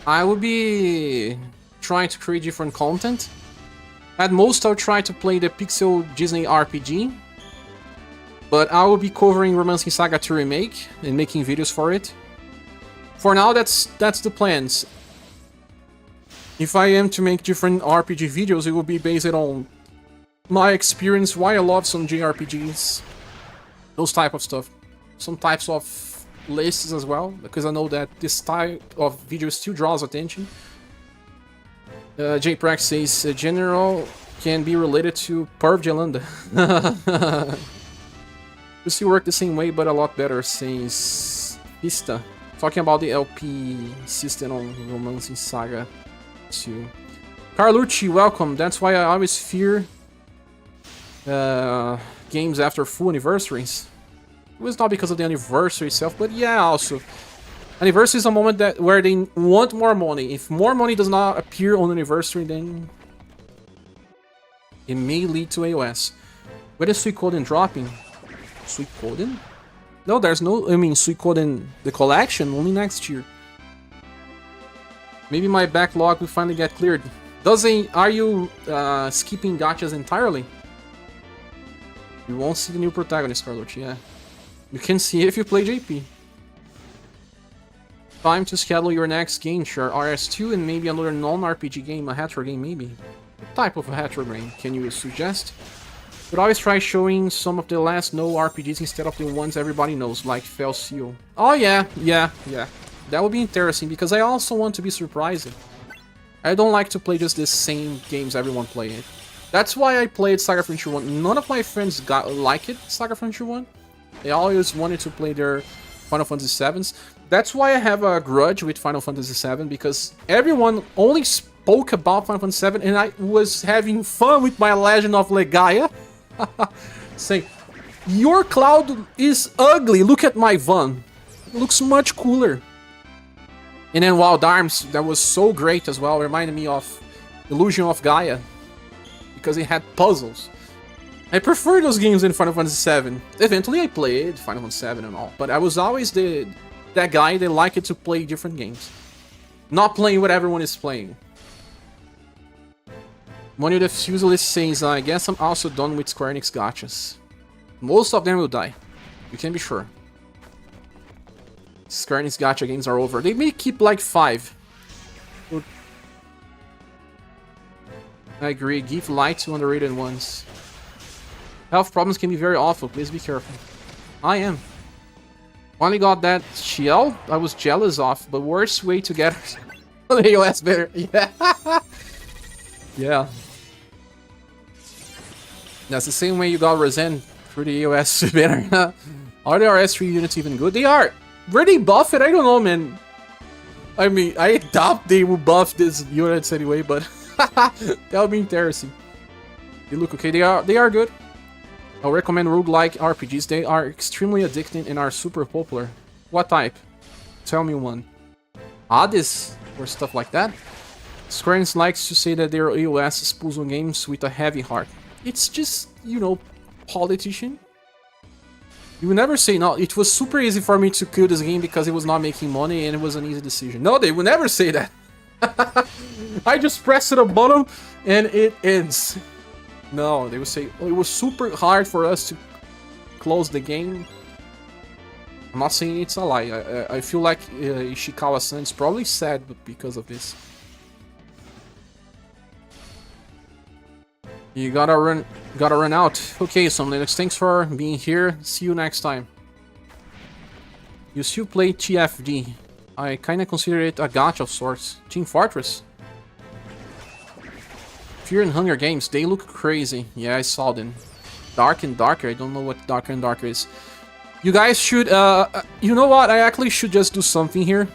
I will be trying to create different content. At most, I'll try to play the Pixel Disney RPG. But I will be covering Romancing Saga 2 Remake and making videos for it. For now, that's the plans. If I am to make different RPG videos, it will be based on my experience, why I love some JRPGs, those type of stuff. Some types of lists as well, because I know that this type of video still draws attention. JPrax says, General can be related to Perv Jelanda. You still work the same way, but a lot better, says Vista. Talking about the LP system on Romancing Saga 2. Carlucci, welcome. That's why I always fear games after full anniversaries. It was not because of the anniversary itself, but yeah, also. Anniversary is a moment where they want more money. If more money does not appear on anniversary, then it may lead to AOS. Where is Suicoden dropping? Suicoden? No, there's no... I mean, Suicoden, the collection, only next year. Maybe my backlog will finally get cleared. Are you skipping gachas entirely? You won't see the new protagonist, Carlucci, yeah. You can see it if you play JP. Time to schedule your next game, sure. RS2 and maybe another non-RPG game, a retro game maybe. What type of a retro game can you suggest? But always try showing some of the last no RPGs instead of the ones everybody knows, like Fell Seal. Oh yeah. That would be interesting, because I also want to be surprising. I don't like to play just the same games everyone plays. That's why I played Saga Frontier 1. None of my friends like it, Saga Frontier 1. They always wanted to play their Final Fantasy 7s. That's why I have a grudge with Final Fantasy 7, because everyone only spoke about Final Fantasy 7, and I was having fun with my Legend of Legaia. Saying, your Cloud is ugly, look at my Van. It looks much cooler. And then Wild Arms, that was so great as well, reminded me of Illusion of Gaia, because it had puzzles. I prefer those games in Final Fantasy VII. Eventually I played Final Fantasy VII and all, but I was always that guy that liked to play different games. Not playing what everyone is playing. One of the Fusilist says, I guess I'm also done with Square Enix gachas. Most of them will die. You can be sure. Square Enix gacha games are over. They may keep like 5. I agree. Give light to underrated ones. Health problems can be very awful. Please be careful. I am. Finally got that shell I was jealous of, but worst way to get the AOS better. Yeah. Yeah. That's the same way you got Resen through the AOS better. Are the RS3 units even good? They are. Where they buff it? I don't know, man. I mean, I doubt they will buff these units anyway, but that would be interesting. They look okay. They are good. I'll recommend roguelike RPGs. They are extremely addicting and are super popular. What type? Tell me one. Hades or stuff like that? Square Enix likes to say that their AOS is puzzle games with a heavy heart. It's just, you know, politician. You would never say no. It was super easy for me to kill this game because it was not making money and it was an easy decision. No, they would never say that. I just pressed the button and it ends. No, they would say, oh, it was super hard for us to close the game. I'm not saying it's a lie. I feel like Ishikawa-san is probably sad because of this. You gotta run out. Okay, so Linux, thanks for being here. See you next time. You still play TFD. I kinda consider it a gacha of sorts. Team Fortress. Fear and Hunger games, they look crazy. Yeah, I saw them. Dark and Darker, I don't know what Darker and Darker is. You guys should, you know what? I actually should just do something here.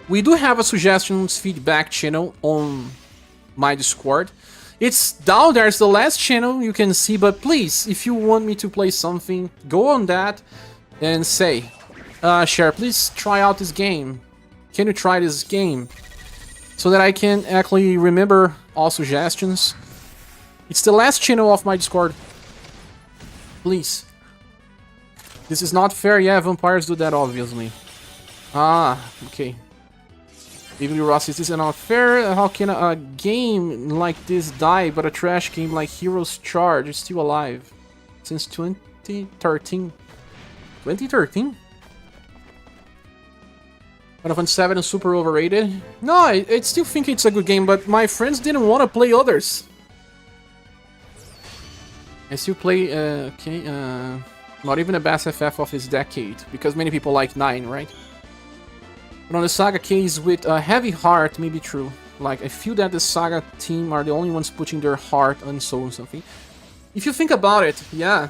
We do have a suggestions feedback channel on my Discord. It's down there, it's the last channel you can see, but please, if you want me to play something, go on that and say, Cher, please try out this game. Can you try this game? So that I can actually remember all suggestions. It's the last channel of my Discord. Please. This is not fair. Yeah, vampires do that, obviously. Ah, okay. Even Ross, this is not fair. How can a game like this die, but a trash game like Heroes Charge is still alive? Since 2013. 2013? Final Fantasy VII is super overrated. No, I still think it's a good game, but my friends didn't want to play others. I still play, not even the best FF of this decade, because many people like 9, right? But on the SaGa case, with a heavy heart, maybe true. Like, I feel that the SaGa team are the only ones putting their heart and soul in something. If you think about it, yeah.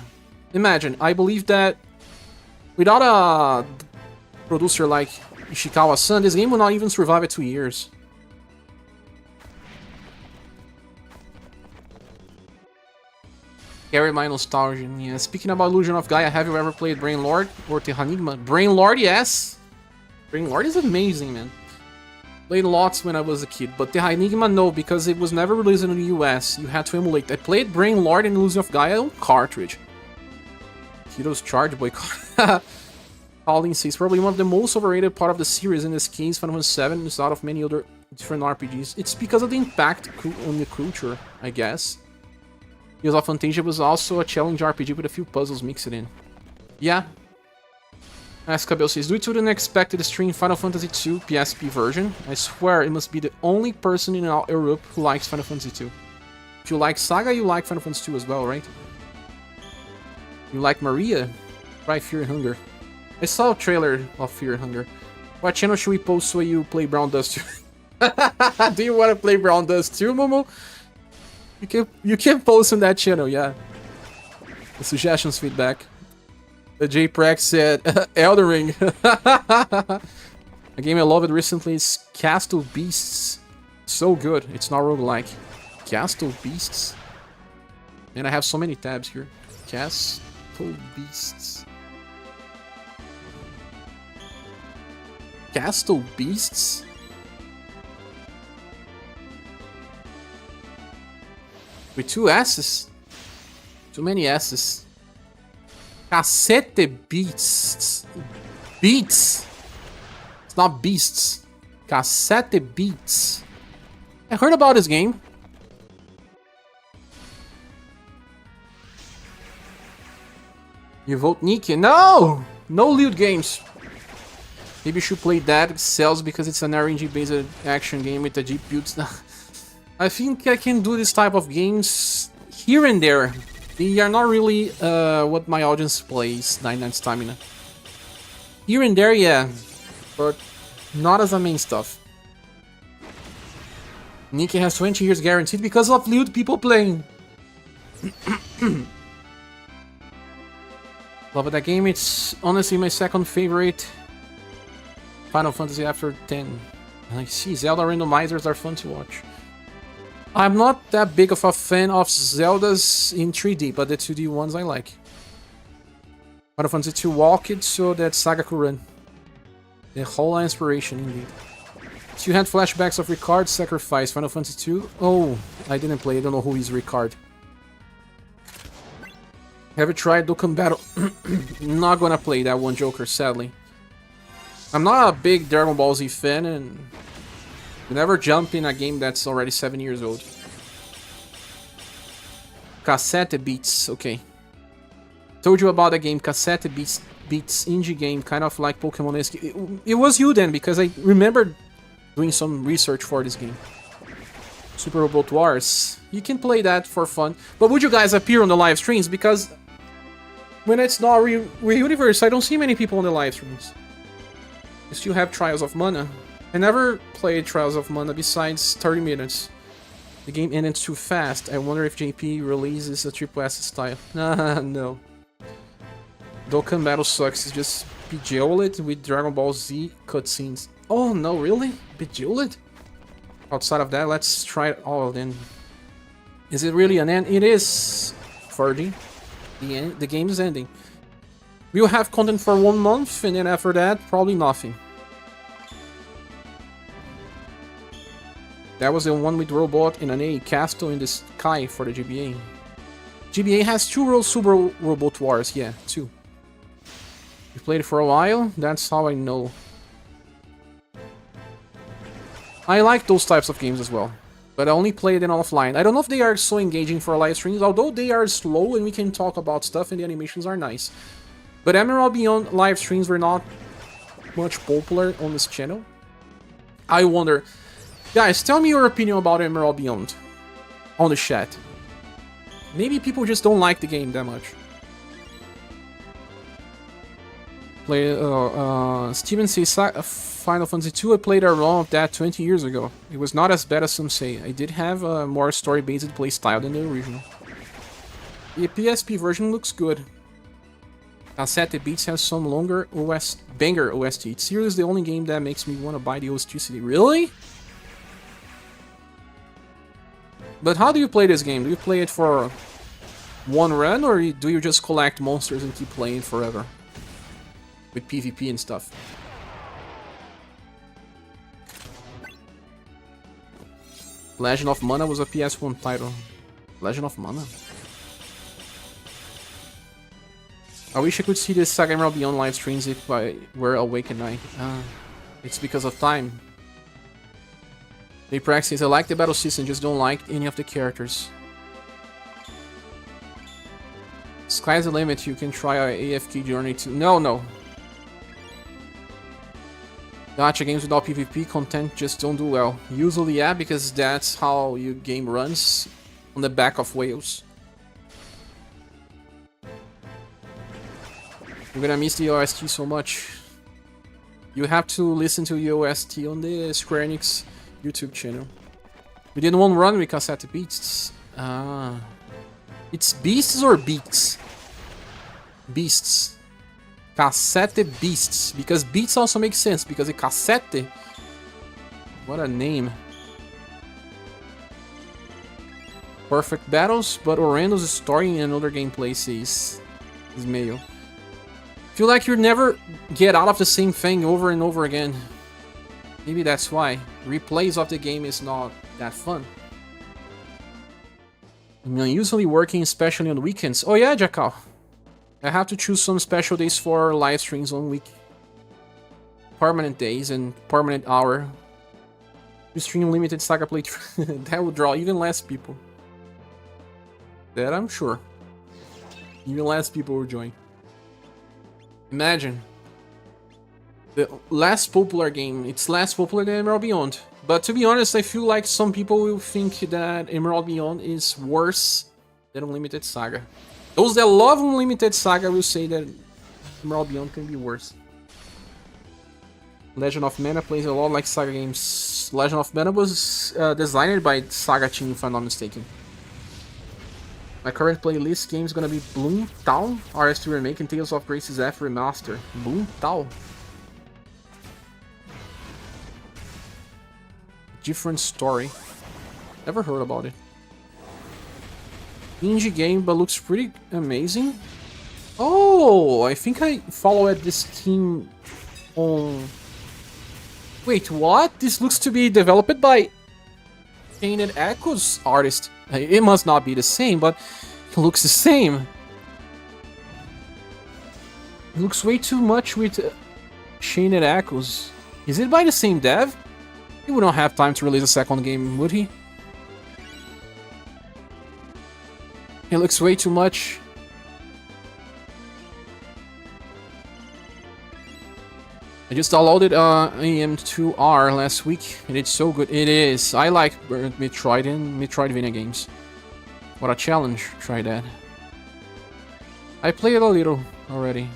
Imagine, I believe that without a producer like Ishikawa-san, this game will not even survive at 2 years. Carry my nostalgia. Yeah. Speaking about Illusion of Gaia, have you ever played Brain Lord or Terranigma? Brain Lord, yes. Brain Lord is amazing, man. Played lots when I was a kid, but Terranigma, no, because it was never released in the US. You had to emulate. I played Brain Lord and Illusion of Gaia on cartridge. Heroes Charge boycott. Colin says probably one of the most overrated part of the series in this case, Final Fantasy VII, is out of many other different RPGs. It's because of the impact on the culture, I guess. Heroes of Fantasia was also a challenge RPG with a few puzzles mixed in. Yeah. Ascabel says, due to the unexpected stream Final Fantasy II PSP version, I swear it must be the only person in all Europe who likes Final Fantasy II. If you like SaGa, you like Final Fantasy II as well, right? You like Maria? Try Fear and Hunger. I saw a trailer of Fear and Hunger. What channel should we post so you play Brown Dust 2? Do you want to play Brown Dust 2, Momo? You can post on that channel, yeah. The suggestions feedback. The J-Prax said, Elden Ring. A game I loved recently is Castle Beasts. So good. It's not roguelike. Castle Beasts? Man, I have so many tabs here. Castle Beasts. Castle Beasts? With 2 S's? Too many S's. Cacete Beasts. Beats. It's not beasts. Cacete Beats. I heard about this game. You vote Nikki? No! No lewd games. Maybe you should play Dead Cells because it's an RNG-based action game with a Jeep builds. I think I can do this type of games here and there. They are not really what my audience plays, 99 Stamina. Here and there, yeah, but not as a main stuff. Nikki has 20 years guaranteed because of lewd people playing. Love that game, it's honestly my second favorite Final Fantasy after 10. I see, Zelda randomizers are fun to watch. I'm not that big of a fan of Zeldas in 3D, but the 2D ones I like. Final Fantasy II walked so that SaGa could run. The whole inspiration, indeed. So you had flashbacks of Ricard's sacrifice, Final Fantasy II? Oh, I didn't play, I don't know who is Ricard. Have you tried Dokkan Battle? Not gonna play that one, Joker, sadly. I'm not a big Dragon Ball Z fan, and never jump in a game that's already 7 years old. Cassette Beats, okay. Told you about the game Cassette Beats indie game, kind of like Pokemon-esque. It was you then, because I remember doing some research for this game. Super Robot Wars. You can play that for fun. But would you guys appear on the live streams? Because when it's not UniverSe, I don't see many people on the live streams. You still have Trials of Mana. I never played Trials of Mana besides 30 minutes. The game ended too fast. I wonder if JP releases a triple S style. No. Dokkan Battle sucks. It's just Bejeweled with Dragon Ball Z cutscenes. Oh no, really? Bejeweled? Outside of that, let's try it all then. Is it really an end? It is, Ferdy. The game is ending. We'll have content for 1 month, and then after that, probably nothing. That was the one with robot in an A castle in the sky for the GBA. GBA has 2 Super Robot Wars, yeah, 2. You played it for a while? That's how I know. I like those types of games as well, but I only play them offline. I don't know if they are so engaging for live streams, although they are slow and we can talk about stuff and the animations are nice. But Emerald Beyond live streams were not much popular on this channel. I wonder... Guys, tell me your opinion about Emerald Beyond on the chat. Maybe people just don't like the game that much. Steven says Final Fantasy 2, I played a ROM of that 20 years ago. It was not as bad as some say. I did have a more story-based play style than the original. The PSP version looks good. Cassette Beats has some longer banger OST. It's seriously the only game that makes me want to buy the OST CD. Really? But how do you play this game? Do you play it for one run, or do you just collect monsters and keep playing forever? With PvP and stuff. Legend of Mana was a PS1 title. Legend of Mana? I wish I could see this SaGa Emerald Beyond live streams if I were awake at night. It's because of time. They practice. I like the battle system, just don't like any of the characters. Sky's the limit, you can try our AFK journey too. No. Gacha games without PvP content just don't do well. Usually, yeah, because that's how your game runs on the back of whales. You're gonna miss the OST so much. You have to listen to the OST on the Square Enix YouTube channel. We did one run with Cassette Beasts. It's Beasts or Beats? Beasts. Cassette Beasts. Because Beats also makes sense, because it's Cassette. What a name. Perfect battles, but horrendous story and other gameplay, says Ismail. Feel like you never get out of the same thing over and over again. Maybe that's why. Replays of the game is not that fun. I'm usually working, especially on weekends. Oh yeah, Jackal. I have to choose some special days for live streams on week. Permanent days and permanent hour. You stream limited SaGa play. That will draw even less people. That I'm sure. Even less people will join. Imagine. The less popular game. It's less popular than Emerald Beyond. But to be honest, I feel like some people will think that Emerald Beyond is worse than Unlimited SaGa. Those that love Unlimited SaGa will say that Emerald Beyond can be worse. Legend of Mana plays a lot like SaGa games. Legend of Mana was designed by SaGa team, if I'm not mistaken. My current playlist game is gonna be Bloom Town, RS2 Remake, and Tales of Grace's F Remaster. Bloom Town. Different story. Never heard about it. Indie game, but looks pretty amazing. Oh, I think I followed this team on... Wait, what? This looks to be developed by Painted Echoes artist. It must not be the same, but it looks the same. Looks way too much with Shane and Echoes. Is it by the same dev? He wouldn't have time to release a second game, would he? It looks way too much. I just downloaded AM2R last week, and it's so good. It is. I like Metroidvania games. What a challenge. Try that. I played a little already.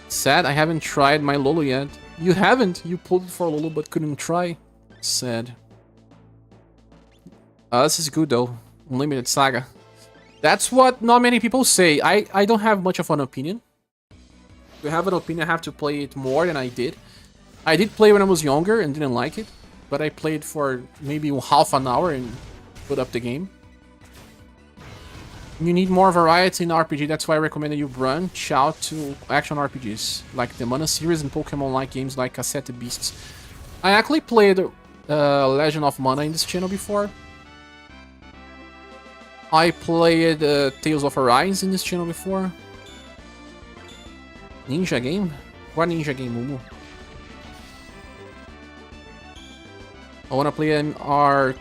Sad I haven't tried my Lolo yet. You haven't? You pulled it for Lolo but couldn't try? Sad. This is good though. Unlimited SaGa. That's what not many people say. I don't have much of an opinion. To have an opinion, I have to play it more than I did. I did play when I was younger and didn't like it, but I played for maybe half an hour and put up the game. You need more variety in RPG, that's why I recommended you branch out to action RPGs, like the Mana series and Pokemon-like games like Cassette Beasts. I actually played Legend of Mana in this channel before. I played Tales of Arise in this channel before. Ninja game? What ninja game, Mumu? I wanna play another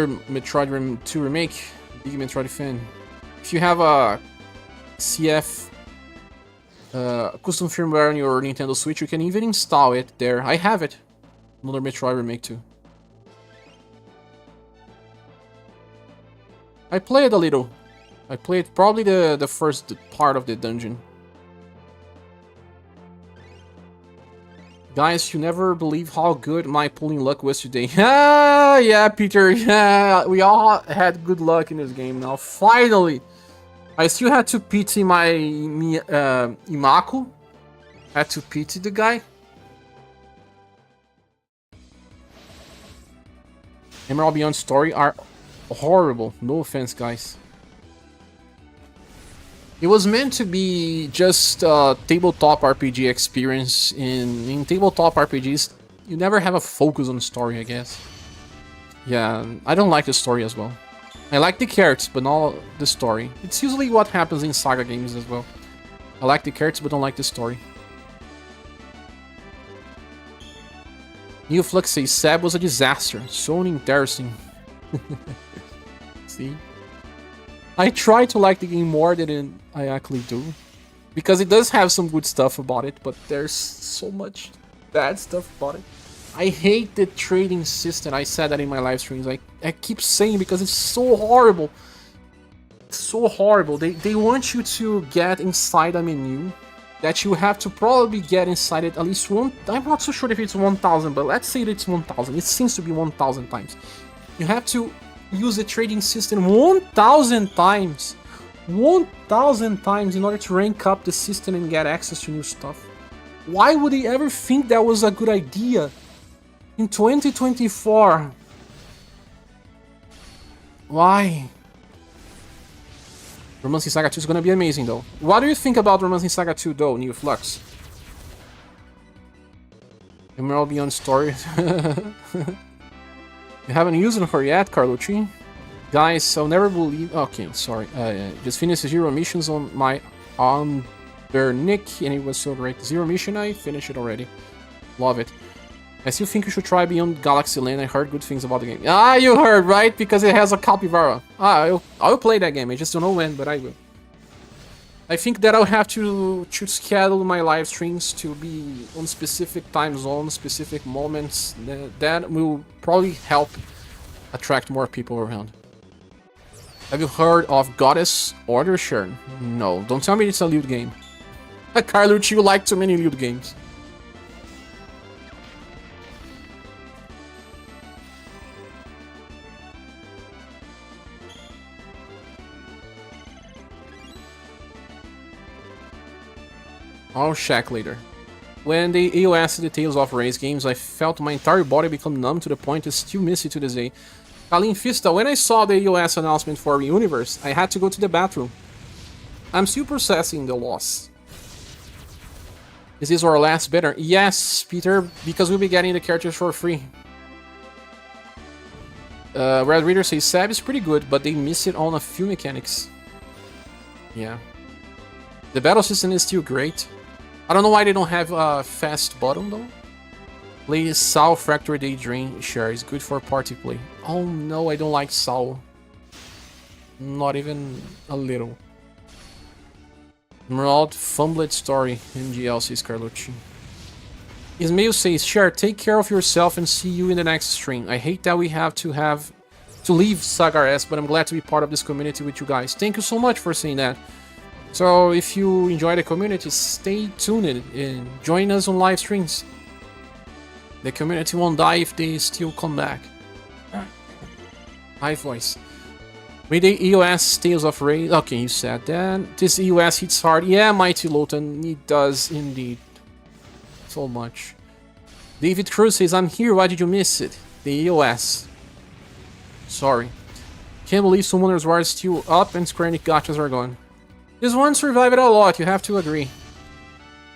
Metroid 2 remake. Big Metroid fan. If you have a CF custom firmware on your Nintendo Switch, you can even install it there. I have it. Another Metroid remake too. I played a little. I played probably the first part of the dungeon. Guys, you never believe how good my pulling luck was today. Ah, yeah, Peter. Yeah, we all had good luck in this game now. Finally! I still had to pity my Imaku. Had to pity the guy. Emerald Beyond story are horrible. No offense, guys. It was meant to be just a tabletop RPG experience. In tabletop RPGs, you never have a focus on the story, I guess. Yeah, I don't like the story as well. I like the characters, but not the story. It's usually what happens in SaGa games as well. I like the characters, but don't like the story. New Flux says, Sab was a disaster. So interesting. See? I try to like the game more than I actually do. Because it does have some good stuff about it, but there's so much bad stuff about it. I hate the trading system. I said that in my live streams. I keep saying because it's so horrible. It's so horrible. They want you to get inside a menu that you have to probably get inside it at least one... I'm not so sure if it's 1,000, but let's say that it's 1,000. It seems to be 1,000 times. You have to use the trading system 1,000 times. 1,000 times in order to rank up the system and get access to new stuff. Why would they ever think that was a good idea? In 2024. Why? Romancing Saga 2 is gonna be amazing though. What do you think about Romancing Saga 2 though, New Flux? Emerald Beyond story. You haven't used it for yet, Carlucci? Guys, I'll never believe... Okay, sorry. Just finished 0 missions on my Bernick, and it was so great. 0 mission, I finished it already. Love it. I still think you should try Beyond Galaxy Land. I heard good things about the game. Ah, you heard, right? Because it has a capybara. Ah, I'll play that game. I just don't know when, but I will. I think that I'll have to schedule my live streams to be on specific time zones, specific moments. That will probably help attract more people around. Have you heard of Goddess Order Shern? No, don't tell me it's a loot game. Carlucci, you like too many loot games. I'll check later. When the EOS the Tales of Arise games, I felt my entire body become numb to the point I still miss it to this day. Kalin Fista, when I saw the EOS announcement for UniverSe, I had to go to the bathroom. I'm still processing the loss. Is this our last better? Yes, Peter, because we'll be getting the characters for free. Red Reader says Sab is pretty good, but they miss it on a few mechanics. Yeah. The battle system is still great. I don't know why they don't have a fast button though. Play Sao Fracture Daydream Share is good for party play. Oh no, I don't like Sao. Not even a little. Emerald Fumbled Story MGL says Carlucci. Ismail says, Share, take care of yourself and see you in the next stream. I hate that we have to leave SaGa, but I'm glad to be part of this community with you guys. Thank you so much for saying that. So if you enjoy the community, stay tuned and join us on live streams. The community won't die if they still come back. High voice. With the EOS Tales of Rage. Okay, you said that. This EOS hits hard. Yeah, Mighty Lotan, it does indeed. So much. David Cruz says, I'm here, why did you miss it? The EOS. Sorry. Can't believe Summoner's War is still up and Square Enix gachas are gone. This one survived a lot, you have to agree.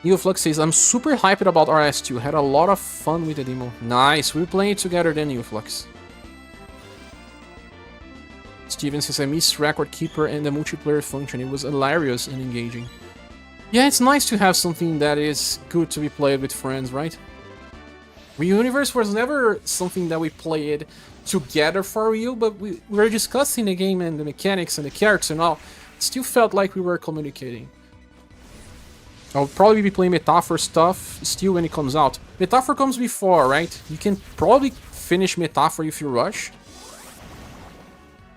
Neoflux says, I'm super hyped about RS2. Had a lot of fun with the demo. Nice, we're playing together then, Neoflux. Steven says, I miss Record Keeper and the multiplayer function. It was hilarious and engaging. Yeah, it's nice to have something that is good to be played with friends, right? UniverSe was never something that we played together for real, but we were discussing the game and the mechanics and the characters and all. It still felt like we were communicating. I'll probably be playing Metaphor stuff still when it comes out. Metaphor comes before, right? You can probably finish Metaphor if you rush.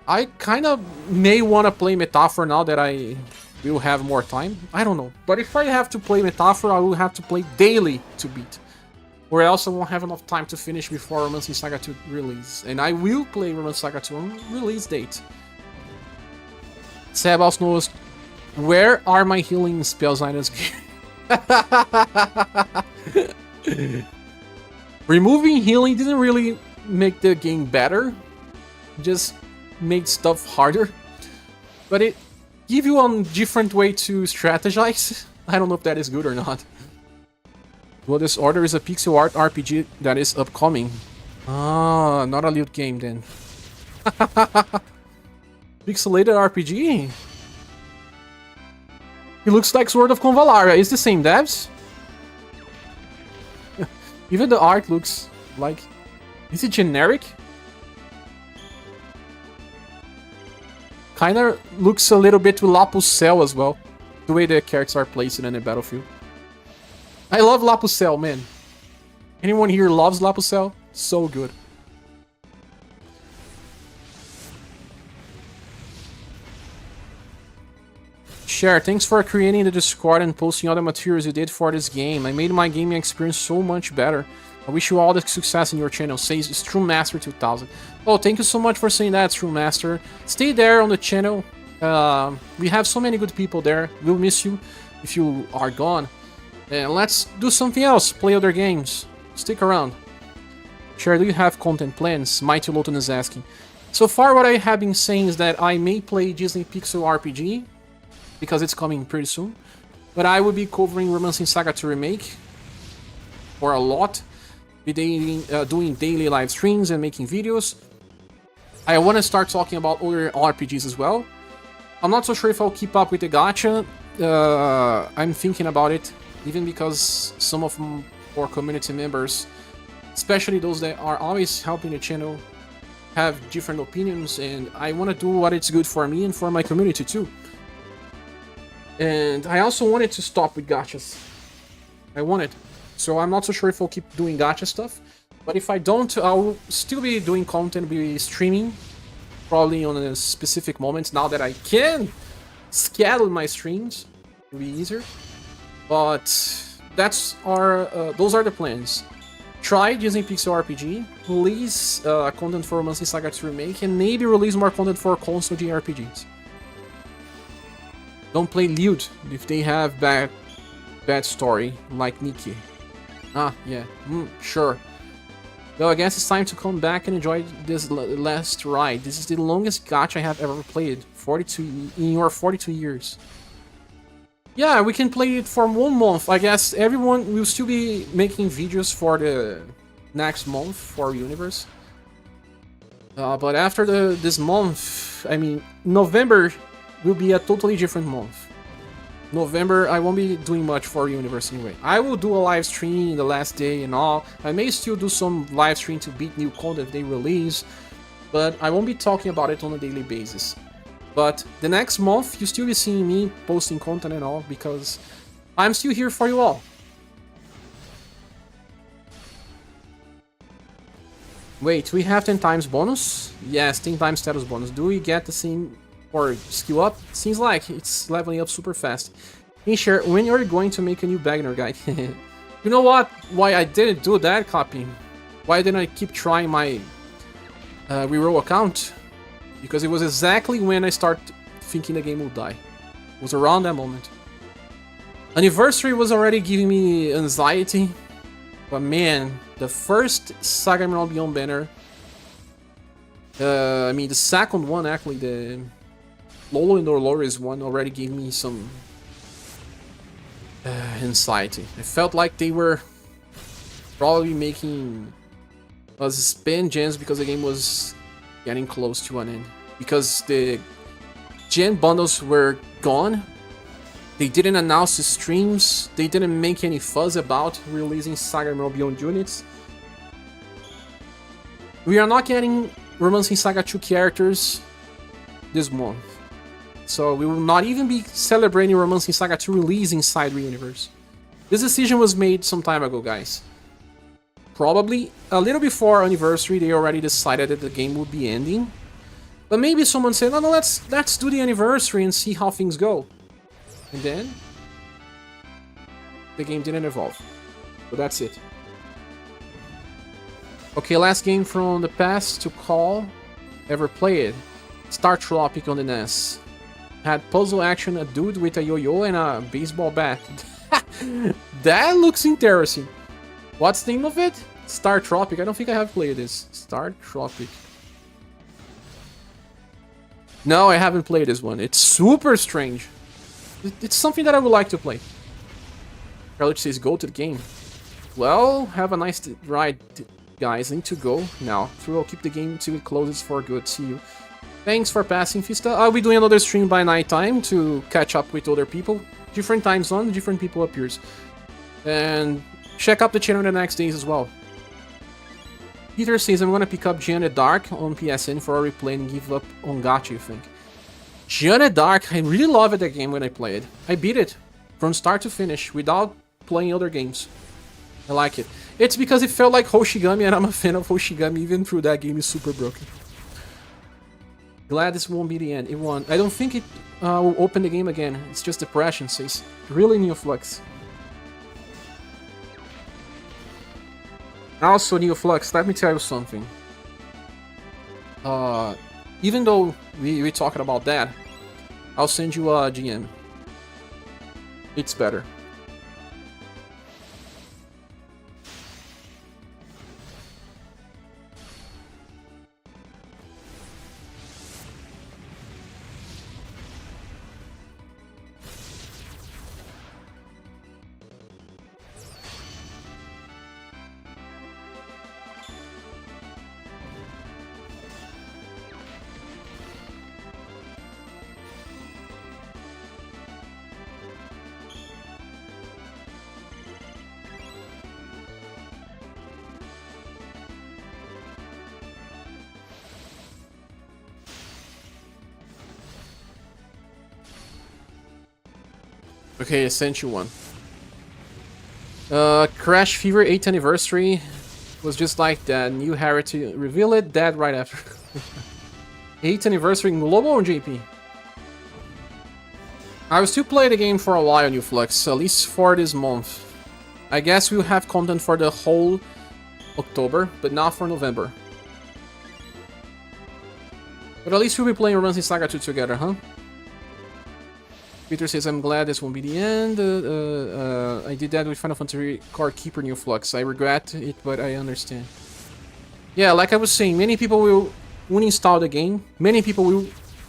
I kind of may want to play Metaphor now that I will have more time. I don't know. But if I have to play Metaphor, I will have to play daily to beat. Or else I won't have enough time to finish before Romancing Saga 2 release. And I will play Romancing Saga 2 on release date. Seb also knows, where are my healing spells in this game? Removing healing didn't really make the game better. Just made stuff harder. But it give you a different way to strategize. I don't know if that is good or not. Well, this order is a pixel art RPG that is upcoming. Ah, not a loot game then. Pixelated RPG? It looks like Sword of Convalaria. It's the same devs? Even the art looks like... Is it generic? Kinda looks a little bit to Lapus Cell as well. The way the characters are placed in the battlefield. I love Lapus Cell, man. Anyone here loves Lapus Cell? So good. Share, thanks for creating the Discord and posting all the materials you did for this game. I made my gaming experience so much better. I wish you all the success in your channel, says Strummaster 2000. Oh, thank you so much for saying that, Strummaster. Stay there on the channel. We have so many good people there. We'll miss you if you are gone. And let's do something else, play other games. Stick around. Share, do you have content plans? Mighty Lotan is asking. So far what I have been saying is that I may play Disney Pixel RPG, because it's coming pretty soon. But I will be covering Romancing Saga 2 Remake, or a lot, doing daily live streams and making videos. I want to start talking about other RPGs as well. I'm not so sure if I'll keep up with the gacha. I'm thinking about it, even because some of our community members, especially those that are always helping the channel, have different opinions, and I want to do what is good for me and for my community too. And I also wanted to stop with gachas. I wanted. So I'm not so sure if I'll keep doing gacha stuff. But if I don't, I'll still be doing content, be streaming. Probably on a specific moments now that I can schedule my streams. It'll be easier. But that's those are the plans. Try Disney Pixel RPG, release content for Romancing Saga 2 Remake, and maybe release more content for console JRPGs. Don't play Lute if they have bad story, like Nikki. Ah, yeah, sure. Well, I guess it's time to come back and enjoy this last ride. This is the longest gacha I have ever played, 42 in your 42 years. Yeah, we can play it for 1 month. I guess everyone will still be making videos for the next month for UniverSe. But after this month, I mean, November will be a totally different month. November, I won't be doing much for UniverSe anyway. I will do a live stream the last day and all. I may still do some live stream to beat new content they release, but I won't be talking about it on a daily basis. But the next month, you'll still be seeing me posting content and all, because I'm still here for you all. Wait, we have 10 times bonus? Yes, 10 times status bonus. Do we get the same or skill up? Seems like it's leveling up super fast. Hey, Cher, when you're going to make a new beginner guide? You know what? Why I didn't do that, copy? Why didn't I keep trying my reroll account? Because it was exactly when I started thinking the game would die. It was around that moment. Anniversary was already giving me anxiety. But man, the first SaGa Emerald Beyond banner... I mean, the second one, actually, the Lolo and Dolores one already gave me some anxiety. I felt like they were probably making us spend gens because the game was getting close to an end. Because the gen bundles were gone. They didn't announce the streams. They didn't make any fuzz about releasing SaGa Emerald Beyond units. We are not getting Romancing Saga 2 characters this month. So we will not even be celebrating Romancing Saga 2 release inside the universe. This decision was made some time ago, guys. Probably a little before anniversary, they already decided that the game would be ending. But maybe someone said, no, let's do the anniversary and see how things go. And then the game didn't evolve. So that's it. Okay, last game from the past to call. Ever played? Star Tropic on the NES. Had puzzle action, a dude with a yo-yo and a baseball bat. That looks interesting. What's the name of it? Star Tropic. I don't think I have played this. Star Tropic. No, I haven't played this one. It's super strange. It's something that I would like to play. Carlich says, go to the game. Well, have a nice ride, guys. I need to go now. I'll keep the game until it closes for good. See you. Thanks for passing, Fista. I'll be doing another stream by night time to catch up with other people. Different time zone, different people appears. And check out the channel the next days as well. Peter says, I'm gonna pick up Gianna Dark on PSN for a replay and give up on gacha, you think? Gianna Dark, I really loved that game when I played. I beat it from start to finish without playing other games. I like it. It's because it felt like Hoshigami, and I'm a fan of Hoshigami even through that game is super broken. Glad this won't be the end. It won't. I don't think it will open the game again. It's just depression, says. Really Neoflux. Also, Neoflux, let me tell you something. Even though we're talking about that, I'll send you a GM. It's better. Okay, I sent you one. Crash Fever 8th anniversary was just like that. New Heritage reveal it, dead right after. 8th anniversary in global or JP? I will still play the game for a while, New Flux, at least for this month. I guess we'll have content for the whole October, but not for November. But at least we'll be playing Romancing Saga 2 together, huh? Peter says, I'm glad this won't be the end. I did that with Final Fantasy Core Keeper New Flux. I regret it, but I understand. Yeah, like I was saying, many people will uninstall the game. Many people will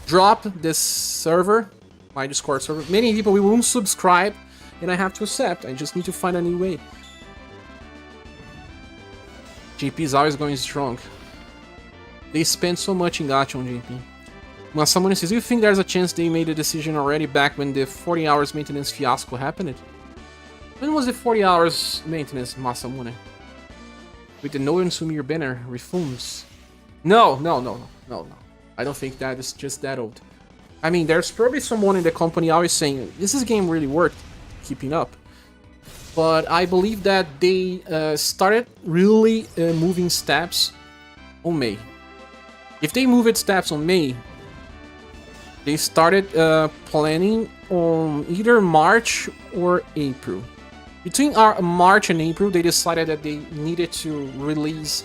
drop this server, my Discord server. Many people will unsubscribe, and I have to accept. I just need to find a new way. JP is always going strong. They spend so much in gacha on JP. Masamune says, do you think there's a chance they made a decision already back when the 40 hours maintenance fiasco happened? When was the 40 hours maintenance, Masamune? With the no Sumir banner refunds? No. I don't think that is just that old. I mean, there's probably someone in the company always saying, is this game really worth keeping up? But I believe that they started really moving steps on May. If they moved steps on May, they started planning on either March or April. Between March and April, they decided that they needed to release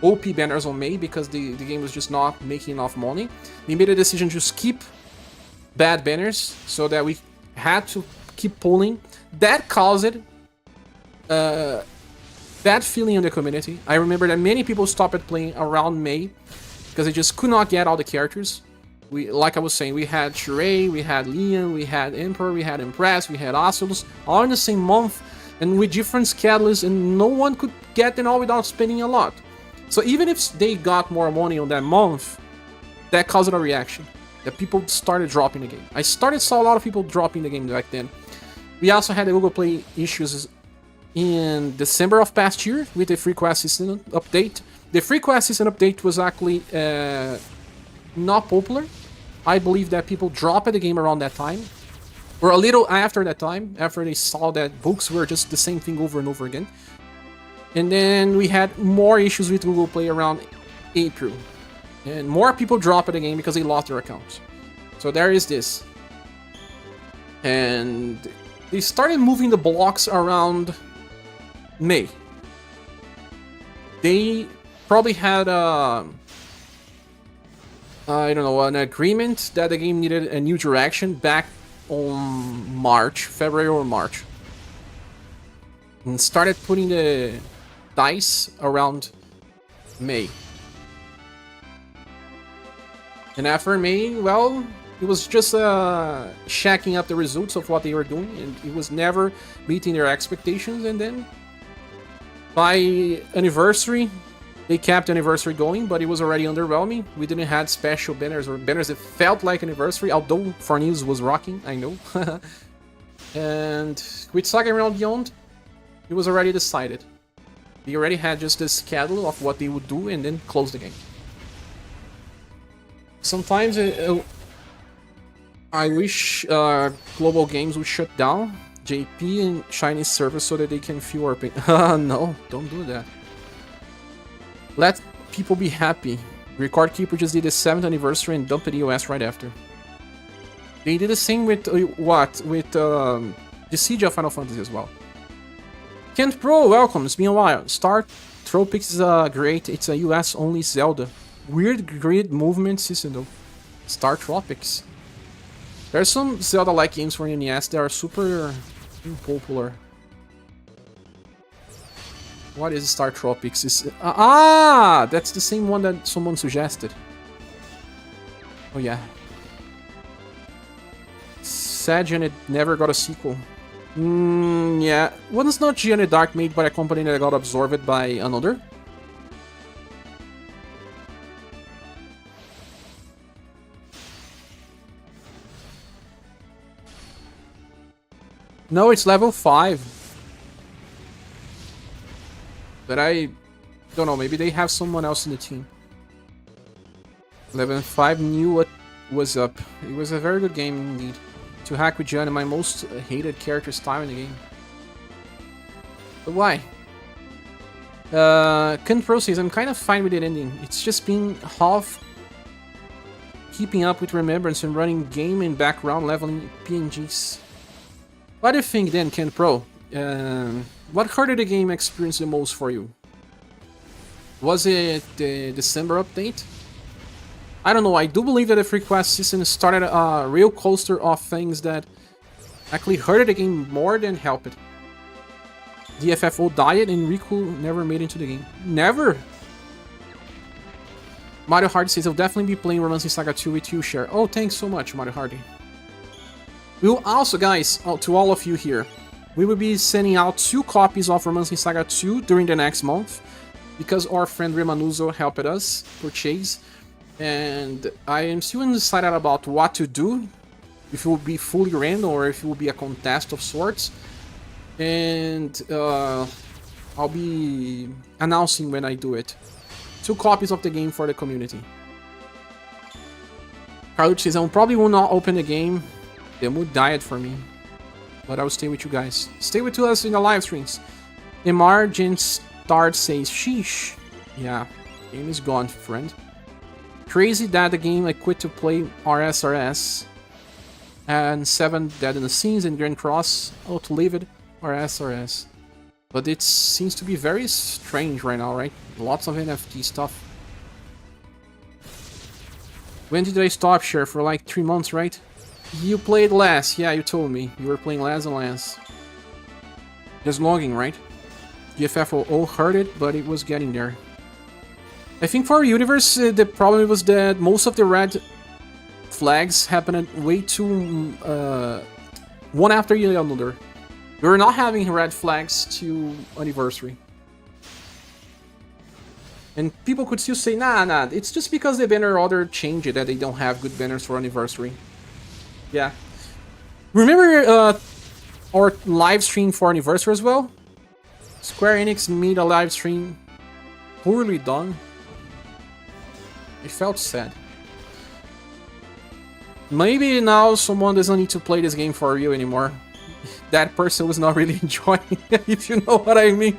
OP banners on May because the game was just not making enough money. They made a decision to skip bad banners so that we had to keep pulling. That caused bad feeling in the community. I remember that many people stopped playing around May because they just could not get all the characters. Like I was saying, we had Shirei, we had Leon, we had Emperor, we had Impress, we had Oculus, all in the same month, and with different schedules, and no one could get them all without spending a lot. So even if they got more money on that month, that caused a reaction. That people started dropping the game. I saw a lot of people dropping the game back then. We also had the Google Play issues in December of past year with the free quest system update. The free quest system update was actually not popular. I believe that people dropped the game around that time, or a little after that time, after they saw that books were just the same thing over and over again. And then we had more issues with Google Play around April, and more people dropped the game because they lost their accounts. So there is this, and they started moving the blocks around May. They probably had I don't know, an agreement that the game needed a new direction back on February or March. And started putting the dice around May. And after May, well, it was just shacking up the results of what they were doing, and it was never meeting their expectations. And then by anniversary, they kept anniversary going, but it was already underwhelming. We didn't have special banners or banners that felt like anniversary, although Farnese was rocking, I know. And with SaGa Realm Beyond, it was already decided. They already had just the schedule of what they would do and then close the game. Sometimes I wish global games would shut down JP and Chinese servers so that they can feel our pain. No, don't do that. Let people be happy. Record Keeper just did the 7th anniversary and dumped the OS right after. They did the same with With the Siege of Final Fantasy as well. Kent Pro, welcome. It's been a while. Star Tropics is great. It's a US only Zelda. Weird grid movement system though. Star Tropics. There's some Zelda-like games for NES that are super unpopular. What is Star Tropics? That's the same one that someone suggested. Oh yeah. Sad Janet never got a sequel. Yeah. Was not Gianni Dark made by a company that got absorbed by another? No, it's level 5. But I don't know, maybe they have someone else in the team. Level 5 knew what was up. It was a very good game indeed. To hack with Gianni, my most hated character's time in the game. But why? Kent Pro says, I'm kind of fine with it ending. It's just being half keeping up with Remembrance and running game in background leveling PNGs. What do you think then, Kent Pro? What hurted the game experience the most for you? Was it the December update? I don't know, I do believe that the free quest system started a real coaster of things that actually hurted the game more than helped it. The FFO died and Riku never made it into the game. Never! Mario Hardy says, I'll definitely be playing Romancing Saga 2 with you, Cher. Oh, thanks so much, Mario Hardy. We will also, guys, to all of you here, we will be sending out 2 copies of Romancing Saga 2 during the next month, because our friend Remanuzo helped us purchase. and I am still undecided about what to do, if it will be fully random or if it will be a contest of sorts, and I'll be announcing when I do it. 2 copies of the game for the community. Carlucci says, I probably will not open the game. The mood died for me. But I will stay with you guys. Stay with us in the live streams. Emergent Start says, sheesh. Yeah, game is gone, friend. Crazy that the game I quit to play RSRS. And 7 Dead in the Scenes and Grand Cross. Oh, to leave it, RSRS. But it seems to be very strange right now, right? Lots of NFT stuff. When did I stop, Cher? For like 3 months, right? You played less. Yeah, you told me. You were playing less and less. Just logging, right? GFFO heard it, but it was getting there. I think for UniverSe, the problem was that most of the red flags happened way too... one after the other. We were not having red flags to anniversary. And people could still say, nah, it's just because the banner order changed it that they don't have good banners for anniversary. Yeah. Remember our live stream for anniversary as well? Square Enix made a live stream poorly done. It felt sad. Maybe now someone doesn't need to play this game for you anymore. That person was not really enjoying it, if you know what I mean.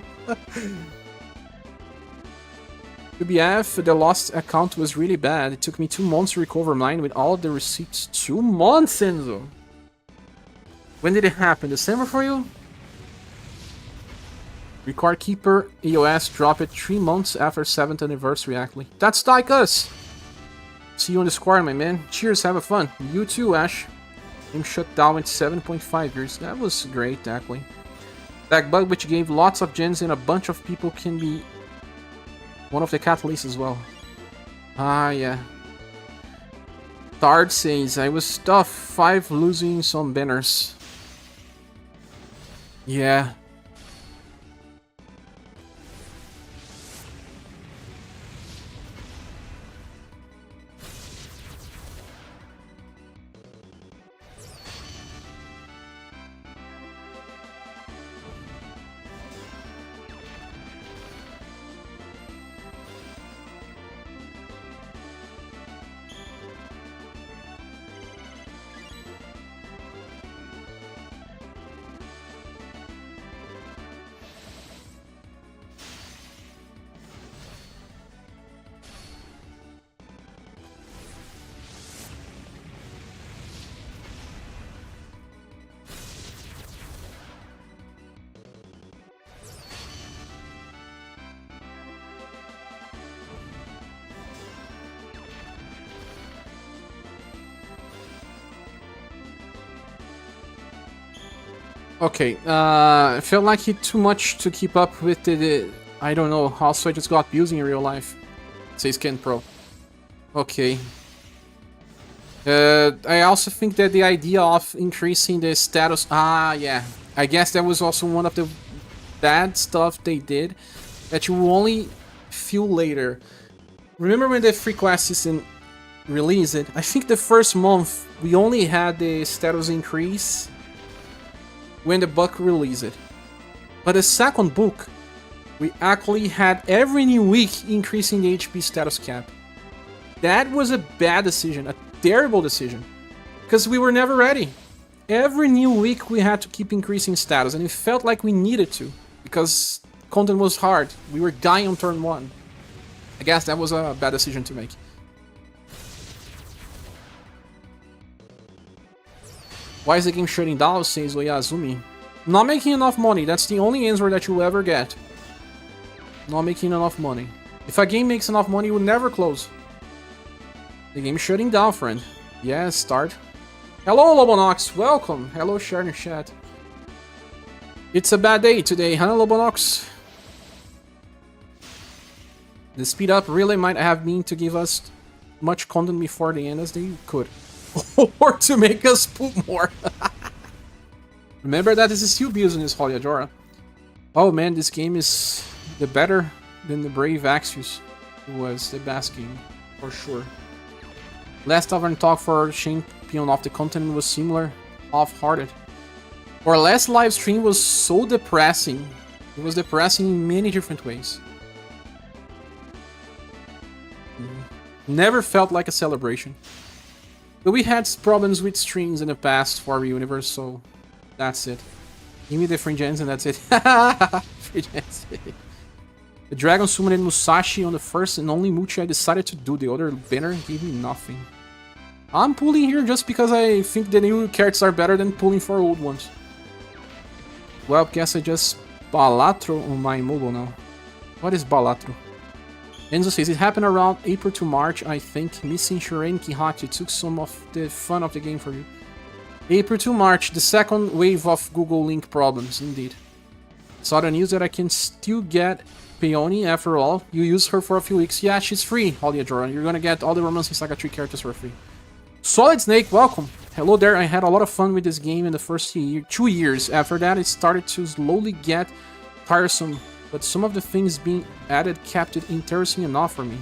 UBF, the lost account was really bad. It took me 2 months to recover mine with all the receipts. 2 months, Enzo! When did it happen? December for you? Record Keeper EOS dropped it 3 months after 7th anniversary, actually. That's like us! See you on the squad, my man. Cheers, have a fun. You too, Ash. Game shut down with 7.5 years. That was great, actually. That bug which gave lots of gens and a bunch of people can be one of the catalysts as well. Ah, yeah. Tard says, I was tough. 5 losing some banners. Yeah. Okay, I felt like it too much to keep up with the I don't know, also I just got abusing in real life. Says Ken Pro. Okay. I also think that the idea of increasing the status... Ah, yeah. I guess that was also one of the bad stuff they did. That you will only feel later. Remember when the free quest system released it? I think the first month we only had the status increase when the book released it. But the second book, we actually had every new week increasing the HP status cap. That was a bad decision, a terrible decision, because we were never ready. Every new week we had to keep increasing status, and it felt like we needed to, because content was hard. We were dying on turn 1. I guess that was a bad decision to make. Why is the game shutting down, says Oyazumi? Not making enough money, that's the only answer that you'll ever get. Not making enough money. If a game makes enough money, it will never close. The game is shutting down, friend. Yes, start. Hello, Lobonox, welcome. Hello, sharing chat. It's a bad day today, huh, Lobonox? The speed up really might have been to give us much content before the end as they could. Or to make us poop more. Remember that this is still using this Holiadora. Oh man, this game is the better than the Brave Axios. It was the best game, for sure. Last Tavern Talk for Champion of the Continent was similar, half-hearted. Our last live stream was so depressing. It was depressing in many different ways. Never felt like a celebration. But we had problems with streams in the past for UniverSe, so that's it. Give me the free gens and that's it. Free gens. The Dragon summoned Musashi on the first and only multi I decided to do. The other banner gave me nothing. I'm pulling here just because I think the new characters are better than pulling for old ones. Well, guess I just Balatro on my mobile now. What is Balatro? Enzo says, it happened around April to March, I think. Missing Shiren Kihachi took some of the fun of the game for you. April to March, the second wave of Google link problems, indeed. Saw the news that I can still get Peony after all. You use her for a few weeks. Yeah, she's free, Holly Ajora. You're gonna get all the Romancing Saga 3 characters for free. Solid Snake, welcome. Hello there, I had a lot of fun with this game in the first 2 years. After that, it started to slowly get tiresome, but some of the things being added kept it interesting enough for me.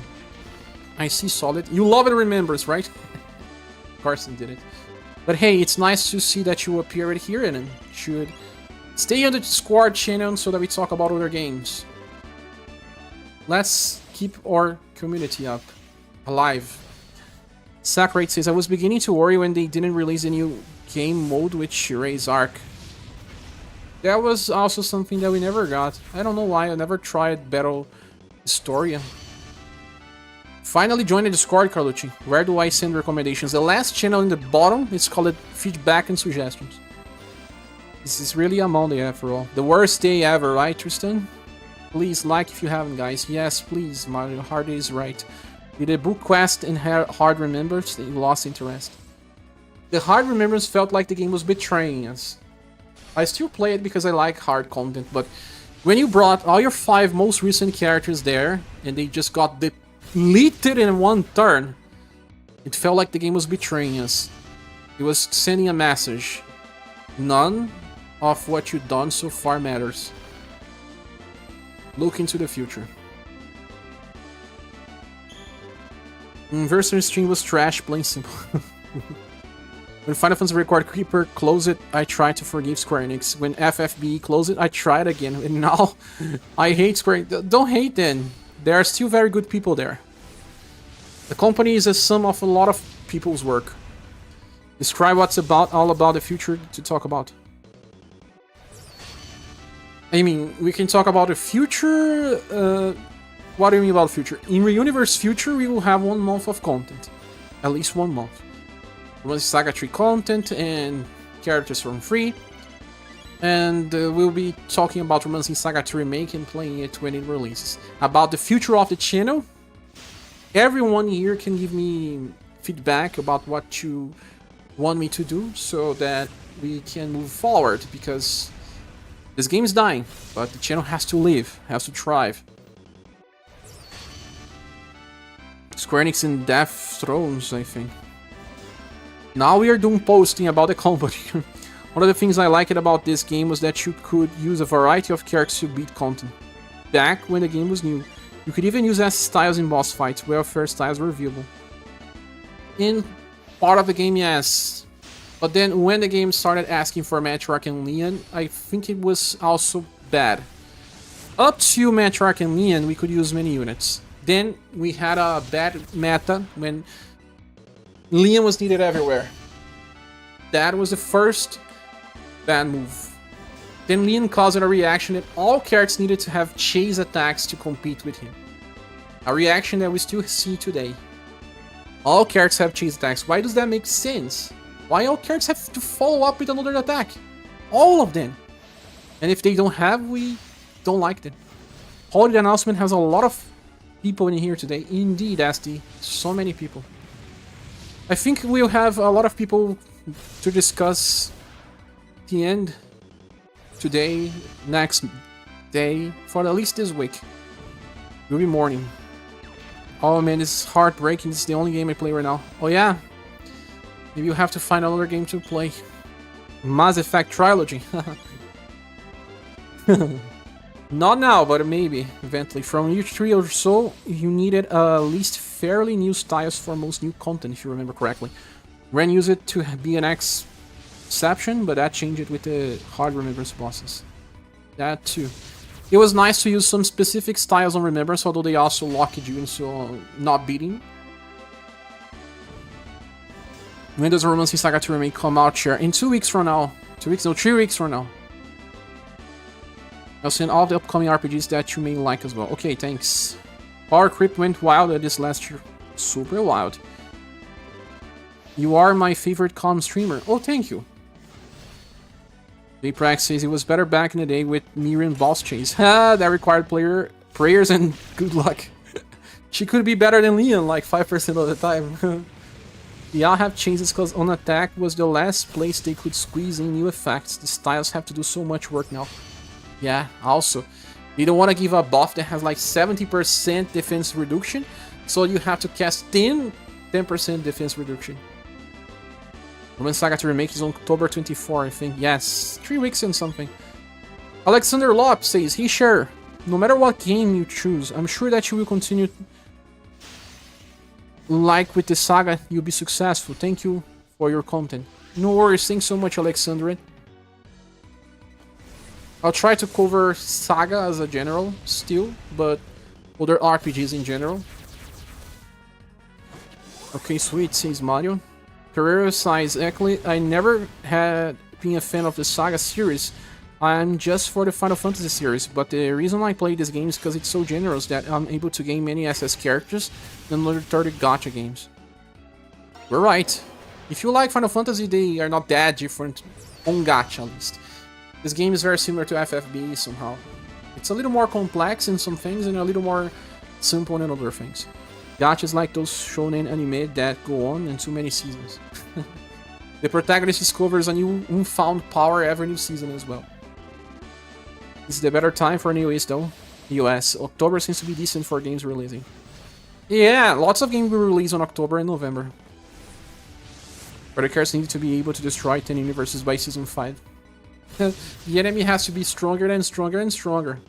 I see, Solid. You love it, remembers, right? Carson did it. But hey, it's nice to see that you appeared here and should stay on the Discord channel so that we talk about other games. Let's keep our community up, alive. Sakurate says, I was beginning to worry when they didn't release a new game mode with Shirei's arc. That was also something that we never got. I don't know why, I never tried Battle Historia. Finally joined the Discord, Carlucci. Where do I send recommendations? The last channel in the bottom is called Feedback and Suggestions. This is really a Monday after all. The worst day ever, right, Tristan? Please like if you haven't, guys. Yes, please, Mario Hardy is right. With the book quest and Hard Remembrance, they lost interest. The Hard Remembrance felt like the game was betraying us. I still play it because I like hard content, but when you brought all your 5 most recent characters there, and they just got deleted in one turn, it felt like the game was betraying us. It was sending a message. None of what you've done so far matters. Look into the future. UniverSe stream was trash, plain simple. When Final Fantasy Record Creeper closed it, I tried to forgive Square Enix. When FFBE closed it, I tried again. And now, I hate Square Enix. Don't hate then. There are still very good people there. The company is a sum of a lot of people's work. Describe what's all about the future to talk about. I mean, we can talk about the future. What do you mean about the future? In UniverSe future, we will have 1 month of content. At least 1 month. Romancing Saga 3 content and characters from free. And we'll be talking about Romancing Saga 3 Remake and playing it when it releases. About the future of the channel, everyone here can give me feedback about what you want me to do so that we can move forward, because this game is dying, but the channel has to live, has to thrive. Square Enix in Death Thrones, I think. Now we are doing posting about the company. One of the things I liked about this game was that you could use a variety of characters to beat content. Back when the game was new, you could even use as styles in boss fights, welfare styles were viewable. In part of the game, yes. But then when the game started asking for Matriarch and Leon, I think it was also bad. Up to Matriarch and Leon, we could use many units. Then we had a bad meta when Leon was needed everywhere. That was the first bad move. Then Leon caused a reaction that all characters needed to have chase attacks to compete with him. A reaction that we still see today. All characters have chase attacks. Why does that make sense? Why all characters have to follow up with another attack? All of them. And if they don't have, we don't like them. Holiday announcement has a lot of people in here today. Indeed, SD. So many people. I think we'll have a lot of people to discuss the end today, next day, for at least this week. Will be morning. Oh man, this is heartbreaking. This is the only game I play right now. Oh yeah? Maybe you'll have to find another game to play. Mass Effect Trilogy. Not now, but maybe, eventually. From year 3 or so, you needed at least fairly new styles for most new content, if you remember correctly. Ren used it to be an exception, but that changed it with the hard Remembrance bosses. That too. It was nice to use some specific styles on Remembrance, although they also locked you into not beating. When does Romancing Saga 2 Remake come out, Chair? In 2 weeks from now. 2 weeks? No, 3 weeks from now. I'll send all the upcoming RPGs that you may like as well. Okay, thanks. Power Creep went wild at this last year. Super wild. You are my favorite calm streamer. Oh, thank you. Jprax says it was better back in the day with Miriam boss chase. Ha! That required prayers and good luck. She could be better than Leon like 5% of the time. Yeah, have changes because on attack was the last place they could squeeze in new effects. The styles have to do so much work now. Yeah, also, you don't want to give a buff that has like 70% defense reduction, so you have to cast 10% defense reduction. Roman Saga to Remake is on October 24, I think. Yes, 3 weeks and something. Alexander Lop says, hey, sure, no matter what game you choose, I'm sure that you will continue. Like with the Saga, you'll be successful. Thank you for your content. No worries, thanks so much, Alexander. I'll try to cover Saga as a general still, but other RPGs in general. Okay, sweet, says Mario. Career size, actually, I never had been a fan of the Saga series. I'm just for the Final Fantasy series, but the reason I play this game is because it's so generous that I'm able to gain many SS characters than other 30 gacha games. We're right. If you like Final Fantasy, they are not that different on gacha at least. This game is very similar to FFB somehow. It's a little more complex in some things and a little more simple in other things. Gacha is like those shonen anime that go on in too many seasons. The protagonist discovers a new unfound power every new season as well. This is the better time for new US though. US. October seems to be decent for games releasing. Yeah, lots of games will release on October and November. But the characters need to be able to destroy 10 universes by season 5. The enemy has to be stronger and stronger and stronger.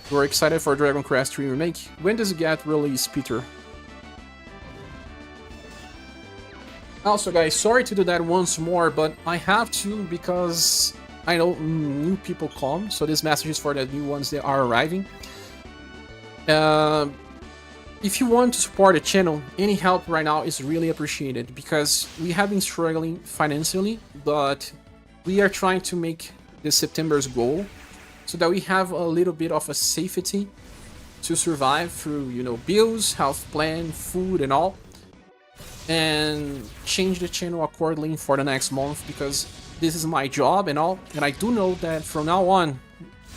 We're excited for Dragon Quest 3 Remake. When does it get released, Peter? Also, guys, sorry to do that once more, but I have to because I know new people come, so this message is for the new ones that are arriving. If you want to support the channel, any help right now is really appreciated because we have been struggling financially, but we are trying to make this September's goal so that we have a little bit of a safety to survive through, you know, bills, health plan, food and all, and change the channel accordingly for the next month because this is my job and all, and I do know that from now on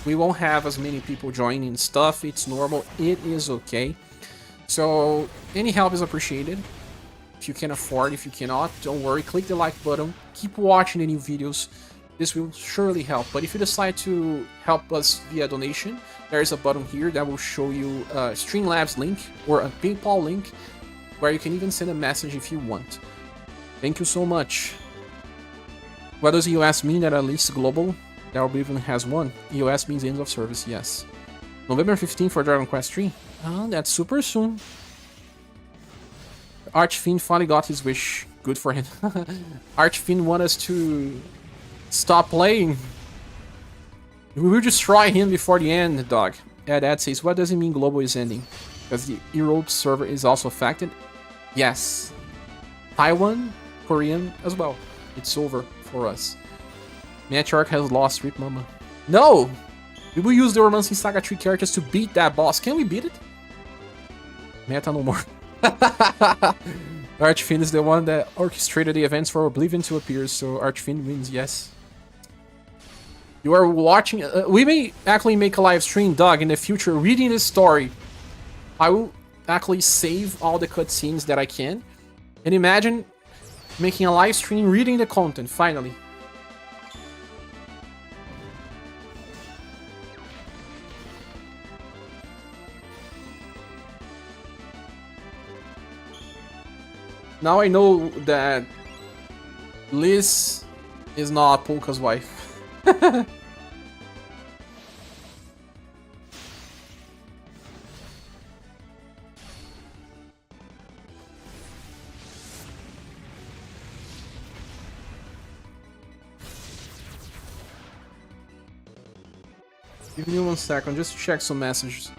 we won't have as many people joining stuff. It's normal, it is okay. So any help is appreciated. If you can afford, if you cannot, don't worry, click the like button, keep watching the new videos. This will surely help. But if you decide to help us via donation, there is a button here that will show you a Streamlabs link or a PayPal link where you can even send a message if you want. Thank you so much. What does EOS mean at least global? That even has one. EOS means end of service, yes. November 15th for Dragon Quest 3. Oh, that's super soon. Archfiend finally got his wish. Good for him. Archfiend want us to stop playing. We will destroy him before the end, dog. Ed says, what does it mean global is ending? Because the Europe server is also affected? Yes. Taiwan, Korean as well. It's over for us. Matriarch has lost Rip Mama. No! We will use the Romancing Saga 3 characters to beat that boss. Can we beat it? Meta no more. Archfiend is the one that orchestrated the events for Oblivion to appear, so Archfiend wins, yes. You are watching... we may actually make a live stream, Doug, in the future, reading this story. I will actually save all the cutscenes that I can. And imagine making a live stream reading the content, finally. Now I know that Liz is not Polka's wife. Give me 1 second, just to check some messages.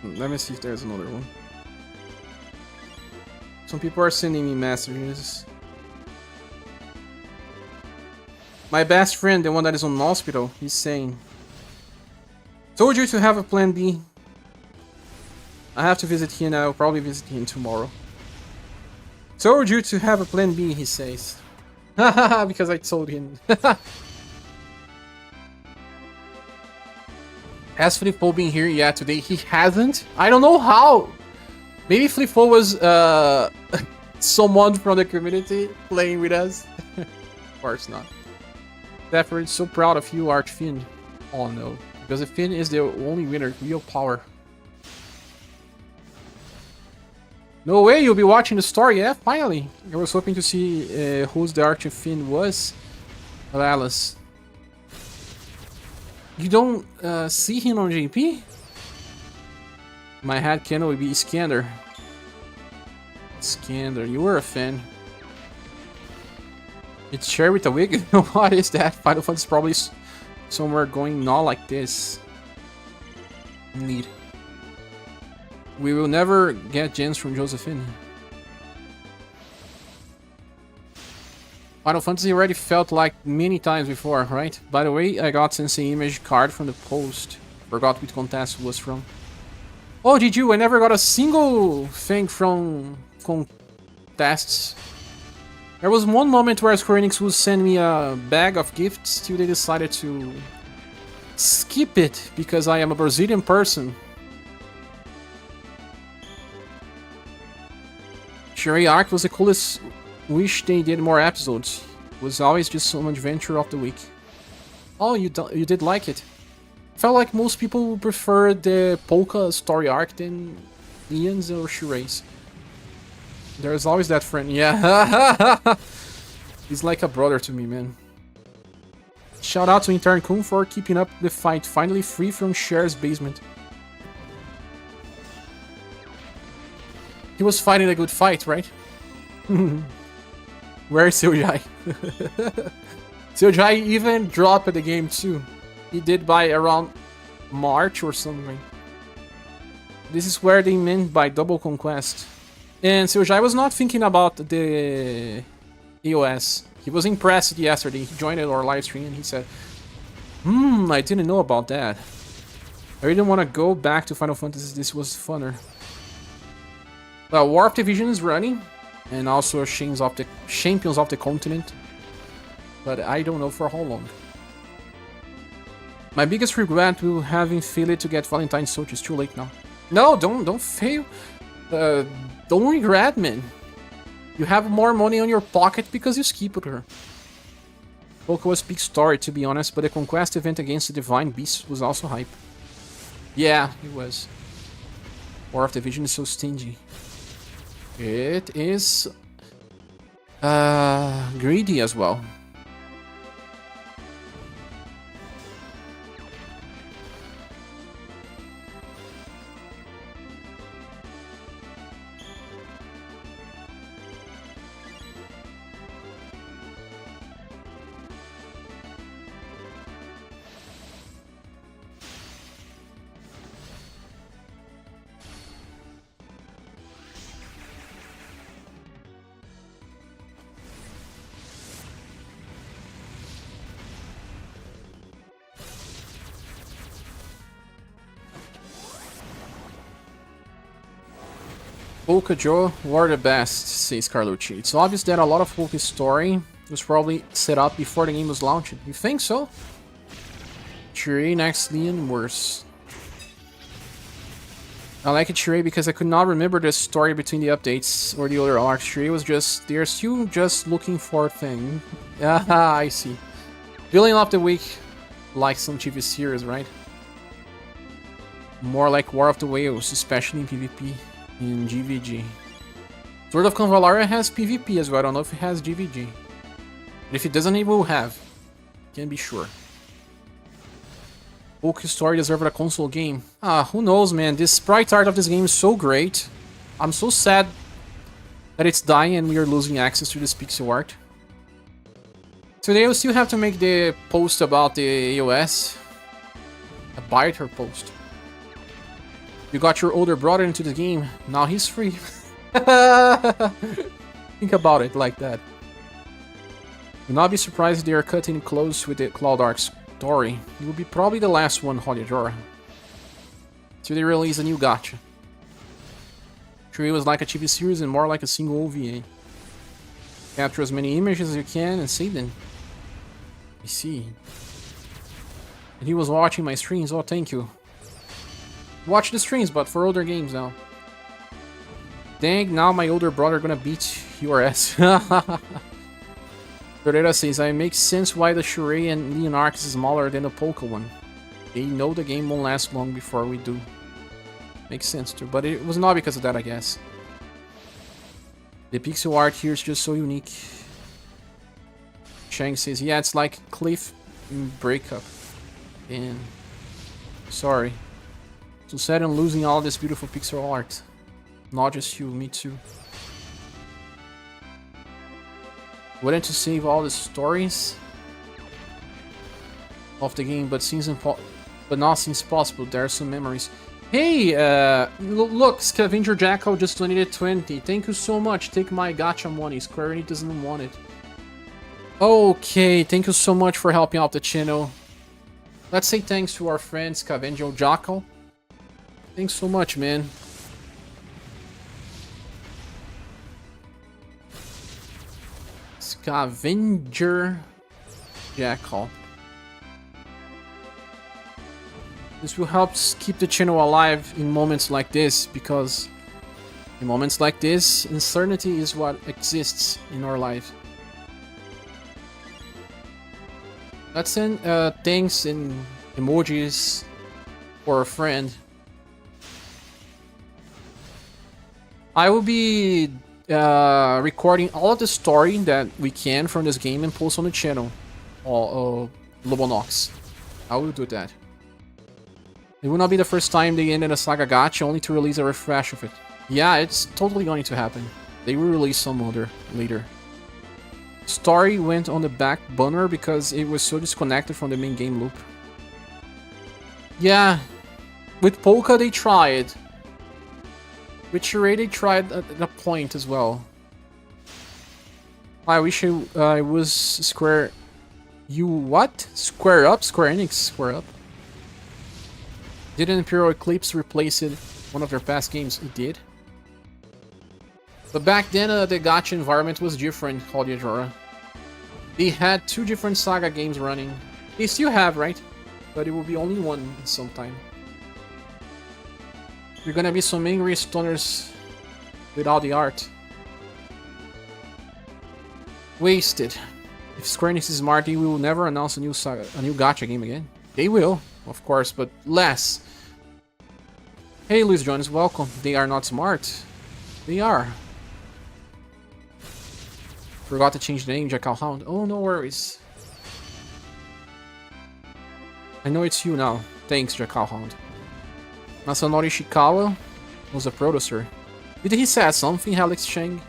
Let me see if there's another one. Some people are sending me messages. My best friend, the one that is on hospital, he's saying, told you to have a plan B. I have to visit him, I'll probably visit him tomorrow. Told you to have a plan B, he says. Hahaha, because I told him. Has Flippo been here yet today? He hasn't. I don't know how. Maybe Flippo was someone from the community playing with us. Of course not. Definitely so proud of you, Archfin. Oh no, because the Finn is the only winner. Real power. No way, you'll be watching the story. Yeah, finally. I was hoping to see who's the Archfin was. But Alice. You don't see him on JP? My head canon would be Iskander. Iskander, you were a fan. It's Cher with a wig? What is that? Final Fantasy is probably somewhere going not like this. Indeed. We will never get gems from Josephine. Final Fantasy already felt like many times before, right? By the way, I got Sensei image card from the post. Forgot which contest it was from. Oh, did you? I never got a single thing from contests. There was one moment where Square Enix would send me a bag of gifts till they decided to skip it because I am a Brazilian person. ScherBR was the coolest. Wish they did more episodes. It was always just some adventure of the week. Oh, you did like it. Felt like most people prefer the Polka story arc than Ian's or Shiray's. There's always that friend. Yeah. He's like a brother to me, man. Shout out to Intern Kun for keeping up the fight. Finally free from Cher's basement. He was fighting a good fight, right? Where is Seojai? Seojai even dropped the game too. He did by around March or something. This is where they meant by double conquest. And Seojai was not thinking about the EOS. He was impressed yesterday. He joined our live stream and he said, I didn't know about that. I really want to go back to Final Fantasy. This was funner. Well, War of Division is running. And also Champions of the Continent. But I don't know for how long. My biggest regret will having failed to get Valentine's Soul. It's too late now. No, don't fail. Don't regret, man. You have more money on your pocket because you skipped her. Poco was big story, to be honest, but the Conquest event against the Divine Beast was also hype. Yeah, it was. War of Division is so stingy. It is greedy as well. Polka Joe were the best, says Carlucci. It's obvious that a lot of Polka's story was probably set up before the game was launched. You think so? Cheery, next Leon, worse. I like it, Shrey, because I could not remember the story between the updates or the other arcs. Shrey was just... They're still just looking for a thing. Ah, I see. Villain of the Week, like some TV series, right? More like War of the Whales, especially in PvP in GVG. Sword of Convalaria has PvP as well. I don't know if it has GVG. But if it doesn't, it will have. Can be sure. Oak Story deserved a console game. Ah, who knows, man. This sprite art of this game is so great. I'm so sad that it's dying and we are losing access to this pixel art. Today we'll still have to make the post about the AOS. A biter post. You got your older brother into the game. Now he's free. Think about it like that. Do not be surprised if they are cutting close with the Cloud Arc story. It will be probably the last one, Holy Jora. Till they release a new gacha. Sure, it was like a TV series and more like a single OVA. Capture as many images as you can and save them. I see. And he was watching my streams. Oh, thank you. Watch the streams, but for older games now. Dang, now my older brother gonna beat your ass. Doretta says, it makes sense why the Shurei and Leon arc is smaller than the Polka one. They know the game won't last long before we do. Makes sense too, but it was not because of that, I guess. The pixel art here is just so unique. Chang says, yeah, it's like Cliff breakup. And sorry. So sad on losing all this beautiful pixel art. Not just you, me too. Wouldn't to save all the stories of the game, but not seems possible. There are some memories. Hey, look, Scavenger Jackal just donated 20. Thank you so much. Take my gacha money. Square Enix doesn't want it. Okay, thank you so much for helping out the channel. Let's say thanks to our friend Scavenger Jackal. Thanks so much, man. Scavenger Jackal. This will help keep the channel alive in moments like this, because in moments like this, uncertainty is what exists in our life. Let's send thanks and emojis for a friend. I will be recording all of the story that we can from this game and post on the channel. Lobonox. I will do that. It will not be the first time they ended a SaGa gacha only to release a refresh of it. Yeah, it's totally going to happen. They will release some other later. Story went on the back burner because it was so disconnected from the main game loop. Yeah, with Polka they tried. With Shurei they tried at a point as well. I wish I was Square... You what? Square Up? Square Enix Square Up? Didn't Imperial Eclipse replace it? One of their past games? It did. But back then the gacha environment was different, Jora. They had 2 different SaGa games running. They still have, right? But it will be only one sometime. You're gonna be some angry stoners without the art. Wasted. If Square Enix is smart, they will never announce a new gacha game again. They will, of course, but less. Hey, Luis Jones, welcome. They are not smart. They are. Forgot to change the name, Jackal Hound. Oh, no worries. I know it's you now. Thanks, Jackal Hound. Masanori Ishikawa was a producer. Did he say something, Alex Chang?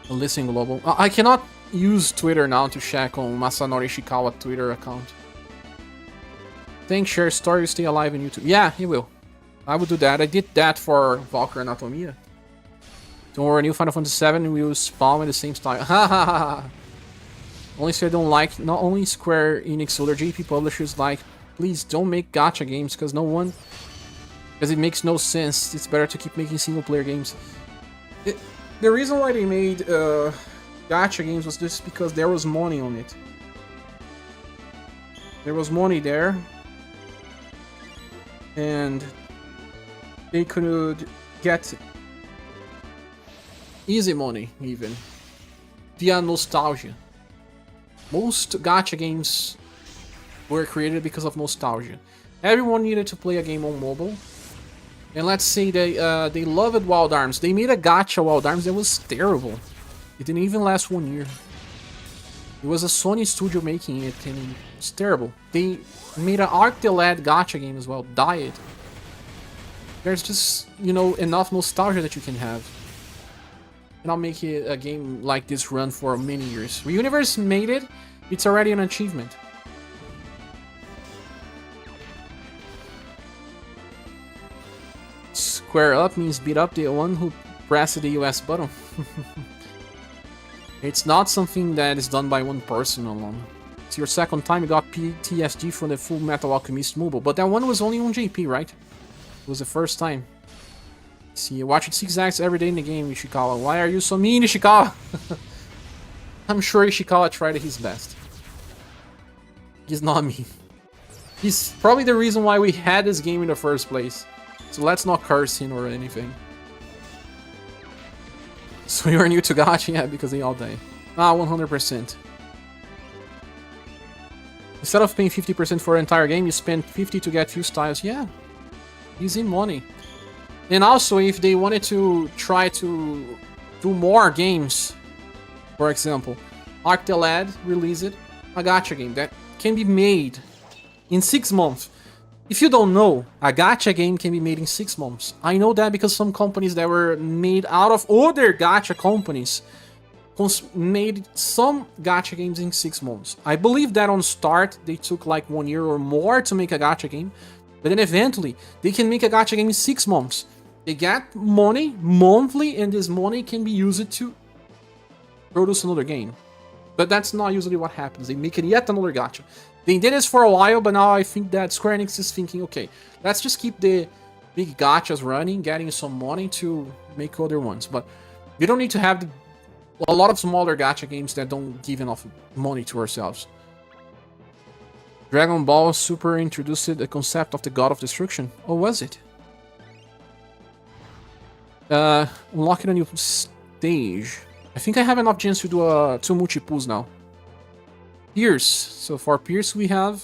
Listen, Global. I cannot use Twitter now to check on Masanori Ishikawa Twitter account. Thanks, share story will stay alive in YouTube. Yeah, he will. I will do that. I did that for Valkyrie Anatomia. Don't worry, new Final Fantasy VII will spawn in the same style. Ha ha ha. Only so I don't like, not only Square Enix, other JP publishers like, please don't make gacha games, because it makes no sense. It's better to keep making single player games. The reason why they made gacha games was just because there was money on it. There was money there. And they could get easy money, even, via nostalgia. Most gacha games were created because of nostalgia. Everyone needed to play a game on mobile. And let's say they loved Wild Arms. They made a gacha Wild Arms that was terrible. It didn't even last 1 year. It was a Sony studio making it, and it was terrible. They made an Arc-the-Lad gacha game as well, Diet. There's just, you know, enough nostalgia that you can have. And I'll make it a game like this run for many years. UniverSe made it, it's already an achievement. Square up means beat up the one who pressed the US button. It's not something that is done by one person alone. It's your second time you got PTSD from the Full Metal Alchemist mobile, but that one was only on JP, right? It was the first time. See, you watch it zigzags every day in the game, Ishikawa. Why are you so mean, Ishikawa? I'm sure Ishikawa tried his best. He's not mean. He's probably the reason why we had this game in the first place. So let's not curse him or anything. So you're new to gacha? Yeah, because they all die. Ah, 100%. Instead of paying 50% for an entire game, you spend 50 to get few styles. Yeah, easy money. And also, if they wanted to try to do more games, for example, Arc-the-Lad released a gacha game that can be made in 6 months. If you don't know, a gacha game can be made in 6 months. I know that because some companies that were made out of other gacha companies made some gacha games in 6 months. I believe that on start, they took like 1 year or more to make a gacha game. But then eventually, they can make a gacha game in 6 months. They get money monthly, and this money can be used to produce another game. But that's not usually what happens. They make it yet another gacha. They did this for a while, but now I think that Square Enix is thinking, okay, let's just keep the big gachas running, getting some money to make other ones. But we don't need to have a lot of smaller gacha games that don't give enough money to ourselves. Dragon Ball Super introduced the concept of the God of Destruction. Oh, was it? Unlocking a new stage. I think I have enough gems to do 2 multi-pools now. Pierce. So for Pierce we have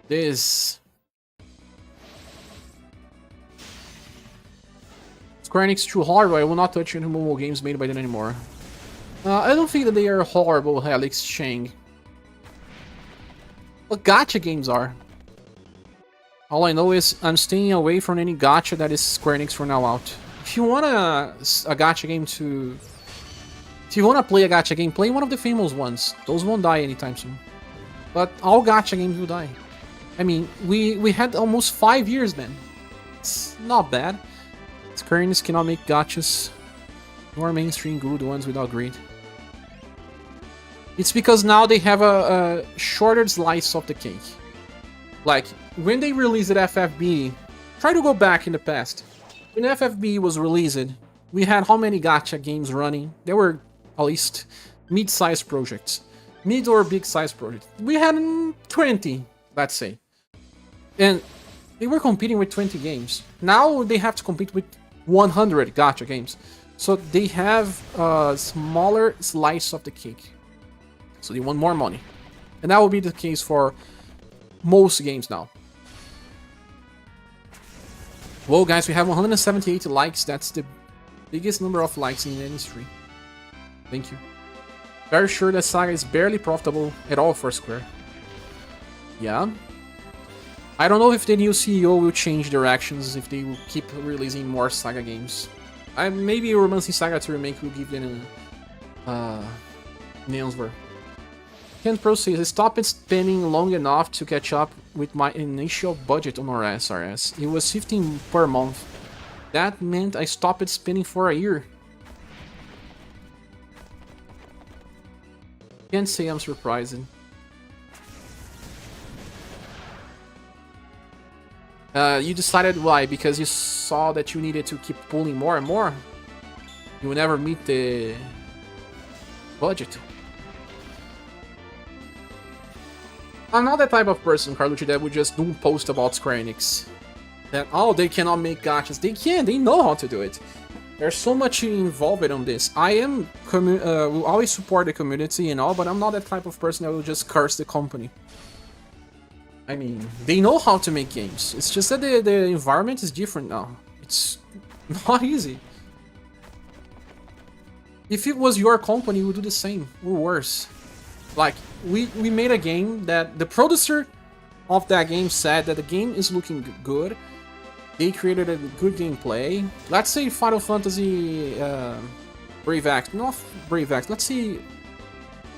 this. Square Enix too hard, I will not touch any mobile games made by them anymore. I don't think that they are horrible, Helix Chang. What gacha games are? All I know is I'm staying away from any gacha that is Square Enix from now out. If you want a gacha game to... If you want to play a gacha game, play one of the famous ones. Those won't die anytime soon. But all gacha games will die. I mean, we had almost 5 years then. It's not bad. Square Enix cannot make gachas nor mainstream good ones without greed. It's because now they have a shorter slice of the cake. Like, when they released FFB, try to go back in the past. When FFB was released, we had how many gacha games running? There were at least mid-sized projects. Mid or big-sized projects. We had 20, let's say. And they were competing with 20 games. Now they have to compete with 100 gacha games. So they have a smaller slice of the cake. So they want more money. And that will be the case for most games now. Well, guys, we have 178 likes. That's the biggest number of likes in the industry. Thank you. Very sure that SaGa is barely profitable at all for Square. Yeah. I don't know if the new CEO will change directions, if they will keep releasing more SaGa games. Maybe Romancing SaGa to Remake will give them an answer. Ken Pro says, stop spending long enough to catch up with my initial budget on our SRS. It was 15 per month. That meant I stopped spending for a year. Can't say I'm surprised. You decided why? Because you saw that you needed to keep pulling more and more? You will never meet the budget. I'm not the type of person, Carlucci, that would just do post about Square Enix. That, oh, they cannot make gachas. They can, they know how to do it. There's so much involved on this. I am, will always support the community and all, but I'm not that type of person that will just curse the company. I mean, they know how to make games. It's just that the environment is different now. It's not easy. If it was your company, you would do the same, or worse. Like, we made a game that the producer of that game said that the game is looking good. They created a good gameplay. Let's say Final Fantasy Brave Act. Not Brave Act. Let's see.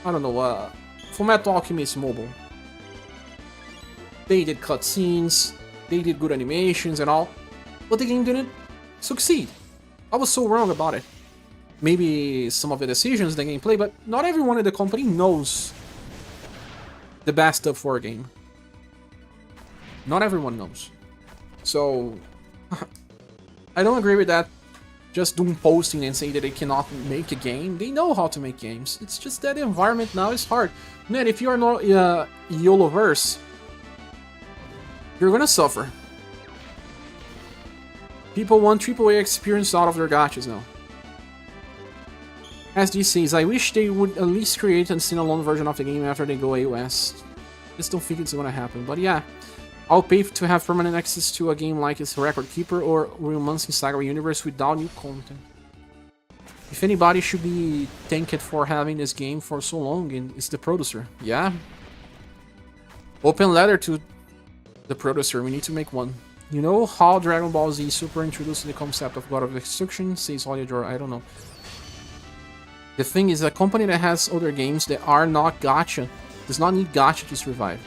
I don't know. Fullmetal Alchemist Mobile. They did cutscenes. They did good animations and all. But the game didn't succeed. I was so wrong about it. Maybe some of the decisions, the gameplay, but not everyone in the company knows the best stuff for a game. Not everyone knows. So, I don't agree with that. Just doing posting and saying that they cannot make a game. They know how to make games. It's just that the environment now is hard. Man, if you are not YOLOverse, you're gonna suffer. People want AAA experience out of their gachas now. SD says, I wish they would at least create a standalone version of the game after they go AOS. Just don't think it's gonna happen, but yeah. I'll pay to have permanent access to a game like its Record Keeper or Romancing SaGa Universe without new content. If anybody should be thanked for having this game for so long, and it's the producer. Yeah. Open letter to the producer, we need to make one. You know how Dragon Ball Z Super introduced the concept of God of Destruction? Says Oliador, I don't know. The thing is, a company that has other games that are not gacha does not need gacha to survive.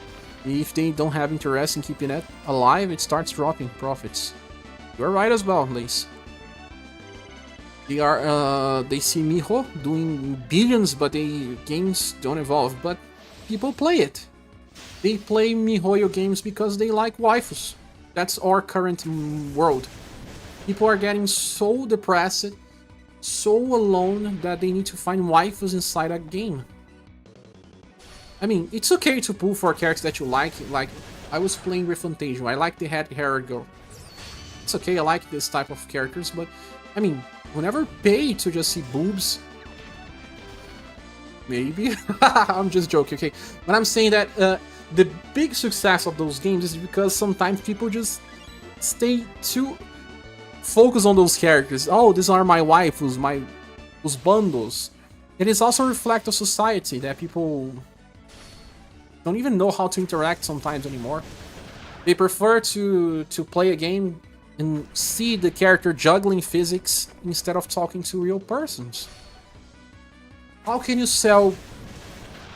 If they don't have interest in keeping it alive, it starts dropping profits. You're right as well, Lace. They see Miho doing billions, but games don't evolve. But people play it. They play MiHoYo games because they like waifus. That's our current world. People are getting so depressed, so alone, that they need to find waifus inside a game. I mean, it's okay to pull for characters that you like I was playing with Fantasia, I like the head-haired girl. It's okay, I like this type of characters, but, I mean, whenever pay to just see boobs, maybe? I'm just joking, okay? But I'm saying that the big success of those games is because sometimes people just stay too focused on those characters. Oh, these are my waifus, os bundles. It is also a reflect of society that people don't even know how to interact sometimes anymore. They prefer to play a game and see the character juggling physics instead of talking to real persons. How can you sell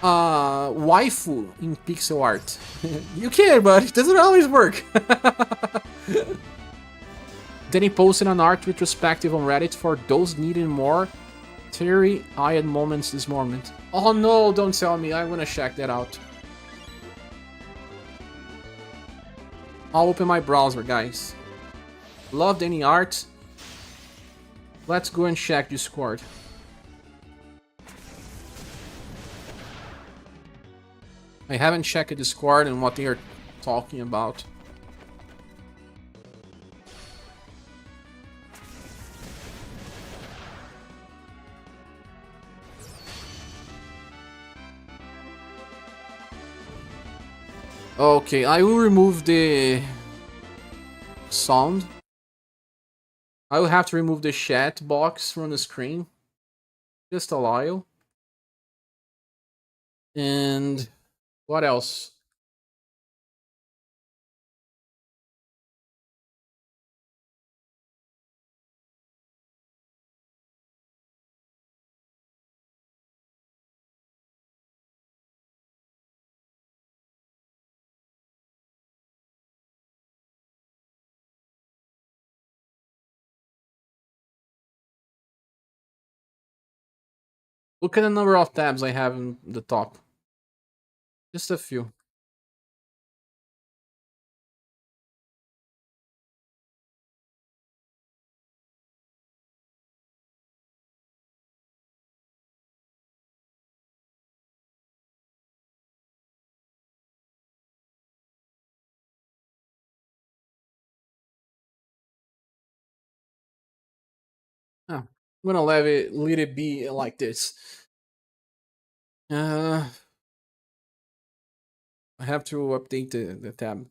waifu in pixel art? You can, but it doesn't always work. Then he posted an art retrospective on Reddit for those needing more teary-eyed moments this moment. Oh no, don't tell me, I wanna check that out. I'll open my browser, guys. Loved any art? Let's go and check Discord. I haven't checked Discord and what they are talking about. Okay, I will remove the sound. I will have to remove the chat box from the screen. Just a while. And what else? Look at the number of tabs I have in the top. Just a few. I'm gonna let it be like this. I have to update the tab.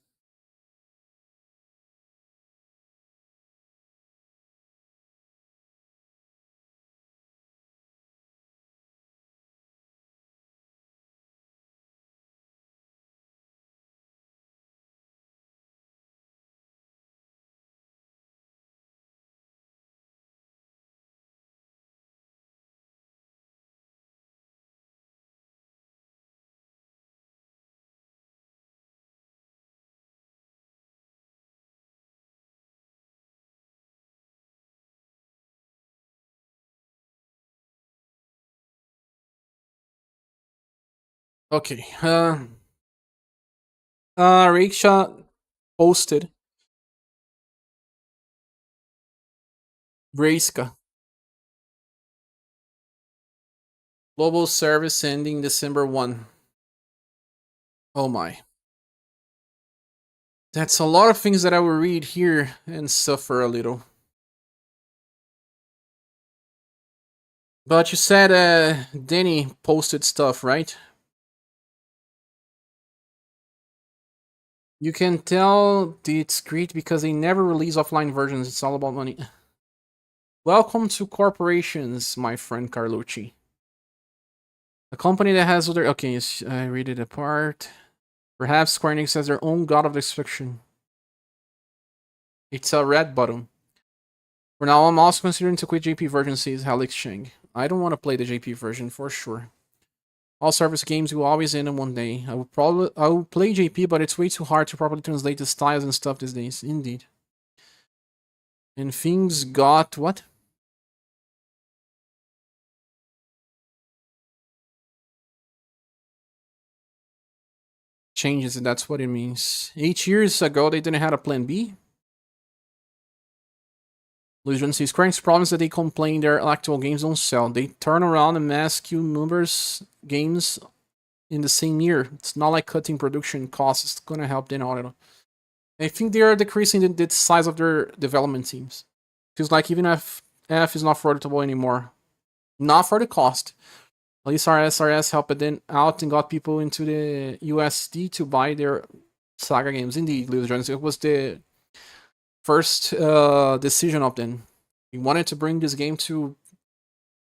Okay. Riksha posted Braiska. Global service ending December 1. Oh my. That's a lot of things that I will read here and suffer a little. But you said Danny posted stuff, right? You can tell it's great because they never release offline versions. It's all about money. Welcome to corporations, my friend Carlucci. A company that has other... Okay, I read it apart. Perhaps Square Enix has their own god of destruction. It's a red button. For now, I'm also considering to quit JP version, says Helix Cheng. I don't want to play the JP version for sure. All service games will always end in one day. I will play JP, but it's way too hard to properly translate the styles and stuff these days. Indeed. And things got what? Changes, and that's what it means. 8 years ago, they didn't have a plan B. Illusion sees Square Enix problems that they complain their actual games don't sell. They turn around and mass queue numbers games in the same year. It's not like cutting production costs is gonna help them out at all. I think they are decreasing the size of their development teams. Feels like even if F is not affordable anymore. Not for the cost. At least our SRS helped them out and got people into the USD to buy their SaGa games. Indeed, Lewis Jones. It was the first decision of them. We wanted to bring this game to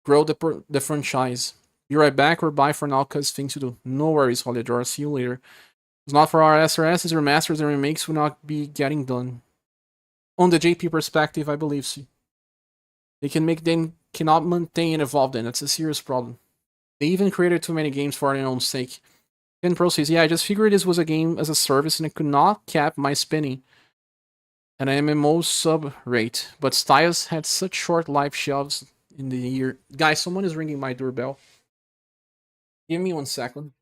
grow the franchise. Be right back or bye for now because things to do. No worries, Holiday. See you later. It's not for our SRSs, remasters and remakes will not be getting done. On the JP perspective, I believe so. They cannot maintain and evolve then. That's a serious problem. They even created too many games for their own sake. Ken Pro says, yeah, I just figured this was a game as a service and I could not cap my spending at an MMO sub rate. But styles had such short life shelves in the year. Guys, someone is ringing my doorbell. Give me 1 second.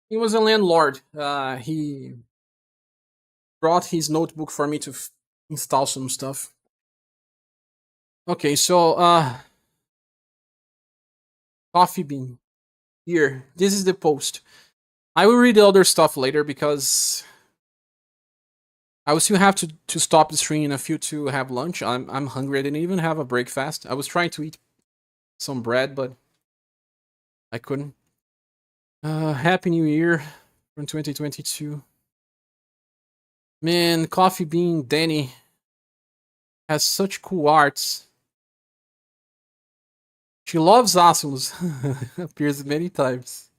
He was a landlord. He brought his notebook for me to install some stuff. Okay, so coffee bean here. This is the post. I will read the other stuff later because I will still have to stop the stream in a few to have lunch. I'm hungry. I didn't even have a breakfast. I was trying to eat some bread, but I couldn't. Happy New Year from 2022. Man, Coffee Bean Danny has such cool arts. She loves Asulus. Appears many times.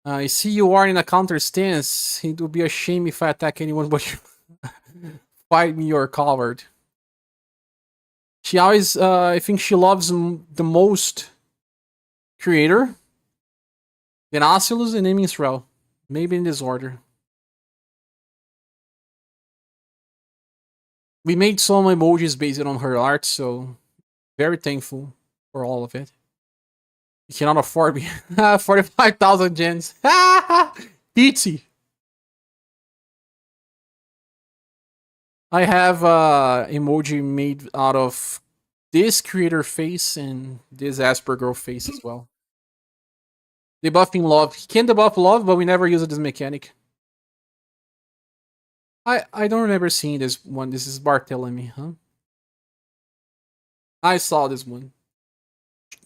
I see you are in a counter stance. It would be a shame if I attack anyone but you. Fight me, you're a coward. She always, I think she loves the most Creator, then Asulus, and then Israel. Maybe in this order. We made some emojis based on her art, so very thankful for all of it. You cannot afford me. 45,000 gens. Pizzy. I have emoji made out of this creator face and this Asperger face as well. Debuffing love. He can debuff love, but we never use this mechanic. I don't remember seeing this one. This is Barthélemy, huh? I saw this one.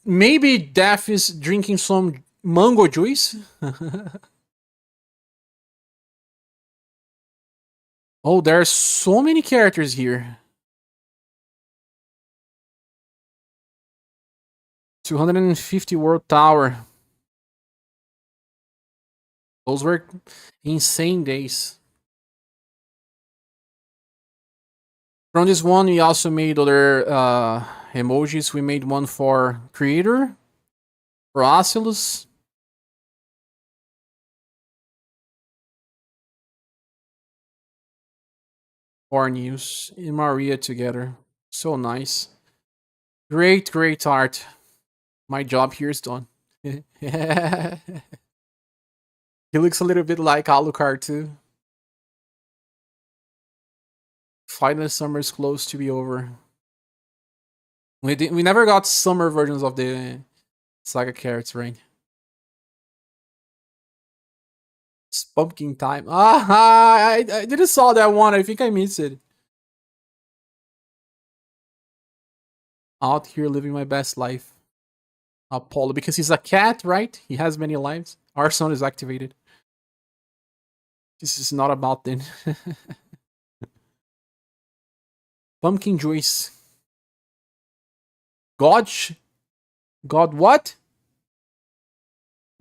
Maybe Death is drinking some mango juice? Oh, there are so many characters here. 250 World Tower. Those were insane days. From this one, we also made other emojis. We made one for Creator, for Oculus. For News and Maria together. So nice. Great, great art. My job here is done. He looks a little bit like Alucard too. Finally, summer's close to be over. We never got summer versions of the SaGa carrots, right? It's pumpkin time. I didn't saw that one. I think I missed it. Out here living my best life. Apollo, because he's a cat, right? He has many lives. Our son is activated. This is not about then. Pumpkin juice. God what?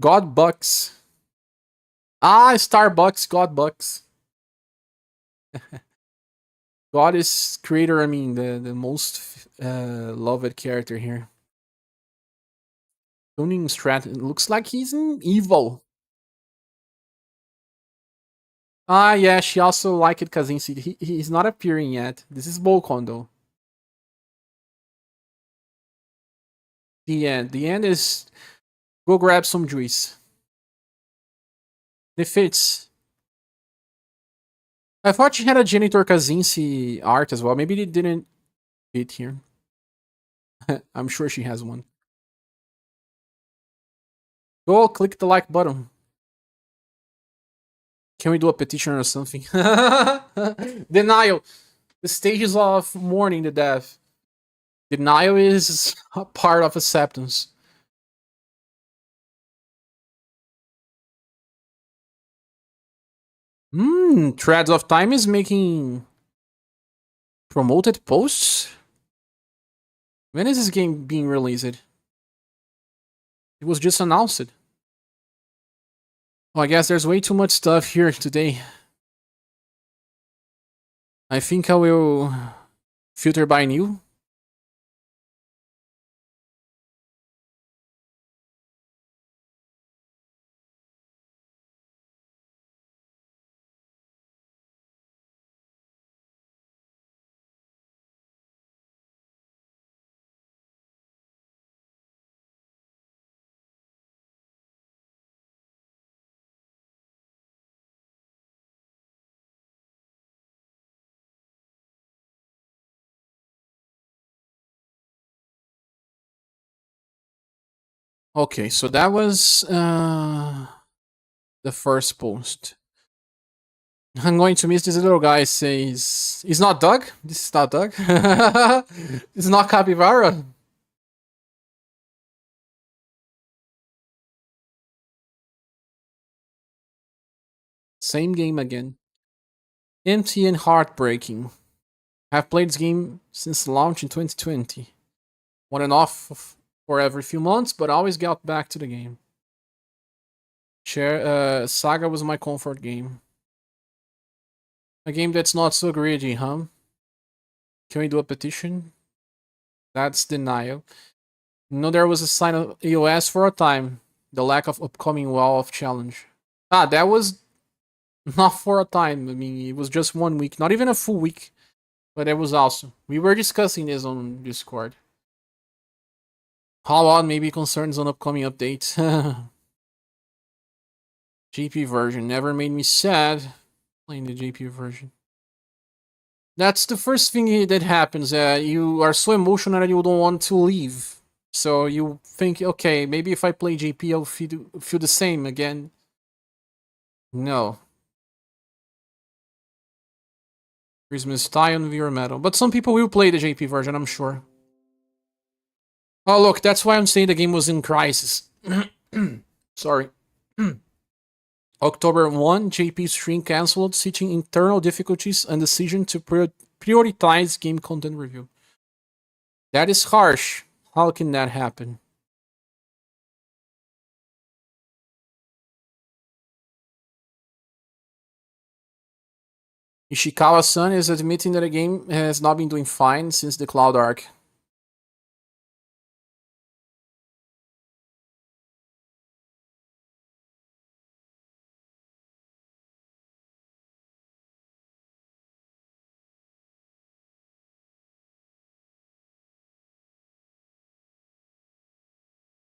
God bucks. Starbucks, God bucks. God is creator, I mean, the most loved character here. Tuning strat looks like he's an evil. Yeah, she also liked Kazinski. He's not appearing yet. This is Bolcon though. The end. The end is go grab some juice. It fits. I thought she had a Janitor Kazinski art as well. Maybe it didn't fit here. I'm sure she has one. Go click the like button. Can we do a petition or something? Denial. The stages of mourning the death. Denial is a part of acceptance. Threads of Time is making promoted posts? When is this game being released? It was just announced. Well, I guess there's way too much stuff here today. I think I will filter by new. Okay, so that was the first post. I'm going to miss this little guy. Says he's not Doug. This is not Doug. It's not Capybara. Same game again. Empty and heartbreaking. I've played this game since launch in 2020. On and off for every few months, but I always got back to the game. SaGa was my comfort game. A game that's not so greedy, huh? Can we do a petition? That's denial. No, there was a sign of EOS for a time. The lack of upcoming wall of challenge. Ah, that was not for a time. I mean, it was just 1 week. Not even a full week. But it was awesome. We were discussing this on Discord. How odd, maybe concerns on upcoming updates. GP version never made me sad playing the GP version. That's the first thing that happens. You are so emotional that you don't want to leave. So you think, okay, maybe if I play GP, I'll feel the same again. No. Christmas tie on VR Metal. But some people will play the JP version, I'm sure. Oh, look, that's why I'm saying the game was in crisis. Sorry. October 1, JP stream cancelled, citing internal difficulties and decision to prioritize game content review. That is harsh. How can that happen? Ishikawa-san is admitting that the game has not been doing fine since the Cloud Arc.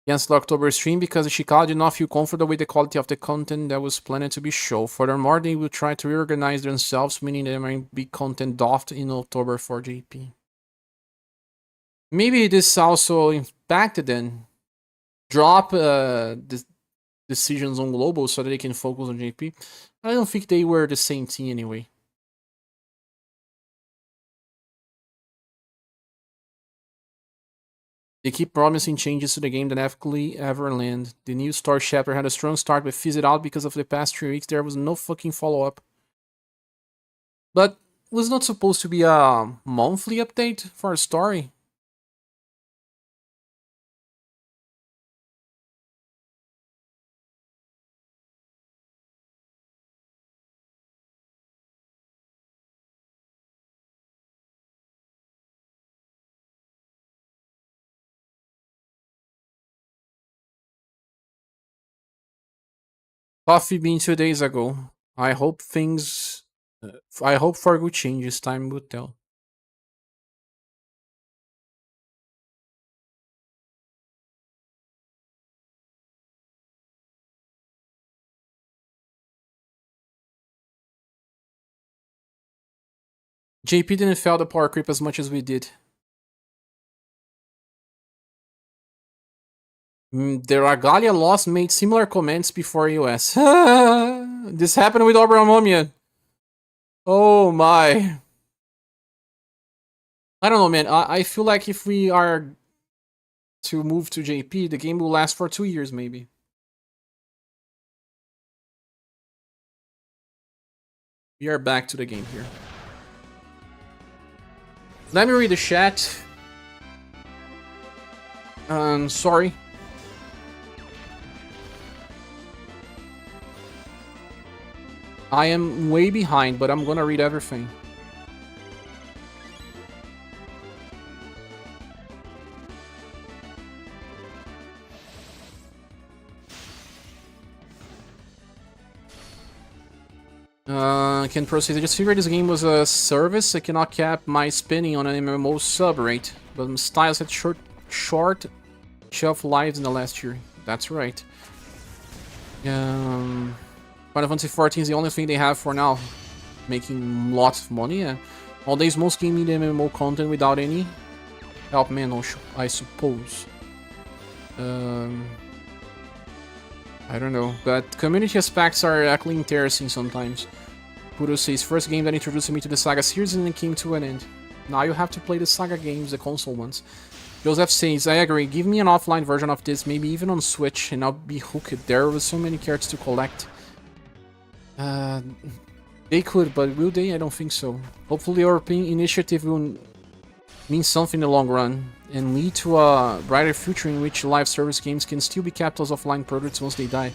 Against the October stream because Ishikawa did not feel comfortable with the quality of the content that was planned to be shown. Furthermore, they will try to reorganize themselves, meaning there might be content doffed in October for JP. Maybe this also impacted them. Drop the decisions on global so that they can focus on JP. I don't think they were the same team anyway. They keep promising changes to the game that never ever land. The new story chapter had a strong start but fizzled out because of the past 3 weeks. There was no fucking follow-up. But it was not supposed to be a monthly update for a story. Coffee bean 2 days ago. I hope for good changes. Time will tell. JP didn't feel the power creep as much as we did. The Ragalia loss made similar comments before US. This happened with Obramomia. Oh my. I don't know, man. I feel like if we are to move to JP, the game will last for 2 years, maybe. We are back to the game here. Let me read the chat. Sorry. I am way behind, but I'm gonna read everything. Can proceed. I just figured this game was a service. I cannot cap my spending on an MMO sub rate, but styles had short shelf lives in the last year. That's right. Final Fantasy 14 is the only thing they have for now, making lots of money. Nowadays, most games need MMO content without any help manual, I suppose. I don't know, but community aspects are actually interesting sometimes. Puro says, first game that introduced me to the SaGa series and it came to an end. Now you have to play the SaGa games, the console ones. Joseph says, I agree, give me an offline version of this, maybe even on Switch, and I'll be hooked. There were so many cards to collect. They could, but will they? I don't think so. Hopefully European initiative will mean something in the long run, and lead to a brighter future in which live service games can still be kept as offline products once they die.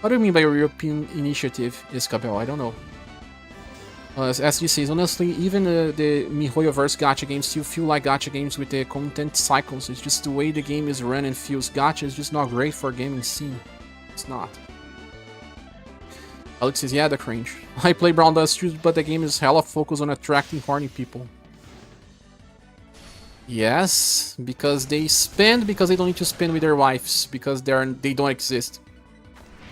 What do you mean by European initiative, Isabel? I don't know. As SG says, honestly, even the MiHoYoverse gacha games still feel like gacha games with the content cycles. It's just the way the game is run and feels. Gacha is just not great for gaming scene. It's not. Alex says, yeah, the cringe. I play Brown Dust too, but the game is hella focused on attracting horny people. Yes, because they spend because they don't need to spend with their wives because they don't exist.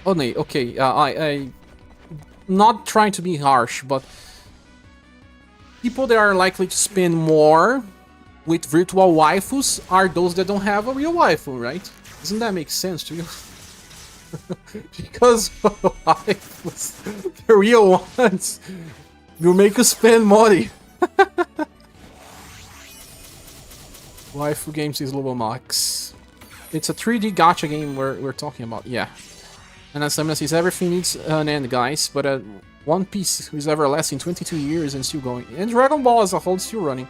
Oh no, okay, I not trying to be harsh, but people that are likely to spend more with virtual waifus are those that don't have a real waifu, right? Doesn't that make sense to you? Because waifus, the real ones, will make you spend money. Waifu Games is Lobo Max. It's a 3D gacha game we're talking about, yeah. And as Samina says, everything needs an end, guys, but One Piece is everlasting 22 years and still going. And Dragon Ball as a whole is still running.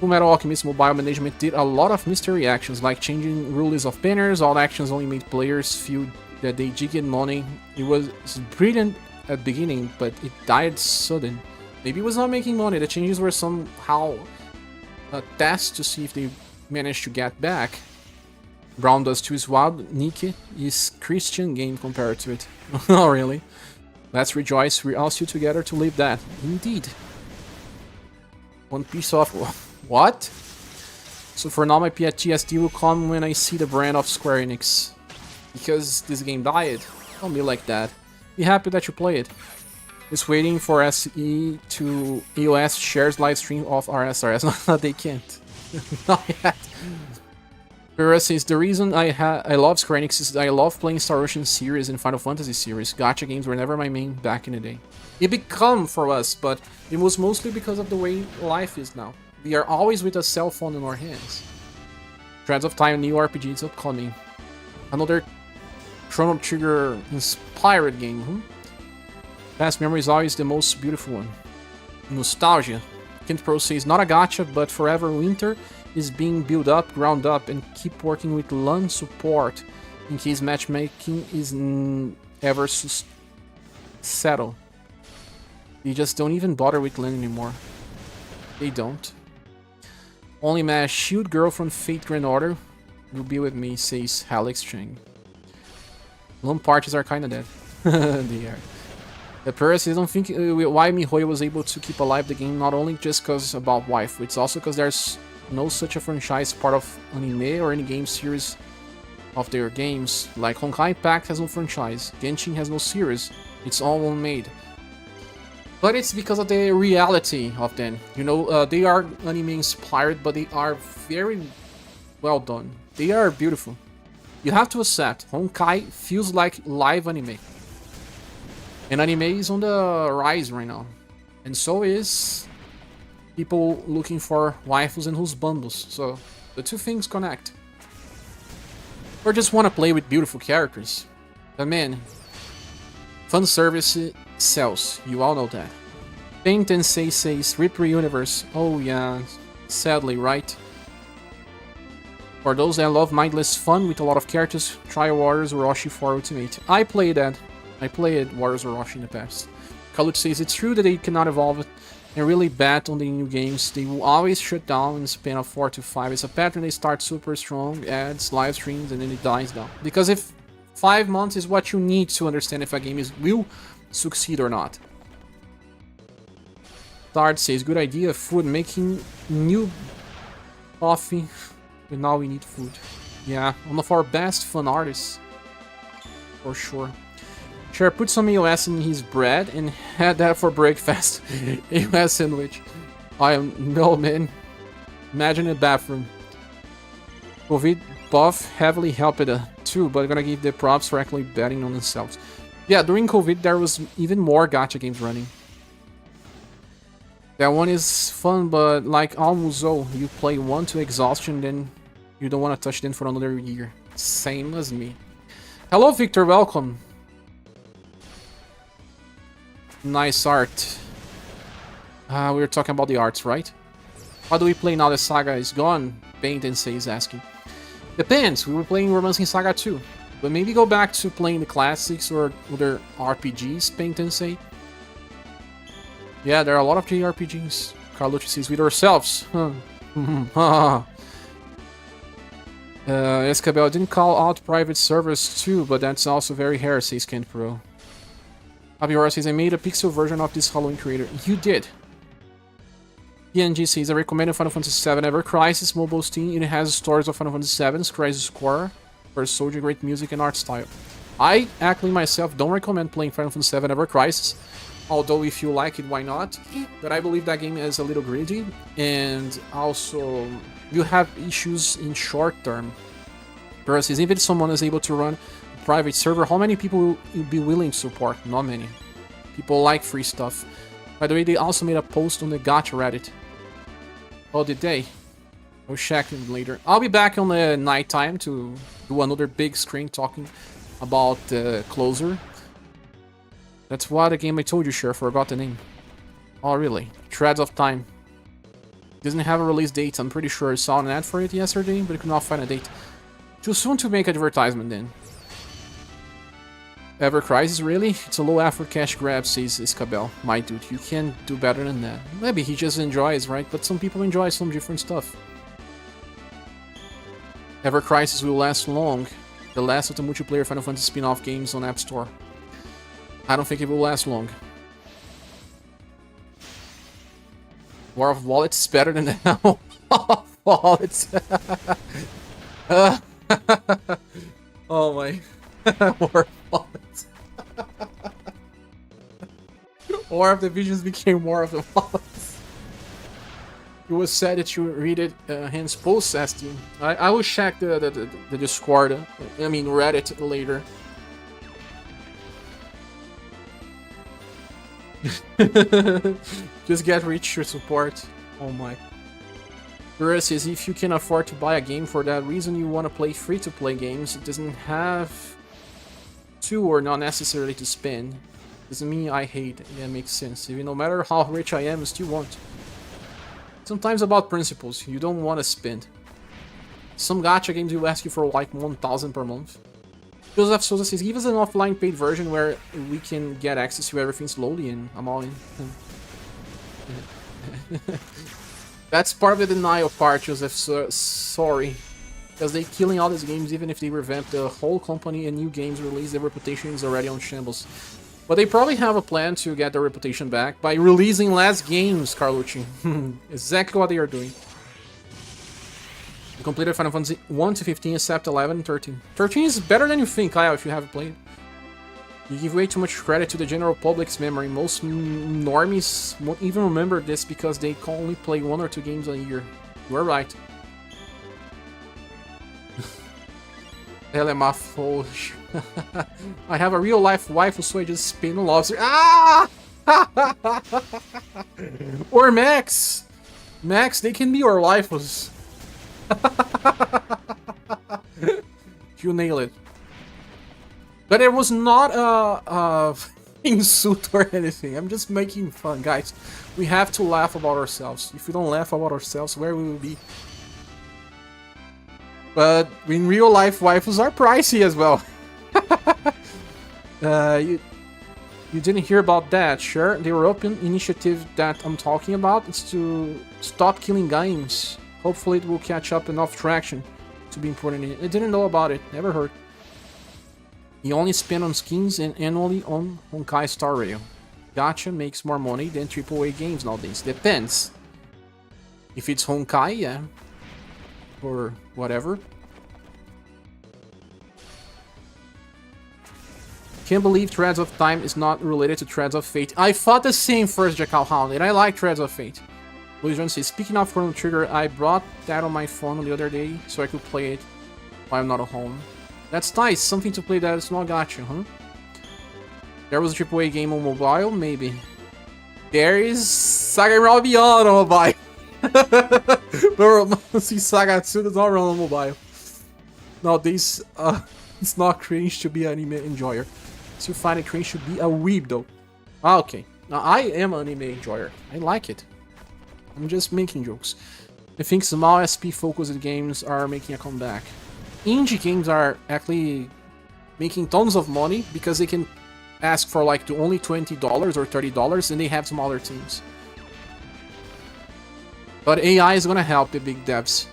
Fullmetal Alchemist Mobile Management did a lot of mystery actions, like changing rules of banners. All actions only made players feel that they jigged money. It was brilliant at the beginning, but it died sudden. Maybe it was not making money. The changes were somehow a test to see if they managed to get back. Brown Dust 2 is wild. Nike is Christian game compared to it. Oh, really? Let's rejoice. We're all still together to live that. Indeed. One Piece off. What? So for now, my PTSD will come when I see the brand of Square Enix. Because this game died. Don't be like that. Be happy that you play it. Just waiting for SE to EOS shares live stream of RSRS. No, they can't. Not yet. Pura says, the reason I love Square Enix is I love playing Star Ocean series and Final Fantasy series. Gacha games were never my main back in the day. It became for us, but it was mostly because of the way life is now. We are always with a cell phone in our hands. Threads of Time new RPG is upcoming. Another Chrono Trigger inspired game. Past memory is always the most beautiful one. Nostalgia. Kent Pro says, not a gacha, but Forever Winter is being built up, ground up, and keep working with LAN support in case matchmaking is ever settled. They just don't even bother with LAN anymore. They don't. Only my shield girl from Fate Grand Order will be with me, says Alex Chang. LAN parties are kinda dead. They are. The Paris, I don't think why MiHoYo was able to keep alive the game, not only just because about wife, it's also because there's no such a franchise part of anime or any game series of their games. Like Honkai Impact has no franchise, Genshin has no series, it's all one-made. But it's because of the reality of them. You know, they are anime inspired, but they are very well done. They are beautiful. You have to accept, Honkai feels like live anime. And anime is on the rise right now. And so is people looking for waifus and whose bundles. So the two things connect. Or just want to play with beautiful characters. But man, fan service sells. You all know that. Paint and Say says Ripper UniverSe. Oh yeah, sadly, right? For those that love mindless fun with a lot of characters, try Warriors Orochi 4 Ultimate. I played that. I played Warriors Orochi in the past. Kalut says it's true that they cannot evolve and really bet on the new games. They will always shut down in the span of 4 to 5. It's a pattern. They start super strong, ads, live streams, and then it dies down. Because if 5 months is what you need to understand if a game will succeed or not. Tard says, good idea, food, making new coffee, but now we need food. Yeah, one of our best fun artists. For sure. Sure, put some EOS in his bread and had that for breakfast. EOS sandwich. I am no man. Imagine a bathroom. COVID buff heavily helped too, but gonna give the props for actually betting on themselves. Yeah, during COVID there was even more gacha games running. That one is fun, but like Almuzo, you play one to exhaustion, then you don't want to touch them for another year. Same as me. Hello, Victor, welcome. Nice art. We were talking about the arts, right? How do we play now that SaGa is gone? Pain Tensei is asking. Depends, we were playing Romancing SaGa too. But maybe go back to playing the classics or other RPGs, Pain Tensei. Yeah, there are a lot of JRPGs. Carlucci says with ourselves. Escabel didn't call out private servers too, but that's also very rare, says Kent Pro. Abiora says, I made a pixel version of this Halloween creator. You did. PNG says, I recommend Final Fantasy VII Ever Crisis mobile Steam. It has stories of Final Fantasy VII's Crisis Core, for soldier great music and art style. I actually myself don't recommend playing Final Fantasy VII Ever Crisis, although if you like it, why not? But I believe that game is a little greedy, and also you have issues in short term. Versus if someone is able to run a private server, how many people will be willing to support? Not many. People like free stuff. By the way, they also made a post on the gacha Reddit. Oh, did they? I'll check it later. I'll be back on the night time to do another big screen talking about Closer. That's what the game I told you, sure, forgot the name. Oh, really? Threads of Time. Doesn't have a release date, I'm pretty sure I saw an ad for it yesterday, but I could not find a date. Too soon to make advertisement then. Ever Crisis, really? It's a low effort cash grab, says Escabel. My dude, you can do better than that. Maybe he just enjoys, right? But some people enjoy some different stuff. Ever Crisis will last long. The last of the multiplayer Final Fantasy spin-off games on App Store. I don't think it will last long. War of Wallets is better than War of Wallets. Oh my. War of Wallets. War of the Visions became War of the Wallets. It was said that you read it, hence post you. I will check the Discord, I mean Reddit later. Just get rich to support. Oh my. The rest is if you can afford to buy a game for that reason you want to play free-to-play games, it doesn't have to or not necessarily to spend. Doesn't mean I hate it. Yeah, it makes sense. Even no matter how rich I am, I still want. Sometimes about principles, you don't want to spend. Some gacha games will ask you for like 1,000 per month. Joseph Souza says, give us an offline paid version where we can get access to everything slowly, and I'm all in. That's part of the denial part, Joseph. Sorry. Because they're killing all these games, even if they revamp the whole company and new games released, their reputation is already on shambles. But they probably have a plan to get their reputation back by releasing less games, Carlucci. Exactly what they are doing. You completed Final Fantasy 1 to 15, except 11 and 13. 13 is better than you think, Kyle, if you haven't played. You give way too much credit to the general public's memory. Most normies won't even remember this because they can only play 1 or 2 games a year. You are right. Telemafo. I have a real life wife, so I just spin and lobster. Ah! Or Max. Max, they can be our lifers. You nail it. But it was not a insult or anything. I'm just making fun, guys. We have to laugh about ourselves. If we don't laugh about ourselves, where we will be? But in real life, waifus are pricey as well. You didn't hear about that, sure? The European initiative that I'm talking about is to stop killing games. Hopefully it will catch up enough traction to be important. I didn't know about it, never heard. You only spend on skins and annually on Honkai Star Rail. Gacha makes more money than AAA games nowadays. Depends. If it's Honkai, yeah. Or whatever. Can't believe Threads of Time is not related to Threads of Fate. I thought the same first, Jackal Hound, and I like Threads of Fate. Luis John says, speaking of Chrono Trigger, I brought that on my phone the other day so I could play it while I'm not at home. That's nice, something to play that is not gacha, huh? There was a AAA game on mobile, maybe. There is SaGa Raw Beyond on mobile. But see, SaGa 2 does not run on mobile. Nowadays, it's not cringe to be an anime enjoyer. So you find it cringe to be a weeb though. Ah, okay. Now I am an anime enjoyer. I like it. I'm just making jokes. I think small SP focused games are making a comeback. Indie games are actually making tons of money because they can ask for like only $20 or $30 and they have smaller teams. But AI is gonna help the big devs.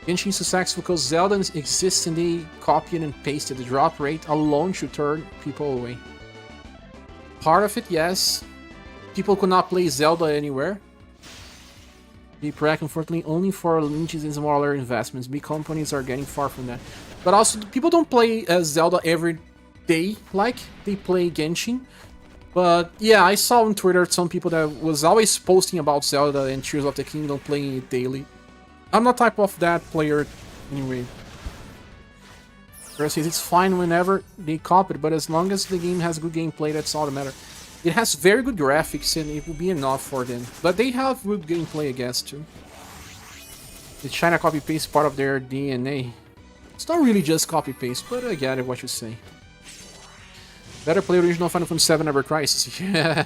Genshin successful because Zelda exists and they copied and pasted. The drop rate alone should turn people away. Part of it, yes. People could not play Zelda anywhere. Be prac, unfortunately, only for niches and smaller investments. Big companies are getting far from that. But also, people don't play Zelda every day like they play Genshin. But yeah, I saw on Twitter some people that was always posting about Zelda and Tears of the Kingdom playing it daily. I'm not type of that player anyway. Says it's fine whenever they copy it, but as long as the game has good gameplay, that's all that matters. It has very good graphics and it will be enough for them. But they have good gameplay, I guess, too. The China copy-paste part of their DNA. It's not really just copy-paste, but I get it, what you say. Better play original Final Fantasy VII Ever Crisis. Yeah.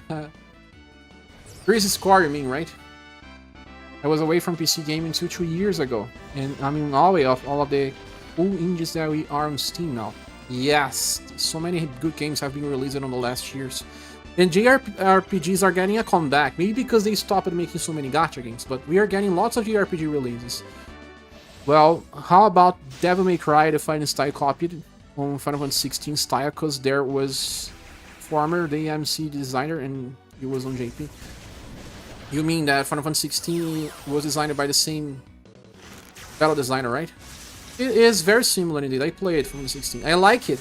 Here's the score, you mean, right? I was away from PC gaming until 2 years ago. And I'm in all way of all of the cool indies that we are on Steam now. Yes, so many good games have been released in the last years. And JRPGs are getting a comeback, maybe because they stopped making so many gacha games, but we are getting lots of JRPG releases. Well, how about Devil May Cry, the fighting style copied on Final Fantasy 16 style, because there was former DMC designer and he was on JP. You mean that Final Fantasy 16 was designed by the same battle designer, right? It is very similar indeed. I played Final Fantasy 16. I like it,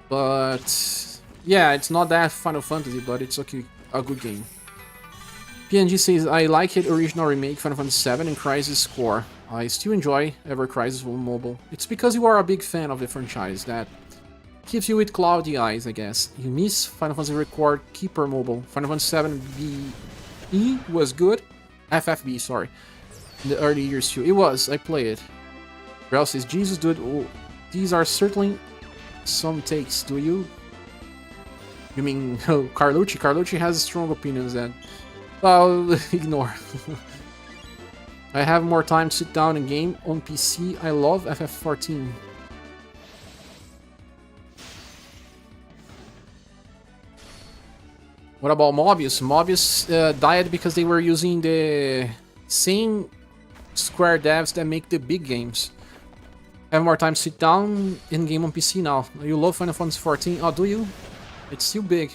but yeah, it's not that Final Fantasy, but it's okay, a good game. PNG says, I like it original remake Final Fantasy VII and Crisis Core. I still enjoy Ever Crisis on mobile. It's because you are a big fan of the franchise that keeps you with cloudy eyes, I guess. You miss Final Fantasy Record Keeper mobile. Final Fantasy VII BE was good. FFB, sorry. In the early years too. It was, I played it. Rel says, Jesus dude, oh, these are certainly some takes, do you? You mean Carlucci? Carlucci has strong opinions that I'll ignore. I have more time to sit down and game on PC. I love FF14. What about Mobius? Mobius died because they were using the same Square devs that make the big games. Have more time to sit down and game on PC now. You love Final Fantasy 14? Oh, do you? It's still big.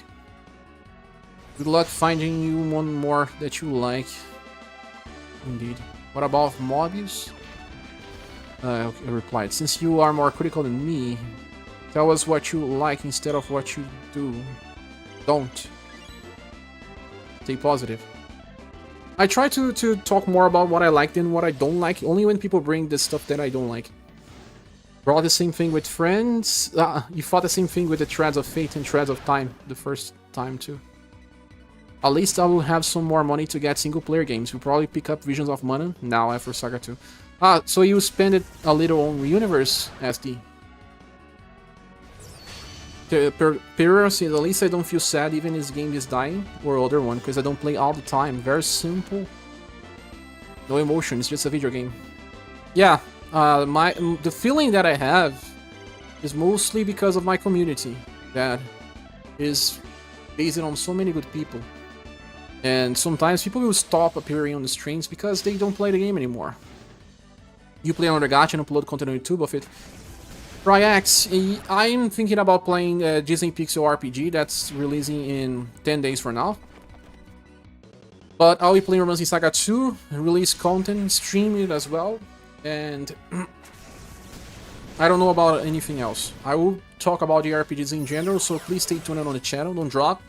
Good luck finding you one more that you like. Indeed. What about Mobius? I replied, since you are more critical than me, tell us what you like instead of what you do. Don't. Stay positive. I try to talk more about what I like than what I don't like, only when people bring the stuff that I don't like. Brought the same thing with Friends. You fought the same thing with the Threads of Fate and Threads of Time the first time too. At least I will have some more money to get single player games. We'll probably pick up Visions of Mana now after SaGa 2. So you spend it a little on UniverSe, SD. Pereira says, at least I don't feel sad even if this game is dying, or other one, because I don't play all the time. Very simple. No emotion, it's just a video game. Yeah, the feeling that I have is mostly because of my community that is based on so many good people. And sometimes people will stop appearing on the streams because they don't play the game anymore. You play on the gacha and upload content on YouTube of it. Ryax, I'm thinking about playing Disney Pixel RPG that's releasing in 10 days from now. But I'll be playing Romancing Saga 2, release content, stream it as well, and I don't know about anything else. I will talk about the RPGs in general, so please stay tuned on the channel, don't drop.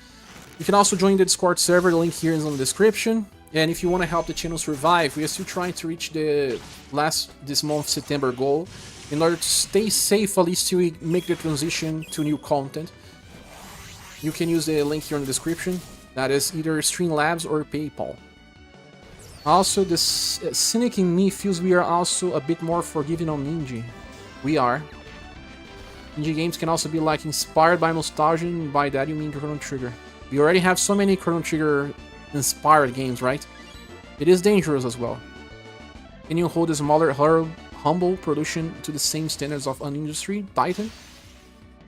You can also join the Discord server, the link here is in the description, And if you want to help the channel survive, we are still trying to reach this month September goal in order to stay safe, at least till we make the transition to new content. You can use the link here in the description. That is either Streamlabs or PayPal. Also, the cynic in me feels we are also a bit more forgiving on indie. We are. Indie games can also be like inspired by nostalgia, and by that you mean Chrono Trigger. We already have so many Chrono Trigger inspired games, right? It is dangerous as well. Can you hold a smaller, humble production to the same standards of an industry titan?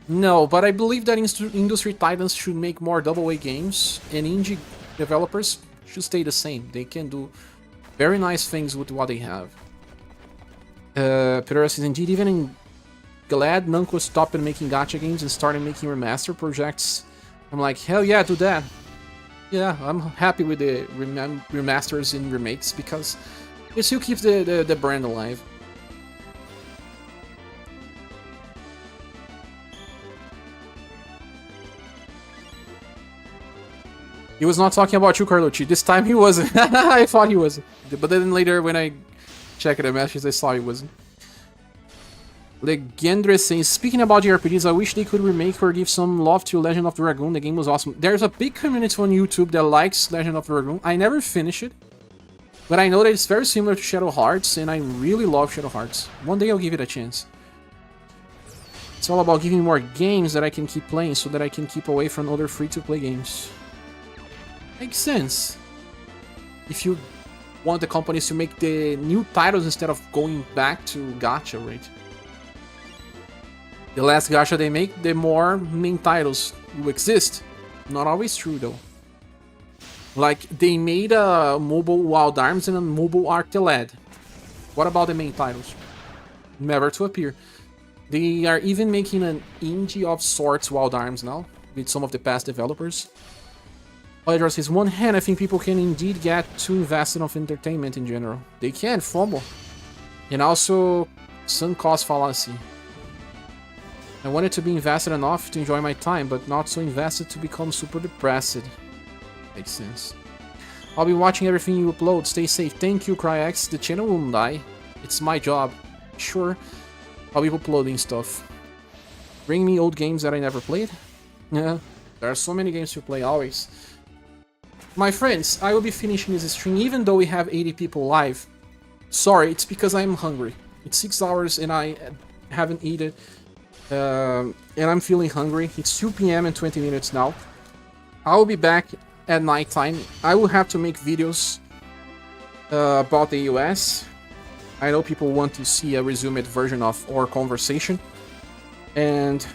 No, but I believe that industry titans should make more AA games, and indie developers should stay the same. They can do very nice things with what they have. Peter says, indeed, even in glad Namco stopped making gacha games and started making remaster projects. I'm like, hell yeah, do that. Yeah, I'm happy with the remasters and remakes because it still keeps the brand alive. He was not talking about you, Carlucci. This time he wasn't. I thought he was. But then later when I checked the messages, I saw he wasn't. Legendre says, speaking about JRPGs, I wish they could remake or give some love to Legend of Dragoon. The game was awesome. There's a big community on YouTube that likes Legend of Dragoon. I never finished it, but I know that it's very similar to Shadow Hearts, and I really love Shadow Hearts. One day I'll give it a chance. It's all about giving more games that I can keep playing so that I can keep away from other free-to-play games. Makes sense. If you want the companies to make the new titles instead of going back to gacha, right? The less gacha they make, the more main titles will exist. Not always true, though. Like, they made a mobile Wild Arms and a mobile Arcteled. What about the main titles? Never to appear. They are even making an indie of sorts Wild Arms now, with some of the past developers. Hydra says, one hand, I think people can indeed get too invested of entertainment in general. They can, FOMO. And also, sunk cost fallacy. I wanted to be invested enough to enjoy my time, but not so invested to become super depressed. Makes sense. I'll be watching everything you upload. Stay safe. Thank you, CryX. The channel won't die. It's my job. Sure, I'll be uploading stuff. Bring me old games that I never played. Yeah, there are so many games to play always. My friends, I will be finishing this stream even though we have 80 people live. Sorry, it's because I'm hungry. It's 6 hours and I haven't eaten. And I'm feeling hungry. It's 2 PM and 20 minutes now. I will be back at night time. I will have to make videos about the US. I know people want to see a resumed version of our conversation. And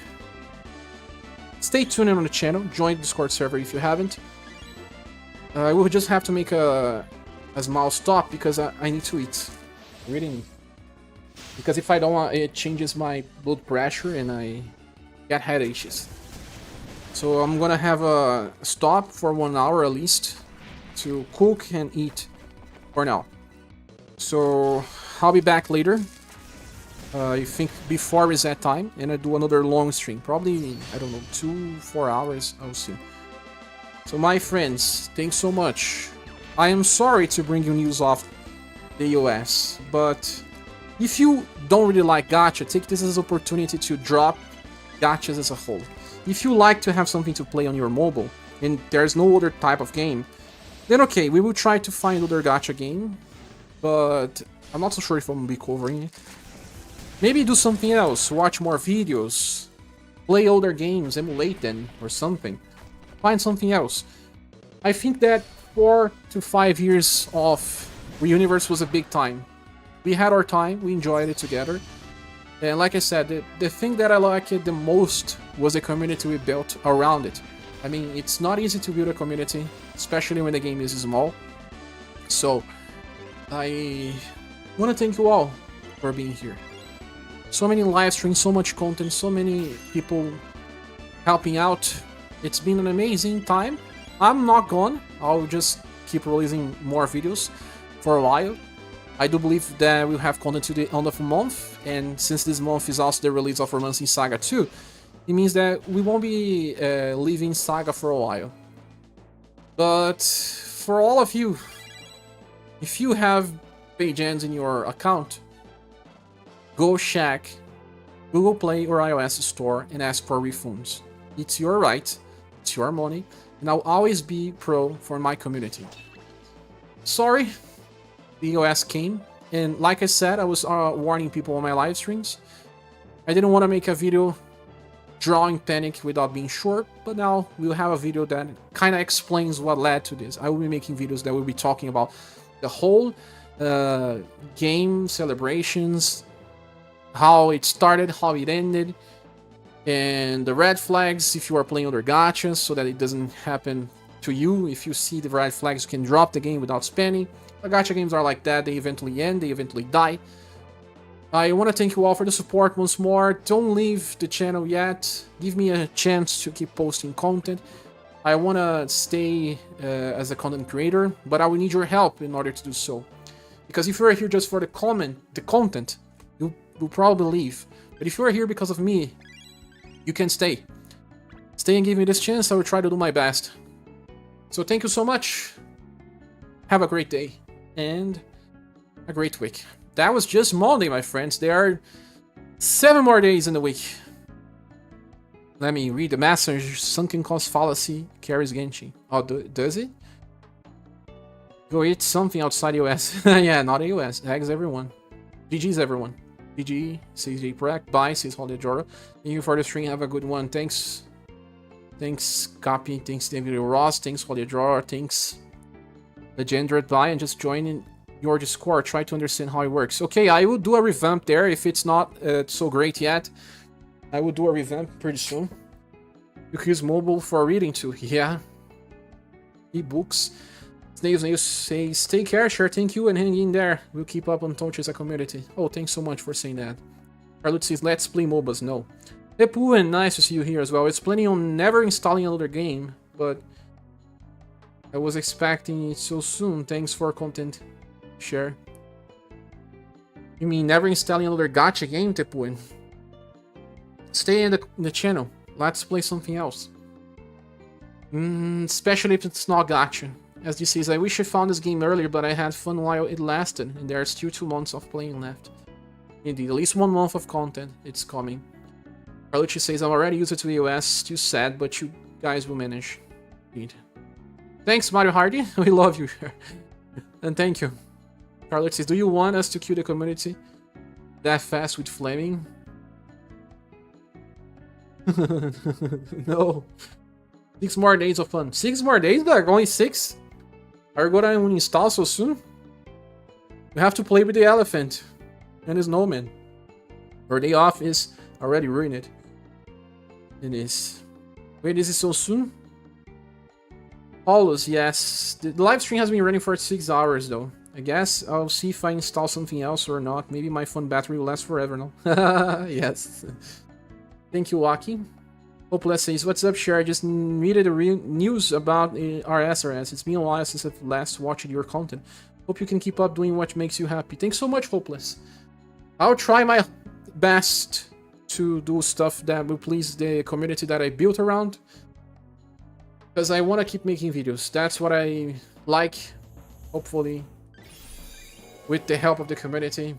stay tuned on the channel. Join the Discord server if you haven't. I will just have to make a small stop because I need to eat. I really need. Because if I don't, it changes my blood pressure and I get headaches. So I'm gonna have a stop for 1 hour at least to cook and eat for now. So I'll be back later. I think before reset time, and I do another long stream. Probably, I don't know, 2-4 hours. I'll see. So my friends, thanks so much. I am sorry to bring you news off the US, but if you don't really like gacha, take this as an opportunity to drop gachas as a whole. If you like to have something to play on your mobile, and there's no other type of game, then okay, we will try to find other gacha game, but I'm not so sure if I'm gonna be covering it. Maybe do something else, watch more videos, play older games, emulate them, or something. Find something else. I think that 4 to 5 years of UniverSe was a big time. We had our time, we enjoyed it together. And like I said, the thing that I liked the most was the community we built around it. I mean, it's not easy to build a community, especially when the game is small. So, I want to thank you all for being here. So many live streams, so much content, so many people helping out. It's been an amazing time. I'm not gone. I'll just keep releasing more videos for a while. I do believe that we'll have content to the end of the month, and since this month is also the release of Romancing SaGa 2, it means that we won't be leaving SaGa for a while. But for all of you If you have page ends in your account, go check Google Play or iOS Store and ask for refunds. It's your right, it's your money, and I'll always be pro for my community. Sorry, the OS came, and like I said, I was warning people on my live streams. I didn't want to make a video drawing panic without being short, but now we'll have a video that kind of explains what led to this. I will be making videos that will be talking about the whole game celebrations, how it started, how it ended, and the red flags if you are playing other gachas, so that it doesn't happen to you. If you see the red flags, you can drop the game without spamming. The gacha games are like that, they eventually end, they eventually die. I want to thank you all for the support once more. Don't leave the channel yet. Give me a chance to keep posting content. I want to stay as a content creator, but I will need your help in order to do so. Because if you're here just for the content, you'll probably leave. But if you're here because of me, you can stay. Stay and give me this chance. I will try to do my best. So thank you so much. Have a great day and a great week. That was just Monday, my friends. There are 7 more days in the week. Let me read the message. Sunken cost fallacy carries Genshin. Oh, does it? Go eat something outside the US. Yeah, not the US. Hags everyone. GG's everyone. GG, CJ Prek. Bye, says Holiday Jora. Thank you for the stream. Have a good one. Thanks. Thanks, Copy. Thanks, David Ross. Thanks, Holiday Jora. Thanks, Legendred. Bye, and just joining your Discord, try to understand how it works. Okay, I will do a revamp there if it's not so great yet. I will do a revamp pretty soon. You can use mobile for reading too. Yeah. Ebooks. Snails says, take care, sure, thank you, and hang in there. We'll keep up on Touch as a community. Oh, thanks so much for saying that. Carlut says, let's play MOBAs. No. Epu, and nice to see you here as well. It's planning on never installing another game, but I was expecting it so soon. Thanks for content. Share. You mean never installing another gacha game, Tepuin? Stay in the channel. Let's play something else. Especially if it's not gacha. As this says, I wish I found this game earlier, but I had fun while it lasted, and there are still 2 months of playing left. Indeed, at least 1 month of content. It's coming. Carlucci says, I'm already used to the US. Still sad, but you guys will manage. Indeed. Thanks, Mario Hardy. We love you. And thank you. Carlet says, do you want us to kill the community that fast with flaming? No. 6 more days of fun. 6 more days, dog? Only 6? Are you gonna install so soon? We have to play with the elephant and the snowman. Our day off is already ruined. It is. Wait, is it so soon? Paulus, yes. The live stream has been running for 6 hours though. I guess I'll see if I install something else or not. Maybe my phone battery will last forever, no? Yes. Thank you, Waki. Hopeless says, what's up, Cher? I just read the news about RSRS. It's been a while since I've last watched your content. Hope you can keep up doing what makes you happy. Thanks so much, Hopeless. I'll try my best to do stuff that will please the community that I built around. Because I want to keep making videos. That's what I like. Hopefully, with the help of the community,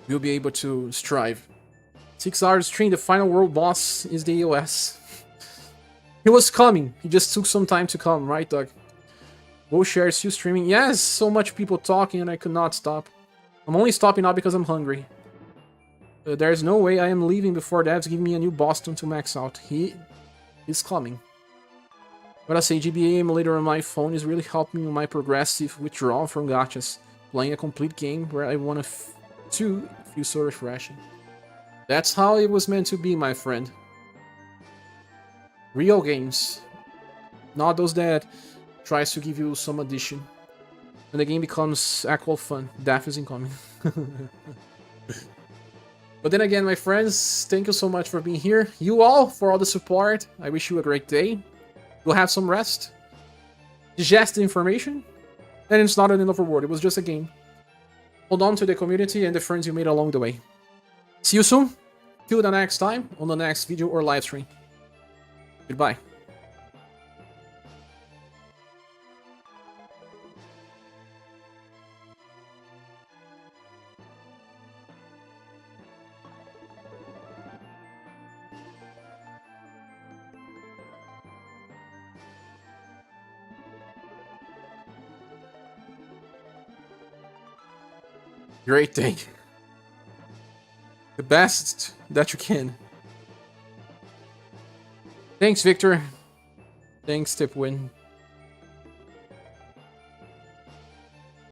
we'll be able to strive. 6 hours stream, the final world boss is the EOS. He was coming. He just took some time to come, right, Doug? Go share, still streaming. Yes, so much people talking and I could not stop. I'm only stopping now because I'm hungry. There's no way I am leaving before devs give me a new Boston to max out. He is coming. But I say GBA emulator on my phone is really helping me my progressive withdrawal from gachas. Playing a complete game where I want to feel so refreshing. That's how it was meant to be, my friend. Real games. Not those that tries to give you some addition. When the game becomes actual fun. Death is incoming. But then again, my friends, thank you so much for being here. You all for all the support. I wish you a great day. Go have some rest. Digest the information. And it's not an overworld, it was just a game. Hold on to the community and the friends you made along the way. See you soon. Till the next time on the next video or live stream. Goodbye. Great thing. The best that you can. Thanks, Victor. Thanks, Tipwin.